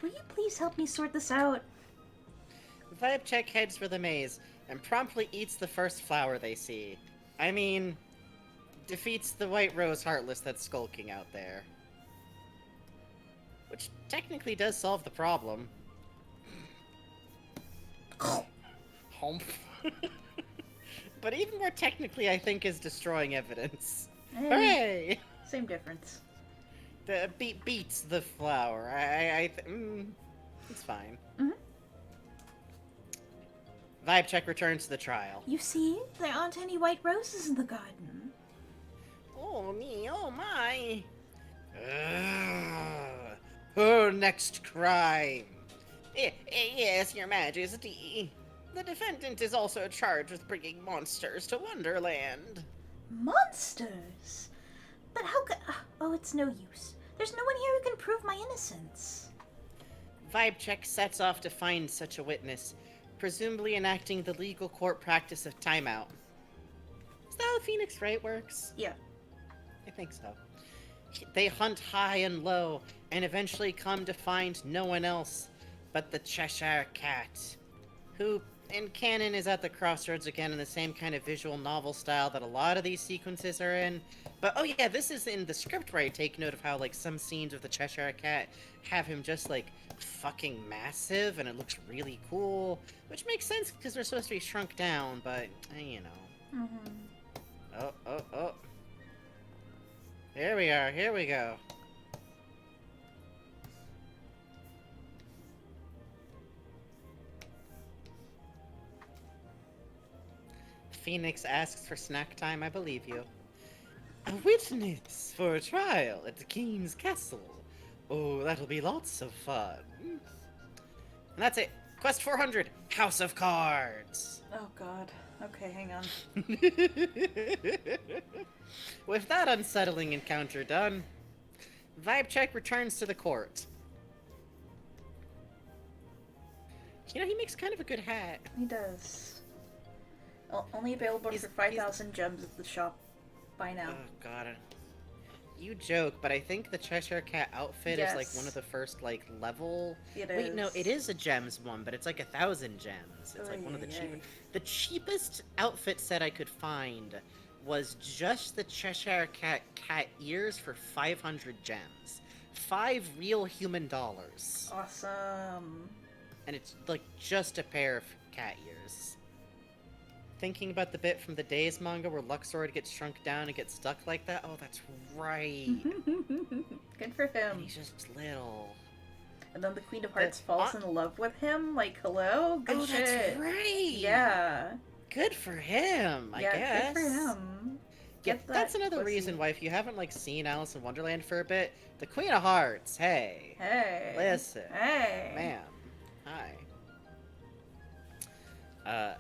Will you please help me sort this out? Vibe check heads for the maze and promptly eats the first flower they see. I mean, defeats the white rose heartless that's skulking out there. Which technically does solve the problem. Hump. But even more technically, I think, is destroying evidence. Hooray! Same difference. The beats the flower. It's fine. Mhm. Vibe check returns to the trial. You see, there aren't any white roses in the garden. Oh me, oh my. Her next crime. Yes, Your Majesty. The defendant is also charged with bringing monsters to Wonderland. Monsters? But how could... Oh, it's no use. There's no one here who can prove my innocence. Vibe check sets off to find such a witness, presumably enacting the legal court practice of timeout. Is that how Phoenix Wright works? Yeah. I think so. They hunt high and low, and eventually come to find no one else but the Cheshire Cat, who, in canon, is at the crossroads again in the same kind of visual novel style that a lot of these sequences are in. But, oh yeah, this is in the script where I take note of how, like, some scenes of the Cheshire Cat have him just, like, fucking massive, and it looks really cool, which makes sense because they're supposed to be shrunk down, but, you know. Oh. Here we are, here we go. Phoenix asks for snack time, I believe you. A witness for a trial at the King's Castle. Oh, that'll be lots of fun. And that's it. Quest 400, House of Cards. Oh, God. Okay, hang on. With that unsettling encounter done, Vibe check returns to the court. You know, he makes kind of a good hat. He does. Only available for 5,000 gems at the shop by now. Oh, God. You joke, but I think the Cheshire Cat outfit is like one of the first like level. Wait, no, it is a gems one, but it's like 1,000 gems. It's like one of the cheaper. The cheapest outfit set I could find was just the Cheshire cat ears for 500 gems, 5 real human dollars. Awesome. And it's like just a pair of cat ears. Thinking about the bit from the Days manga where Luxord gets shrunk down and gets stuck like that. Oh, that's right. Good for him. And he's just little. And then the Queen of Hearts falls in love with him. Like, hello? Good shit. That's right. Yeah. Good for him, I guess. Good for him. That's another reason why if you haven't like seen Alice in Wonderland for a bit, the Queen of Hearts, hey. Listen. Hey. Ma'am. Hi.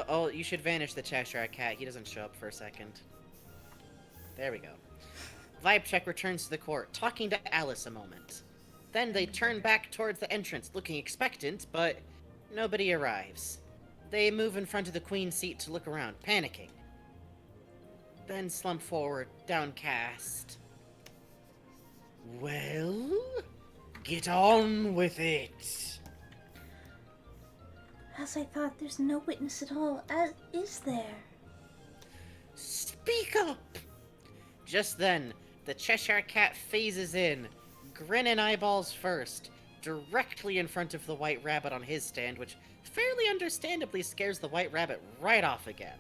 Oh, you should vanish the Cheshire Cat. He doesn't show up for a second. There we go. Vibe check returns to the court, talking to Alice a moment. Then they turn back towards the entrance, looking expectant, but nobody arrives. They move in front of the Queen's seat to look around, panicking. Then slump forward, downcast. Well, get on with it. As I thought, there's no witness at all, as is there? Speak up! Just then, the Cheshire Cat phases in, grin and eyeballs first, directly in front of the White Rabbit on his stand, which fairly understandably scares the White Rabbit right off again.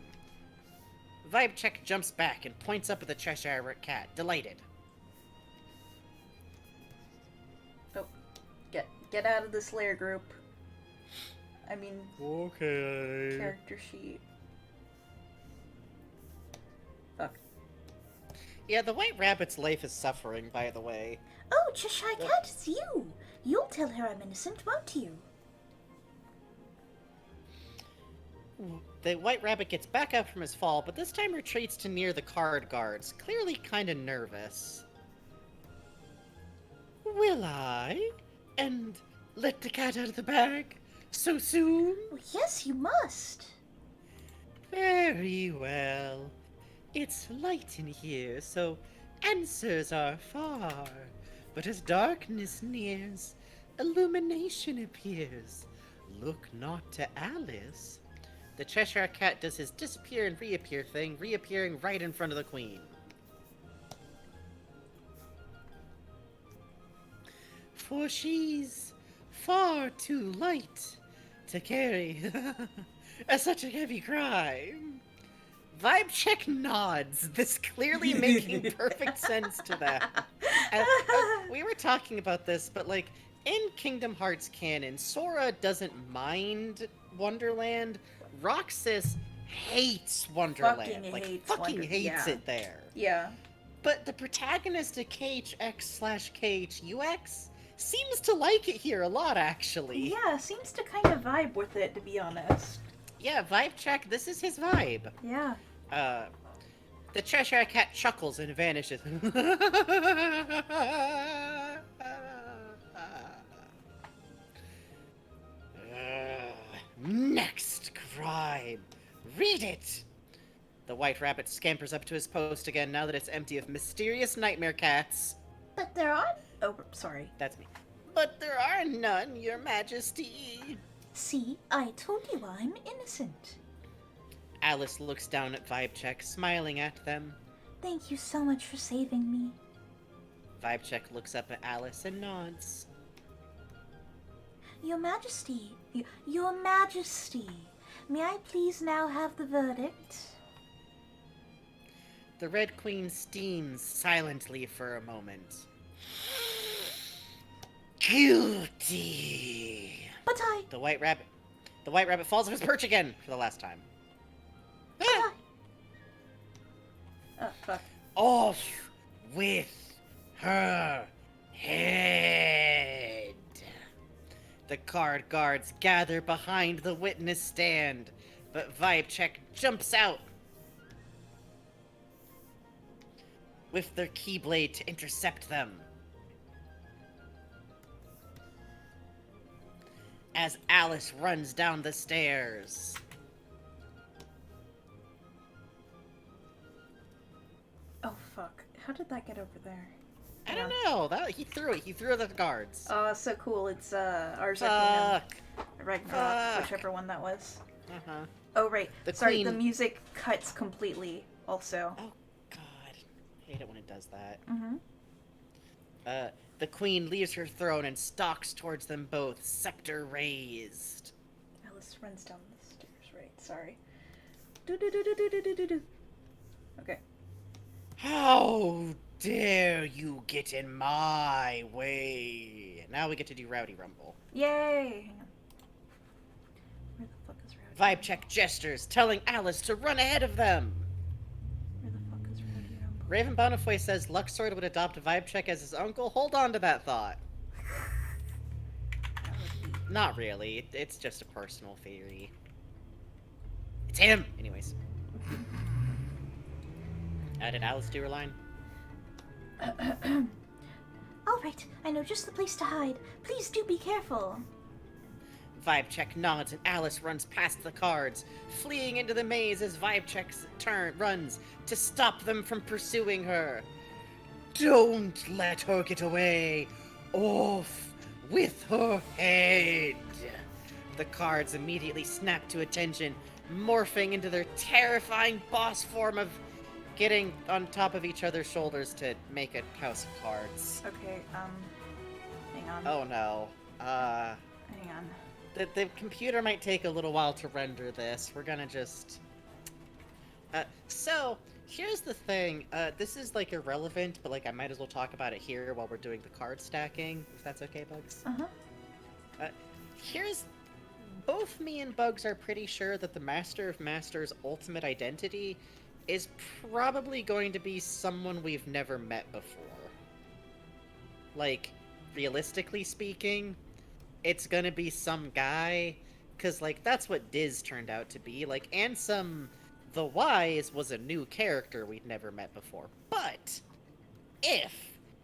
Vibe check jumps back and points up at the Cheshire Cat, delighted. Oh, get out of this lair group. I mean, okay. Character sheet. Fuck. Yeah, the White Rabbit's life is suffering, by the way. Oh, Cheshire Cat, it's you! You'll tell her I'm innocent, won't you? The White Rabbit gets back up from his fall, but this time retreats to near the card guards, clearly kinda nervous. Will I? And let the cat out of the bag? So soon? Well, yes, you must. Very well. It's light in here, so answers are far. But as darkness nears, illumination appears. Look not to Alice. The Cheshire Cat does his disappear and reappear thing, reappearing right in front of the Queen. For she's far too light to carry such a heavy crime. Vibe check nods, this clearly making perfect sense to them. We were talking about this, but like, in Kingdom Hearts canon, Sora doesn't mind Wonderland. Roxas hates Wonderland. Fucking hates it there. Yeah. But the protagonist of KHX/KHUX seems to like it here a lot, actually. Yeah, seems to kind of vibe with it, to be honest. Yeah, vibe check. This is his vibe. Yeah. The Cheshire Cat chuckles and vanishes. Next crime. Read it! The White Rabbit scampers up to his post again now that it's empty of mysterious nightmare cats. But there are. Oh, sorry. That's me. But there are none, Your Majesty. See, I told you I'm innocent. Alice looks down at Vibe Check, smiling at them. Thank you so much for saving me. Vibe Check looks up at Alice and nods. Your Majesty, Your Majesty, may I please now have the verdict? The Red Queen steams silently for a moment. Guilty. But I... The White Rabbit falls off his perch again for the last time. Ah! Oh, fuck. Off with her head. The card guards gather behind the witness stand, but Vibe Check jumps out with their keyblade to intercept them. As Alice runs down the stairs. Oh, fuck. How did that get over there? I don't know. He threw it. He threw it at the guards. Oh, so cool. It's, Arzakin Fuck. and Ragnarok, Fuck. whichever one that was. Uh-huh. Oh, right. The Sorry, queen- the music cuts completely, also. Oh, God. I hate it when it does that. Mm-hmm. The queen leaves her throne and stalks towards them both, scepter raised. Alice runs down the stairs, right. Sorry. Do-do-do-do-do-do-do-do. Okay. How dare you get in my way? Now we get to do Rowdy Rumble. Yay! Hang on. Where the fuck is Rowdy? Vibe Check gestures, telling Alice to run ahead of them. Where the fuck is Rowdy Rumble? Raven Bonifoy says Luxord would adopt Vibe Check as his uncle. Hold on to that thought. That would be... Not really. It's just a personal theory. It's him! Anyways. Did Alice do her line? All right, I know just the place to hide. Please do be careful. Vibe Check nods and Alice runs past the cards, fleeing into the maze as Vibe Check's runs to stop them from pursuing her. Don't let her get away. Off with her head. The cards immediately snap to attention, morphing into their terrifying boss form of getting on top of each other's shoulders to make a house of cards. Okay, hang on. Oh no. Hang on. The computer might take a little while to render this. We're gonna just... so, here's the thing. This is, like, irrelevant, but, like, I might as well talk about it here while we're doing the card stacking, if that's okay, Bugs. Uh-huh. Here's... Both me and Bugs are pretty sure that the Master of Masters' ultimate identity is probably going to be someone we've never met before. Like, realistically speaking, it's gonna be some guy, because, like, that's what Diz turned out to be. Like, Ansem the Wise was a new character we'd never met before. But, if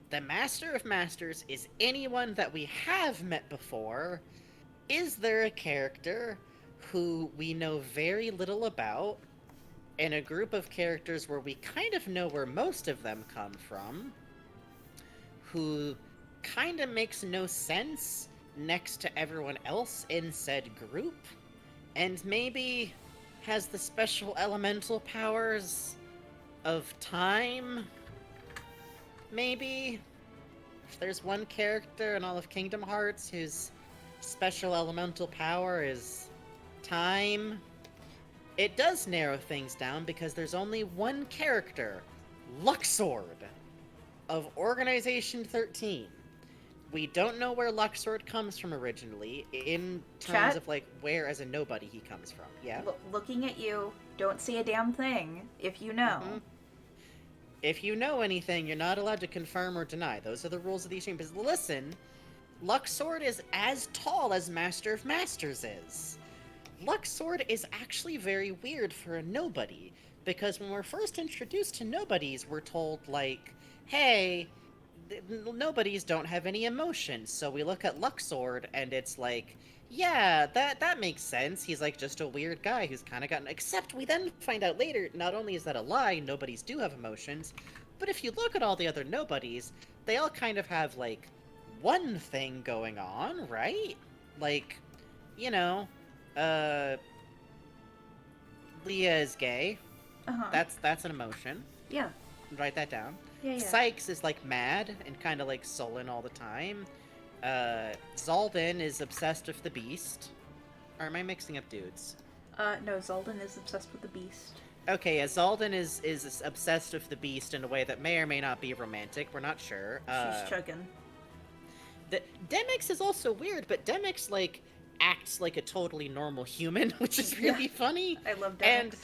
the Master of Masters is anyone that we have met before, is there a character who we know very little about, in a group of characters where we kind of know where most of them come from, who kind of makes no sense next to everyone else in said group, and maybe has the special elemental powers of time? Maybe? If there's one character in all of Kingdom Hearts whose special elemental power is time, it does narrow things down because there's only one character, Luxord, of Organization 13, We don't know where Luxord comes from originally, in terms Chat? of, like, where as a nobody he comes from. Yeah? Looking at you, don't say a damn thing if you know. Mhm. If you know anything, you're not allowed to confirm or deny. Those are the rules of these chambers. Listen, Luxord is as tall as Master of Masters is. Luxord is actually very weird for a nobody, because when we're first introduced to nobodies, we're told, like, hey, nobodies don't have any emotions. So we look at Luxord, and it's like, yeah, that makes sense. He's like just a weird guy who's kind of gotten. Except we then find out later, not only is that a lie, nobodies do have emotions, but if you look at all the other nobodies, they all kind of have like one thing going on, right? Like, you know, uh, Leah is gay. Uh-huh. That's an emotion. Yeah. Write that down. Yeah. Sykes is like mad and kind of like sullen all the time. Zaldin is obsessed with the beast. Or am I mixing up dudes? No, Zaldin is obsessed with the beast. Okay, yeah, Zaldin is obsessed with the beast in a way that may or may not be romantic. We're not sure. She's chugging. Demix is also weird, but Demix like acts like a totally normal human, which is really funny. I love Demix. And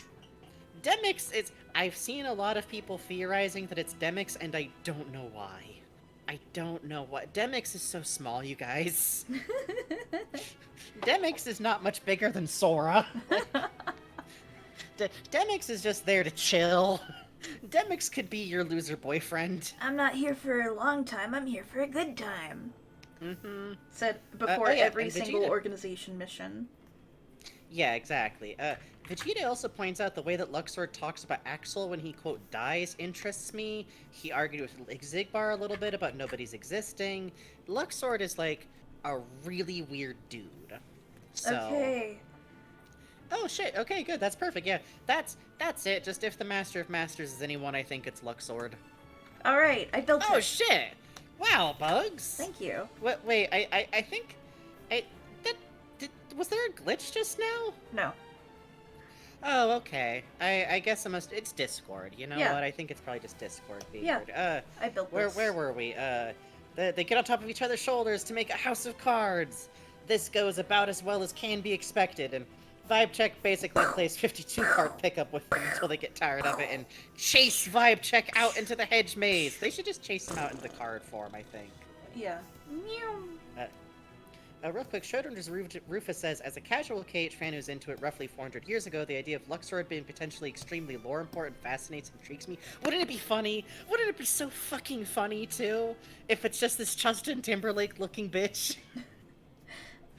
Demix is. I've seen a lot of people theorizing that it's Demix, and I don't know why. I don't know what. Demix is so small, you guys. Demix is not much bigger than Sora. Demix is just there to chill. Demix could be your loser boyfriend. I'm not here for a long time, I'm here for a good time. Mm-hmm. Said before yeah, every and single Vegeta. Exorcism mission. Yeah, exactly. Vegeta also points out the way that Luxord talks about Axel when he, quote, dies interests me. He argued with Xigbar a little bit about nobody's existing. Luxord is, like, a really weird dude. So... Okay. Oh, shit. Okay, good. That's perfect. Yeah, that's it. Just if the Master of Masters is anyone, I think it's Luxord. Alright, I built Oh, it. shit! Wow, Bugs! Thank you. Wait, I think... was there a glitch just now? No. Oh, okay. I guess it's Discord. You know Yeah. what? I think it's probably just Discord being Yeah. weird. I built Where this. were we? They get on top of each other's shoulders to make a house of cards. This goes about as well as can be expected, and Vibe Check basically plays 52 card pickup with them until they get tired of it and chase Vibe Check out into the hedge maze. They should just chase him out into the card form, I think. Yeah. Meow. Real quick, Showrunner's Rufus says, as a casual KH fan who's into it roughly 400 years ago, the idea of Luxord being potentially extremely lore important fascinates and intrigues me. Wouldn't it be funny? Wouldn't it be so fucking funny, too? If it's just this Justin Timberlake-looking bitch?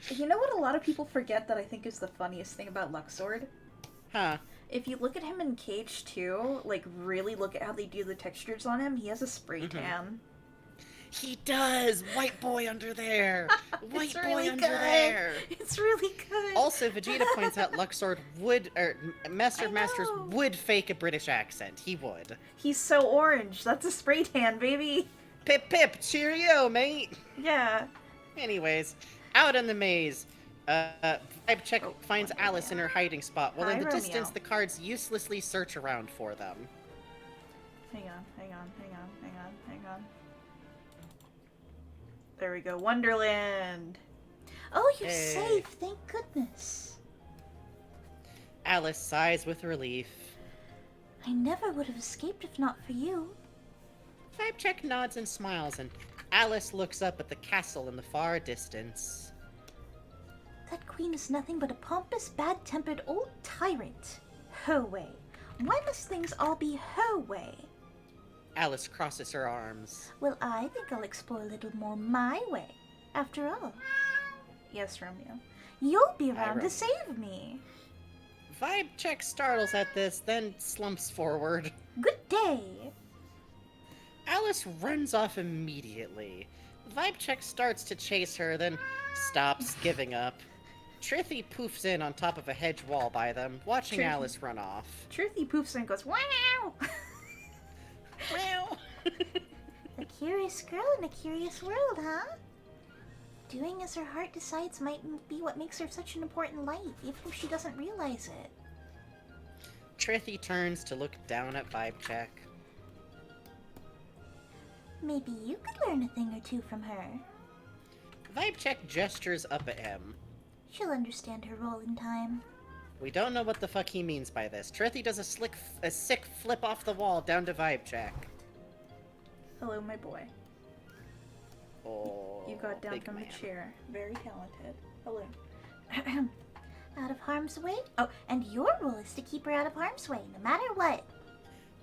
You know what a lot of people forget that I think is the funniest thing about Luxord? Huh. If you look at him in Cage 2, like, really look at how they do the textures on him, he has a spray tan. He does! White boy under there! White It's boy really under good. there! It's really good. Also, Vegeta points out Luxord would, or Master of I Masters know. would fake a British accent. He would. He's so orange. That's a spray tan, baby. Pip pip, cheerio, mate! Yeah. Anyways, out in the maze, Vibe Check Oh, finds Romeo. Alice in her hiding spot, while Hi, in the Romeo. distance the cards uselessly search around for them. Hang on. There we go. Wonderland. Oh, you're Hey. safe, thank goodness. Alice sighs with relief. I never would have escaped if not for you. Vibe Check nods and smiles, and Alice looks up at the castle in the far distance. That queen is nothing but a pompous, bad-tempered old tyrant. Her way. Why must things all be her way? Alice crosses her arms. Well, I think I'll explore a little more my way. After all, Yes, Romeo. you'll be Hi, around Romeo. to save me. Vibe Check startles at this, then slumps forward. Good day. Alice runs off immediately. Vibe Check starts to chase her, then stops, giving up. Trithy poofs in on top of a hedge wall by them, watching Trithy. Alice run off. Truthy poofs and goes, wow! Meow. A curious girl in a curious world, huh? Doing as her heart decides might be what makes her such an important light, even if she doesn't realize it. Trithy turns to look down at Vibe Check. Maybe you could learn a thing or two from her. Vibe check gestures up at him. She'll understand her role in time. We don't know what the fuck he means by this. Trithy does a sick flip off the wall down to vibe check. Hello, my boy. Oh, You got down big from man. the chair. Very talented. Hello. Out of harm's way? Oh, and your role is to keep her out of harm's way, no matter what.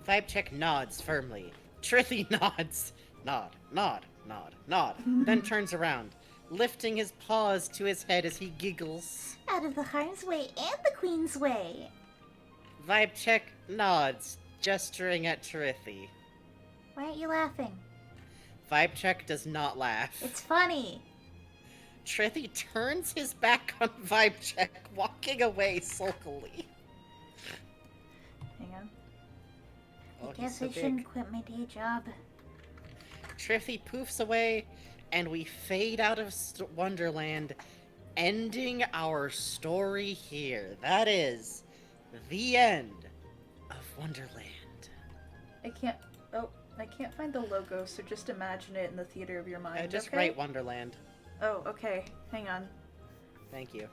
Vibe check nods firmly. Trithy nods. Nod, nod, nod, nod. Then turns around, lifting his paws to his head as he giggles. Out of the harm's way and the queen's way. Vibe check nods, gesturing at Trithy. Why aren't you laughing? Vibe check does not laugh. It's funny. Trithy turns his back on Vibe check, walking away sulkily. Hang on. Oh, I he's guess so I shouldn't big. quit my day job. Trithy poofs away, and we fade out of Wonderland, ending our story here. That is the end of Wonderland. I can't. Oh, I can't find the logo, so just imagine it in the theater of your mind. Just okay? write Wonderland. Oh, okay. Hang on. Thank you.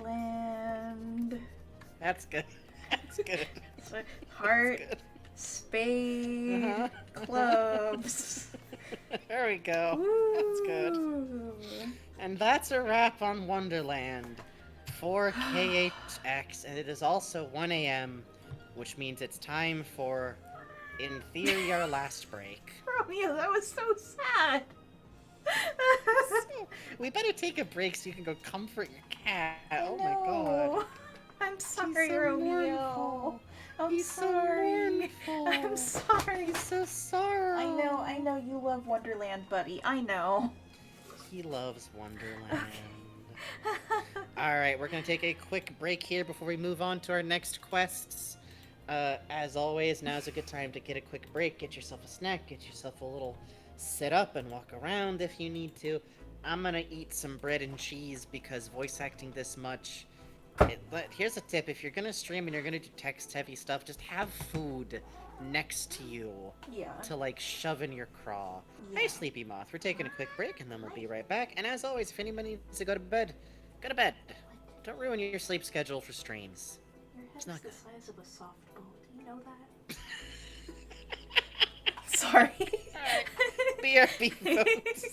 Wonderland. That's good. That's good. So, heart, That's good. spade, Uh-huh. clubs. There we go. That's good. Ooh. And that's a wrap on Wonderland for KHX, and it is also 1 a.m., which means it's time for, in theory, our last break. Romeo, that was so sad. We better take a break so you can go comfort your cat. I Oh my god. know. I'm sorry, so Romeo. mournful. I'm He's so sorry. mournful. I'm sorry. He's so sorry. I know you love Wonderland, buddy. I know. He loves Wonderland. Alright, we're gonna take a quick break here before we move on to our next quests. As always, now's a good time to get a quick break, get yourself a snack, get yourself a little sit up and walk around if you need to. I'm gonna eat some bread and cheese because voice acting this much. But here's a tip: if you're gonna stream and you're gonna do text-heavy stuff, just have food next to you Yeah. to like shove in your craw. Yeah. Hi, Sleepy Moth. We're taking a quick break and then we'll be right back. And as always, if anyone needs to go to bed, go to bed. Don't ruin your sleep schedule for streams. Your It's head's not the good. size of a softball. Do you know that? Sorry. Alright. BRB, folks.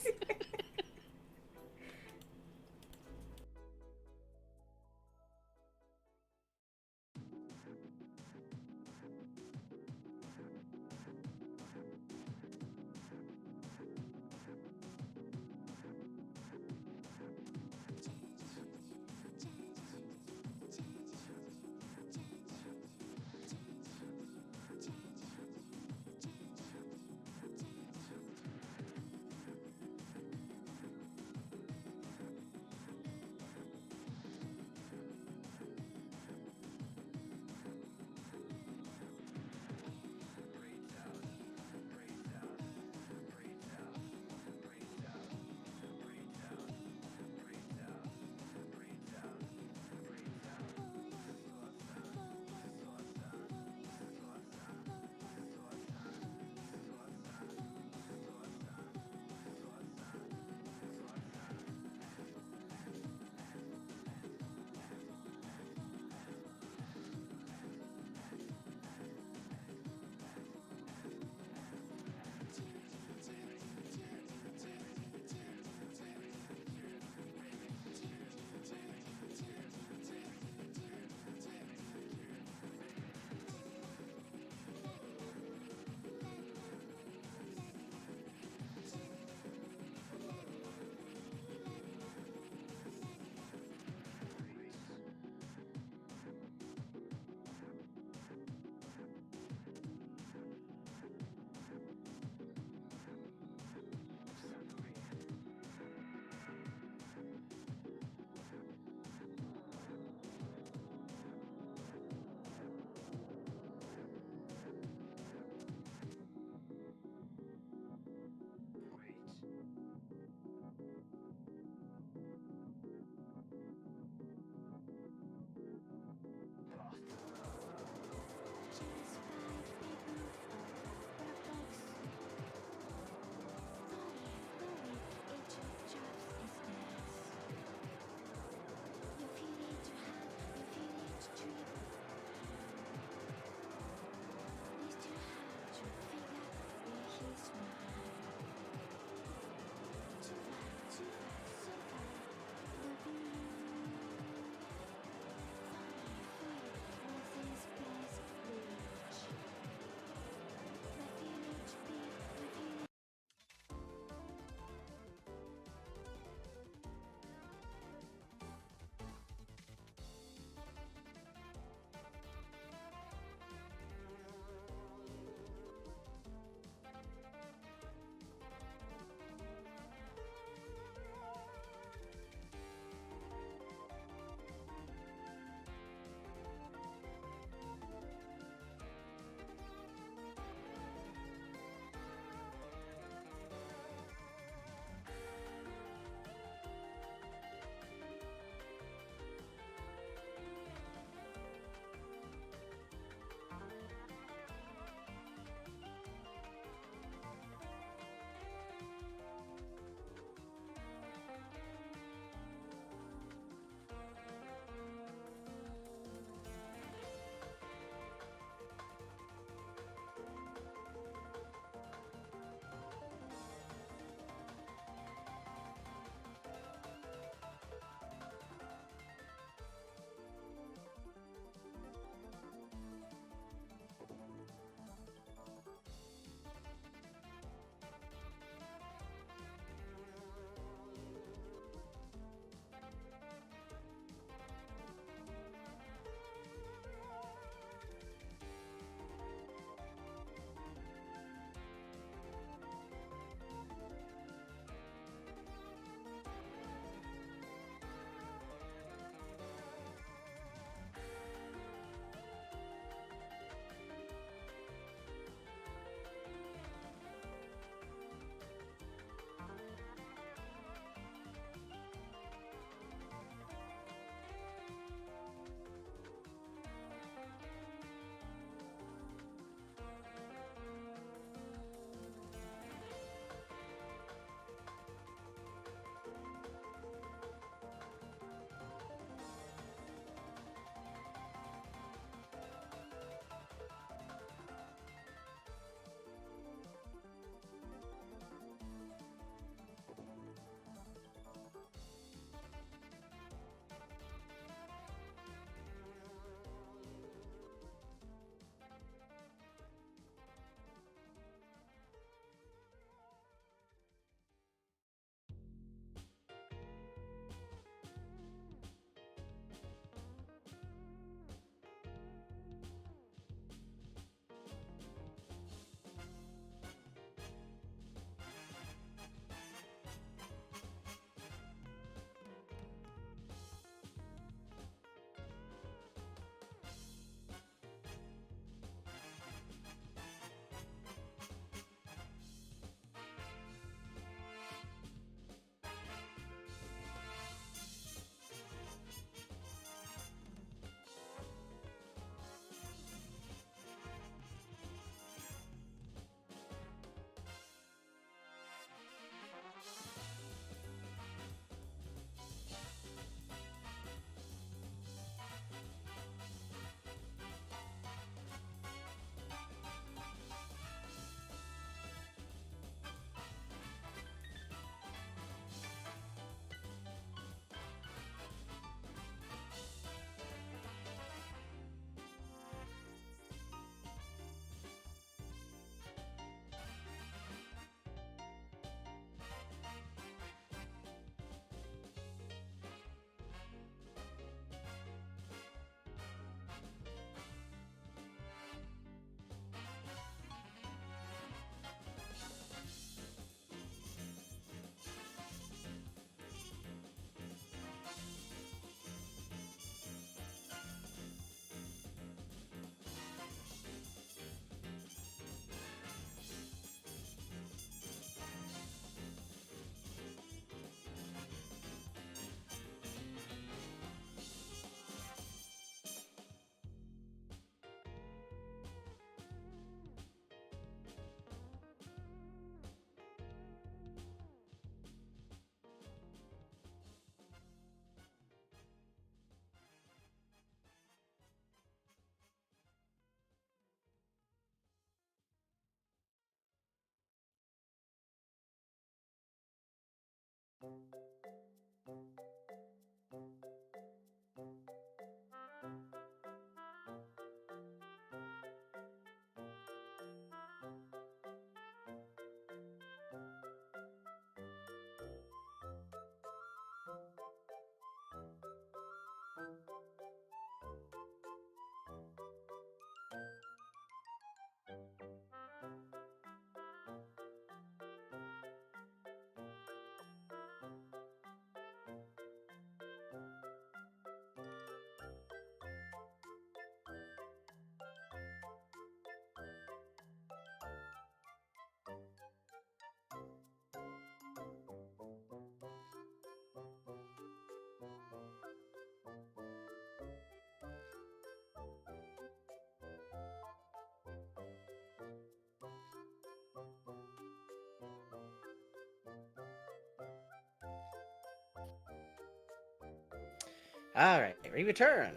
Alright, we return.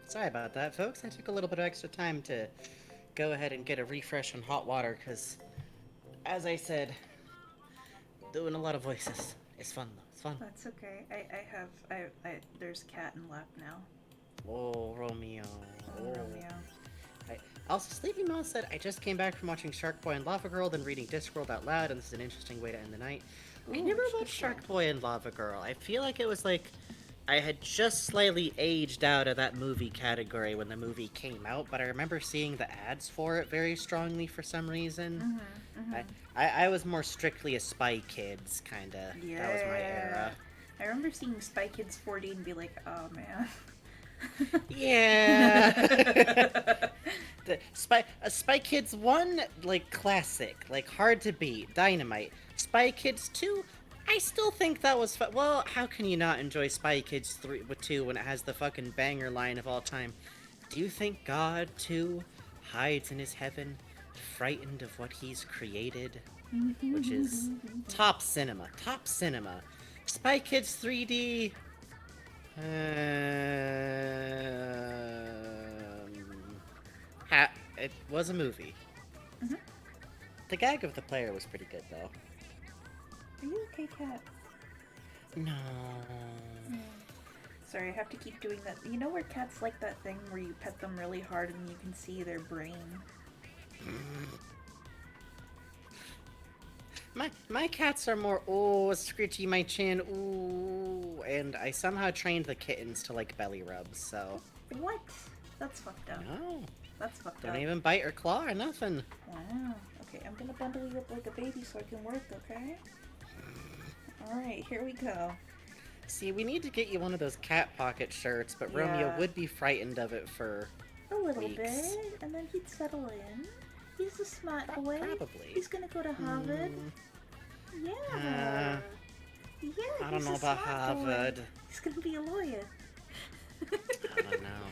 Sorry about that, folks. I took a little bit of extra time to go ahead and get a refresh on hot water, because, as I said, doing a lot of voices. It's fun, though. It's fun. That's okay. There's cat in lap now. Oh, Romeo. Oh, Romeo. Also, Sleepy Mouse said, I just came back from watching Shark Boy and Lava Girl, then reading Discworld out loud, and this is an interesting way to end the night. I Ooh, never Discworld. watched Shark Boy and Lava Girl. I feel like it was like I had just slightly aged out of that movie category when the movie came out, but I remember seeing the ads for it very strongly for some reason. I was more strictly a Spy Kids, kinda. Yeah. That was my era. I remember seeing Spy Kids 4D and be like, oh man. Yeah. The Spy Kids 1, like, classic, like, hard to beat, dynamite. Spy Kids 2, I still think that was fun. Well, how can you not enjoy Spy Kids 3 with 2 when it has the fucking banger line of all time? Do you think God, too, hides in his heaven, frightened of what he's created? Which is top cinema. Top cinema. Spy Kids 3D... it was a movie. The gag of the player was pretty good, though. Are you okay, cat? No. Sorry, I have to keep doing that. You know where cats like that thing where you pet them really hard and you can see their brain? My cats are more, oh, scritchy my chin, ooh, and I somehow trained the kittens to like belly rubs, so... What? That's fucked up. No, That's fucked don't up. even bite or claw or nothing. Wow. Okay, I'm gonna bundle you up like a baby so I can work, okay? Alright, here we go. See, we need to get you one of those cat pocket shirts, but Romeo Yeah. would be frightened of it for A little weeks. bit, and then he'd settle in. He's a smart boy. Probably. He's gonna go to Harvard. Hmm. Yeah. Yeah, I don't he's know a about smart Harvard. Boy. He's gonna be a lawyer. I don't know.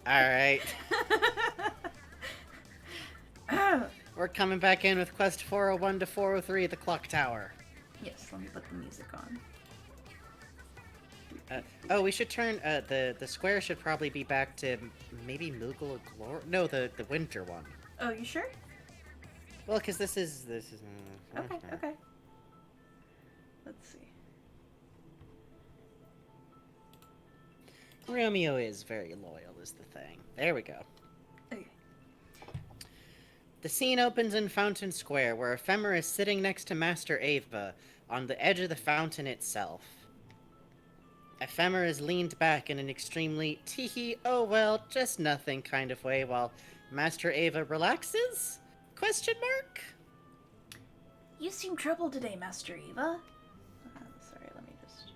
Alright. We're coming back in with Quest 401 to 403 at the Clock Tower. Yes, let me put the music on. Oh, we should turn, the square should probably be back to maybe Moogle Glory? No, the winter one. Oh, you sure? Well, because this is... Okay, okay. Let's see. Romeo is very loyal, is the thing. There we go. Okay. The scene opens in Fountain Square, where Ephemera is sitting next to Master Ava, on the edge of the fountain itself. Ephemera is leaned back in an extremely tee-hee, oh well, just nothing kind of way, while Master Ava relaxes? Question mark? You seem troubled today, Master Eva. Sorry, let me just...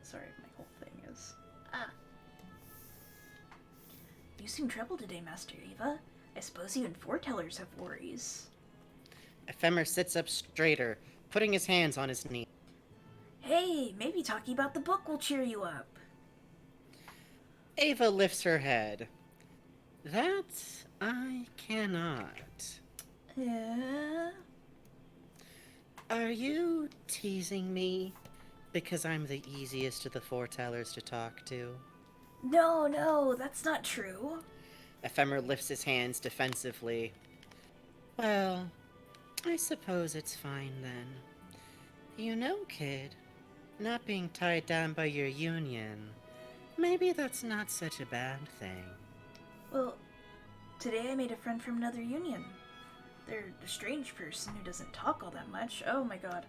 Sorry, my whole thing is... You seem troubled today, Master Eva. I suppose you and foretellers have worries. Ephemera sits up straighter, putting his hands on his knee. Hey, maybe talking about the book will cheer you up. Ava lifts her head. That I cannot. Yeah? Are you teasing me? Because I'm the easiest of the foretellers to talk to? No, that's not true. Ephemera lifts his hands defensively. Well, I suppose it's fine then. You know, kid, not being tied down by your union, maybe that's not such a bad thing. Well, today I made a friend from another union. They're a strange person who doesn't talk all that much. Oh my god.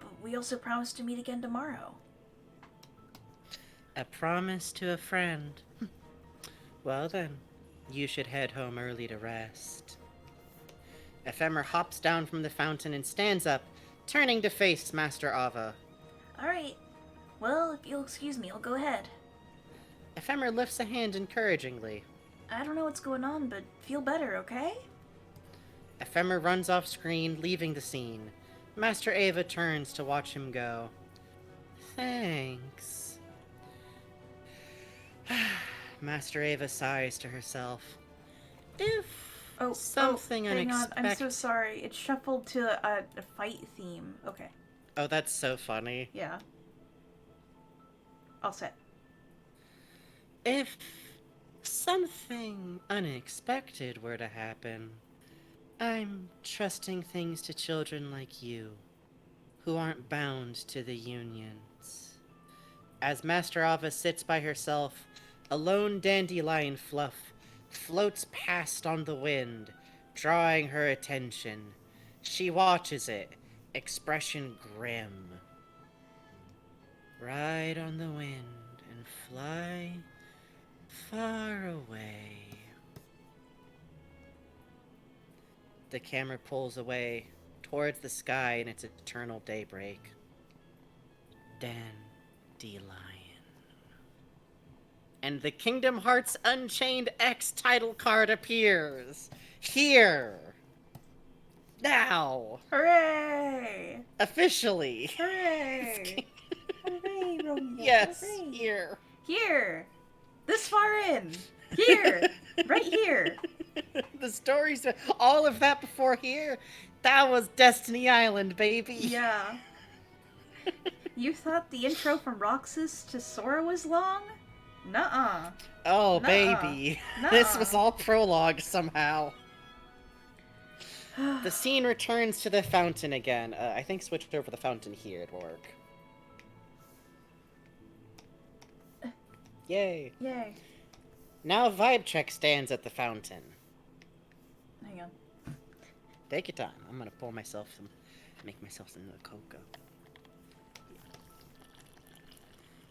But we also promised to meet again tomorrow. A promise to a friend. Well then, you should head home early to rest. Ephemera hops down from the fountain and stands up, turning to face Master Ava. Alright. Well, if you'll excuse me, I'll go ahead. Ephemera lifts a hand encouragingly. I don't know what's going on, but feel better, okay? Ephemera runs off screen, leaving the scene. Master Ava turns to watch him go. Thanks. Master Ava sighs to herself. If something hang on. unexpected... I'm so sorry. It shuffled to a fight theme. Okay. Oh, that's so funny. Yeah. All set. If something unexpected were to happen, I'm trusting things to children like you, who aren't bound to the unions. As Master Ava sits by herself, a lone dandelion fluff floats past on the wind, drawing her attention. She watches it, expression grim. Ride on the wind and fly far away. The camera pulls away towards the sky in its eternal daybreak. Dandelion. And the Kingdom Hearts Unchained X title card appears. Here. Now. Hooray! Officially. Hooray! Hooray, Romeo! Yes, Hooray. here. Here! This far in! Here! Right here! The stories, all of that before here, that was Destiny Island, baby. Yeah. You thought the intro from Roxas to Sora was long? Nuh-uh. Oh, Nuh-uh. baby. Nuh-uh. This was all prologue somehow. The scene returns to the fountain again. I think switched over the fountain here, it'll work. Yay. Yay. Now Vibe Check stands at the fountain. Hang on. Take your time. I'm gonna pour myself some, make myself some cocoa.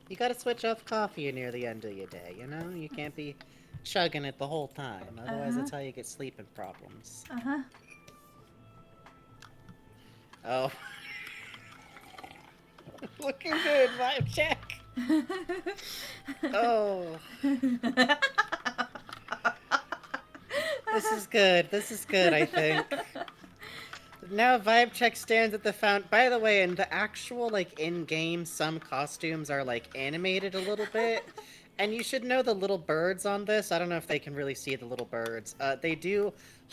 You gotta switch off coffee near the end of your day, you know? You can't be chugging it the whole time. Otherwise, that's how you get sleeping problems. Uh-huh. Oh. Looking good, Vibe Check. Oh. This is good. This is good, I think. Now Vibe Check stands at the fountain. By the way, in the actual, like, in-game, some costumes are, like, animated a little bit. And you should know the little birds on this. I don't know if they can really see the little birds. They do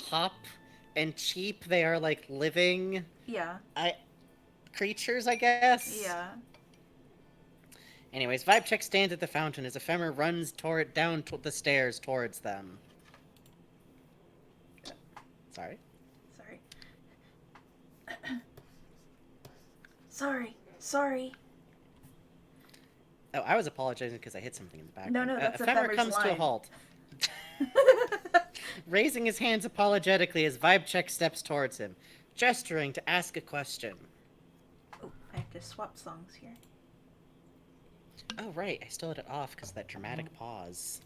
hop and cheep. They are, like, living... Yeah. creatures, I guess? Yeah. Anyways, Vibe Check stands at the fountain as Ephemer runs down the stairs towards them. Sorry? Sorry. Sorry. Oh, I was apologizing because I hit something in the background. No, that's Ephemer Ephemer's comes to a line. halt. Raising his hands apologetically as Vibe Check steps towards him, gesturing to ask a question. Oh, I have to swap songs here. Oh, right, I still had it off because of that dramatic pause.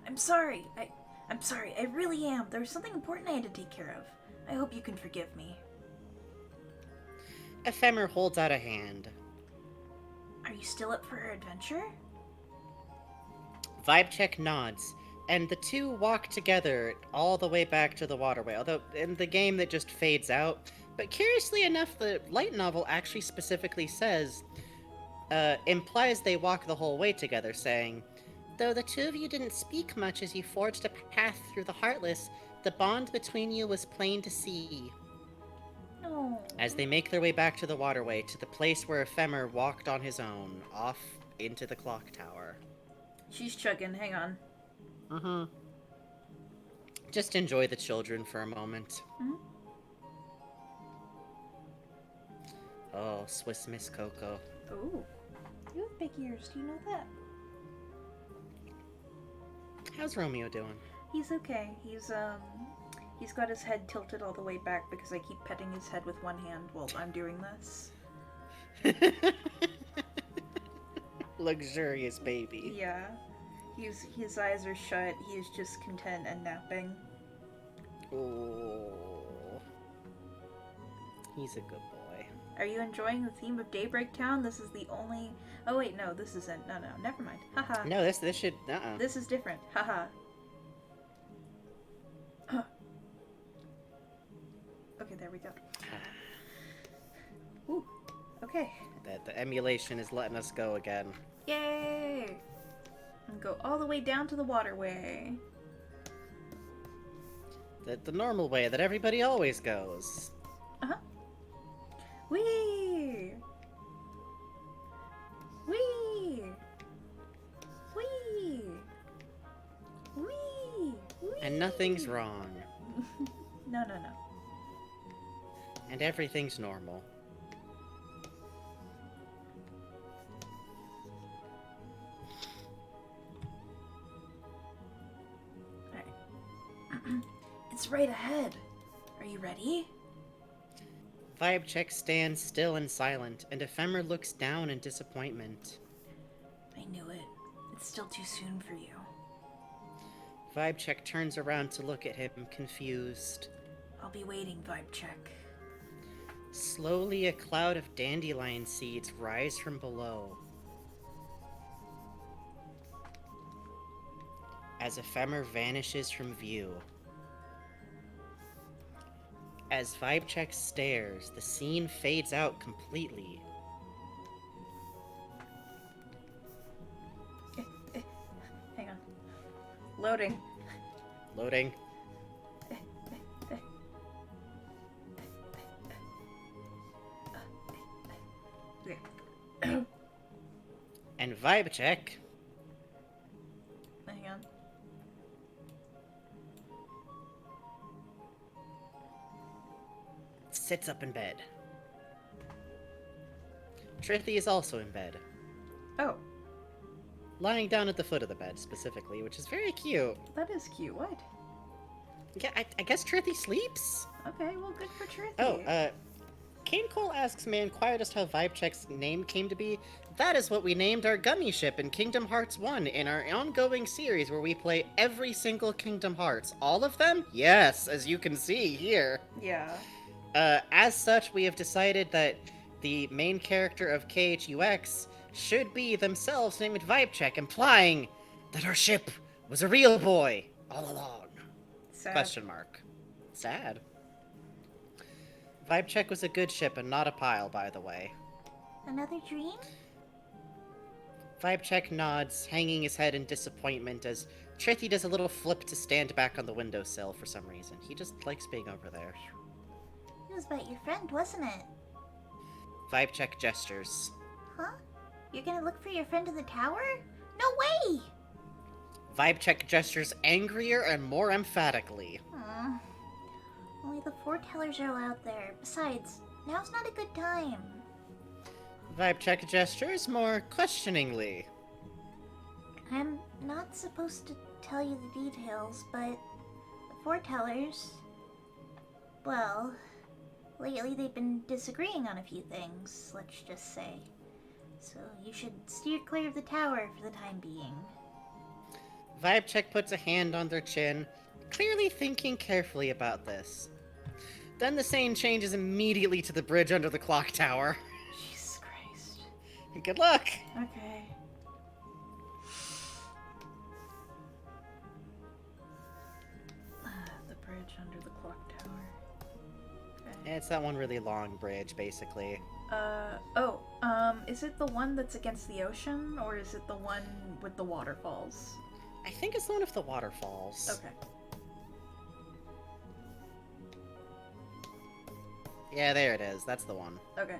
I'm sorry. I'm sorry. I really am. There was something important I had to take care of. I hope you can forgive me. Ephemer holds out a hand. Are you still up for our adventure? Vibe Check nods, and the two walk together all the way back to the waterway, although in the game that just fades out. But curiously enough, the light novel actually specifically says, implies they walk the whole way together, saying, though the two of you didn't speak much as you forged a path through the Heartless, the bond between you was plain to see. No. As they make their way back to the waterway, to the place where Ephemer walked on his own, off into the clock tower. She's chugging. Hang on. Mm-hmm. Just enjoy the children for a moment. Mm-hmm. Oh, Swiss Miss Coco. Ooh. You have big ears. Do you know that? How's Romeo doing? He's okay. He's got his head tilted all the way back because I keep petting his head with one hand while I'm doing this. Luxurious baby. Yeah. His eyes are shut. He is just content and napping. Oh. He's a good boy. Are you enjoying the theme of Daybreak Town? This is the only... Oh wait, no, this isn't. No, never mind. Haha. No, this should... This is different. Haha. Okay, there we go. Ooh. Okay. The emulation is letting us go again. Yay! And go all the way down to the waterway. The normal way that everybody always goes. Uh-huh. Whee! Whee! Whee! Whee! And nothing's wrong. No. And everything's normal. Alright. It's right ahead. Are you ready? Vibe check stands still and silent, and Ephemer looks down in disappointment. I knew it. It's still too soon for you. Vibe check turns around to look at him, confused. I'll be waiting, Vibe Check. Slowly, a cloud of dandelion seeds rise from below. As Ephemer vanishes from view. As Vibe check stares, the scene fades out completely. Hang on. Loading. Loading. Okay. And Vibe check Hang on. sits up in bed. Trithy is also in bed. Oh, Lying down at the foot of the bed, specifically, which is very cute. that is cute. What? Yeah, I guess Trithy sleeps? Okay, well, good for Trithy. Oh, Kane Cole asks, may I inquire just how Vibe Check's name came to be? That is what we named our gummy ship in Kingdom Hearts 1 in our ongoing series where we play every single Kingdom Hearts. All of them? Yes, as you can see here. Yeah. As such, we have decided that the main character of KHUX should be themselves named Vibe Check, implying that our ship was a real boy all along. Sad. Question mark. Sad. Vibe Check was a good ship and not a pile, by the way. Another dream? Vibe Check nods, hanging his head in disappointment as Trithy does a little flip to stand back on the windowsill for some reason. He just likes being over there. It was about your friend, wasn't it? Vibe Check gestures. Huh? You're gonna look for your friend in the tower? No way! Vibe Check gestures angrier and more emphatically. Only the foretellers are allowed there. Besides, now's not a good time. Vibe Check gestures more questioningly. I'm not supposed to tell you the details, but the foretellers... Well, lately they've been disagreeing on a few things, let's just say. So you should steer clear of the tower for the time being. Vibe Check puts a hand on their chin, clearly thinking carefully about this. Then the scene changes immediately to the bridge under the clock tower. Jesus Christ. Good luck! Okay. The bridge under the clock tower. Okay. It's that one really long bridge, basically. Is it the one that's against the ocean, or is it the one with the waterfalls? I think it's the one with the waterfalls. Okay. Yeah, there it is. That's the one. Okay.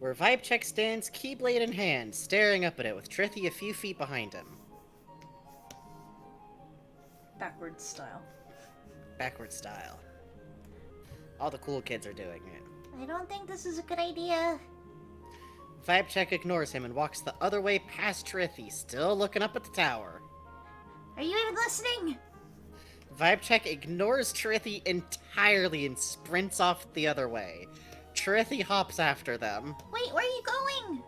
Where Vibe Check stands, Keyblade in hand, staring up at it with Trithy a few feet behind him. Backwards style. Backward style. All the cool kids are doing it. I don't think this is a good idea. Vibe Check ignores him and walks the other way past Trithy, still looking up at the tower. Are you even listening? Vibe Check ignores Trithy entirely and sprints off the other way. Trithy hops after them. Wait, where are you going?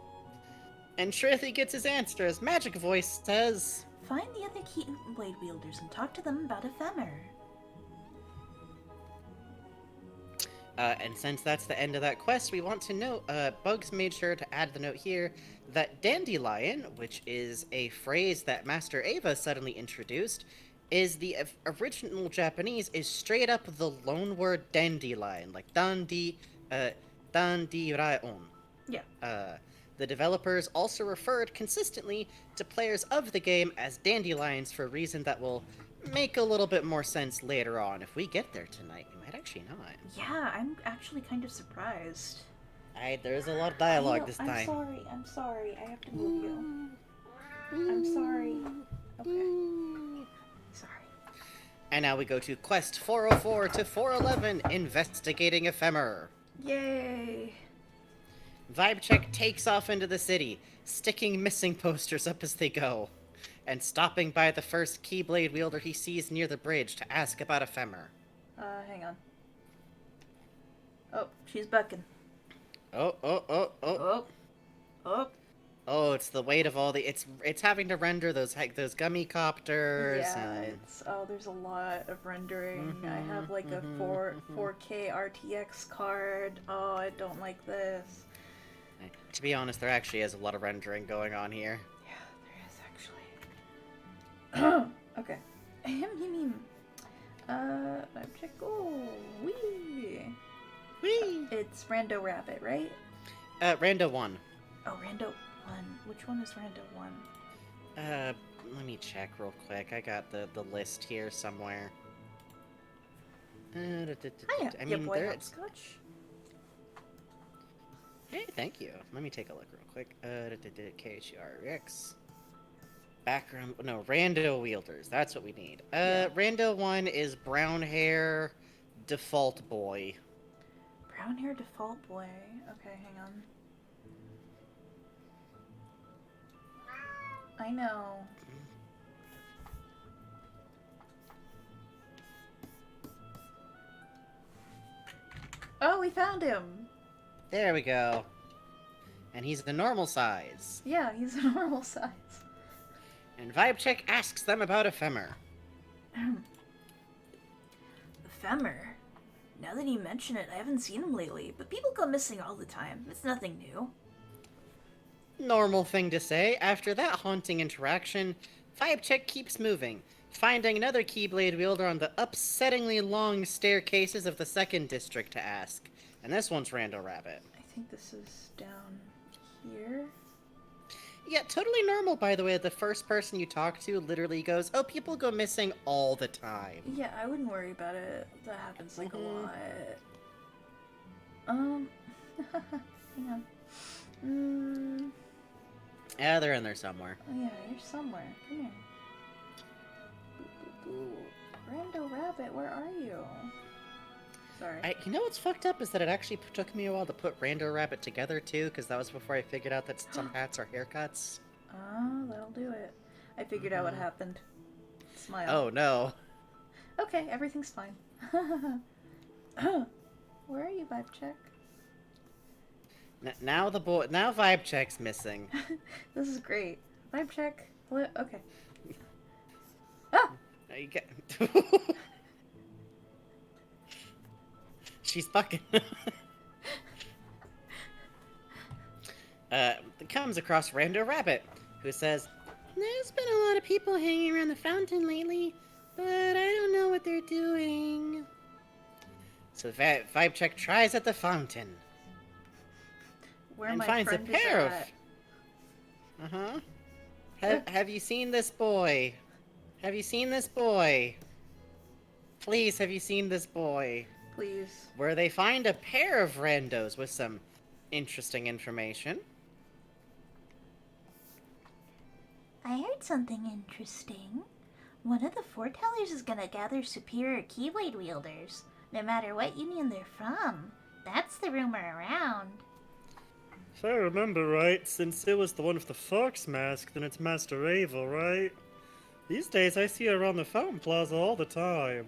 And Trithy gets his answer as Magic Voice says, Find the other Keyblade wielders and talk to them about Ephemer. And since that's the end of that quest, we want to note, Bugs made sure to add the note here that dandelion, which is a phrase that Master Ava suddenly introduced, is the original Japanese is straight up the loan word dandelion, like dandiraon. Yeah. The developers also referred consistently to players of the game as dandelions for a reason that will make a little bit more sense later on. If we get there tonight, we might actually not. Yeah, I'm actually kind of surprised. There's a lot of dialogue this I'm time. I'm sorry. I have to move you. I'm sorry. Okay. Sorry. And now we go to Quest 404 to 411, Investigating Ephemer. Yay! Vibe Check takes off into the city, sticking missing posters up as they go, and stopping by the first Keyblade wielder he sees near the bridge to ask about Ephemer. Hang on. Oh, she's bucking. Oh. Oh, it's the weight of all the... It's having to render those gummy copters. Yeah, there's a lot of rendering. I have like a 4K RTX card. Oh, I don't like this. To be honest, there actually is a lot of rendering going on here. Yeah, there is actually. Okay. Check. Oh, wee. Whee! It's Rando Rabbit, right? Rando 1. Oh, Rando 1. Which one is Rando 1? Let me check real quick. I got the list here somewhere. I mean, boy there. hopscotch. Hey, thank you. Let me take a look real quick. KHRX. Background. No, Rando wielders. That's what we need. Rando 1 is brown hair, default boy. Brown hair default boy. Okay, hang on. I know. Oh, we found him! There we go. And he's the normal size. Yeah, he's a normal size. And Vibe Check asks them about Ephemer. Ephemer? Now that you mention it, I haven't seen him lately, but people go missing all the time. It's nothing new. Normal thing to say. After that haunting interaction, Vibe Check keeps moving, finding another Keyblade wielder on the upsettingly long staircases of the second district to ask. And this one's Rando Rabbit. I think this is down here. Yeah, totally normal, by the way. The first person you talk to literally goes, oh, people go missing all the time. Yeah, I wouldn't worry about it. That happens like a lot. Hang on. Yeah, they're in there somewhere. Oh yeah, you're somewhere. Come here. Boo, boo, boo. Rando Rabbit, where are you? Sorry. You know what's fucked up is that it actually took me a while to put Rando Rabbit together, too, because that was before I figured out that some hats are haircuts. Oh, that'll do it. I figured out what happened. Smile. Oh, no. Okay, everything's fine. Where are you, Vibe Check? Now Vibe Check's missing. This is great. Vibe Check. Okay. Ah! You get... She's fucking. Comes across Rando Rabbit, who says, there's been a lot of people hanging around the fountain lately, but I don't know what they're doing. So Vibe Check tries at the fountain. Where and my finds a friend pair is of... at. Have you seen this boy? Have you seen this boy? Please, have you seen this boy? Please. Where they find a pair of randos with some interesting information. I heard something interesting. One of the foretellers is gonna gather superior Keyblade wielders, no matter what union they're from. That's the rumor around. If I remember right, since it was the one with the fox mask, then it's Master Ava, right? These days I see her around the Fountain Plaza all the time.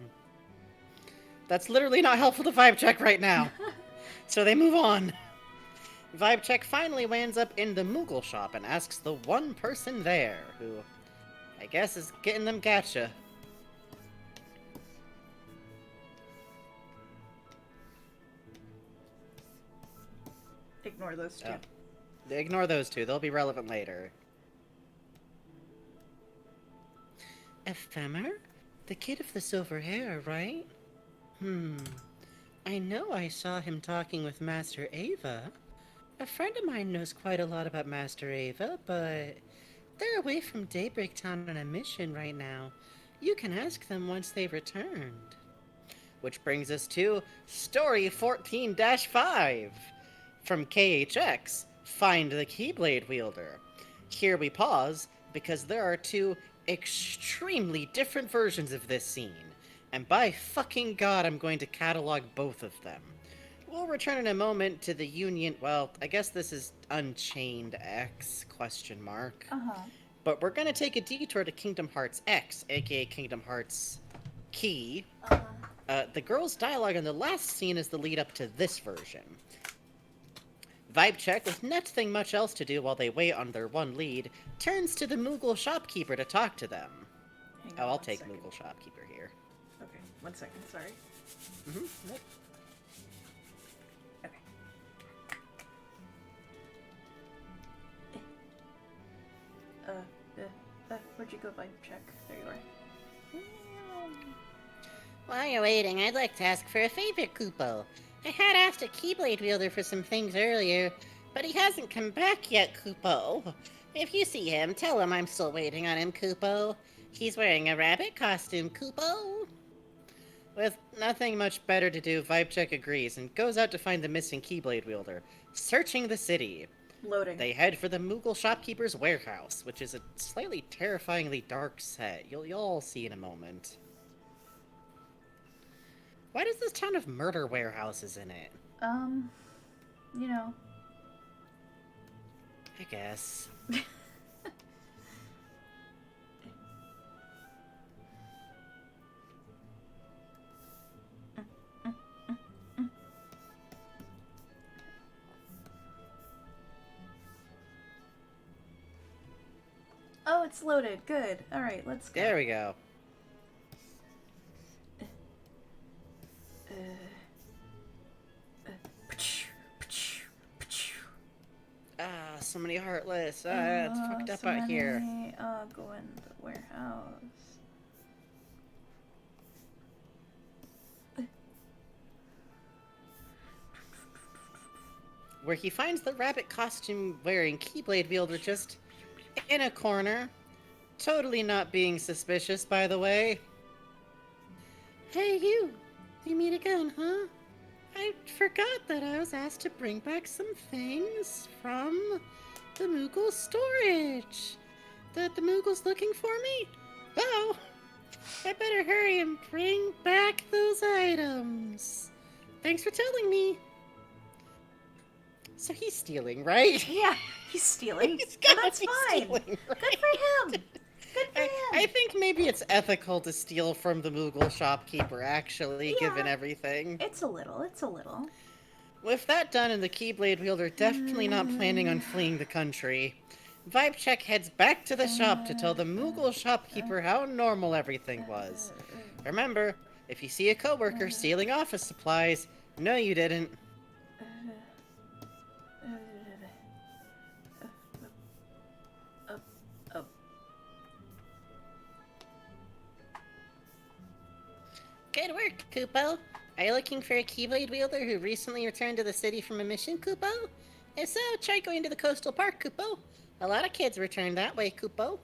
That's literally not helpful to Vibe Check right now. So they move on. Vibe Check finally lands up in the Moogle shop and asks the one person there, who I guess is getting them gacha. Ignore those two. Ignore those two, they'll be relevant later. Ephemer? The kid of the silver hair, right? I know I saw him talking with Master Ava. A friend of mine knows quite a lot about Master Ava, but they're away from Daybreak Town on a mission right now. You can ask them once they've returned. Which brings us to Story 14-5. From KHX, Find the Keyblade Wielder. Here we pause, because there are two extremely different versions of this scene. And by fucking god, I'm going to catalog both of them. We'll return in a moment to the Union, well, I guess this is Unchained X, question mark. But we're gonna take a detour to Kingdom Hearts X, aka Kingdom Hearts Key. The girls' dialogue in the last scene is the lead up to this version. Vibe Check, with nothing much else to do while they wait on their one lead, turns to the Moogle shopkeeper to talk to them. Hang on I'll one take second. Moogle shopkeeper here. Okay, 1 second, sorry. Yep. Okay. Where'd you go, Vibe Check? There you are. While you're waiting, I'd like to ask for a favor, Kupo. I had asked a Keyblade wielder for some things earlier, but he hasn't come back yet, Kupo. If you see him, tell him I'm still waiting on him, Kupo. He's wearing a rabbit costume, Kupo. With nothing much better to do, Vibecheck agrees and goes out to find the missing Keyblade wielder, searching the city. Loading. They head for the Moogle shopkeeper's warehouse, which is a slightly terrifyingly dark set. You'll all see in a moment. Why does this town have murder warehouses in it? You know. I guess. Oh, it's loaded. Good. Alright, let's go. There we go. Ah, so many heartless. It's fucked up so out here. many, go in the warehouse. Where he finds the rabbit costume wearing Keyblade wielder just in a corner. Totally not being suspicious, by the way. Hey, you! We meet again, huh? I forgot that I was asked to bring back some things from the Moogle storage. The Moogle's looking for me? Oh! I better hurry and bring back those items. Thanks for telling me. So he's stealing, right? Yeah, he's stealing. He's And gotta that's be fine. stealing, right? Good for him. Good for him. I think maybe it's ethical to steal from the Moogle shopkeeper, actually, Yeah. given everything. It's a little. With that done and the Keyblade wielder definitely not planning on fleeing the country, Vibecheck heads back to the shop to tell the Moogle shopkeeper how normal everything was. Remember, if you see a coworker stealing office supplies, no you didn't. Good work, Kupo. Are you looking for a Keyblade wielder who recently returned to the city from a mission, Kupo? If so, try going to the coastal park, Kupo. A lot of kids return that way, Kupo.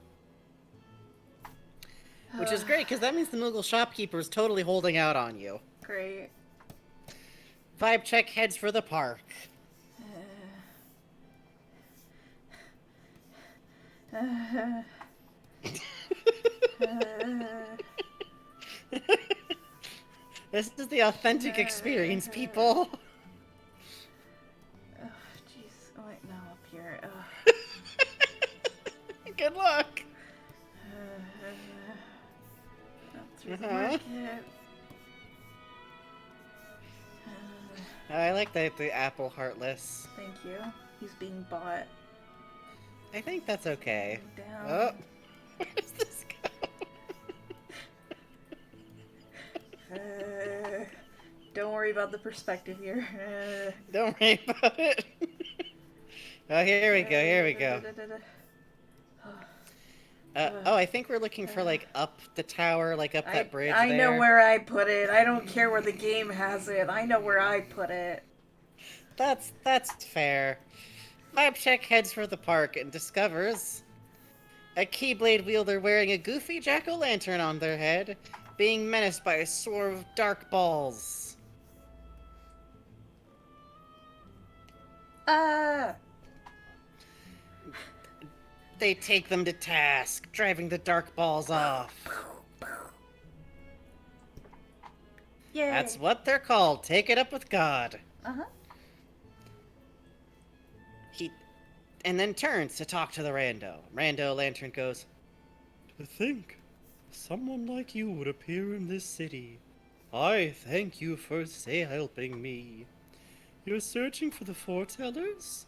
Which is great, because that means the Moogle shopkeeper is totally holding out on you. Great. Vibecheck heads for the park. This is the authentic experience, people. Oh, jeez. Oh, wait, no, up here. Good luck. Up through the market. I like the apple heartless. Thank you. He's being bought. I think that's okay. Down. Oh, where does this go? Don't worry about the perspective here. Don't worry about it. Oh, here we go. Oh, I think we're looking for, like, up the tower, like, up that bridge I there. know where I put it. I don't care where the game has it. I know where I put it. That's fair. Vibecheck heads for the park and discovers A Keyblade wielder wearing a goofy jack-o'-lantern on their head, being menaced by a swarm of dark balls. They take them to task, driving the dark balls off. Yay. That's what they're called. Take it up with God. Uh-huh. He and then turns to talk to the rando. Rando Lantern goes, To think someone like you would appear in this city. I thank you for helping me. You're searching for the foretellers?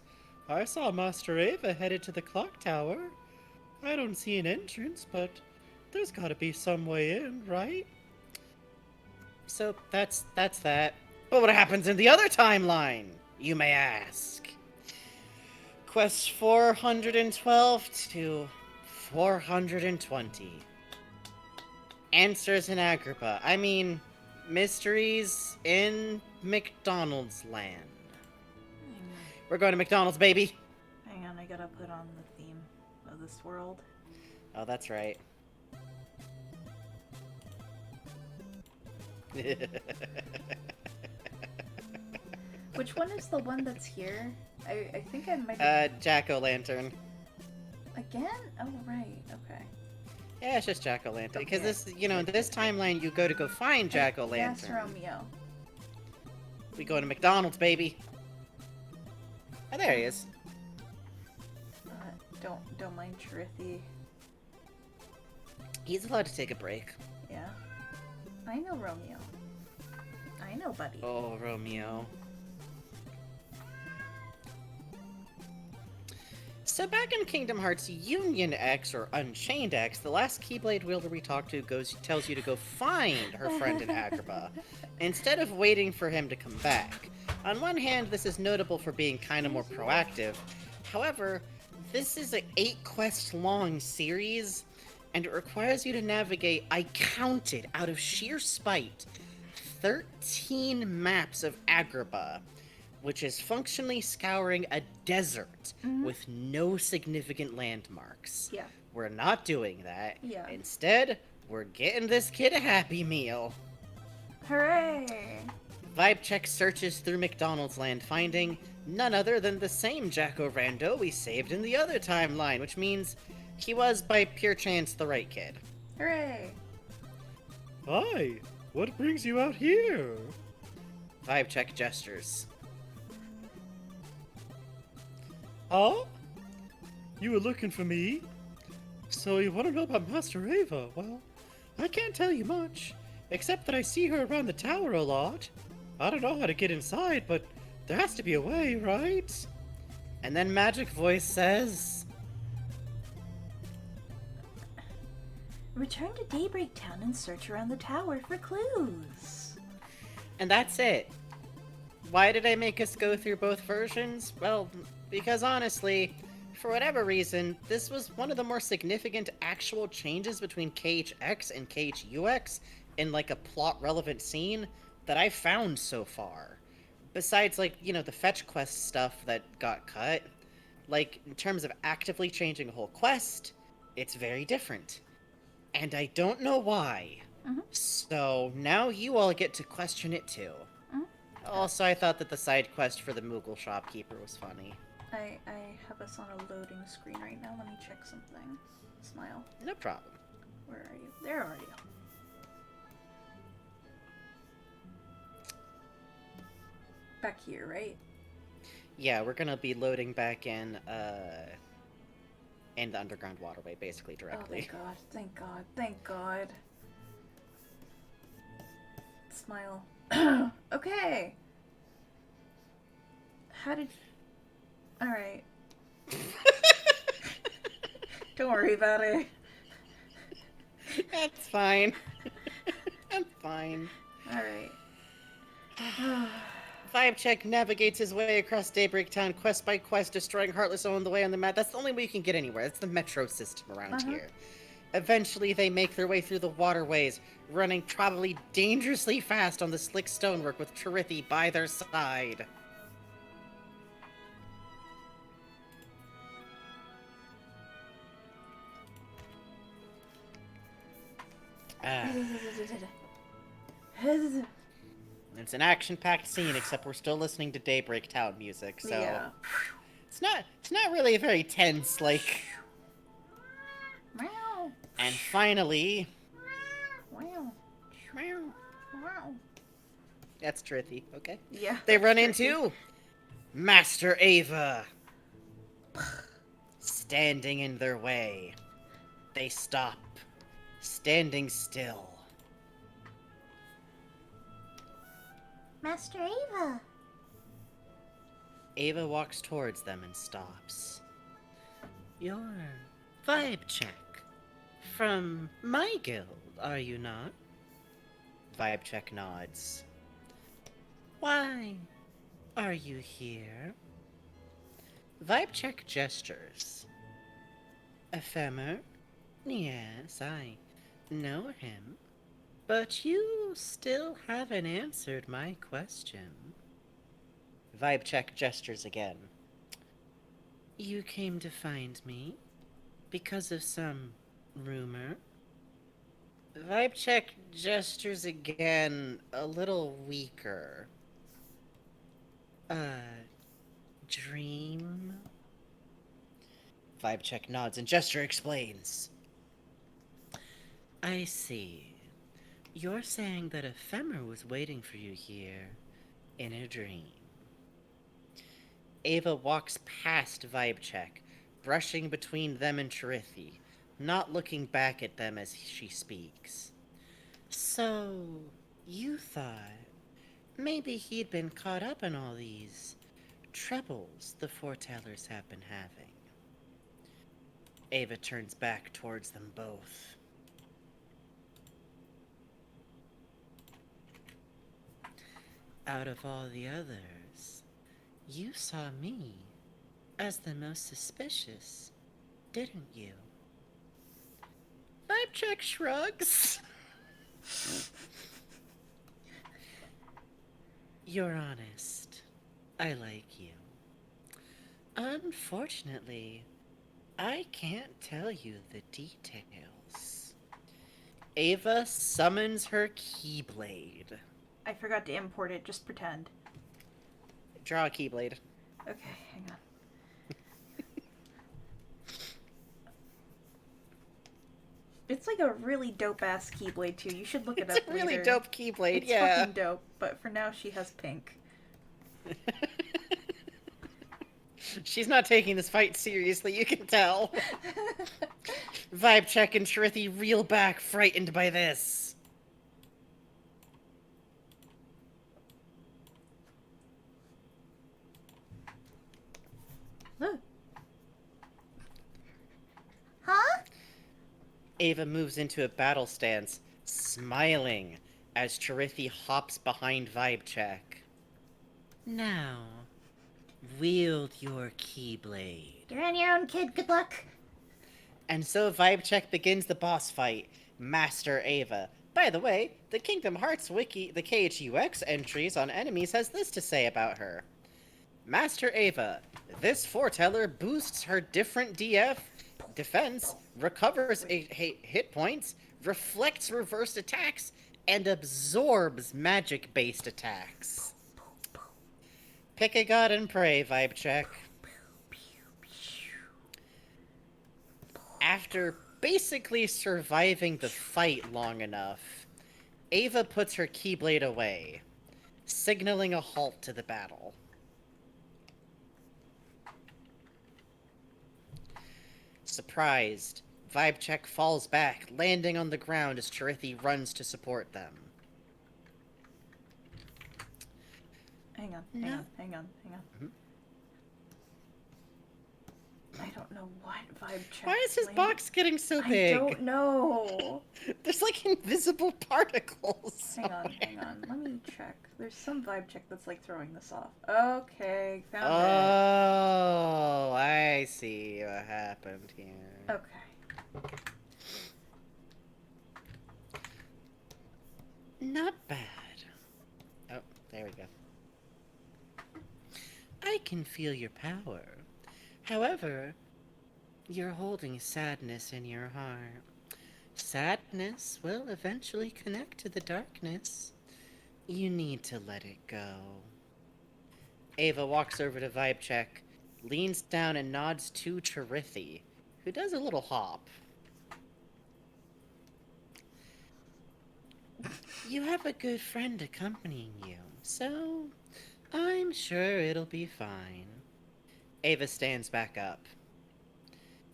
I saw Master Ava headed to the clock tower. I don't see an entrance, but there's gotta be some way in, right? so that's that. But what happens in the other timeline, you may ask? Quest 412 to 420. Answers in Agrippa. I mean, mysteries in McDonald's land. We're going to McDonald's, baby! Hang on, I gotta put on the theme of this world. Oh, that's right. Which one is the one that's here? I think I might have... Jack-o'-lantern. Again? Oh, right. Okay. Yeah, it's just Jack-o'-lantern. Because Okay. this, in this timeline, you go to find Yes, Jack-o'-lantern. Romeo. We go to McDonald's, baby. Oh, there he is. Don't mind Trithi. He's allowed to take a break. Yeah. I know Romeo. I know, buddy. Oh, Romeo. So back in Kingdom Hearts Union X, or Unchained X, the last Keyblade wielder we talked to tells you to go find her friend in Agrippa, instead of waiting for him to come back. On one hand, this is notable for being kind of more proactive. However, this is an 8-quest long series, and it requires you to navigate, I counted, out of sheer spite, 13 maps of Agrippa, which is functionally scouring a desert with no significant landmarks. Yeah. We're not doing that. Yeah. Instead, we're getting this kid a Happy Meal. Hooray! Vibe check searches through McDonald's land, finding none other than the same Jacko Rando we saved in the other timeline, which means he was, by pure chance, the right kid. Hooray! Hi, what brings you out here? Vibe check gestures. Huh? You were looking for me? So you want to know about Master Ava? Well, I can't tell you much, except that I see her around the tower a lot. I don't know how to get inside, but there has to be a way, right? And then Magic Voice says, Return to Daybreak Town and search around the tower for clues. and that's it. Why did I make us go through both versions? Well, because honestly, for whatever reason, this was one of the more significant actual changes between KHX and KHUX in like a plot-relevant scene that I've found so far. Besides, like, the fetch quest stuff that got cut, like, in terms of actively changing a whole quest, it's very different. And I don't know why. So now you all get to question it too. Also, I thought that the side quest for the Moogle shopkeeper was funny. I have us on a loading screen right now. Let me check something. Smile. No problem. Where are you? There are you. Back here, right? Yeah, we're gonna be loading back in the underground waterway, basically, Oh, directly. thank God. Thank God. Thank God. Smile. Okay. How did... Alright. Don't worry about it. That's fine. I'm fine. Alright. Vibe Check navigates his way across Daybreak Town quest by quest, destroying Heartless on the way on the map. That's the only way you can get anywhere. That's the metro system around here. Eventually, they make their way through the waterways, running probably dangerously fast on the slick stonework with Trithi by their side. It's an action-packed scene, except we're still listening to Daybreak Town music, so Yeah. it's not really very tense. Like, Meow. and finally, Wow. Wow. that's Trithy. Okay, Yeah. they run that's tricky. into Master Ava, standing in their way. They stop, standing still. Master Ava. Ava walks towards them and stops. You're Vibe Check. From my guild, are you not? Vibe Check nods. Why are you here? Vibe Check gestures. Ephemer? Yes, I know him. But you still haven't answered my question. Vibe Check gestures again. You came to find me because of some rumor? Vibe Check gestures again, a little weaker. Dream? Vibe Check nods and gesture explains. I see. You're saying that Ephemer was waiting for you here in a dream. Ava walks past Vibe Check, brushing between them and Chirithi, not looking back at them as she speaks. So, you thought maybe he'd been caught up in all these troubles the foretellers have been having. Ava turns back towards them both. Out of all the others, you saw me as the most suspicious, didn't you? Vibe Check shrugs. You're honest. I like you. Unfortunately, I can't tell you the details. Ava summons her Keyblade. I forgot to import it. Just pretend. Draw a Keyblade. Okay, hang on. It's like a really dope ass Keyblade too. You should look it It's up a really later. dope Keyblade, It's yeah. fucking dope. But for now, she has pink. She's not taking this fight seriously, you can tell. Vibe Check and Chirithi reel back, frightened by this. Huh? Ava moves into a battle stance, smiling as Chirithi hops behind Vibe Check. Now, wield your Keyblade. You're on your own, kid. Good luck. And so Vibe Check begins the boss fight, Master Ava. By the way, the Kingdom Hearts wiki, the KHUX entries on enemies has this to say about her. Master Ava. This foreteller boosts her different defense, recovers hit points, reflects reversed attacks, and absorbs magic-based attacks. Pick a god and pray, Vibe Check. After basically surviving the fight long enough, Ava puts her Keyblade away, signaling a halt to the battle. Surprised, Vibe Check falls back, landing on the ground as Chirithi runs to support them. Hang on. Mhm. I don't know what Vibe Check. Why is his landed. box getting so big? I don't know. There's like invisible particles. Hang on. Let me check. There's some Vibe Check that's like throwing this off. Okay, found Oh, I see what happened here. it. Okay. Not bad. Oh, there we go. I can feel your power. However, you're holding sadness in your heart. Sadness will eventually connect to the darkness. You need to let it go. Ava walks over to Vibe Check, leans down and nods to Charithi, who does a little hop. You have a good friend accompanying you, so I'm sure it'll be fine. Ava stands back up.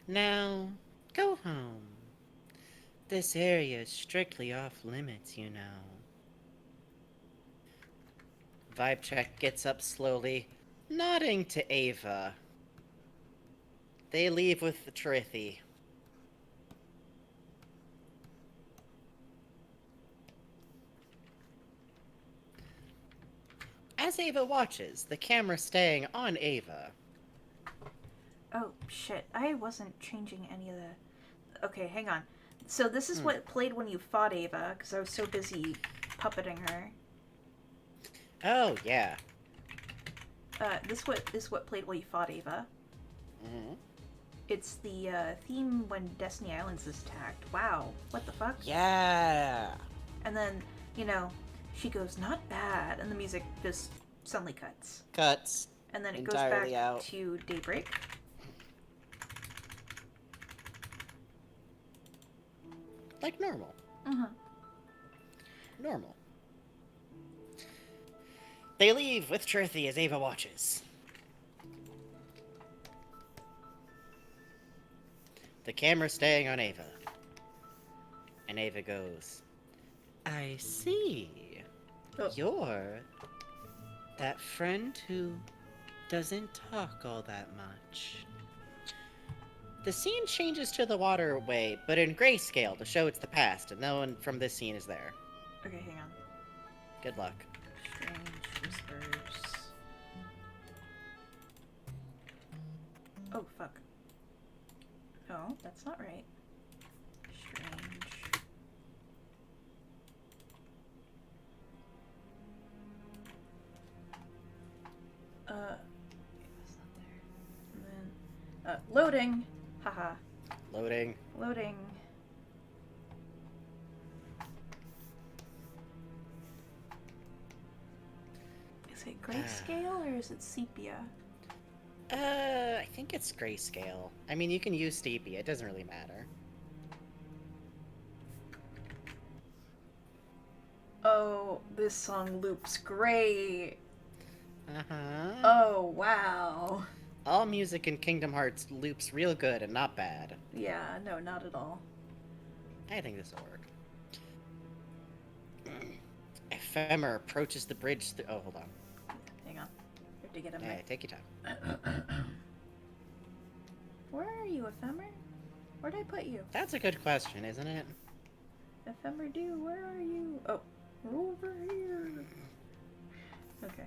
Now, go home. This area is strictly off limits, you know. Vibe Check gets up slowly, nodding to Ava. They leave with the Charithi. As Ava watches, the camera staying on Ava. Oh, shit. I wasn't changing any of the... Okay, hang on. So this is what played when you fought Ava, because I was so busy puppeting her. Oh, yeah. This is what played while you fought Ava. Mm-hmm. It's the theme when Destiny Islands is attacked. Wow. What the fuck? Yeah! And then, you know, she goes, not bad, and the music just suddenly cuts. Cuts. And then it Entirely goes back out. to Daybreak. Like normal. Uh-huh. Normal. They leave with Charithi as Ava watches. The camera staying on Ava. And Ava goes, I see. Oh. You're that friend who doesn't talk all that much. The scene changes to the waterway, but in grayscale to show it's the past, and no one from this scene is there. Okay, hang on. Good luck. Strange whispers. Oh, fuck. No, that's not right. Strange. It's not there. And then, loading! Haha. Loading. Loading. Is it grayscale or is it sepia? I think it's grayscale. I mean, you can use Steepy, it doesn't really matter. Oh, this song loops great. Uh-huh. Oh, wow. All music in Kingdom Hearts loops real good and not bad. Yeah, no, not at all. I think this will work. Ephemer approaches the bridge through... Oh, hold on. Hang on. You have to get him Yeah, there. take your time. Where are you, Ephemer? Where'd I put you? That's a good question, isn't it? Ephemer do, where are you? Oh, we're over here. Okay.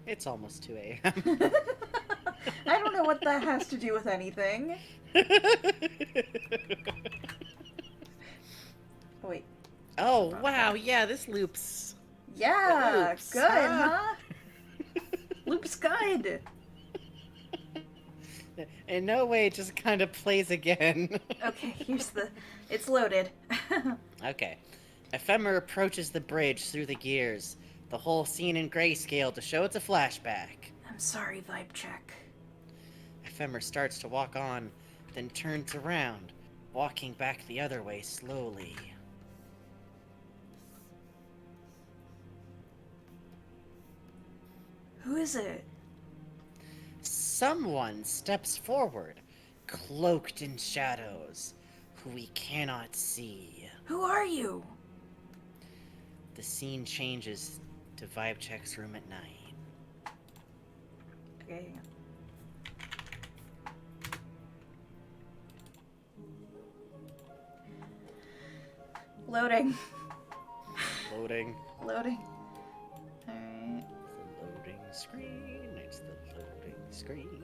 It's almost 2 a.m. I don't know what that has to do with anything. Oh, wait. Oh, wow, yeah, this loops. Yeah, Loops, good, huh? huh? Loop's good. In no way, it just kind of plays again. Okay, here's the... It's loaded. Okay. Ephemer approaches the bridge through the gears, the whole scene in grayscale to show it's a flashback. I'm sorry, Vibe Check. Ephemer starts to walk on, then turns around, walking back the other way slowly. Who is it? Someone steps forward, cloaked in shadows, who we cannot see. Who are you? The scene changes to Vibe Check's room at night. Okay, hang on. Loading. Loading. Loading. Alright. The loading screen. It's the loading screen.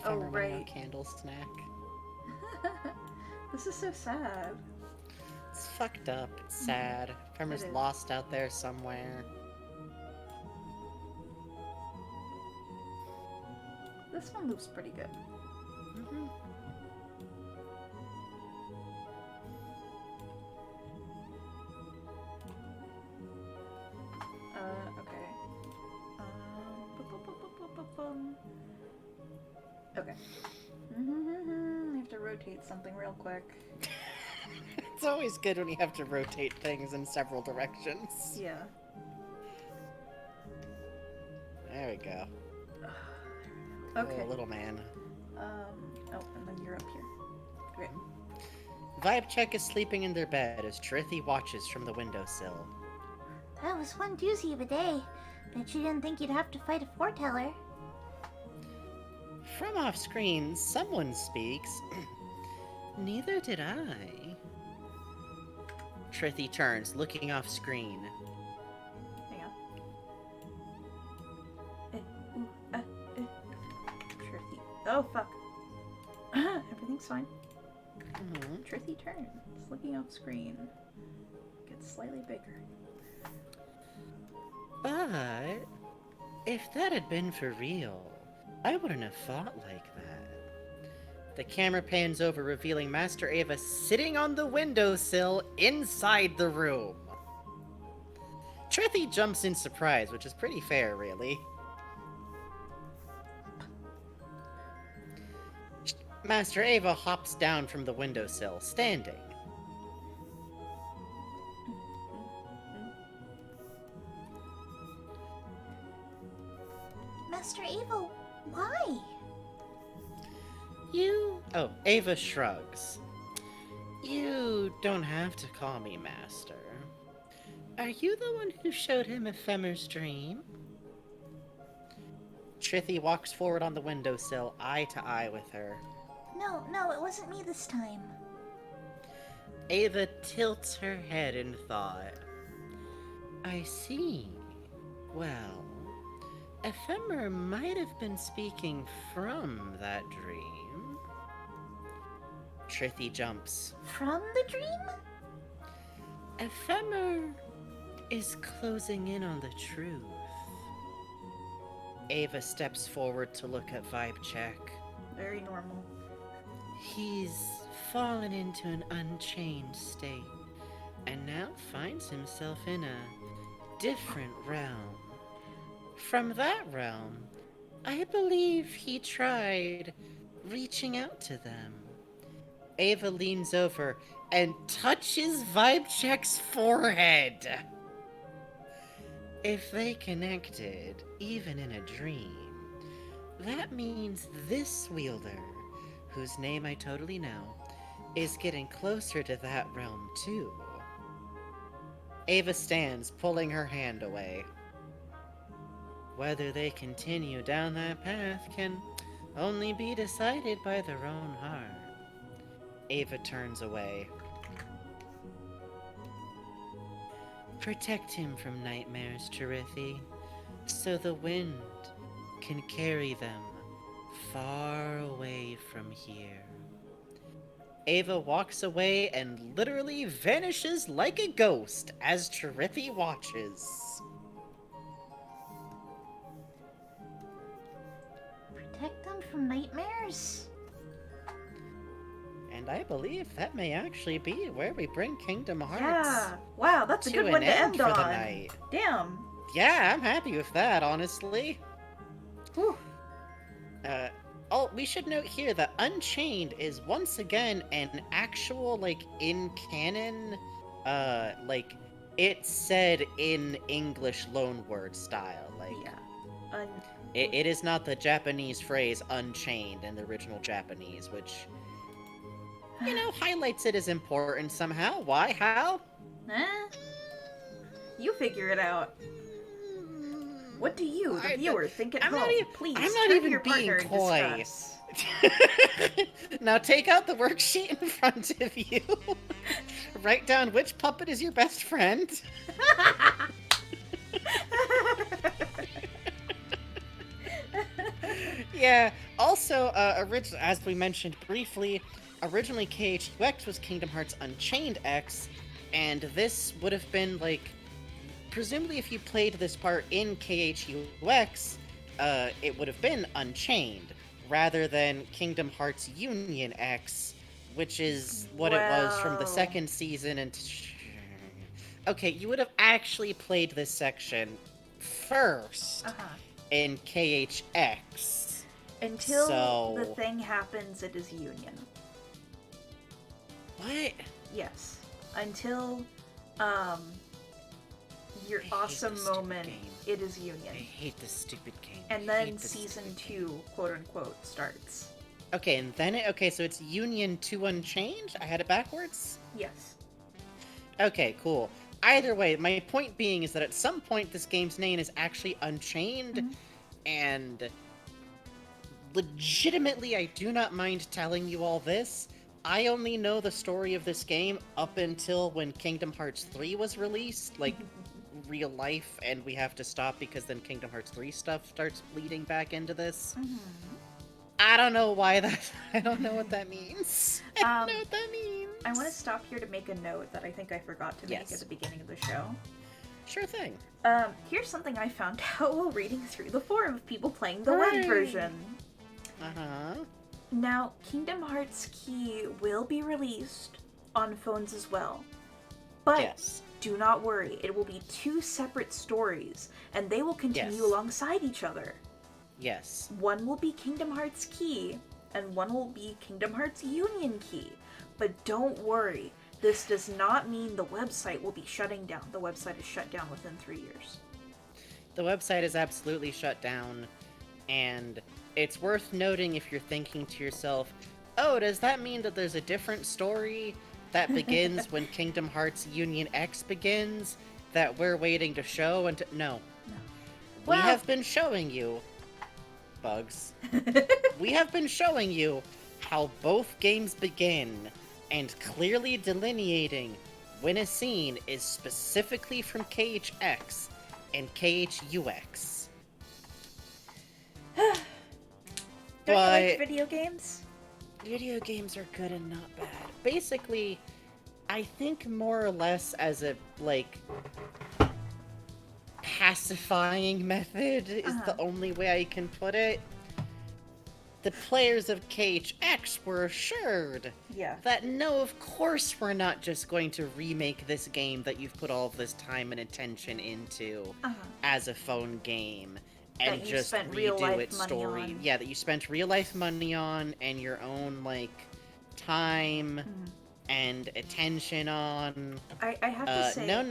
Oh, Ephemer right. candle snack. This is so sad. It's fucked up. It's sad. Ephemer's It is. lost out there somewhere. this one moves pretty good. Mhm. Okay. Okay. I have to rotate something real quick. It's always good when you have to rotate things in several directions. Yeah. There we go. Okay. Oh, little man. Oh, and then you're up here. Great. Vibe Check is sleeping in their bed as Trithy watches from the windowsill. That was one doozy of a day. Bet you didn't think you'd have to fight a foreteller. From off screen, someone speaks. Neither did I. Trithy turns, looking off screen. Hang on. Trithy. Oh, fuck. Everything's fine. Trithy turns, looking off screen. Gets slightly bigger. But if that had been for real, I wouldn't have fought like that. The camera pans over, revealing Master Ava sitting on the windowsill inside the room. Trithy jumps in surprise, which is pretty fair, really. Master Ava hops down from the windowsill, standing. Master Ava, why? Oh, Ava shrugs. You don't have to call me Master. Are you the one who showed him Ephemer's dream? Trithy walks forward on the windowsill, eye to eye with her. No, it wasn't me this time. Ava tilts her head in thought. I see. Well, Ephemer might have been speaking from that dream. Trithy jumps. From the dream? Ephemer is closing in on the truth. Ava steps forward to look at Vibe Check. Very normal. He's fallen into an unchained state, and now finds himself in a different realm. From that realm, I believe he tried reaching out to them. Ava leans over and touches Vibe Check's forehead. If they connected, even in a dream, that means this wielder, whose name I totally know, is getting closer to that realm too. Ava stands, pulling her hand away. Whether they continue down that path can only be decided by their own heart. Ava turns away. Protect him from nightmares, Trithy, so the wind can carry them far away from here. Ava walks away and literally vanishes like a ghost as Trithy watches. Protect them from nightmares? And I believe that may actually be where we bring Kingdom Hearts Yeah. Wow, that's a to good an one to end end for on. the night. Damn. Yeah, I'm happy with that, honestly. Whew. Oh, we should note here that Unchained is once again an actual, in canon, it's said in English loanword style. Yeah. It is not the Japanese phrase Unchained in the original Japanese, which, highlights it as important somehow. Why? How? Eh? You figure it out. What do you, the viewer, think at I'm home? not even- Please, I'm not turn even to your being partner and coy. discuss. Now take out the worksheet in front of you. Write down which puppet is your best friend. Yeah. Also, as we mentioned briefly, originally KHUX was Kingdom Hearts Unchained X, and this would have been presumably if you played this part in KHUX, it would have been Unchained. rather than Kingdom Hearts Union X, which is what it was from the Well- second season. And okay, you would have actually played this section first Uh-huh. in KHX. Until So- the thing happens, it is Union. What? Yes. Until, your I hate awesome this stupid moment, game. it is I Union. hate this stupid game. And I then hate this season stupid game. 2, quote unquote, starts. Okay, and then okay, so it's Union to Unchained? I had it backwards? Yes. Okay, cool. Either way, my point being is that at some point this game's name is actually Unchained, Mhm. and legitimately I do not mind telling you all this. I only know the story of this game up until when Kingdom Hearts 3 was released, like real life, and we have to stop because then Kingdom Hearts 3 stuff starts bleeding back into this. Mhm. I don't know why that. I don't know what that means. I Um, don't know what that means. I want to stop here to make a note that I think I forgot to make Yes. at the beginning of the show. Sure thing. Here's something I found out while reading through the forum of people playing the web Hooray! version. Uh-huh. Now, Kingdom Hearts Key will be released on phones as well. But Yes. do not worry, it will be 2 separate stories, and they will continue Yes. alongside each other. Yes. One will be Kingdom Hearts Key, and one will be Kingdom Hearts Union Key. But don't worry, this does not mean the website will be shutting down. The website is shut down within 3 years. The website is absolutely shut down, and it's worth noting if you're thinking to yourself, oh, does that mean that there's a different story that begins when Kingdom Hearts Union X begins that we're waiting to show? And no. Well- We have been showing you, Bugs, we have been showing you how both games begin, and clearly delineating when a scene is specifically from KHX and KHUX. Don't you But- like video games? Video games are good and not bad. Basically, I think more or less as a, like, pacifying method is the only way I can put it. The players of KHX were assured Yeah. that no, of course we're not just going to remake this game that you've put all of this time and attention into Uh-huh. as a phone game and That you just spent real redo life its money story. on. Yeah, that you spent real life money on and your own like time Mhm. and attention on. I have to say, No.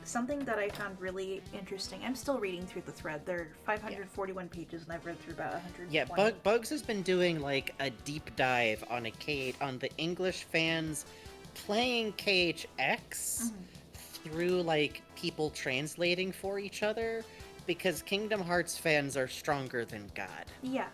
something that I found really interesting. I'm still reading through the thread. There are 541 pages, and I've read through about 120. Yeah, Bugs has been doing like a deep dive on on the English fans playing KHX through like people translating for each other because Kingdom Hearts fans are stronger than God. Yeah.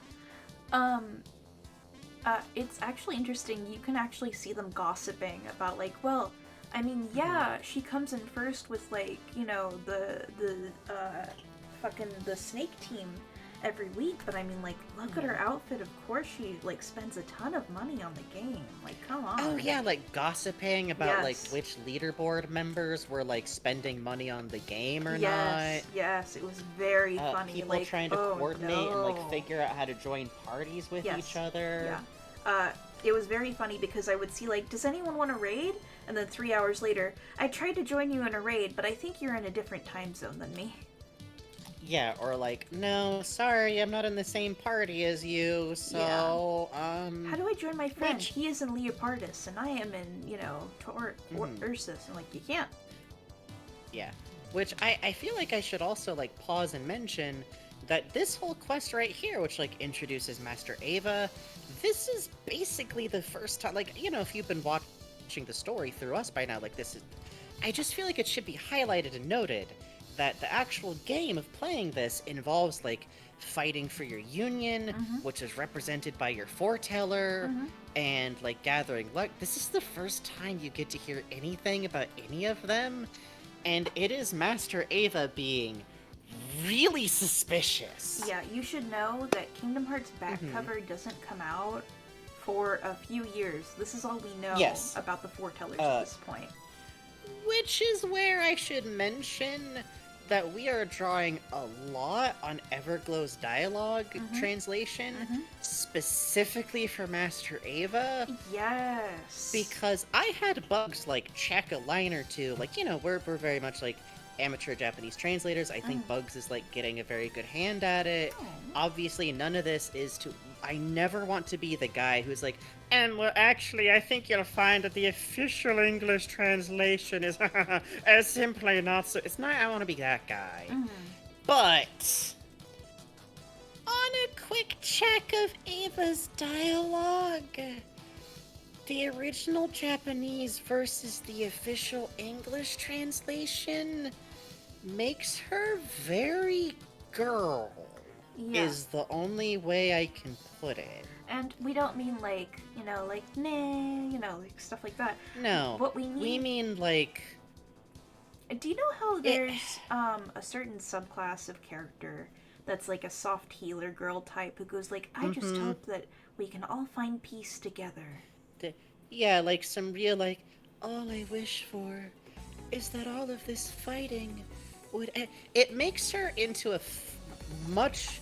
It's actually interesting. You can actually see them gossiping about, like, well, I mean, yeah, she comes in first with, like, you know, the snake team every week, but I mean, like, look at her outfit. Of course she, like, spends a ton of money on the game. Like, come on. Oh yeah, like gossiping about like Yes. which leaderboard members were like spending money on the game or Yes, yes, it was very not. funny. People like, trying to oh, coordinate and like no. figure out how to join parties with Yes. each other. Yeah. It was very funny because I would see, like, does anyone want to raid? And then 3 hours later, I tried to join you in a raid, but I think you're in a different time zone than me. Yeah, or like, no, sorry, I'm not in the same party as you, so, How do I join my friend? Which- He is in Leopardus, and I am in, you know, Ursus. And, like, you can't. Yeah. Which I feel like I should also, like, pause and mention that this whole quest right here, which, like, introduces Master Ava, this is basically the first time, like, you know, if you've been watching the story through us by now, like, this is... I just feel like it should be highlighted and noted that the actual game of playing this involves, like, fighting for your union, which is represented by your foreteller, and, like, gathering luck. This is the first time you get to hear anything about any of them, and it is Master Ava being really suspicious. Yeah, you should know that Kingdom Hearts back cover doesn't come out for a few years. This is all we know Yes. about the foretellers at this point. Which is where I should mention that we are drawing a lot on Everglow's dialogue translation, specifically for Master Ava, Yes. because I had Bugs like check a line or two. Like, you know, we're very much like amateur Japanese translators. I think Bugs is like getting a very good hand at it. Oh. Obviously, none of this is to. I never want to be the guy who's like, and well, actually, I think you'll find that the official English translation is simply not so. It's not. I want to be that guy. But on a quick check of Ava's dialogue, the original Japanese versus the official English translation makes her very girl. Yeah. Is the only way I can put it. And we don't mean like, like nah, like stuff like that. No. What we We mean. mean like. Do you know how there's a certain subclass of character that's like a soft healer girl type who goes like, I just hope that we can all find peace together. Yeah, like some real like, all I wish for is that all of this fighting would end. It makes her into a much.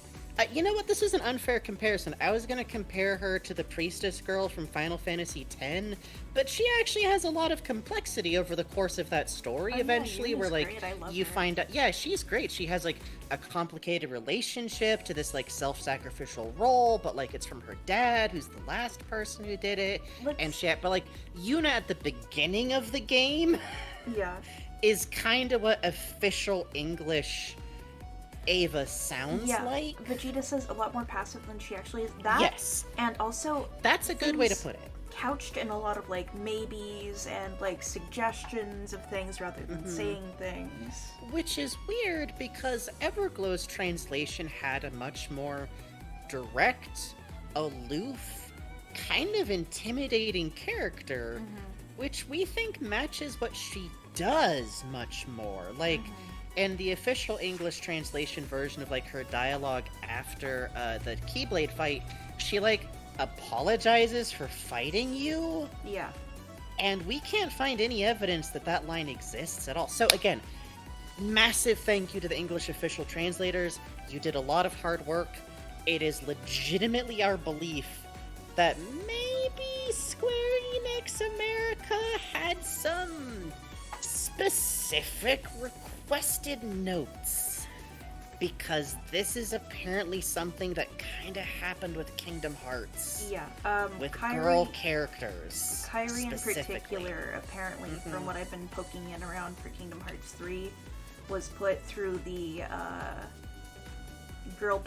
You know what? This is an unfair comparison. I was gonna compare her to the priestess girl from Final Fantasy X, but she actually has a lot of complexity over the course of that story. Oh, yeah, eventually, where Yuna's like great. I love you her. find out, yeah, she's great. She has like a complicated relationship to this like self-sacrificial role, but like it's from her dad, who's the last person who did it, and but like Yuna at the beginning of the game Yeah. is kind of what official English Ava sounds Yeah. like. Vegeta says a lot more passive than she actually is. That. Yes. And also. That's a good way to things put it. Couched in a lot of like maybes and like suggestions of things rather than saying things. Which is weird because Everglow's translation had a much more direct, aloof, kind of intimidating character, which we think matches what she does much more. Like, in the official English translation version of like her dialogue after the Keyblade fight, she like apologizes for fighting you, Yeah. and we can't find any evidence that that line exists at all. So again, massive thank you to the English official translators. You did a lot of hard work. It is legitimately our belief that maybe Square Enix America had some specific requested notes, because this is apparently something that kind of happened with Kingdom Hearts. Yeah. With Kairi, girl characters. Kyrie in specifically. particular, apparently, from what I've been poking in around for Kingdom Hearts 3, was put through the girl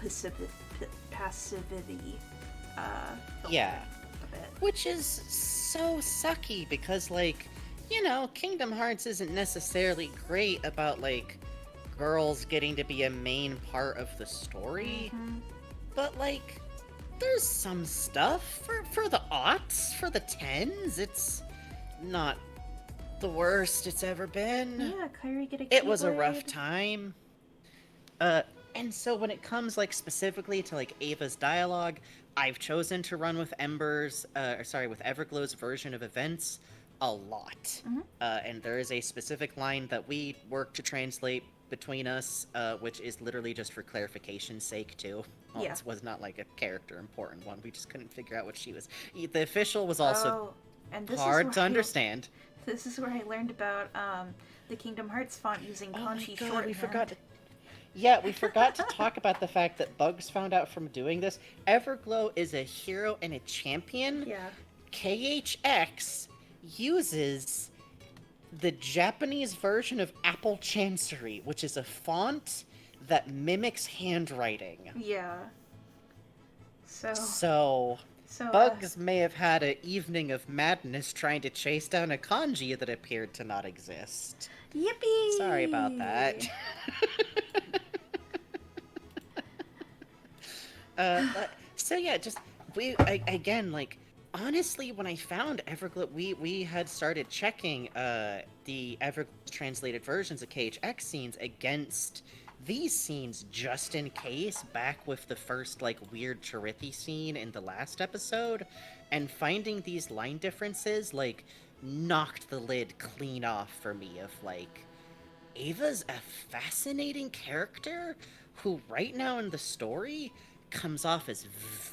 passivity filter Yeah. a bit. Which is so sucky because, like, you know, Kingdom Hearts isn't necessarily great about, like, girls getting to be a main part of the story. But, like, there's some stuff for the aughts, for the tens. It's not the worst it's ever been. Yeah, Kyrie get a It was a Keyblade. rough time. And so when it comes, like, specifically to, like, Ava's dialogue, I've chosen to run with with Everglow's version of events a lot. And there is a specific line that we work to translate between us, which is literally just for clarification's sake, too. Well, Yeah. This was not, like, a character important one. We just couldn't figure out what she was. The official was also and this hard is to where understand. This is where I learned about the Kingdom Hearts font using Oh my kanji God, shorthand. we forgot to... Yeah, we forgot to talk about the fact that Bugs found out from doing this. Everglow is a hero and a champion. Yeah. KHX uses the Japanese version of Apple Chancery, which is a font that mimics handwriting. Yeah. So So, Bugs may have had an evening of madness trying to chase down a kanji that appeared to not exist. yippee! Sorry about that. So yeah, just again, like, honestly, when I found Everglow, we had started checking the Everglow translated versions of KHX scenes against these scenes just in case, back with the first, like, weird Chirithi scene in the last episode, and finding these line differences, like, knocked the lid clean off for me of, like, Ava's a fascinating character who, right now in the story, comes off as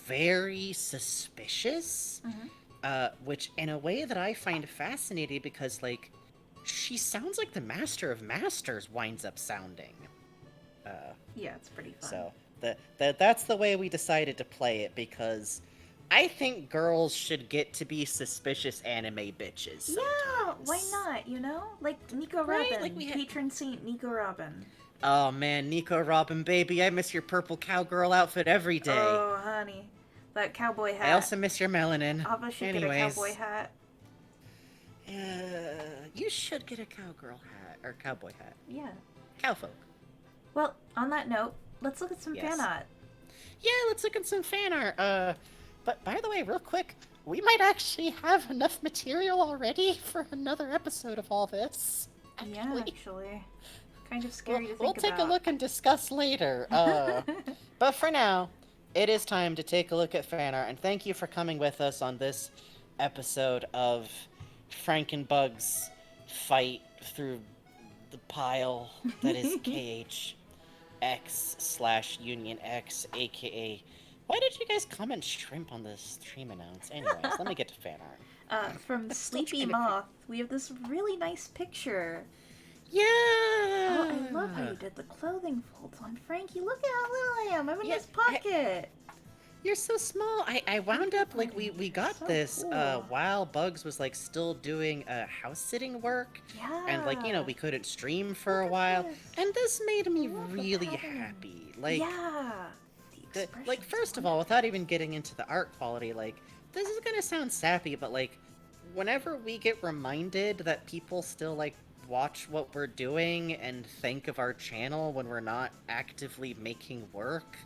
very suspicious, which in a way that I find fascinating because, like, she sounds like the Master of Masters winds up sounding. Yeah, it's pretty fun. So that's the way we decided to play it because I think girls should get to be suspicious anime bitches. Sometimes. Yeah, why not? You know, like Nico Right? Robin, Like we had- patron saint Nico Robin. Oh man, Nico Robin, baby, I miss your purple cowgirl outfit every day. Oh, honey, that cowboy hat. I also miss your melanin. Ava should Anyways, get a cowboy hat. You should get a cowgirl hat or cowboy hat. Yeah. Cowfolk. Well, on that note, let's look at some Yes. fan art. Yeah, let's look at some fan art. But by the way, real quick, we might actually have enough material already for another episode of all this. Yeah, actually. Kind of scary to think We'll take about. a look and discuss later. But for now, it is time to take a look at fan art, and thank you for coming with us on this episode of Frankenbug's fight through the pile that is KHX/Union X, aka. Why did you guys comment shrimp on the stream announce? Anyways, let me get to fan art. From Sleepy trying to Moth, we have this really nice picture. Yeah! Oh, I love how you did the clothing folds on Frankie. Look at how little I am. I'm in Yeah, his pocket. You're so small. I wound up like we got So this cool. while Bugs was like still doing house sitting work, Yeah. and like we couldn't stream for a Look at while, this. and this made me Look the really pattern. happy. Like, yeah. The like expression's first of all, without even getting into the art quality, like this is gonna sound sappy, but like whenever we get reminded that people still like watch what we're doing and think of our channel when we're not actively making work,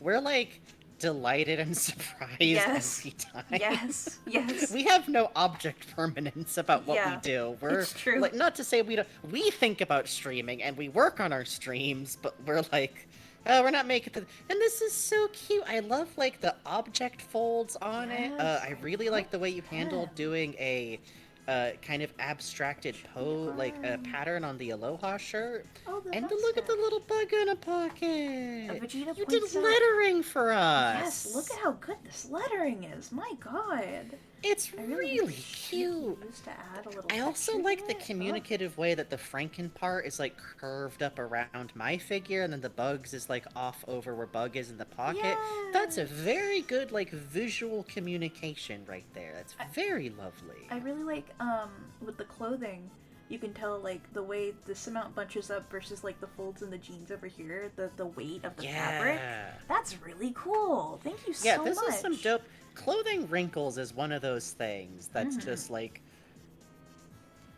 we're like delighted and surprised Yes. every time. Yes. Yes. We have no object permanence about what Yeah, we do. We're it's true. like, not to say we don't. We think about streaming and we work on our streams, but we're like, oh, we're not making it. And this is so cute. I love like the object folds on it. Yes, I really like the way you handled them. doing a kind of abstracted pattern on the Aloha shirt. Oh, the And butt to look at the stuff. little bug in a pocket. Vegeta You points did out- lettering for us. Yes, look at how good this lettering is. My god. It's I really should cute. use to add a little I also texture like to the it. Oh. communicative way that the Franken part is like curved up around my figure, and then the Bugs is like off over where Bug is in the pocket. That's a very good like visual communication right there. That's very lovely. I really like with the clothing, you can tell like the way this amount bunches up versus like the folds in the jeans over here, the weight of the fabric. That's really cool. Thank you so Yeah, much. this is some dope. Clothing wrinkles is one of those things that's just like,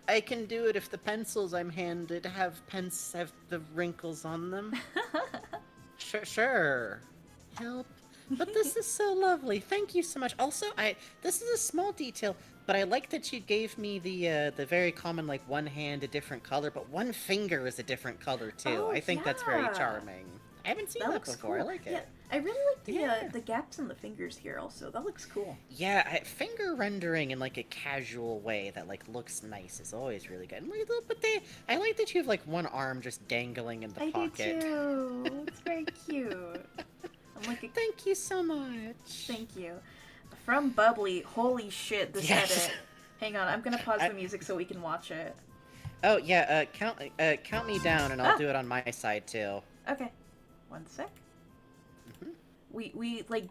I can do it if the pencils I'm handed have the wrinkles on them. Sure. Help. But this is so lovely. Thank you so much. Also, this is a small detail, but I like that you gave me the very common like one hand a different color, but one finger is a different color too. Oh, I think that's very yeah. charming. I haven't seen That that looks before. cool. I like it. Yeah, I really like Yeah. the gaps in the fingers here also. That looks cool. Yeah, finger rendering in like a casual way that like looks nice is always really good. And I like that you have like one arm just dangling in the I pocket. do too. It's very cute. I'm like, Thank you so much. thank you. From Bubbly, holy shit, this Yes. edit. Hang on, I'm gonna pause the music so we can watch it. Oh yeah, count me down and I'll do it on my side too. Okay. One sec. Mhm. We like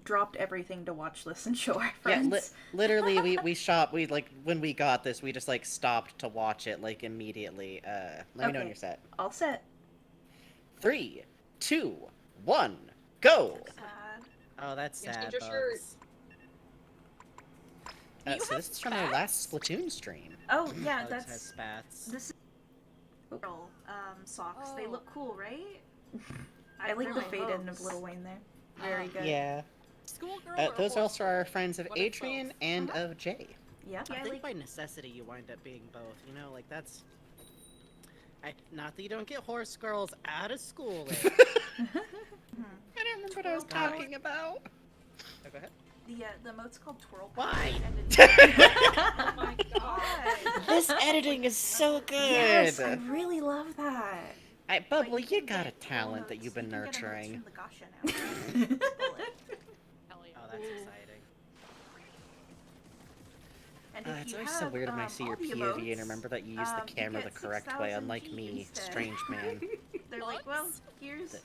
dropped everything to watch this and show our Yeah, friends. literally we like when we got this we just like stopped to watch it like immediately. Let me know when Okay. you're set. All set. 3, 2, 1, go. Sad. Oh, that's You sad. change your shirt. Bugs. You So have this is from our last Splatoon stream. Oh yeah, Bugs that's has spats. this is girl socks. They Oh. look cool, right? I like the Really fade in of hopes. Lil Wayne there. Very good. Yeah. Schoolgirl or Those horse also girl? are friends of What if Adrian both? and of Jay. Yeah. I I think like by necessity you wind up being both. You know, like that's. Not that you don't get horse girls out of school. I don't remember what I was Squirrel girl. talking about. Oh, go ahead. The mode's called Twirl. Why? Oh my god. This editing is so good. Yes, I really love that. Bubbly, Like, you can got a get talent that emotes- you've been you can get emotes nurturing. from the Gasha now. Bullet. Hell yeah. Oh, that's exciting. And if It's you always so have, weird when I see all your the POV and emotes, remember that you use the you camera the get correct way, 6,000 unlike G me, instead. strange man. They're like, well, here's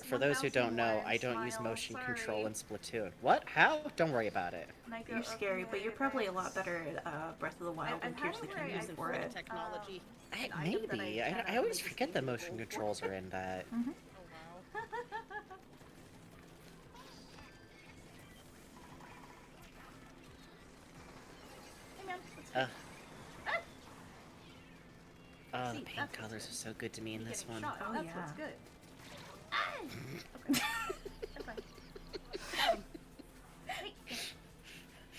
For those who don't know, 1,000 I don't use smile, motion sorry. control in Splatoon. What? How? Don't worry about it. And I go, You're scary, but you're probably a lot thanks. better at Breath of the Wild I've and had Tears it of the where I Kingdom use for it. Technology. an item that Maybe. I I kinda always make this forget the game motion roll for. controls are in that. Oh wow. Hey man, let's Uh, Ah! Oh, See, the paint that's what's colors good. are so good to me in You this getting one. shot. Oh, That's yeah. what's good. Okay. I'm fine. Hey.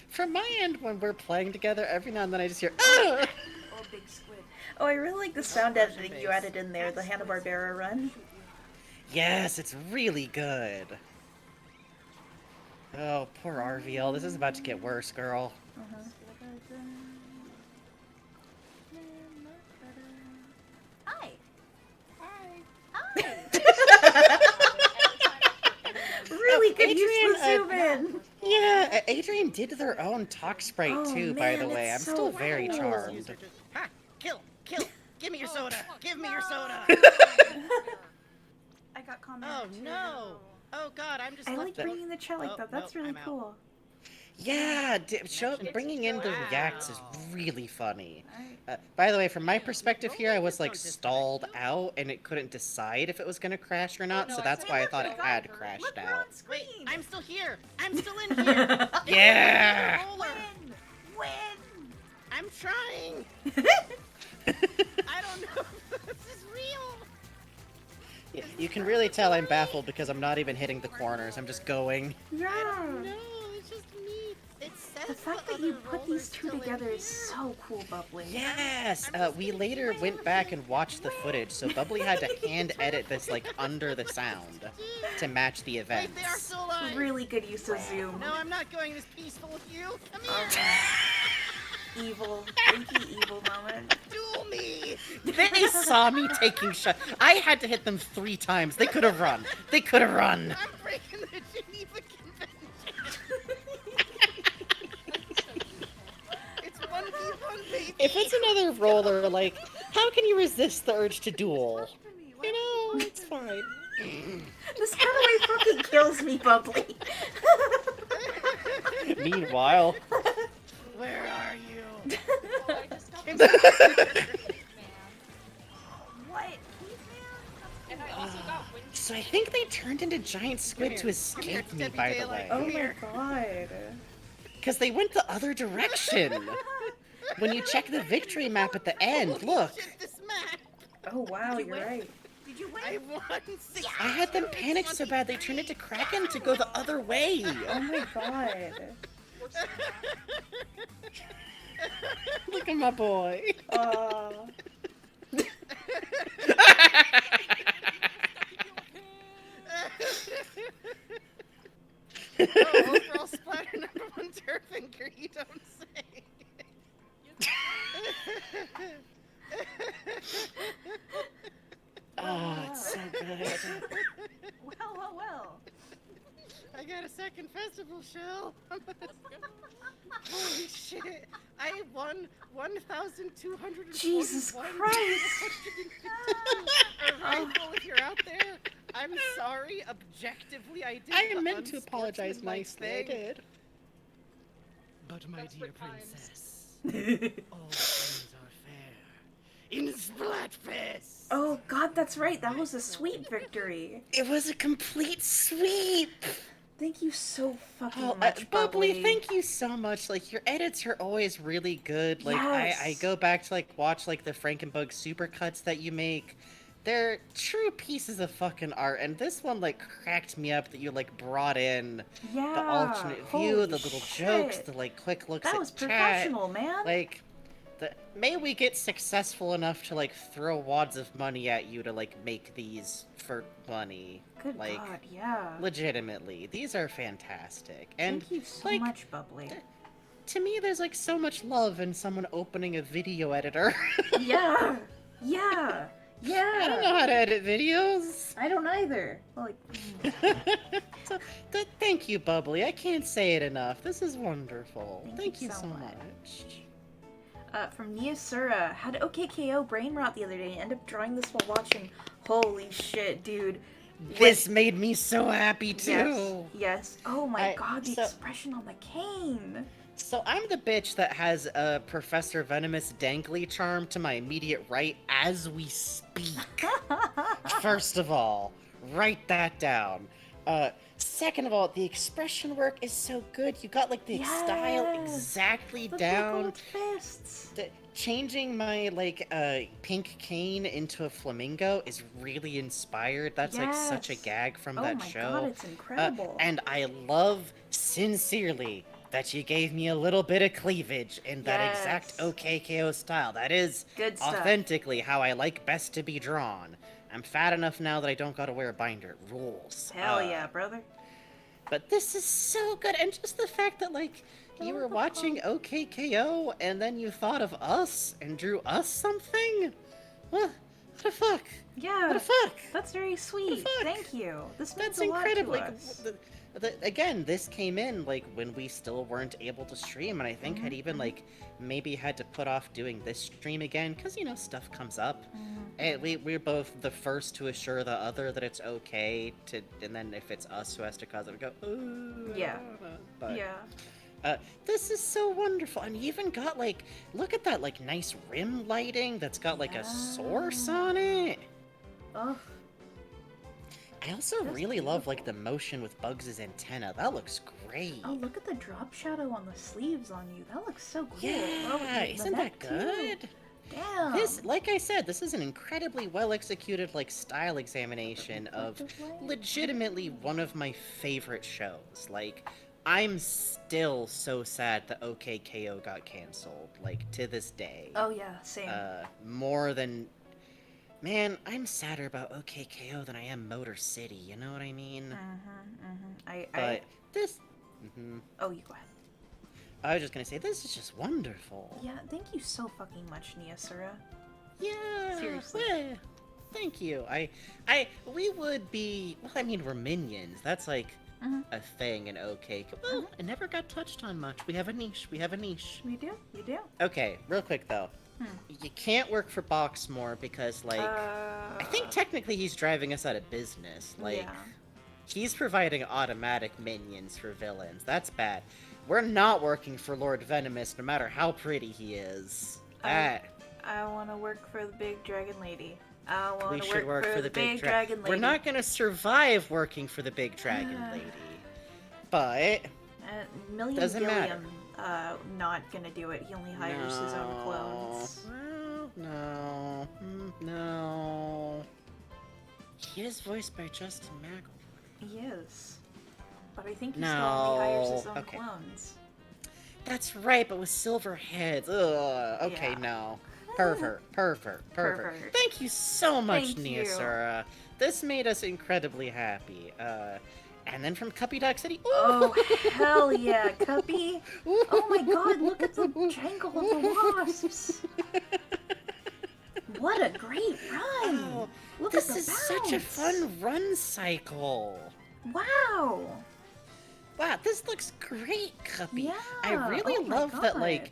From my end, when we're playing together, every now and then I just hear, "Ugh!" Oh, big squid. Oh, I really like the sound editing you added in there, the Hanna-Barbera run. Yes, it's really good. Oh, poor RVL. This is about to get worse, girl. Hi. Really could use Adrian, the zoom in. Yeah, Adrian did their own talk sprite Oh, too, by the man, way. I'm it's still so very cool. charmed. Ha! Kill! Kill! Give me your soda! Give me your soda! I got comment. Oh no! Oh god, I'm just I left like it. bringing the chat like Oh, that. That's nope, really I'm out. cool. Yeah, bringing in the Wow. reacts is really funny. Alright. By the way, from my perspective here, I was like stalled out and it couldn't decide if it was gonna crash or not, no, so I that's see. why I Look, thought we it got had her. crashed Look, we're out. on screen. Wait, I'm still here. I'm still in here. Yeah! Roller. Win. I'm trying. I don't know if this is real. You can really tell I'm baffled because I'm not even hitting the corners. I'm just going. Yeah. No, it's just me. It says The fact that other you put these roller's two still in together is here. so cool, Bubbly. Yes! We later went back and watched the footage, so Bubbly had to hand edit this like under the sound to match the Wait, events. they are still alive. Really good use of zoom. No, I'm not going this peaceful with you. Come here. Evil. Freaky evil moment. Duel me. They saw me taking shots. I had to hit them 3 times. They could have run. They could have run. I'm breaking the Geneva Convention. It's 1v1, baby. If it's another roller, like, how can you resist the urge to duel? You know, it's fine. This kind of way fucking kills me, Bubbly. Meanwhile, Where are you? Oh, I just got man. What? And I also got wind. so I think they turned into giant squid to escape me, by the way. Oh my god. Because they went the other direction. When you check the victory map at the end, look. Shit, this map. Oh wow, Did you you're win? right. Did you win? I won. I had them panic so bad they turned into Kraken to go the other way. Oh my god. Look at my boy. Oh, overall splatter #1 Turfinger, you don't say. Oh, it's so good. Well. I got a second festival shell. Holy shit! I won 1,200. Jesus Christ. Rifle, if you're out there, I'm sorry. Objectively, I did. I the meant to apologize unsportsmanlike nicely. I thing. did. But my Desperate dear times. princess, all things are fair in Splatfest. Oh god, that's right. That was a sweep victory. It was a complete sweep. Thank you so fucking Oh, much, Bubbly, thank you so much. Like, your edits are always really good. Like, I Yes. go back to, like, watch, like, the Frankenbug supercuts that you make. They're true pieces of fucking art, and this one, like, cracked me up that you, like, brought in Yeah. the alternate view, holy the little shit. jokes, the, like, quick looks That at was chat. professional, man. Like, May we get successful enough to like throw wads of money at you to like make these for money. Good like, God, yeah. Legitimately, these are fantastic. And Thank you so like, much, Bubbly. to me, there's like so much love in someone opening a video editor. Yeah, yeah, yeah. I don't know how to edit videos. I don't either. Like, So, thank you, Bubbly. I can't say it enough. This is wonderful. Thank you you so so much. much. From Niasura, had OKKO brain rot the other day and ended up drawing this while watching. Holy shit, dude. This made me so happy too. Yes, yes. Oh my god, the so- expression on the cane. So I'm the bitch that has a Professor Venomous dangly charm to my immediate right as we speak. First of all, write that down. Second of all, the expression work is so good. You got like the style Yes. exactly The down. pickled fists. Changing my like pink cane into a flamingo is really inspired. That's like such a Yes. gag from Oh that my show. god, it's incredible. And I love sincerely that you gave me a little bit of cleavage in that exact Yes. OKKO style. That is Good stuff. authentically how I like best to be drawn. I'm fat enough now that I don't gotta wear a binder. It rules. Hell yeah, brother. But this is so good, and just the fact that like you were watching OKKO and then you thought of us and drew us something. What the fuck? Yeah. What the fuck? That's very sweet. fuck? Thank you. This means That's a lot incredible. to Like, us. again, this came in like when we still weren't able to stream, and I think had even like maybe had to put off doing this stream again because you know stuff comes up. And we're both the first to assure the other that it's okay to, and then if it's us who has to cause it, we go, ooh. Yeah. But, Yeah. this is so wonderful, and you even got like, look at that like nice rim lighting that's got like a source on it. Oh, I also That's really love like the motion with Bugs' antenna. That looks great. oh, look at the drop shadow on the sleeves on you. That looks so cool. Yeah, Oh, the isn't neck, that too. good? Damn. This, like I said, this is an incredibly well executed like style examination of legitimately one of my favorite shows. Like, I'm still so sad that OKKO got canceled. Like to this day. Oh yeah, same. More than. Man, I'm sadder about OKKO than I am Motor City. You know what I mean? But this. Oh, you go ahead. I was just gonna say this is just wonderful. Yeah, thank you so fucking much, Niasura. Yeah. Seriously. well, thank you. We would be. Well, I mean, we're minions. That's like a thing in OK. Well, it never got touched on much. We have a niche. We have a niche. You do? You do? Okay, real quick though. You can't work for Boxmore because, like, I think technically he's driving us out of business. Like, yeah. he's providing automatic minions for villains. That's bad. We're not working for Lord Venomous, no matter how pretty he is. That I want to work for the big dragon lady. I want we to should work for the big dragon lady. We're not gonna survive working for the big dragon lady, but Million Doesn't matter. Gilliam, not gonna do it. He only hires his own clones. Well, no. He is voiced by Justin McElroy. He is. But I think he still only hires his No. own Okay. clones. That's right, but with silver heads. Ugh. Okay, Yeah. no. Pervert. Pervert. Thank you so much, Thank you. Niasura. This made us incredibly happy. And then from Cuppy Dog City. Oh, hell yeah, Cuppy! Oh my god, look at the jangle of the wasps! What a great run! Oh, Look this at the is such a bounce. fun run cycle. Wow! Wow, this looks great, Cuppy. Yeah, I really oh my love that, God. like,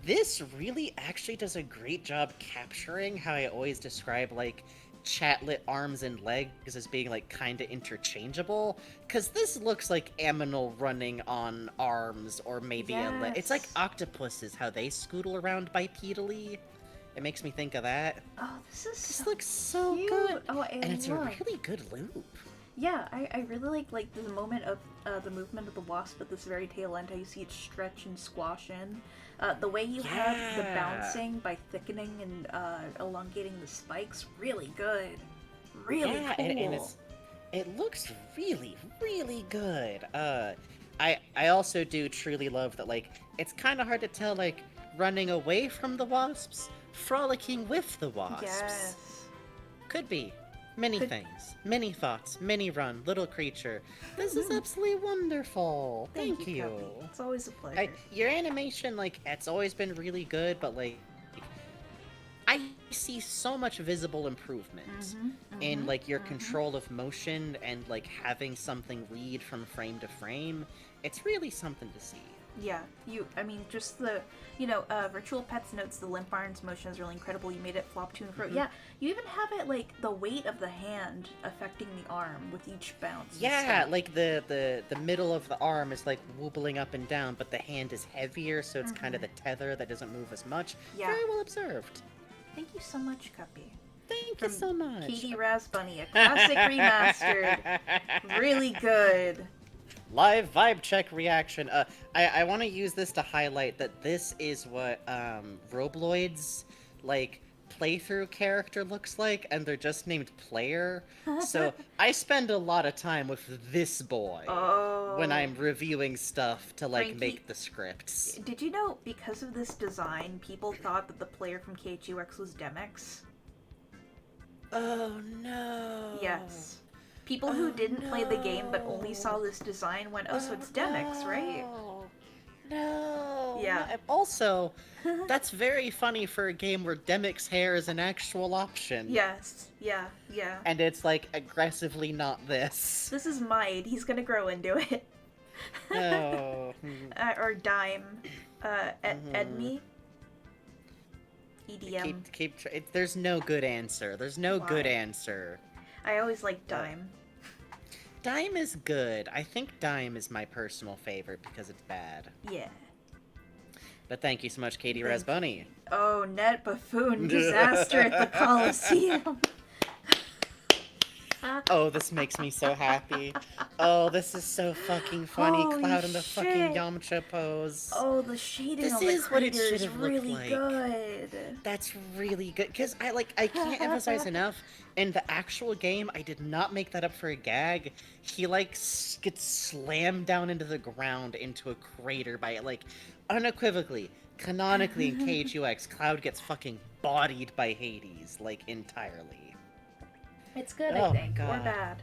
this really actually does a great job capturing how I always describe, like, chatlit arms and legs as being, like, kind of interchangeable. Because this looks like Aminal running on arms, or maybe a leg. It's like Yes. octopuses, how they scootle around bipedally. It makes me think of that. Oh, this is This so looks so cute. good. Oh, And it's a really good loop. Yeah, I really like the moment of the movement of the wasp at this very tail end, how you see it stretch and squash in. The way you have the Yeah. bouncing by thickening and elongating the spikes, really good. Really Yeah, cool. and it looks really, really good. I also do truly love that, like, it's kind of hard to tell, like, running away from the wasps, frolicking with the wasps. Yes. Could be. Many Could- things, many thoughts, many run, little creature. This is absolutely wonderful. Thank you. Cuppy. It's always a pleasure. Your animation, like, it's always been really good, but, like, I see so much visible improvement in, like, your control of motion and, like, having something read from frame to frame. It's really something to see. Yeah, I mean, just the, Virtual Pets notes the limp arm's motion is really incredible. You made it flop to and fro. Yeah, you even have it, like, the weight of the hand affecting the arm with each bounce. and Yeah, stuff. like the middle of the arm is like wobbling up and down, but the hand is heavier, so it's kind of the tether that doesn't move as much. Yeah. Very well observed. Thank you so much, Cuppy. Thank you From so much. Katie Bunny, a classic remastered. Really good. Live vibe check reaction. I want to use this to highlight that this is what Robloid's like playthrough character looks like, and they're just named player. So I spend a lot of time with this boy when I'm reviewing stuff to like Frankie, make the scripts. Did you know, because of this design, people thought that the player from KHUX was Demix? Oh no. Yes. People who didn't play the game but only saw this design went, oh, so it's Demix, right? No. Yeah. Also, that's very funny for a game where Demix hair is an actual option. Yes. Yeah. And it's like aggressively not this. This is Mide. He's gonna grow into it. No. Or Dime. Edme? EDM. There's no good answer. There's no good Why? answer. I always like Dime. Dime is good. I think Dime is my personal favorite because it's bad. Yeah. But thank you so much, Katie Thank Rasbunny. Oh, Net Buffoon disaster at the Coliseum. Oh, this makes me so happy. Oh, this is so fucking funny. Holy Cloud in the fucking shit. Yamcha pose. Oh, the shading This on the is what it crater is should have looked really like. good. That's really good. Because I can't emphasize enough. In the actual game, I did not make that up for a gag. He, like, gets slammed down into the ground into a crater by, like, unequivocally, canonically in KHUX, Cloud gets fucking bodied by Hades, like, entirely. It's good, Oh I my think. Or God. bad.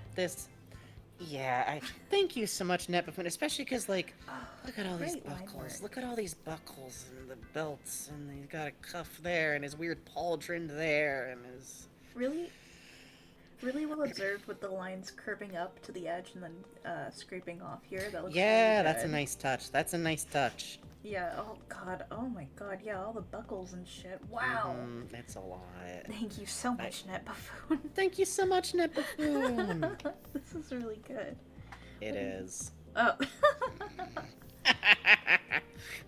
Yeah, thank you so much, Netbuffoon, especially because, like, look at all these Great line buckles. work. Look at all these buckles and the belts, and he's got a cuff there, and his weird pauldron there, and his... Really well observed with the lines curving up to the edge and then scraping off here. That looks Yeah, really that's a good. nice touch. That's a nice touch. Yeah, oh god, oh my god, yeah, all the buckles and shit. Wow. It's a lot. Thank you so much, Net Buffoon. Thank you so much, Netbuffoon. This is really good. It is. Oh.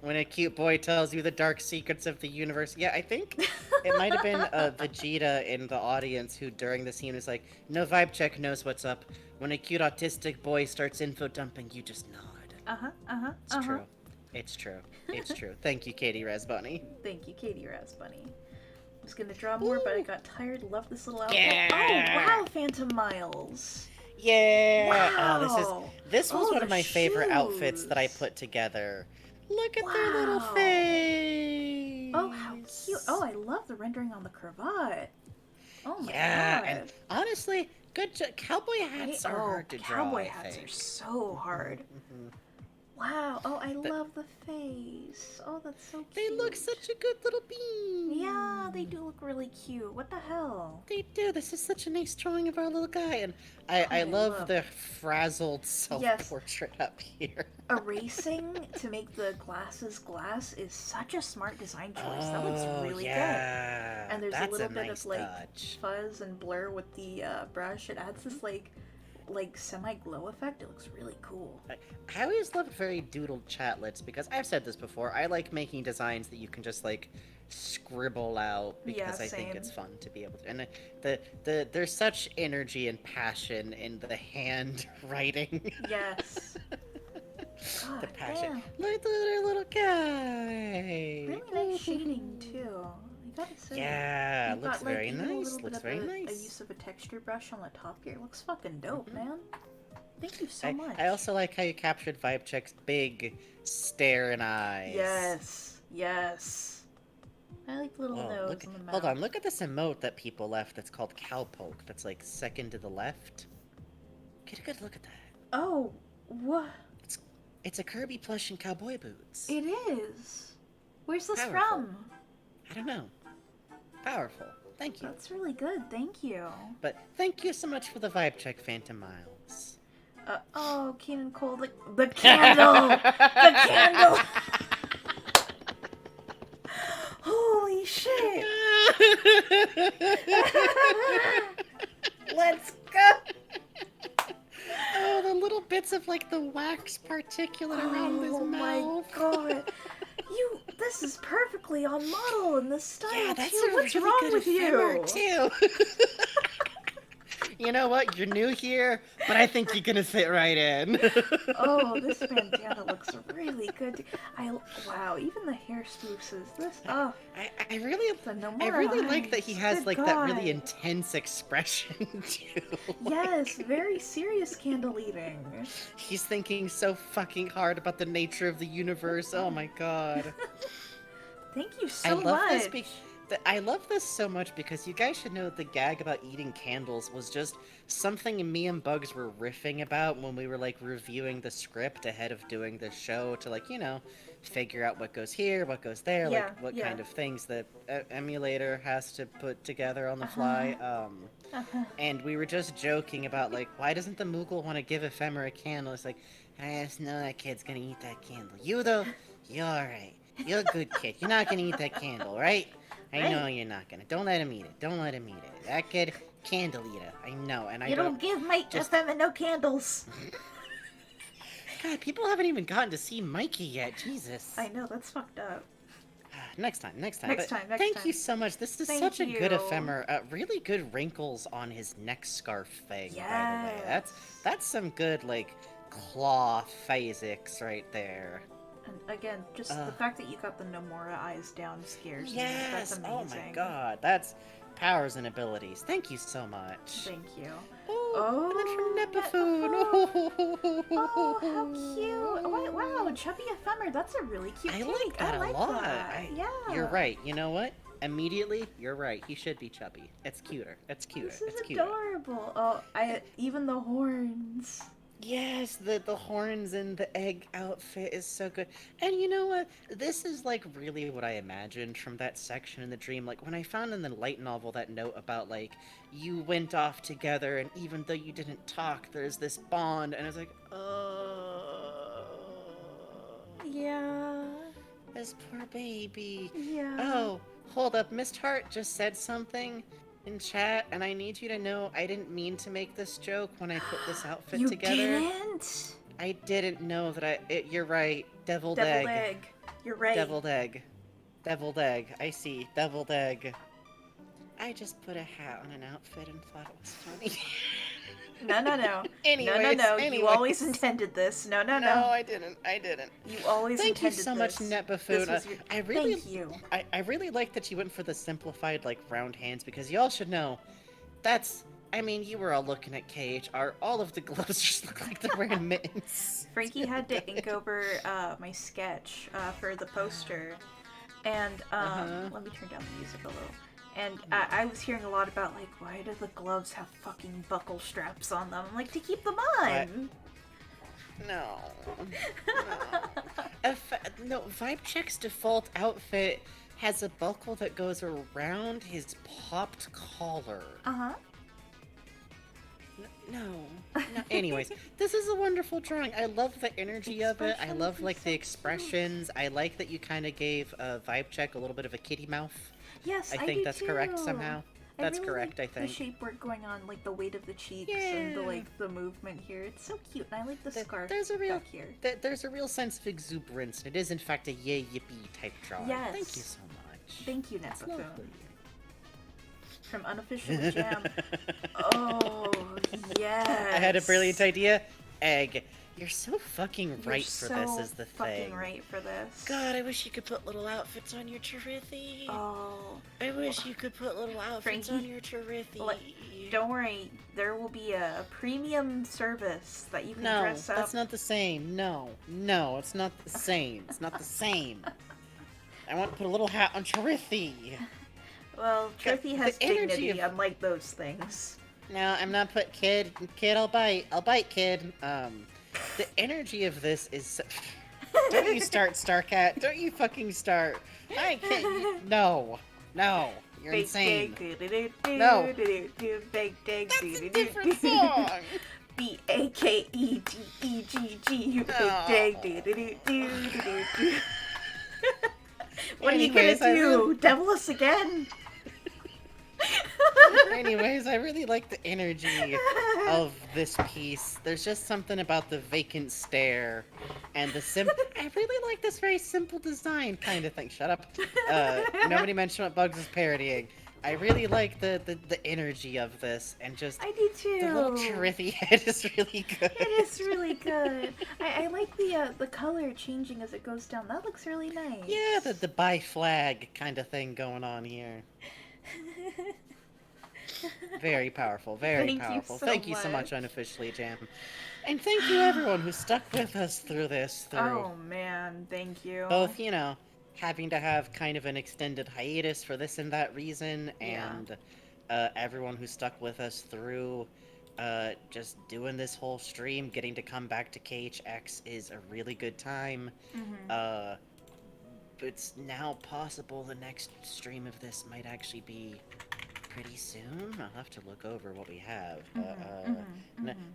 When a cute boy tells you the dark secrets of the universe. Yeah, I think it might have been Vegeta in the audience who during the scene was like, no vibe check knows what's up. When a cute autistic boy starts info dumping, you just nod. It's true. It's true. It's true. Thank you, Katie Rasbunny. Thank you, Katie Rasbunny. I was gonna draw more, but I got tired. Love this little outfit. Yeah. Oh, wow, Phantom Miles. Yeah. Wow. Oh, this was Oh, one of the my favorite outfits that I shoes. put together. Look at their little Wow. face. Oh, how cute. Oh, I love the rendering on the cravat. Oh my Yeah, god. and honestly, good cowboy hats are hard to draw. Cowboy I hats think. are so hard. Wow. Oh, I love the face. Oh, that's so cute. They look such a good little bean. Yeah, they do look really cute. What the hell? They do. This is such a nice drawing of our little guy, and I I love love- the frazzled self-portrait up here. Erasing to make the glasses glass is such a smart design choice. That looks really yeah. good. And there's That's a little bit nice of like touch. fuzz and blur with the brush. It adds this like semi-glow effect. It looks really cool. I always loved very doodled chatlets because I've said this before. I like making designs that you can just like scribble out because Yeah, I think it's same. fun to be able to. And there's such energy and passion in the handwriting. Yes. The God passion. damn. Look at the little guy. Really nice shading too. I gotta say. Yeah, You've looks got, like, very even a nice. little bit Looks of very a nice. use of a texture brush on the top here. It looks fucking dope, man. Thank you so I, much. I also like how you captured Vibe Check's big stare and eyes. Yes. Yes. I like the little Whoa, nose look, and the mouth. hold on, look at this emote that people left that's called Cowpoke. That's like second to the left. Get a good look at that. Oh, what? It's a Kirby plush and cowboy boots. It is. Where's this Powerful. from? I don't know. Powerful. Thank you. That's really good. Thank you. But thank you so much for the vibe check, Phantom Miles. Oh, Keenan Cole, the candle! The candle! Holy shit! Let's go! Oh, the little bits of like the wax particulate around his Oh my mouth. god. This is perfectly on model in this style Yeah, that's too. a What's really wrong good with you? ephemera, too. You know what? You're new here, but I think you're gonna fit right in. Oh, this bandana looks really good. Wow, even the hair spoofs. I really the Nomura I really like that he eyes. has Good like that really God. intense expression too. Yes, very serious candle eating. He's thinking so fucking hard about the nature of the universe. Oh my god. Thank you I so love much. this I love this so much because you guys should know that the gag about eating candles was just something me and Bugs were riffing about when we were like reviewing the script ahead of doing the show to like, figure out what goes here, what goes there, Yeah, like what yeah. kind of things the emulator has to put together on the fly. And we were just joking about like, why doesn't the Moogle want to give Ephemera a candle? It's like, I just know that kid's gonna eat that candle. You though, you're alright. You're a good kid. You're not gonna eat that candle, right? I know you're not gonna. Don't let him eat it. Don't let him eat it. That kid, candle eater. I know, and I You don't give Mike just- Ephemera no candles. God, people haven't even gotten to see Mikey yet. Jesus. I know, that's fucked up. Next time. Next But time. Thank you so much. This is Thank such a good you. ephemera. Really good wrinkles on his neck scarf thing. By the way, Yes. that's some good like claw physics right there. And again, just the fact that you got the Nomura eyes down scares me. Yes. That's amazing. Oh my god. That's powers and abilities. Thank you so much. Thank you. Oh, and then from Nepafoon. Oh, how cute! Wow, chubby ephemera. That's a really cute I take. like that I like a lot. that. Yeah. You're right. You know what? Immediately, you're right. He should be chubby. It's cuter. It's cuter. This is it's cuter. adorable. Oh, even the horns. Yes, the horns and the egg outfit is so good. And you know what? This is like really what I imagined from that section in the dream. Like when I found in the light novel that note about like you went off together and even though you didn't talk, there's this bond and I was like, oh, Yeah. this poor baby. Yeah. Oh, hold up. Miss Hart just said something in chat, and I need you to know I didn't mean to make this joke when I put this outfit You together. didn't? I didn't know that you're right. Deviled Deviled egg. egg. You're right. Deviled egg. Deviled egg. I see. Deviled egg. I just put a hat on an outfit and thought it was funny. No. Anyways, No. You anyways. always intended this. No. No, I didn't. You always Thank you intended so much, this. Netbuffoon. This was your... I really, Thank you. I really like that you went for the simplified, like, round hands, because y'all should know, you were all looking at KHR, all of the gloves just look like they're wearing mittens. Frankie had to ink over my sketch for the poster, and let me turn down the music a little. And I was hearing a lot about like, why do the gloves have fucking buckle straps on them? I'm like, to keep them on. No. No, Vibe Check's default outfit has a buckle that goes around his popped collar. Uh-huh. No. Anyways, this is a wonderful drawing. I love the energy of it. I love like the expressions. I like that you kind of gave Vibe Check a little bit of a kitty mouth. Yes, I think that's correct somehow. That's really correct, like I think. the shape work going on, like the weight of the cheeks and the movement here. It's so cute, and I like the scarf There's a real back here. there's a real sense of exuberance. It is in fact a yay yippee type drawing. Yes. Thank you so much. Thank you, That's Nepafoon. lovely. From Unofficial Jam. Oh, yes. I had a brilliant idea. Egg. You're so fucking You're right for this so is the fucking thing. right for this. God, I wish you could put little outfits on your Chirithy. Oh. I wish you could put little outfits Frankie, on your Chirithy. Don't worry, there will be a premium service that you can No, dress up. that's not the same. No, it's not the same. It's not the same. I want to put a little hat on Chirithy. Well, Truthy has the energy dignity, of- unlike those things. No, I'm not put kid. Kid, I'll bite. I'll bite, kid. The energy of this is. Don't you start, Starcat. Don't you fucking start. I can't. No. No. You're insane. No. That's a different song. BAKEDEGG. Oh. What are you Anyways, gonna I do? Devil us again? Anyways, I really like the energy of this piece. There's just something about the vacant stare and the I really like this very simple design kind of thing. Shut up. Nobody mentioned what Bugs is parodying. I really like the energy of this and just I do too. the little Chirithy head is really good. It is really good. I like the color changing as it goes down. That looks really nice. Yeah, the bi flag kind of thing going on here. Very powerful, very Thank you powerful. so Thank you so much. much, unofficially, Jam. And thank you everyone who stuck with us through this, Oh man, thank you. both, having to have kind of an extended hiatus for this and that reason, Yeah. and everyone who stuck with us through just doing this whole stream. Getting to come back to KHX is a really good time. Mhm. It's now possible the next stream of this might actually be pretty soon. I'll have to look over what we have.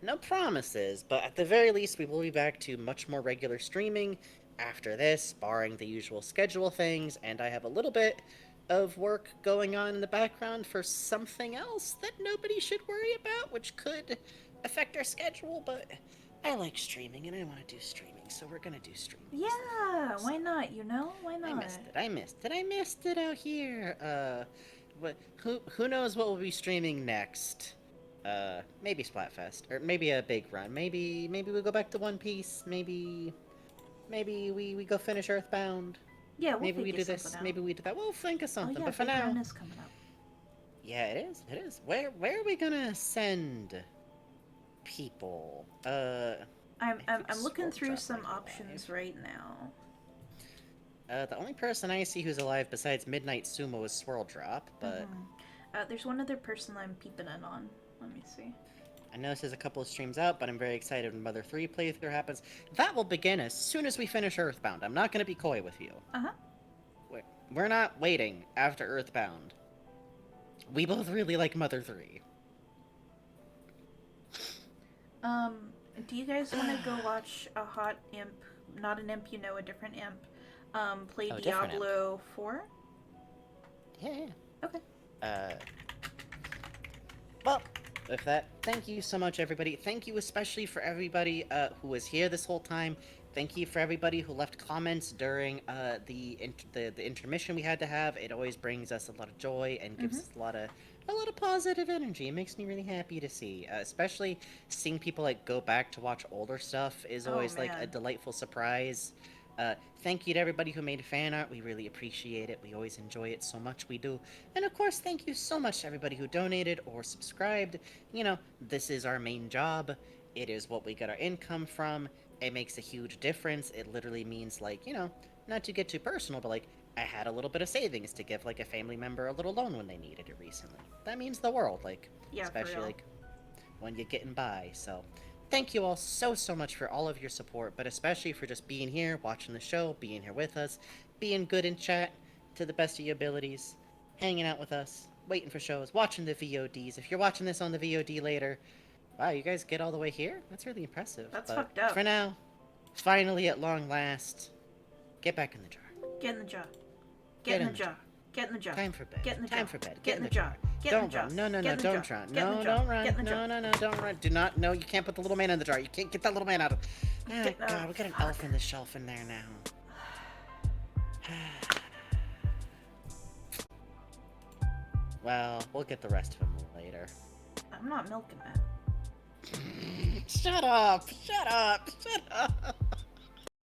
No promises, but at the very least, we will be back to much more regular streaming after this, barring the usual schedule things, and I have a little bit of work going on in the background for something else that nobody should worry about, which could affect our schedule, but I like streaming and I want to do streaming, so we're gonna do streaming. Yeah, why not? Why not? I missed it out here. Who knows what we'll be streaming next? Maybe Splatfest, or maybe a big run. Maybe we go back to One Piece. Maybe we go finish Earthbound. Yeah, we'll Maybe we figure do this. something out. Maybe we do that. We'll think of something. Oh yeah, But for Big now, Run is coming up. yeah, it is. It is. Where are we gonna send people? I'm think looking Sword through Drop some might be options right now. The only person I see who's alive besides Midnight Sumo is Swirl Drop, but There's one other person I'm peeping in on. Let me see. I know this is a couple of streams out, but I'm very excited when Mother 3 playthrough happens. That will begin as soon as we finish Earthbound. I'm not going to be coy with you. Uh-huh. We're not waiting after Earthbound. We both really like Mother 3. Do you guys want to go watch a hot imp, not an imp, a different imp, play Oh, different imp. Diablo 4? Yeah. Okay. Well, with that, thank you so much, everybody. Thank you especially for everybody who was here this whole time. Thank you for everybody who left comments during the intermission we had to have. It always brings us a lot of joy and gives us a lot of positive energy. It makes me really happy to see, especially seeing people go back to watch older stuff is always a man. delightful surprise. Thank you to everybody who made fan art. We really appreciate it. We always enjoy it so much. We do. And of course, thank you so much to everybody who donated or subscribed. This is our main job. It is what we get our income from. It makes a huge difference. It literally means not to get too personal, but I had a little bit of savings to give a family member a little loan when they needed it recently. That means the world, Yeah, for especially real. when you're getting by. So thank you all so much for all of your support, but especially for just being here, watching the show, being here with us, being good in chat to the best of your abilities, hanging out with us, waiting for shows, watching the VODs. If you're watching this on the VOD later, wow, you guys get all the way here? That's really impressive. That's But fucked up. for now, finally at long last, get back in the jar. Get in the jar. Get in the jar. Get in the jar. Time for bed. Get in the Time jar. for bed. Get in the jar. Get in the Don't jar. run. No, Get in the don't jar. run. Get in No, the jar. don't run. Get in the jar. No, don't run. Do not. No, you can't put the little man in the jar. You can't get that little man out of. Oh, Get- God, we got an fuck. elf in the shelf in there now. Well, we'll get the rest of him later. I'm not milking that. Shut up! Shut up! Shut up!